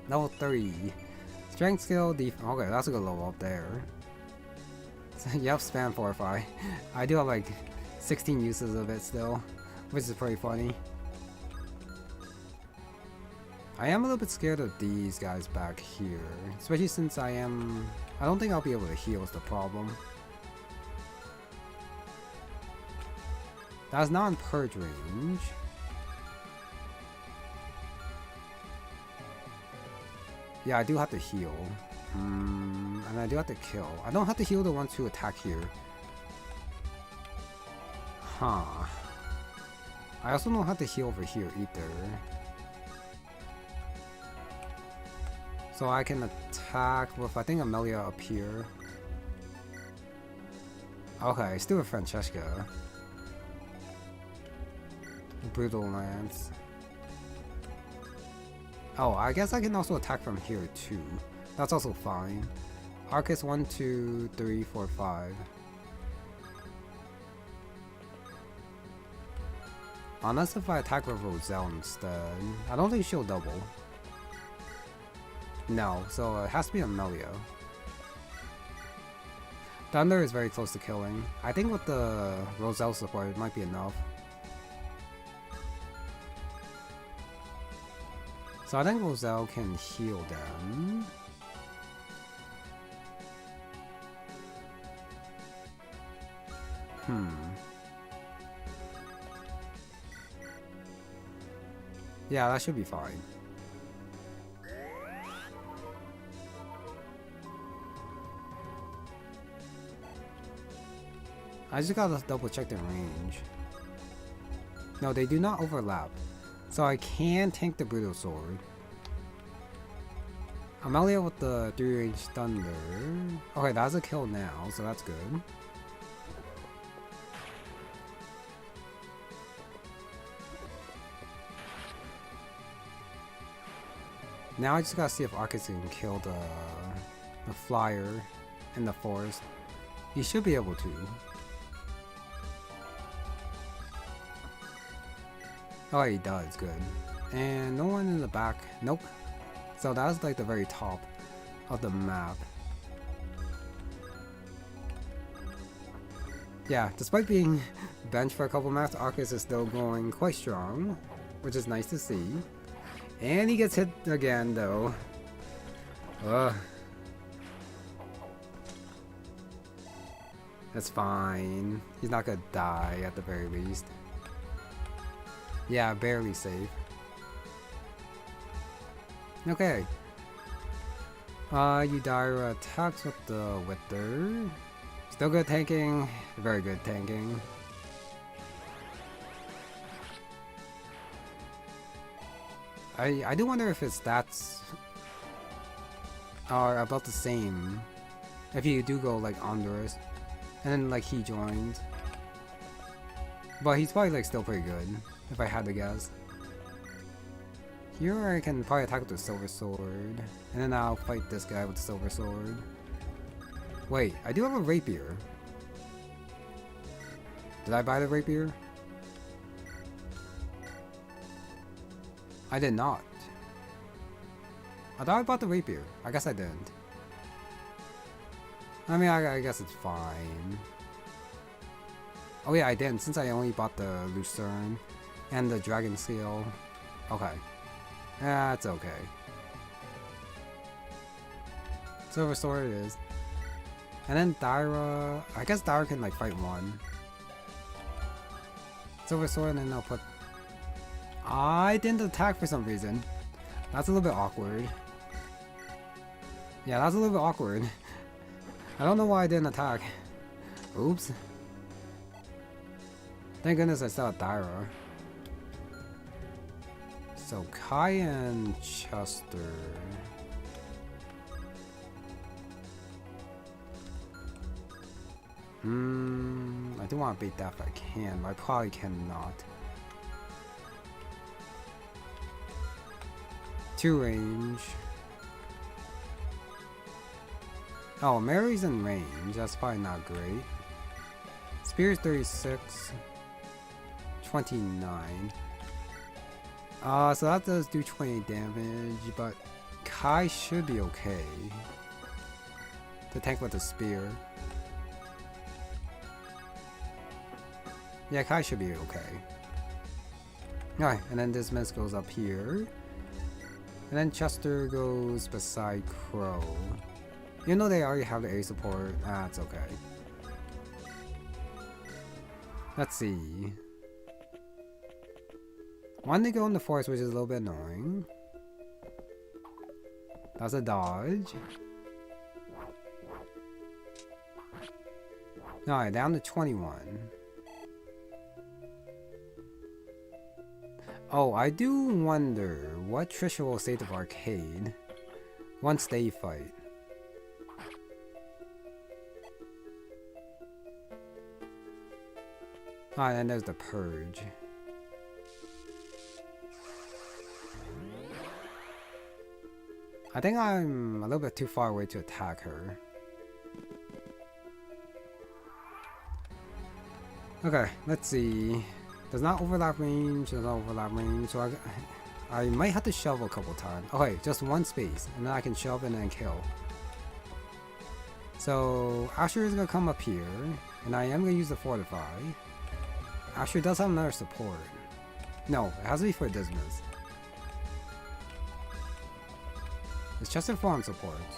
Level 3. Strength skill, defense. Okay, that's a good level up there. Yep, spam Fortify. I do have like 16 uses of it still, which is pretty funny. I am a little bit scared of these guys back here, especially since I don't think I'll be able to heal is the problem. That's not in purge range. Yeah, I do have to heal. And I do have to kill. I don't have to heal the ones who attack here. Huh. I also don't have to heal over here either. So I can attack with, I think, Amelia up here. Okay, still with Francesca. Brutal Lance. Oh, I guess I can also attack from here too. That's also fine. Arcus 1, 2, 3, 4, 5. Unless if I attack with Roselle instead. I don't think she'll double. No, so it has to be Amelia. Thunder is very close to killing. I think with the Roselle support it might be enough. So I think Roselle can heal them. Yeah, that should be fine. I just gotta double check their range. No, they do not overlap. So I can tank the Brutal Sword. Amelia with the 3-range Thunder. Okay, that's a kill now, so that's good. Now I just gotta see if Arcus can kill the flyer in the forest. He should be able to. Oh, he does, good. And no one in the back. Nope. So that's like the very top of the map. Yeah, despite being benched for a couple maps, Arcus is still going quite strong, which is nice to see. And he gets hit again, though. Ugh. That's fine. He's not gonna die at the very least. Yeah, barely safe. Okay. Udira attacks with the Wither. Still good tanking. Very good tanking. I do wonder if his stats are about the same if you do go like Honduras and then like he joins. But he's probably like still pretty good if I had to guess. Here I can probably attack with the Silver Sword and then I'll fight this guy with the Silver Sword. Wait, I do have a Rapier. Did I buy the Rapier? I did not. I thought I bought the Rapier. I guess I didn't. I mean, I guess it's fine. Oh yeah, I didn't, since I only bought the Lucerne and the Dragon Scale. Okay. That's okay. Silver Sword it is. And then Thyra, I guess Thyra can like fight one. Silver Sword and then I'll put... I didn't attack for some reason. That's a little bit awkward. Yeah, that's a little bit awkward. I don't know why I didn't attack. Oops. Thank goodness I still had Thyra. So Kai and Chester. I do want to beat that if I can, but I probably cannot. 2 range. Oh, Mary's in range. That's probably not great. Spear's 36. 29. So that does do 20 damage, but Kai should be okay to tank with the spear. Yeah, Kai should be okay. Alright, and then this mess goes up here. And then Chester goes beside Crow. You know they already have the A-Support. That's okay. Let's see. One to go in the forest, which is a little bit annoying. That's a dodge. Alright, down to 21. Oh, I do wonder what Trisha will say to Arcade once they fight. Alright, and there's the Purge. I think I'm a little bit too far away to attack her. Okay, let's see. Does not overlap range, does not overlap range, so I might have to shove a couple times. Okay, just one space, and then I can shove and then kill. So, Asher is going to come up here, and I am going to use the Fortify. Asher does have another support. No, it has to be for Dismas. It's Chester 4 on supports.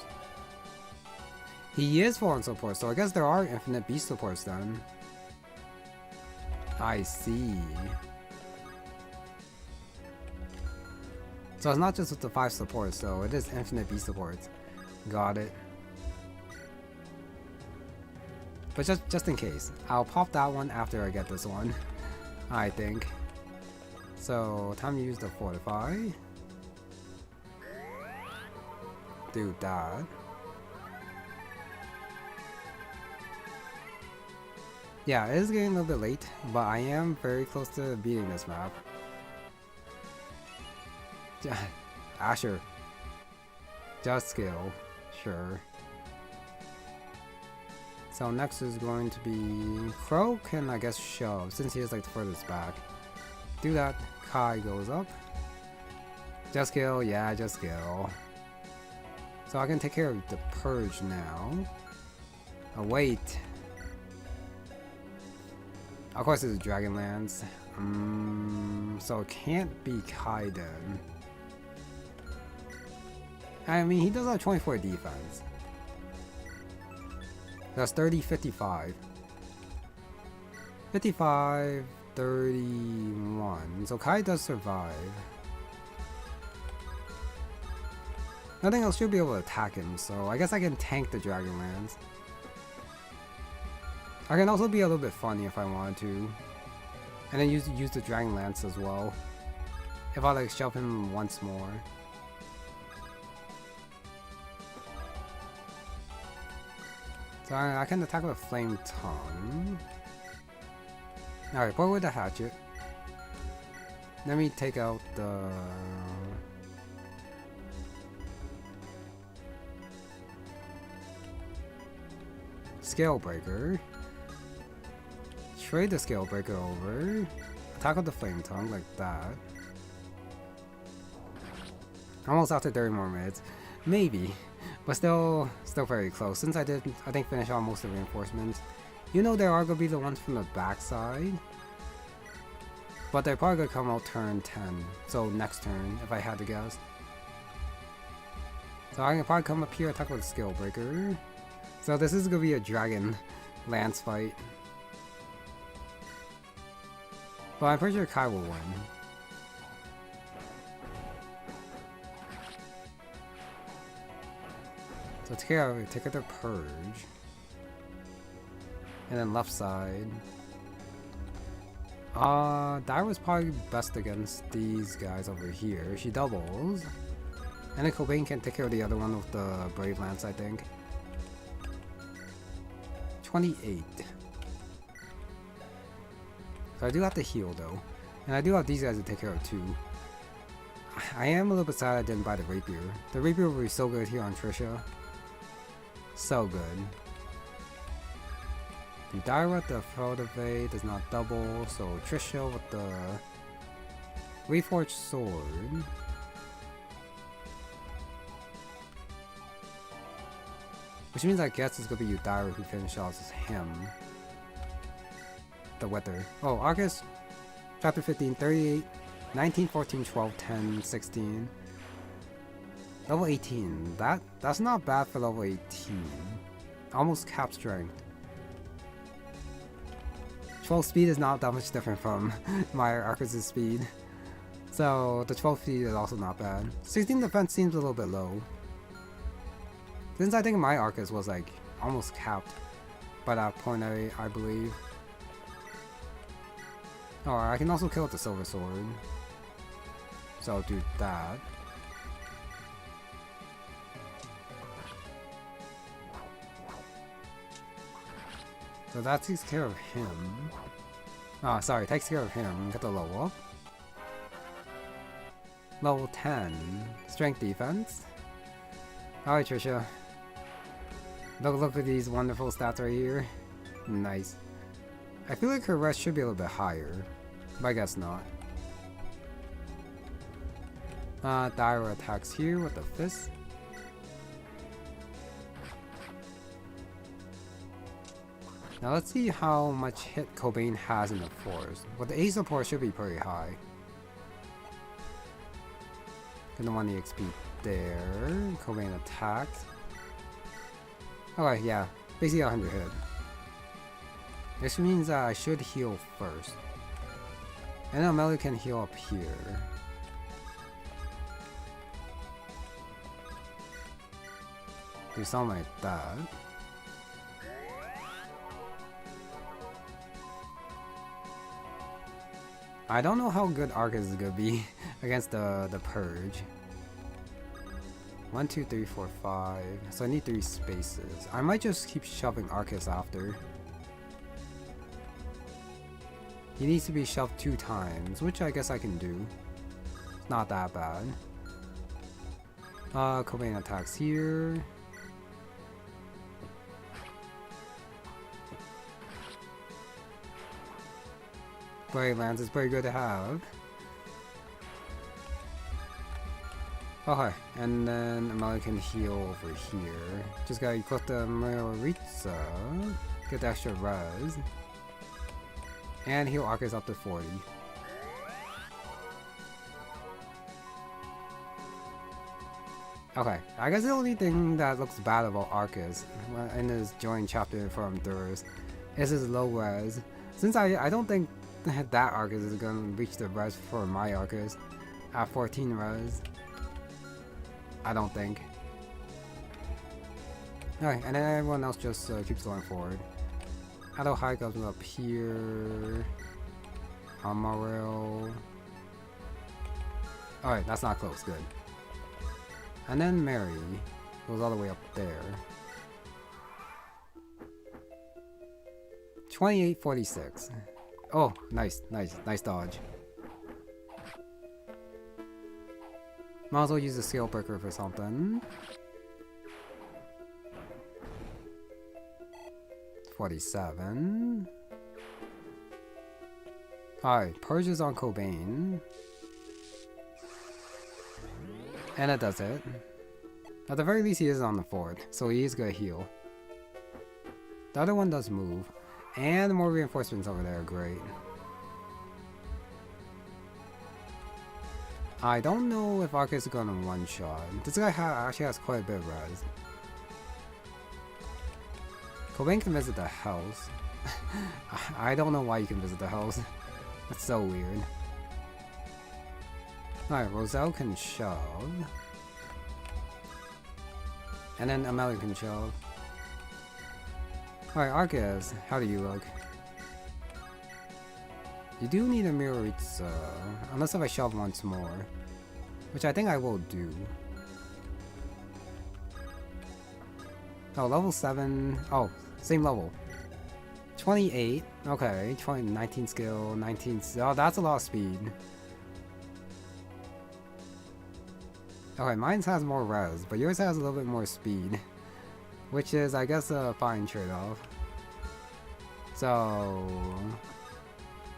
He is 4 on support, so I guess there are infinite beast supports then. I see. So it's not just with the 5 supports, so it is infinite beast supports. Got it. But just in case, I'll pop that one after I get this one, I think. So time to use the Fortify. Do that. Yeah, it is getting a little bit late, but I am very close to beating this map. Asher. Just skill. Sure. So next is going to be... Crow can, I guess, shove, since he is like the furthest back. Do that. Kai goes up. Just skill. Yeah, just skill. So I can take care of the Purge now. Oh, wait. Of course, it's Dragonlance. So it can't be Gaiden. I mean, he does have 24 defense. That's 30, 55. 55, 31. So Kai does survive. Nothing else should be able to attack him, so I guess I can tank the Dragonlance. I can also be a little bit funny if I wanted to. And then use the Dragonlance as well. If I like shove him once more. So I can attack with Flame Tongue. Alright, put with the hatchet. Let me take out the... Scale Breaker. Trade the Scale Breaker over. Attack with the Flame Tongue like that. Almost after 30 more minutes. Maybe. But still very close. Since I did, I think, finish off most of the reinforcements. You know there are going to be the ones from the backside. But they're probably going to come out turn 10. So next turn, if I had to guess. So I can probably come up here, attack with Skill Breaker. So this is gonna be a Dragon Lance fight. But I'm pretty sure Kai will win. So take out the Purge. And then left side. Thyra's probably best against these guys over here. She doubles. And then Kolbane can take care of the other one with the Brave Lance, I think. 28. So I do have to heal though. And I do have these guys to take care of too. I am a little bit sad I didn't buy the Rapier. The Rapier would be so good here on Trisha. So good. The Thyra, the Cultivate does not double, so Trisha with the Reforged Sword. Which means I guess it's gonna be Thyra who finishes off him. The Weather. Oh, August, chapter 15, 38, 19, 14, 12, 10, 16. Level 18. That's not bad for level 18. Almost cap strength. 12 speed is not that much different from my Arcus' speed. So the 12 speed is also not bad. 16 defense seems a little bit low. Since I think my Arcus was like almost capped by that point, I believe. Oh, I can also kill with the Silver Sword. So I'll do that. So that takes care of him. Oh, sorry, takes care of him. Get the level up. Level 10. Strength defense. Alright, Trisha. Look at these wonderful stats right here. Nice. I feel like her rest should be a little bit higher. But I guess not. Thyra attacks here with the fist. Now let's see how much hit Kolbane has in the forest. Well, the A-Support should be pretty high. Gonna want the XP there. Kolbane attacks. Okay, yeah. Basically 100 hit. This means I should heal first. And then Melly can heal up here. Do something like that. I don't know how good Arcus is gonna be against the Purge. 1, 2, 3, 4, 5. So I need 3 spaces. I might just keep shoving Arcus after. He needs to be shoved 2 times, which I guess I can do. It's not that bad. Kolbane attacks here. Brave Lance is pretty good to have. Okay, and then Amelia can heal over here. Just gotta equip the Maritza, get the extra res, and heal Arcus up to 40. Okay, I guess the only thing that looks bad about Arcus in his joint chapter from Thurs is his low res. Since I don't think that Arcus is gonna reach the res for my Arcus at 14 res. I don't think. Alright, and then everyone else just keeps going forward. Addo High goes up here. Amaryl. Alright, that's not close, good. And then Mary goes all the way up there. 2846. Oh, nice dodge. Might as well use the Scale Breaker for something. 47. Alright, Purge is on Kolbane. And it does it. At the very least he is on the fort, so he is gonna heal. The other one does move. And the more reinforcements over there are great. I don't know if Arcus is gonna one-shot. This guy actually has quite a bit of res. Kolbane can visit the house. I don't know why you can visit the house. That's so weird. Alright, Roselle can shove. And then Amelia can shove. Alright, Arcus, how do you look? You do need a Miritza, unless if I shove once more. Which I think I will do. Oh, level 7. Oh, same level. 28. Okay, 19 skill, 19. Oh, that's a lot of speed. Okay, mine has more res, but yours has a little bit more speed. Which is, I guess, a fine trade-off. So...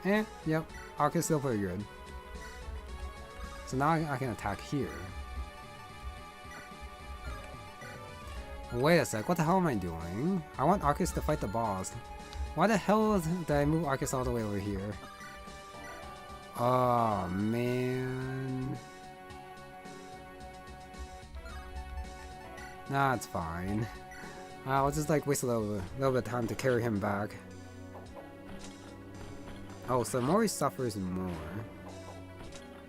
yep. Arc is still pretty good. So now I can attack here. Wait a sec, what the hell am I doing? I want Arcus to fight the boss. Why the hell did I move Arcus all the way over here? Oh, man. Nah, it's fine. I'll just like waste a little bit of time to carry him back. Oh, so Mori suffers more.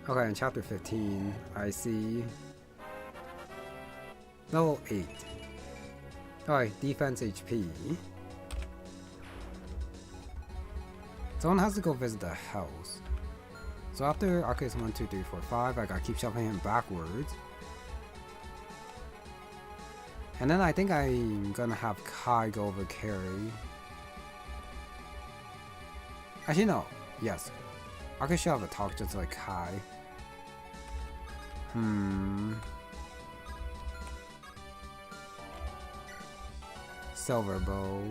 Okay, in chapter 15, I see. Level 8. Alright, defense HP. Someone has to go visit the house. So after Arcus 1, 2, 3, 4, 5, I gotta keep shoving him backwards. And then I think I'm gonna have Kai go over carry. Actually, no. Yes. Arcus should have a talk just like Kai. Silver bow.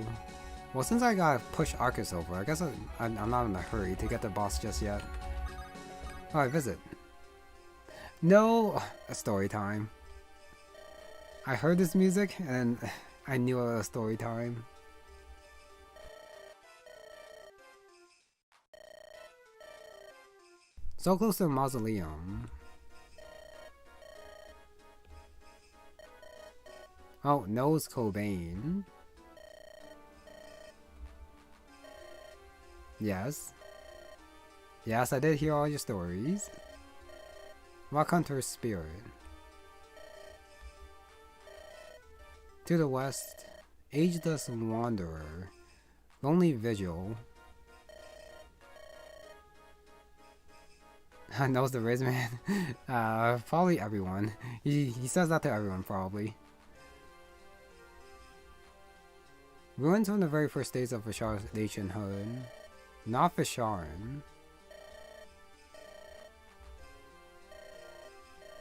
Well, since I gotta push Arcus over, I guess I'm not in a hurry to get the boss just yet. Alright, visit. No! A story time. I heard this music and I knew it was story time. So close to the mausoleum. Oh, knows Kolbane. Yes. Yes, I did hear all your stories. Rock Hunter's Spirit. To the west, Ageless Wanderer. Lonely Vigil. Knows the Riz Man? Probably everyone. He says that to everyone, probably. Ruins from the very first days of Vishar's nationhood. Not Visharan.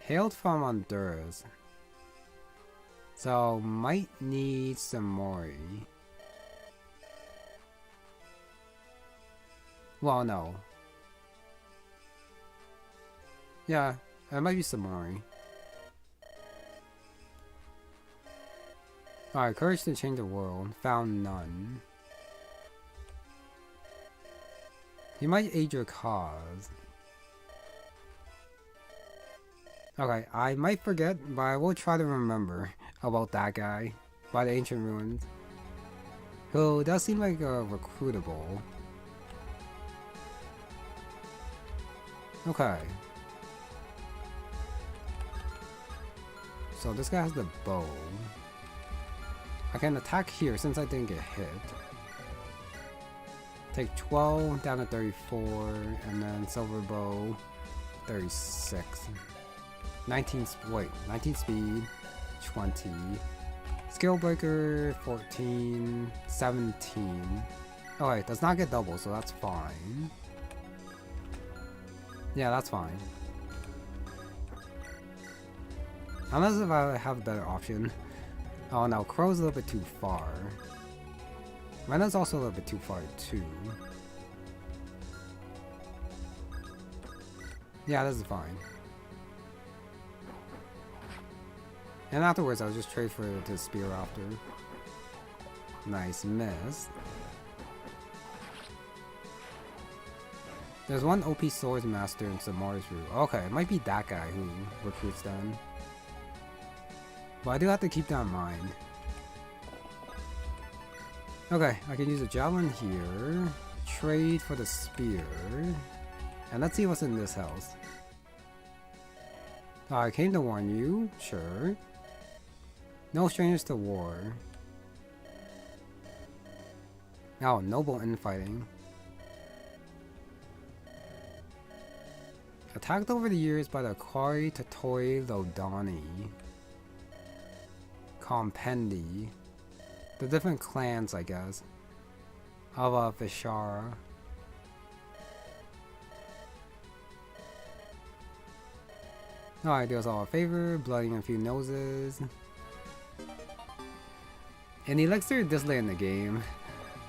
Hailed from Honduras. So, might need some Mori. Well, no. Yeah, it might be some Mori. Alright, courage to change the world. Found none. You might aid your cause. Okay, I might forget, but I will try to remember about that guy by the ancient ruins. Who does seem like recruitable. Okay. So this guy has the bow. I can attack here since I didn't get hit. Take 12 down to 34, and then silver bow 36. 19 speed, 20. Skill breaker 14, 17. Oh wait, does not get double, so that's fine. Yeah, that's fine. Unless if I have a better option. Oh no, Crow's a little bit too far. Rena's also a little bit too far too. Yeah, this is fine. And afterwards, I'll just trade for the spear after. Nice miss. There's one OP Swords Master in Samara's room. Okay, it might be that guy who recruits them. But I do have to keep that in mind. Okay, I can use a javelin here. Trade for the spear. And let's see what's in this house. I came to warn you. Sure. No strangers to war. Oh, noble infighting. Attacked over the years by the Kari Tatoi Lodani. Compendi. The different clans, I guess. Of Vishara. Alright, does all a favor, blooding a few noses. An elixir this late in the game.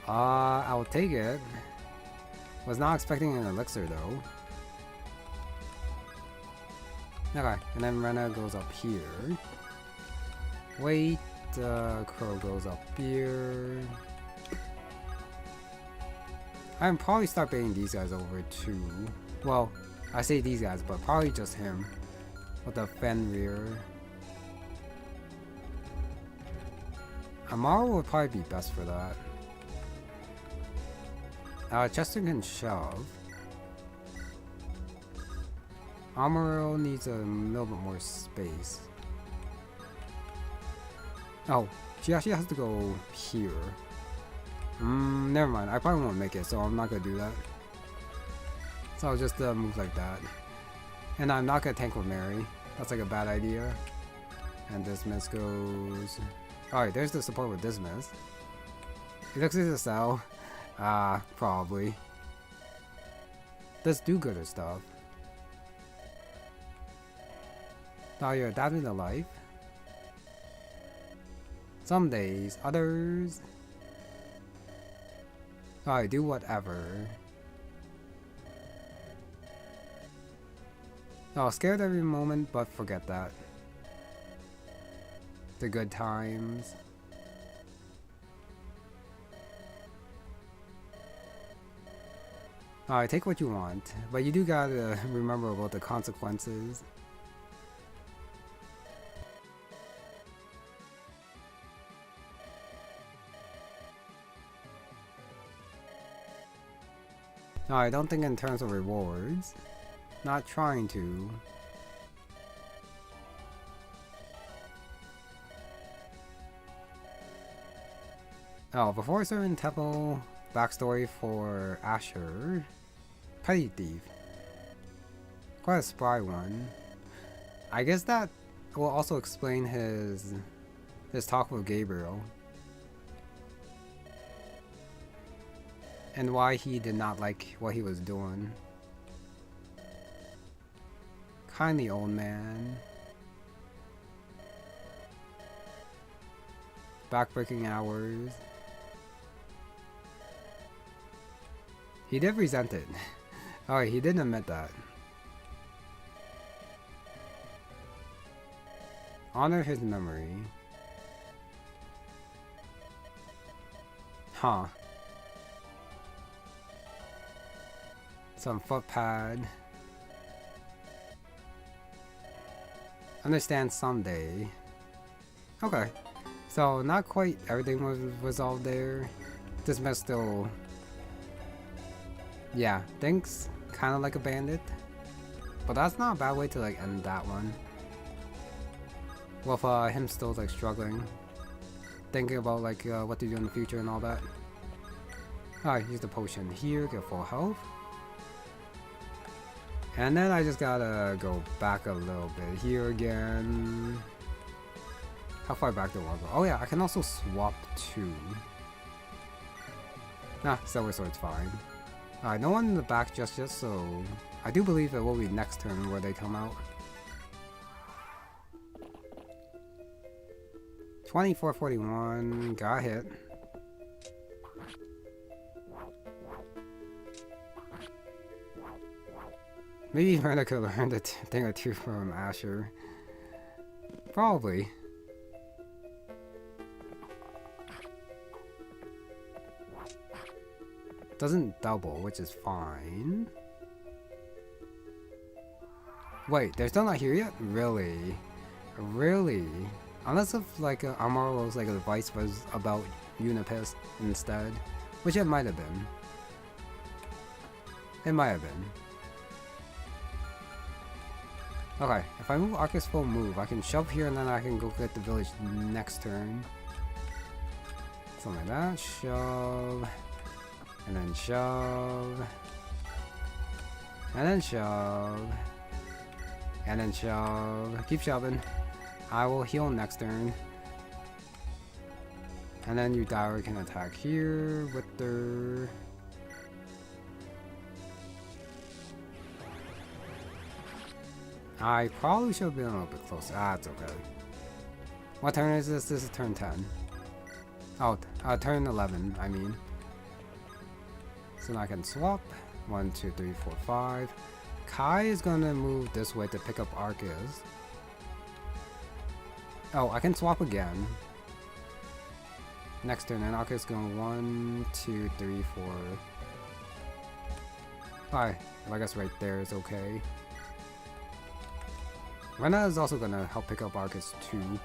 I'll take it. Was not expecting an elixir though. Okay, and then Rena goes up here. Wait, Crow goes up here. I can probably start baiting these guys over too. Well, I say these guys, but probably just him. With the Fenrir. Amaro would probably be best for that. Chester can shove. Amaro needs a little bit more space. Oh, she actually has to go here. Never mind. I probably won't make it, so I'm not gonna do that. So I'll just move like that. And I'm not gonna tank with Mary. That's like a bad idea. And Dismas goes... Alright, there's the support with Dismas. He looks like a cell. Probably. Let's do gooder stuff. Now you're adapting to life. Some days, others... Alright, do whatever. Oh, scared every moment, but forget that. The good times. Alright, take what you want, but you do gotta remember about the consequences. I don't think in terms of rewards. Not trying to. Oh, before serving temple, backstory for Asher. Petty thief. Quite a spry one. I guess that will also explain his talk with Gabriel. And why he did not like what he was doing. Kindly old man. Backbreaking hours. He did resent it. Alright, he didn't admit that. Honor his memory. Huh. Some footpad. Understand someday. Okay. So not quite everything was resolved there. This mess still... Yeah, thinks kind of like a bandit. But that's not a bad way to like end that one. With him still like struggling. Thinking about like what to do in the future and all that. Alright, use the potion here, get full health. And then I just gotta go back a little bit here again. How far back do I want to go? Oh yeah, I can also swap two. Nah, Silver Sword's fine. Alright, no one in the back just yet, so I do believe it will be next turn where they come out. 2441, got hit. Maybe Rena could learn a thing or two from Asher. Probably. Doesn't double, which is fine. Wait, they're still not here yet? Really? Really? Unless if like Amaro's like advice was about Unipist instead. Which it might have been. It might have been. Okay, if I move Arcus full move, I can shove here and then I can go get the village next turn. Something like that. Shove. And then shove. And then shove. And then shove. Keep shoving. I will heal next turn. And then you Thyra can attack here with their... I probably should have been a little bit closer. Ah, it's okay. What turn is this? This is turn 10. Oh, turn 11, I mean. So now I can swap. 1, 2, 3, 4, 5. Kai is gonna move this way to pick up Arcus. Oh, I can swap again. Next turn, and Arcus going 1, 2, 3, 4. Alright, I guess right there is okay. Rena is also gonna help pick up Arcus too.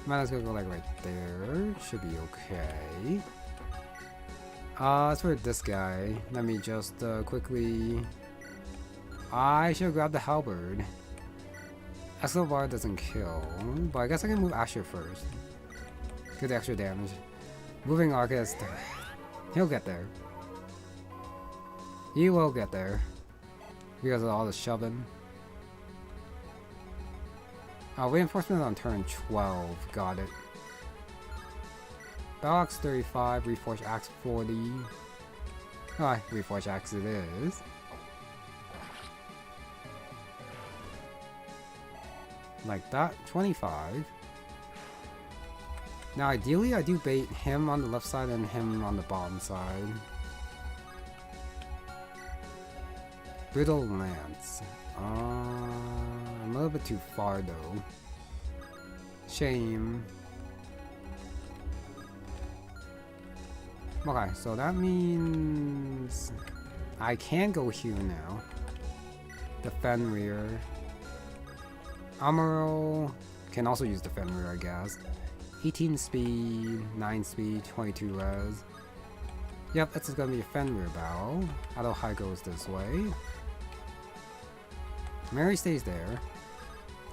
Rena's gonna go like right there. Should be okay. As for this guy, let me just quickly... I should grab the halberd. Escobar doesn't kill, but I guess I can move Asher first. Get the extra damage. Moving Arcus, he'll get there. He will get there. Because of all the shoving. Reinforcement on turn 12. Got it. Battle Axe 35, Reforged Axe 40. Alright, Reforged Axe it is. Like that, 25. Now ideally I do bait him on the left side and him on the bottom side. Brittle Lance. I'm a little bit too far though. Shame. Okay, so that means I can go here now. The Fenrir. Amaro can also use the Fenrir, I guess. 18 speed, 9 speed, 22 res. Yep, this is gonna be a Fenrir battle. Auto High goes this way. Mary stays there.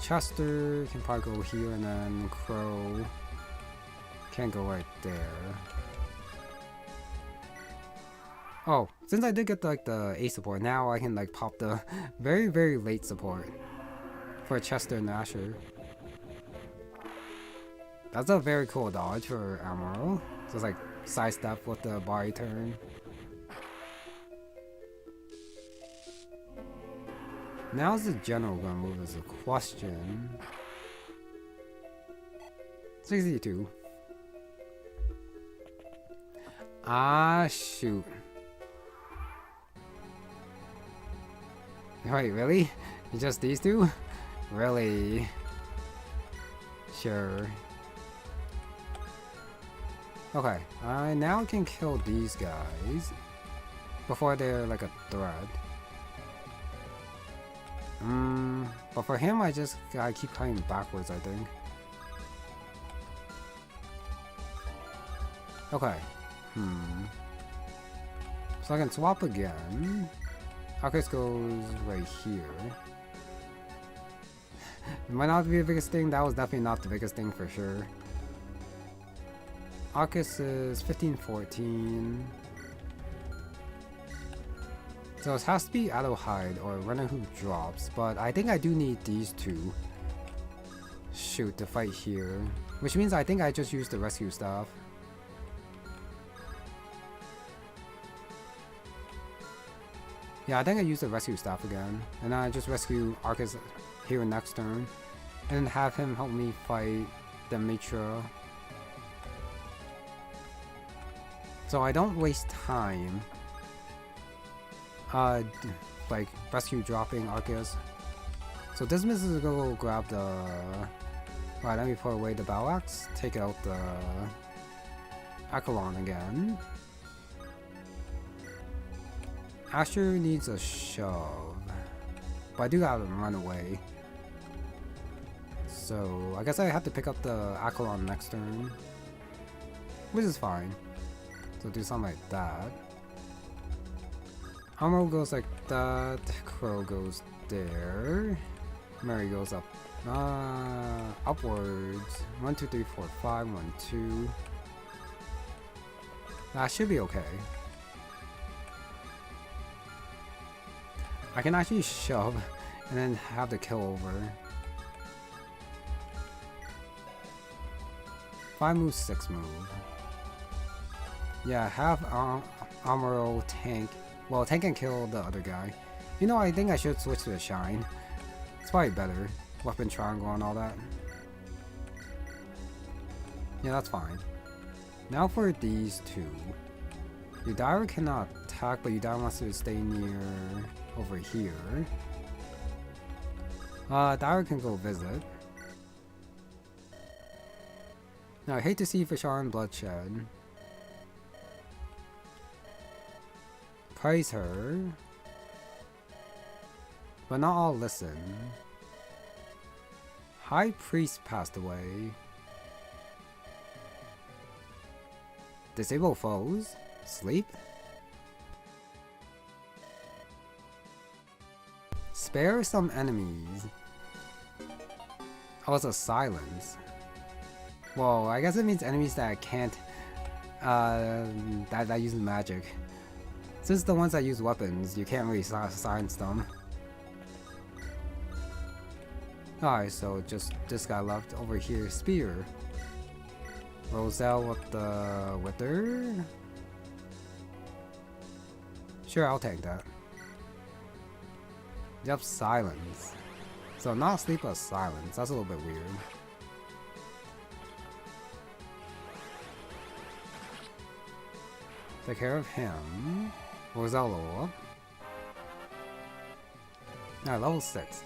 Chester can probably go here, and then Crow can go right there. Oh, since I did get like the A-Support, now I can like pop the very, very late support for Chester and Asher. That's a very cool dodge for Amaro. So it's like sidestep with the body turn. Now's the general gonna move as a question. 62. Ah, shoot. Wait, really? Just these two? Really? Sure. Okay, I now can kill these guys before they're like a threat. But for him, I keep coming backwards, I think. Okay. So I can swap again. Arcus goes right here. It might not be the biggest thing. That was definitely not the biggest thing for sure. Arcus is 15-14. So it has to be Auto Hide or Runner who drops, but I think I do need these two. Shoot, to fight here. Which means I think I just use the rescue staff. Yeah, I think I use the rescue staff again. And then I just rescue Arcus here next turn. And then have him help me fight Demetra. So I don't waste time. Like rescue dropping Arcus. So Dismas is gonna go grab the... Right, let me put away the Battle Axe. Take out the... Acheron again. Asher needs a shove. But I do gotta run away. So I guess I have to pick up the Acheron next turn. Which is fine. So do something like that. Amro goes like that. Crow goes there. Mary goes up. Upwards. 1, 2, 3, 4, 5. 1, 2. That should be okay. I can actually shove and then have the kill over. 5 move, 6 move. Yeah, have Amuro tank. Well, tank can kill the other guy. You know, I think I should switch to a shine. It's probably better. Weapon triangle and all that. Yeah, that's fine. Now for these two. Yudara cannot attack, but Yudara wants to stay near over here. Dara can go visit. Now I hate to see Fishar and bloodshed. Praise her. But not all listen. High Priest passed away. Disable foes? Sleep? Spare some enemies. Also silence. Well, I guess it means enemies that can't that use magic. Since the ones that use weapons, you can't really silence them. Alright, so just this guy left over here. Spear. Roselle with the Wither. Sure, I'll take that. Yep, silence. So not sleep, but silence. That's a little bit weird. Take care of him. Roselle level up. Alright, level 6.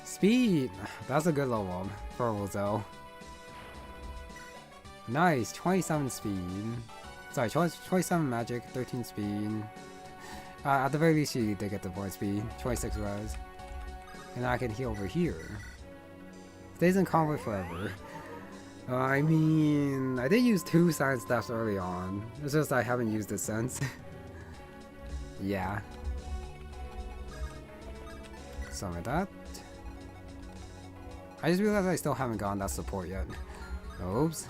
Speed! That's a good level up for Roselle. Nice, 27 speed. Sorry, 27 magic, 13 speed. At the very least, she did get the point speed. 26 res. And I can heal over here. Stays in combat forever. I mean, I did use 2 science staffs early on. It's just I haven't used it since. Yeah. Something like that. I just realized I still haven't gotten that support yet. Oops.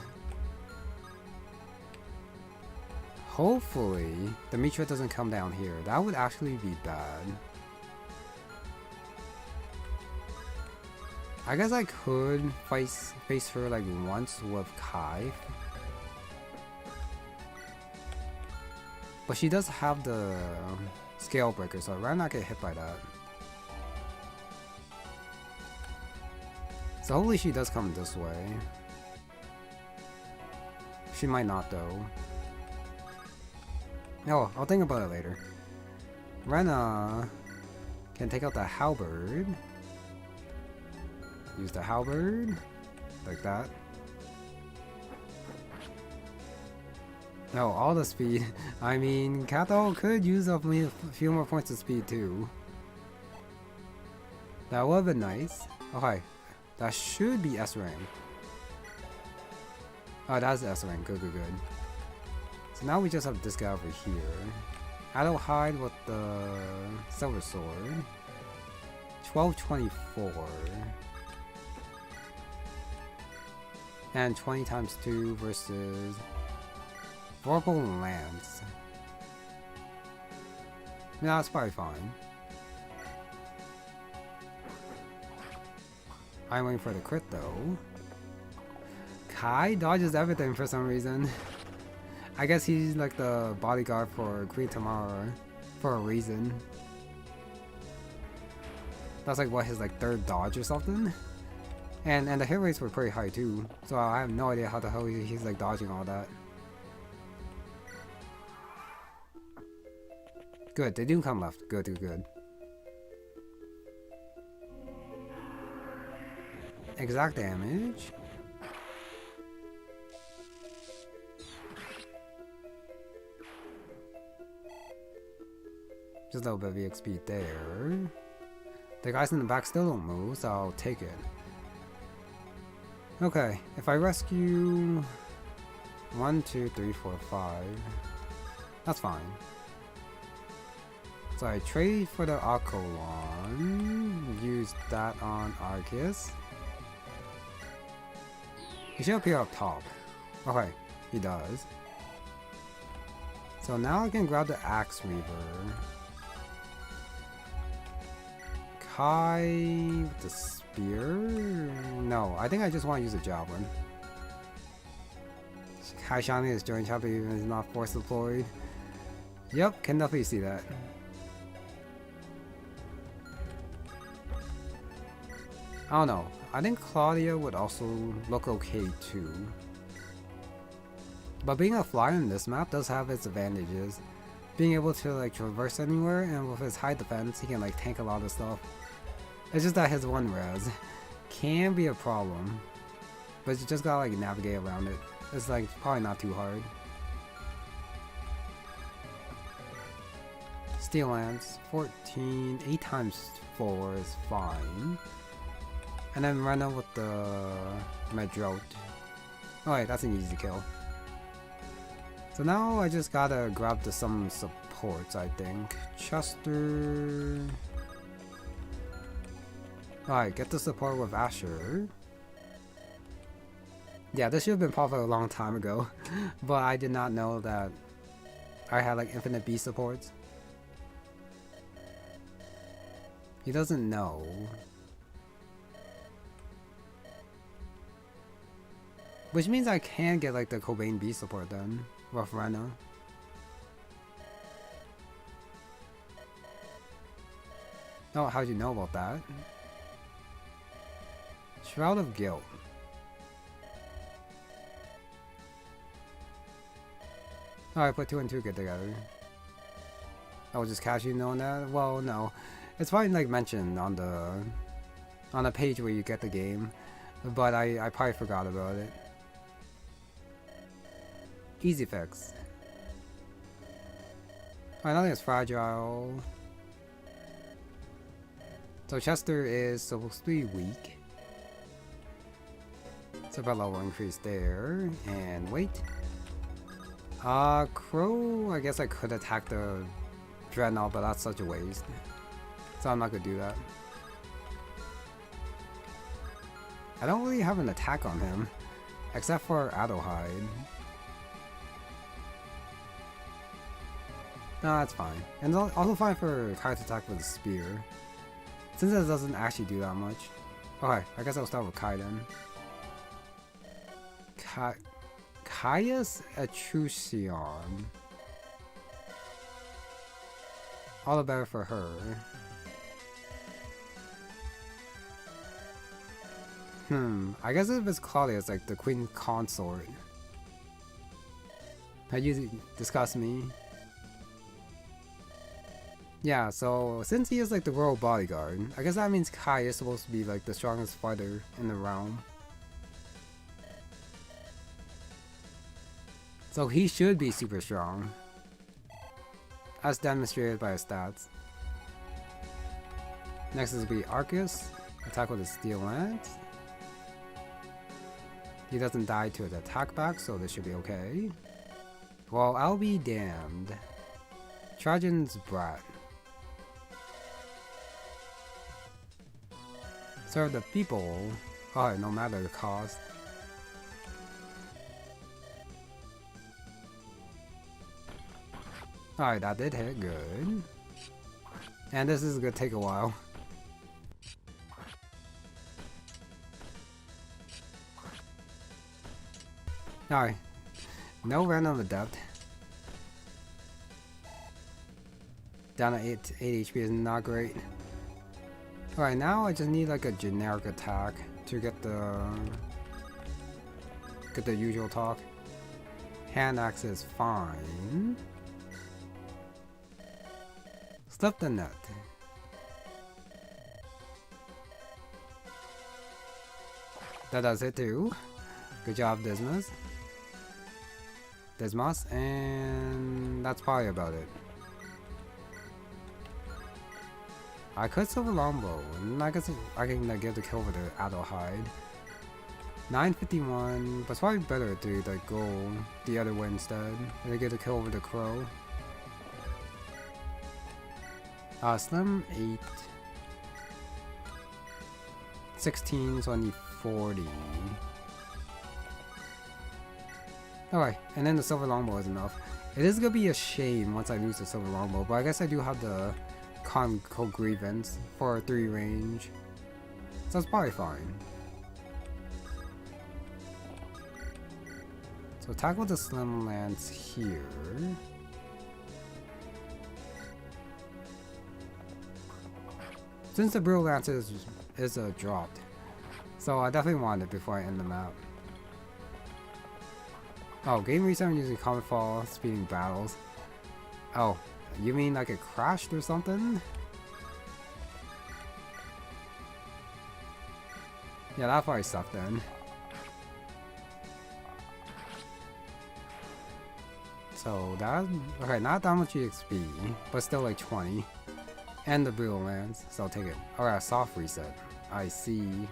Hopefully, Demetra doesn't come down here. That would actually be bad. I guess I could face her like once with Kai. But she does have the scale breaker, so I'd rather not get hit by that. So hopefully she does come this way. She might not though. Oh, I'll think about it later. Rena can take out the halberd. Use the halberd. Like that. No, all the speed. I mean, Kato could use up a few more points of speed too. That would have been nice. Okay, that should be S rank. Oh, that's S rank. Good, good, good. So now we just have this guy over here. Adult hide with the silver sword. 1224. And 20 times 2 versus Vorpal Lance. No, that's probably fine. I'm waiting for the crit though. Kai dodges everything for some reason. I guess he's like the bodyguard for Queen Tamara for a reason. That's like what, his like 3rd dodge or something? And the hit rates were pretty high too, so I have no idea how the hell he's like dodging all that. Good, they do come left. Good, good, good. Exact damage. Just a little bit of EXP there. The guys in the back still don't move, so I'll take it. Okay, if I rescue 1, 2, 3, 4, 5, that's fine. So I trade for the Akolon, use that on Arceus. He should appear up top. Okay, he does. So now I can grab the Axe Reaver. Kai with the spear? No, I think I just want to use a javelin. Kai Shani is joint chopper even if it's not force deployed. Yep, can definitely see that. I don't know. I think Claudia would also look okay too. But being a flyer in this map does have its advantages. Being able to like traverse anywhere, and with his high defense he can like tank a lot of stuff. It's just that his one res can be a problem. But you just gotta like navigate around it. It's like probably not too hard. Steel Lance, 14, 8 times 4 is fine. And then run out with the Medrout. Alright, that's an easy kill. So now I just gotta grab some supports, I think. Chester. Alright, get the support with Asher. Yeah, this should have been popular a long time ago. But I did not know that I had like infinite B supports. He doesn't know. Which means I can get like the Kolbane B support then. With Rena. Oh, how'd you know about that? Shroud of Guilt. Alright, put 2 and 2 good together. Oh, just casually knowing that? Well, no. It's probably like mentioned on the page where you get the game. But I probably forgot about it. Easy fix. Alright, nothing is fragile. So Chester is supposed to be weak. So about level increase there. And wait. Crow, I guess I could attack the Dreadnought, but that's such a waste. So I'm not gonna do that. I don't really have an attack on him. Except for Adelheid. No, that's fine. And it's also fine for Kai's attack with a spear. Since it doesn't actually do that much. Okay, I guess I'll start with Kai then. Caius Etrusion. All the better for her. I guess if it's Claudia, it's like the Queen Consort. That usually disgusts me. Yeah, so since he is like the royal bodyguard, I guess that means Kai is supposed to be like the strongest fighter in the realm. So he should be super strong, as demonstrated by his stats. Next is be Arceus, attack with his Steel Lance. He doesn't die to his attack back, so this should be okay. Well, I'll be damned. Trajan's Brat. Serve the people, alright, no matter the cost. Alright, that did hit, good. And this is gonna take a while. Alright, no random adept. Down at 8 HP is not great. Alright, now I just need like a generic attack to get the usual talk. Hand axe is fine. Slip the net. That does it too. Good job, Dismas. And that's probably about it. I could silver longbow, and I guess I can give the kill over the adult hide. 951, but it's probably better to like go the other way instead. And I get the kill over the crow. Slim 8. 16, so I need 40. Alright, and then the silver longbow is enough. It is gonna be a shame once I lose the silver longbow, but I guess I do have the Conco Grievance for 3 range. So it's probably fine. So tackle the slim lance here. Since the brittle lance is dropped, so I definitely want it before I end the map. Oh, game reset using comet fall, speeding battles. Oh, you mean like it crashed or something? Yeah, that probably sucked then. So that, okay, not that much EXP, but still like 20. And the brittle lance, so I'll take it. Alright, soft reset. I see.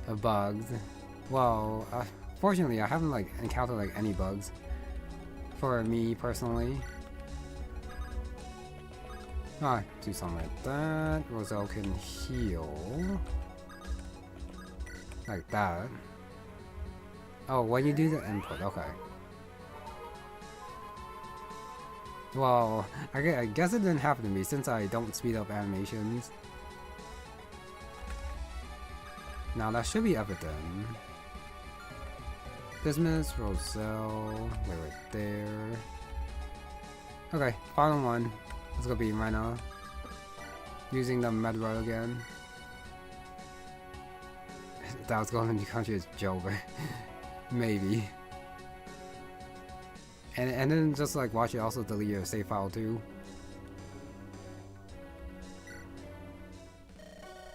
The bugs. Well, fortunately, I haven't like encountered like any bugs. For me personally. Alright, do something like that. Roselle can heal. Like that. Oh, when you do the input, okay. Well, I guess it didn't happen to me since I don't speed up animations. Now that should be everything. Dismas, Roselle, right there. Okay, final one. It's gonna be Rena. Using the Medra again. That was going into country as Jover. Maybe. And then just like watch it also delete your save file too.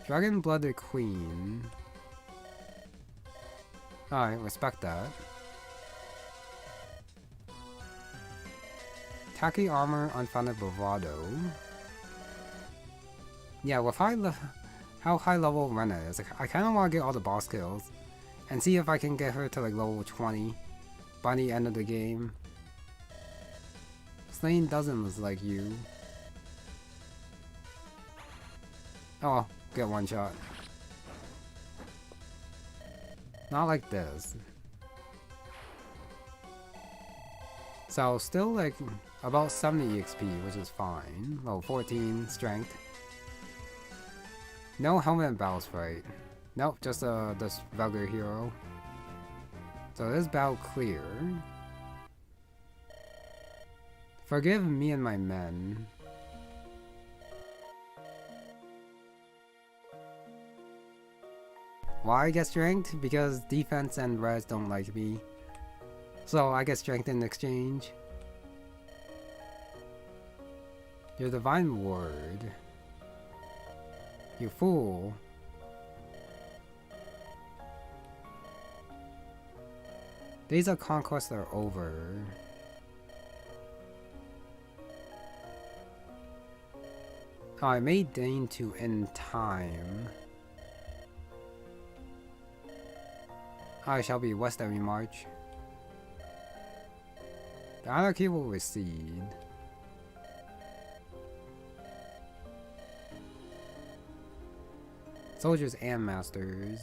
Dragon Blooded Queen. Alright, respect that. Tacky Armor, Unfounded Bravado. Yeah, with how high level Rena is, like, I kind of want to get all the boss kills. And see if I can get her to like level 20 by the end of the game. Slaying dozens like you. Oh well, get one shot. Not like this. So still like about 70 EXP, which is fine. Level 14, strength. No helmet and battle sprite. Nope, just this regular hero. So this battle clear. Forgive me and my men. Why I get strength? Because defense and res don't like me. So I get strength in exchange. Your divine word. You fool. Days of conquest are over. Oh, I may deign to end time. I shall be west every march. The anarchy will recede. Soldiers and masters.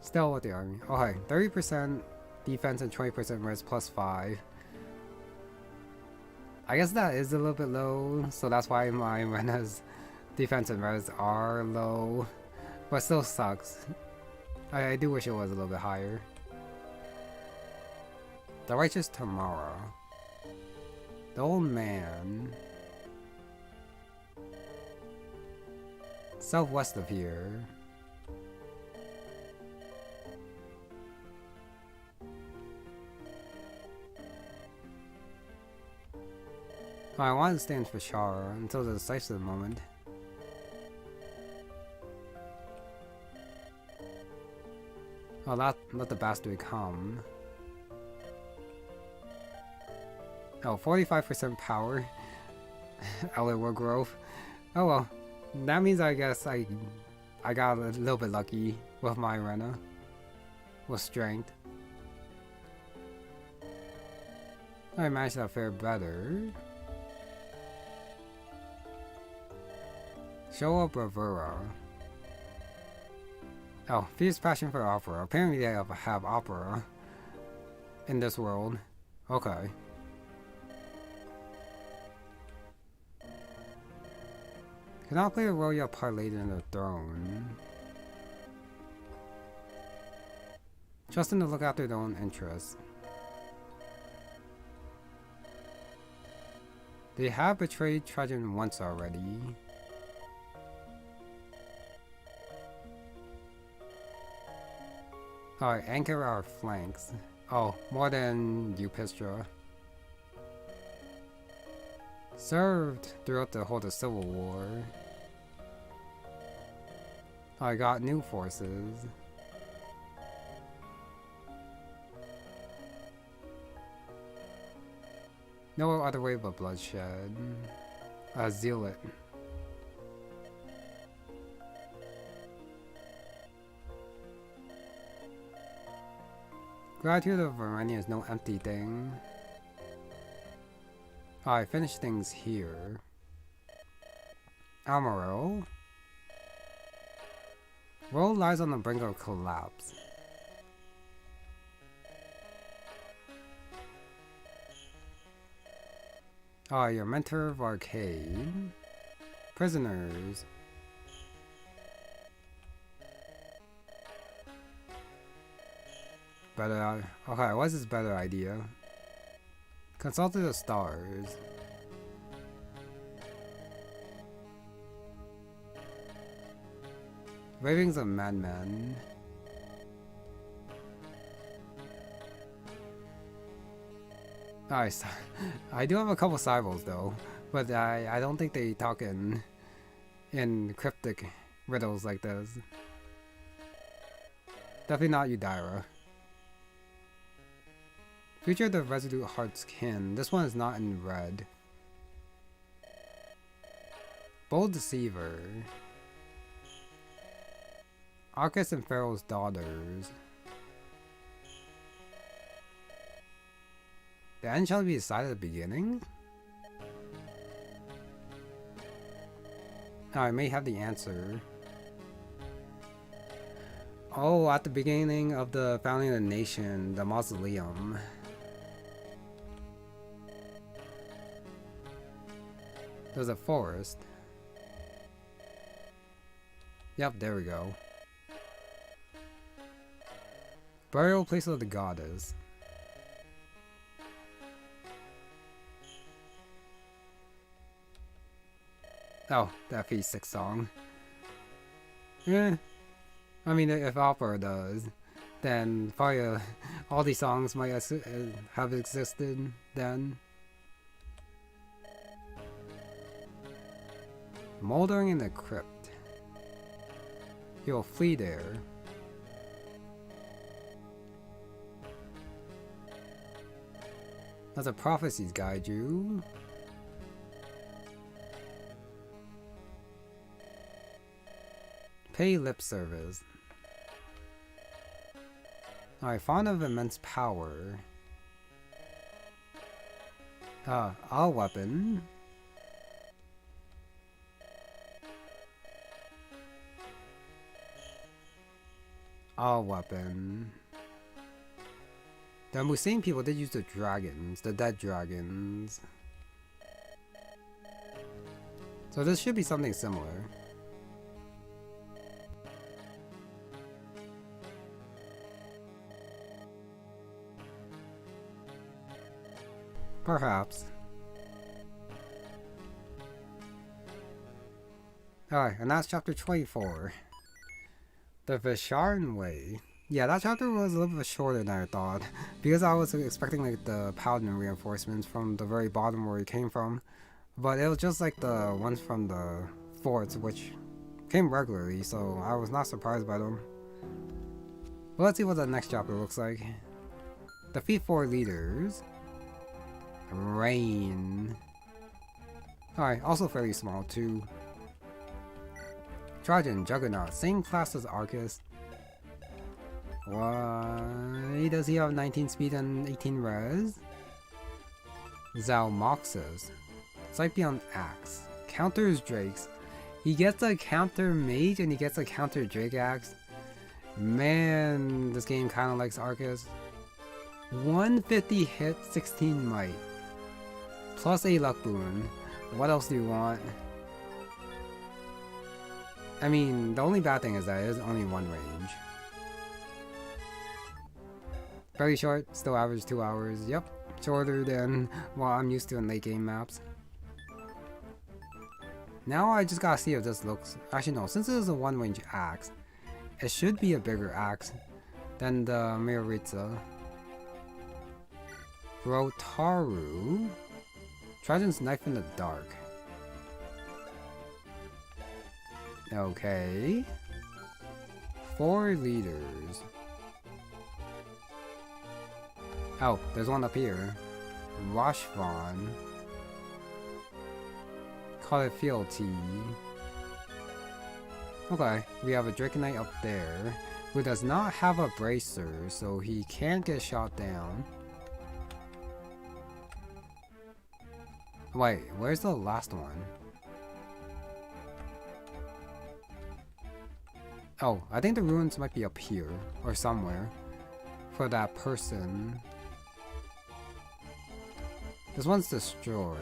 Still with the army. Okay, 30% defense and 20% res plus 5. I guess that is a little bit low, so that's why my Rena's defense and res are low. But still sucks. I do wish it was a little bit higher. The Righteous Tamara. The Old Man. Southwest of here. Oh, I want to stand for Shara until the decisive moment. Oh, let the bastard come. Oh, 45% power. Outlet growth. Oh well. That means I guess I got a little bit lucky with my arena. With strength. I managed to fare better. Show up bravura. Oh, fierce passion for opera. Apparently they have opera in this world. Okay. Cannot play a royal part later in the throne. Trust them to look after their own interests. They have betrayed Trajan once already. Alright, anchor our flanks. Oh, more than Eupistra. Served throughout the whole Civil War. I got new forces. No other way but bloodshed. A zealot. Gratitude of Varania is no empty thing. I finished things here. Amarillo. World lies on the brink of collapse. Your mentor of Arcade. Prisoners. Better. Okay, what's this better idea? Consult the stars. Ravings of madmen. Nice. I do have a couple cybers though, but I don't think they talk in cryptic riddles like this. Definitely not Udira. Future of the Resolute Heart's Kin. This one is not in red. Bold Deceiver. Arcus and Pharaoh's Daughters. The end shall be decided at the beginning? I may have the answer. Oh, at the beginning of the founding of the nation, the mausoleum. There's a forest. Yep, there we go. Burial place of the goddess. Oh, that P6 song. Yeah. I mean, if opera does, then probably all these songs might have existed then. Moldering in the crypt. He will flee there. Let the prophecies guide you. Pay lip service. Alright, fond of immense power. A weapon. A weapon. The Musain people did use the dragons, the dead dragons. So this should be something similar. Perhaps. Alright, and that's chapter 24. The Visharan Way. Yeah, that chapter was a little bit shorter than I thought, because I was expecting like the Paladin reinforcements from the very bottom where he came from, but it was just like the ones from the forts, which came regularly, so I was not surprised by them. Well, let's see what the next chapter looks like. Defeat 4 leaders. Rain. Alright, also fairly small too. Trajan, Juggernaut, same class as Arcus. Why does he have 19 speed and 18 res? Zalmoxis, Scypion Axe, counters Drakes. He gets a counter Mage and he gets a counter Drake Axe. Man, this game kinda likes Arcus. 150 hit, 16 might. Plus a luck boon. What else do you want? I mean, the only bad thing is that it is only one range. Very short, still average 2 hours. Yep, shorter than what I'm used to in late game maps. Now I just gotta see if this looks... Actually no, since it is a one range axe, it should be a bigger axe than the Mayoritza. Rotaru. Trajan's Knife in the Dark. Okay. 4 leaders. Oh, there's one up here. Rashvan. Call it Fealty. Okay, we have a Draconite up there who does not have a bracer, so he can't get shot down. Wait, where's the last one? Oh, I think the ruins might be up here, or somewhere, for that person. This one's destroyed.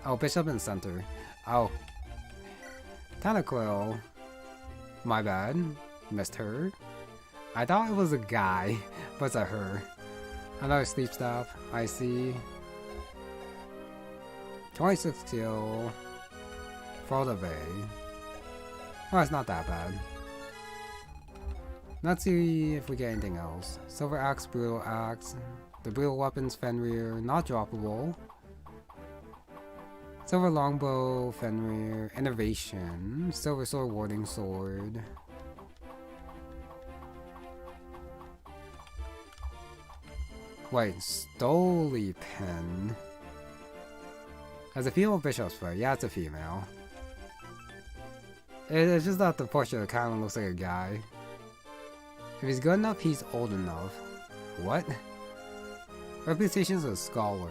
Oh, Bishop in center. Oh. Tanaquil. My bad. Missed her. I thought it was a guy, but it's a her. Another sleep staff. I see. 26 kill. Frolove. Oh, it's not that bad. Let's see if we get anything else. Silver Axe, Brutal Axe. The Brutal Weapons, Fenrir, not droppable. Silver Longbow, Fenrir, Innovation. Silver Sword, Warding Sword. Wait, Stoli Pen. As a female bishop's player, yeah, it's a female. It's just that the portrait kind of looks like a guy. If he's good enough, he's old enough. What? Reputation as a scholar.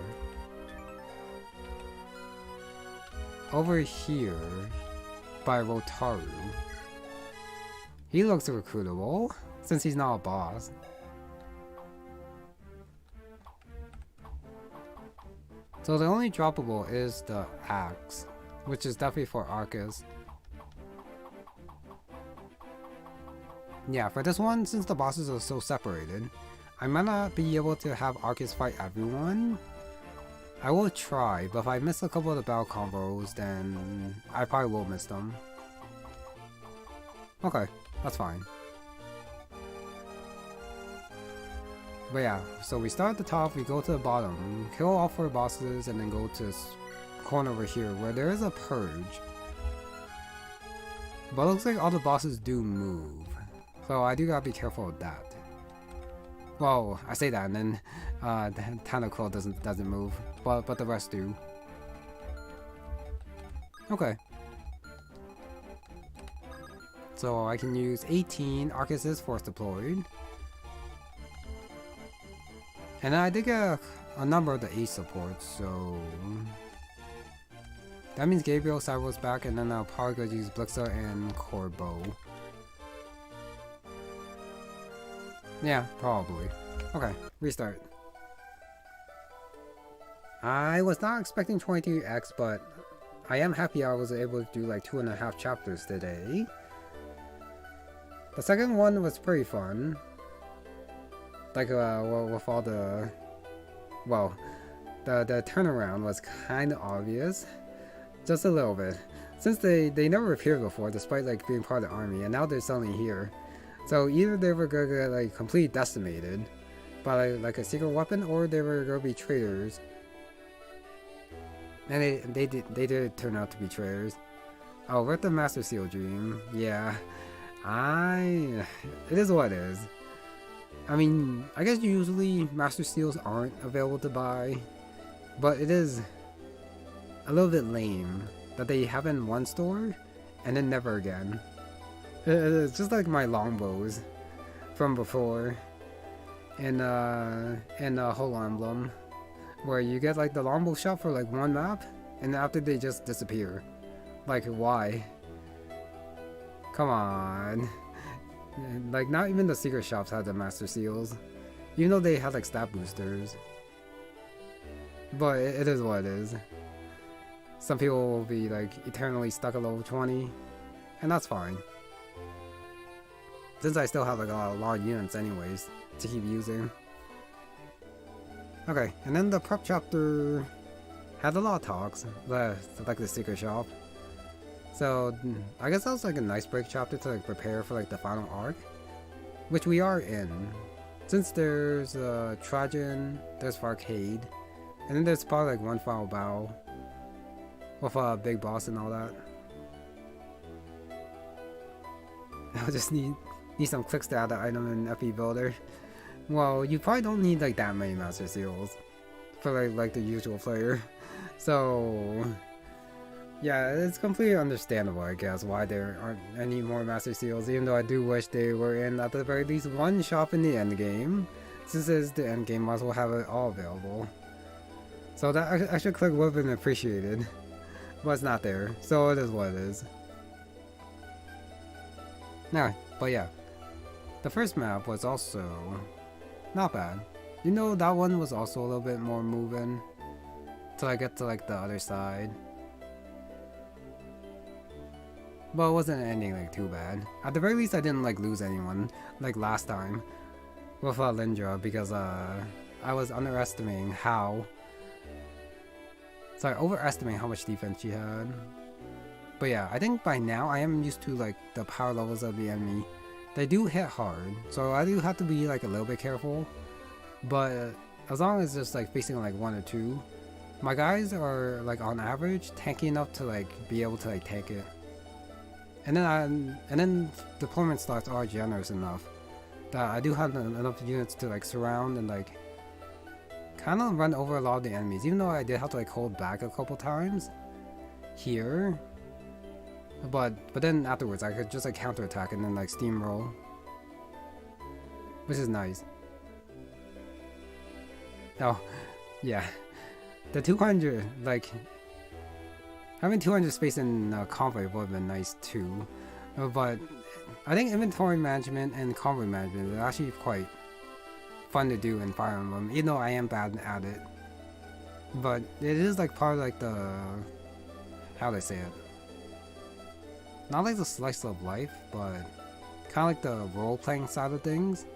Over here, by Rotaru. He looks recruitable, since he's not a boss. So the only droppable is the axe, which is definitely for Arcus. Yeah, for this one, since the bosses are so separated, I might not be able to have Arcus fight everyone. I will try, but if I miss a couple of the battle combos, then I probably will miss them. Okay, that's fine. But yeah, so we start at the top, we go to the bottom, kill all 4 bosses, and then go to this corner over here where there is a purge. But it looks like all the bosses do move, so I do gotta be careful with that. Well, I say that, and then Tanaquil doesn't move, but the rest do. Okay. So I can use 18. Arcus is force deployed. And I did get a number of the A-Supports, so... That means Gabriel Cyber's back, and then I'll probably go use Blixa and Corbo. Yeah, probably. Okay, restart. I was not expecting 23x, but I am happy I was able to do like 2.5 chapters today. The second one was pretty fun. Like, with all the... Well, the turnaround was kind of obvious. Just a little bit. Since they never appeared before, despite like being part of the army, and now they're suddenly here. So either they were gonna get like completely decimated by like a secret weapon, or they were gonna be traitors. And they did turn out to be traitors. Oh, we're at the Master Seal Dream. Yeah. It is what it is. I mean, I guess usually Master Seals aren't available to buy, but it is a little bit lame that they have in one store and then never again. It's just like my longbows from before in Whole Emblem, where you get like the longbow shop for like one map and after they just disappear. Like, why? Come on. Like, not even the secret shops had the Master Seals, even though they had like stat boosters. But it is what it is. Some people will be like eternally stuck at level 20, and that's fine. Since I still have like a lot of units anyways to keep using. Okay, and then the prep chapter had a lot of talks, like the secret shop. So I guess that was like a nice break chapter to like prepare for like the final arc, which we are in. Since there's Trajan, there's Farcade, and then there's probably like one final battle with a big boss and all that. I'll just need some quick stat item in FE Builder. Well, you probably don't need like that many Master Seals for like the usual player. So yeah, it's completely understandable, I guess, why there aren't any more Master Seals, even though I do wish they were in at the very least one shop in the end game. Since it's the end game, might as well have it all available. So that extra click would have been appreciated, but it's not there, so it is what it is. Nah, but yeah, the first map was also not bad. You know, that one was also a little bit more moving till I get to like the other side. But it wasn't ending like too bad. At the very least, I didn't like lose anyone like last time with Lindra, because I was overestimating how much defense she had. But yeah, I think by now I am used to like the power levels of the enemy. They do hit hard, so I do have to be like a little bit careful. But as long as it's like facing like one or two, my guys are like on average tanky enough to like be able to like take it. And then deployment slots are generous enough that I do have enough units to like surround and like kind of run over a lot of the enemies, even though I did have to like hold back a couple times here. But then afterwards I could just like counterattack and then like steamroll, which is nice. Oh, yeah. The 200, like, having 200 space in convoy would have been nice too. But I think inventory management and convoy management is actually quite fun to do in Fire Emblem, even though I am bad at it. But it is like part of like the, how do I say it? Not like the slice of life, but kind of like the role-playing side of things,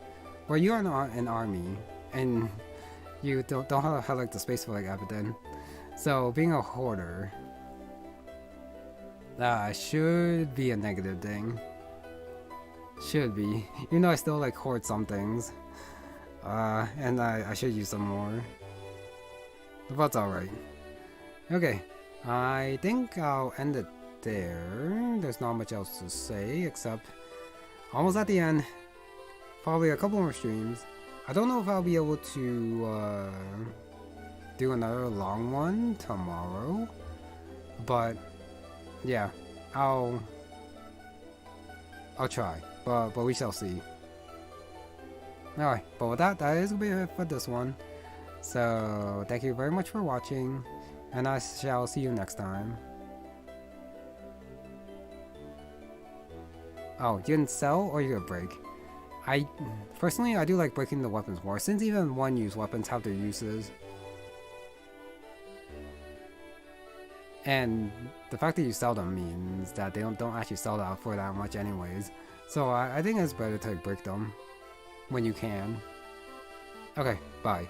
where you are an army and you don't have like the space for like Abaddon. So being a hoarder should be a negative thing. Should be. Even though I still like hoard some things. And I should use some more. But it's alright. Okay. I think I'll end it there. There's not much else to say except almost at the end. Probably a couple more streams. I don't know if I'll be able to do another long one tomorrow, but yeah, I'll try, but we shall see. Alright, but with that is gonna be it for this one. So thank you very much for watching, and I shall see you next time. Oh, you didn't sell or you gonna break? Personally, I do like breaking the weapons more, since even one-use weapons have their uses. And the fact that you sell them means that they don't actually sell that for that much anyways. So I think it's better to break them when you can. Okay, bye.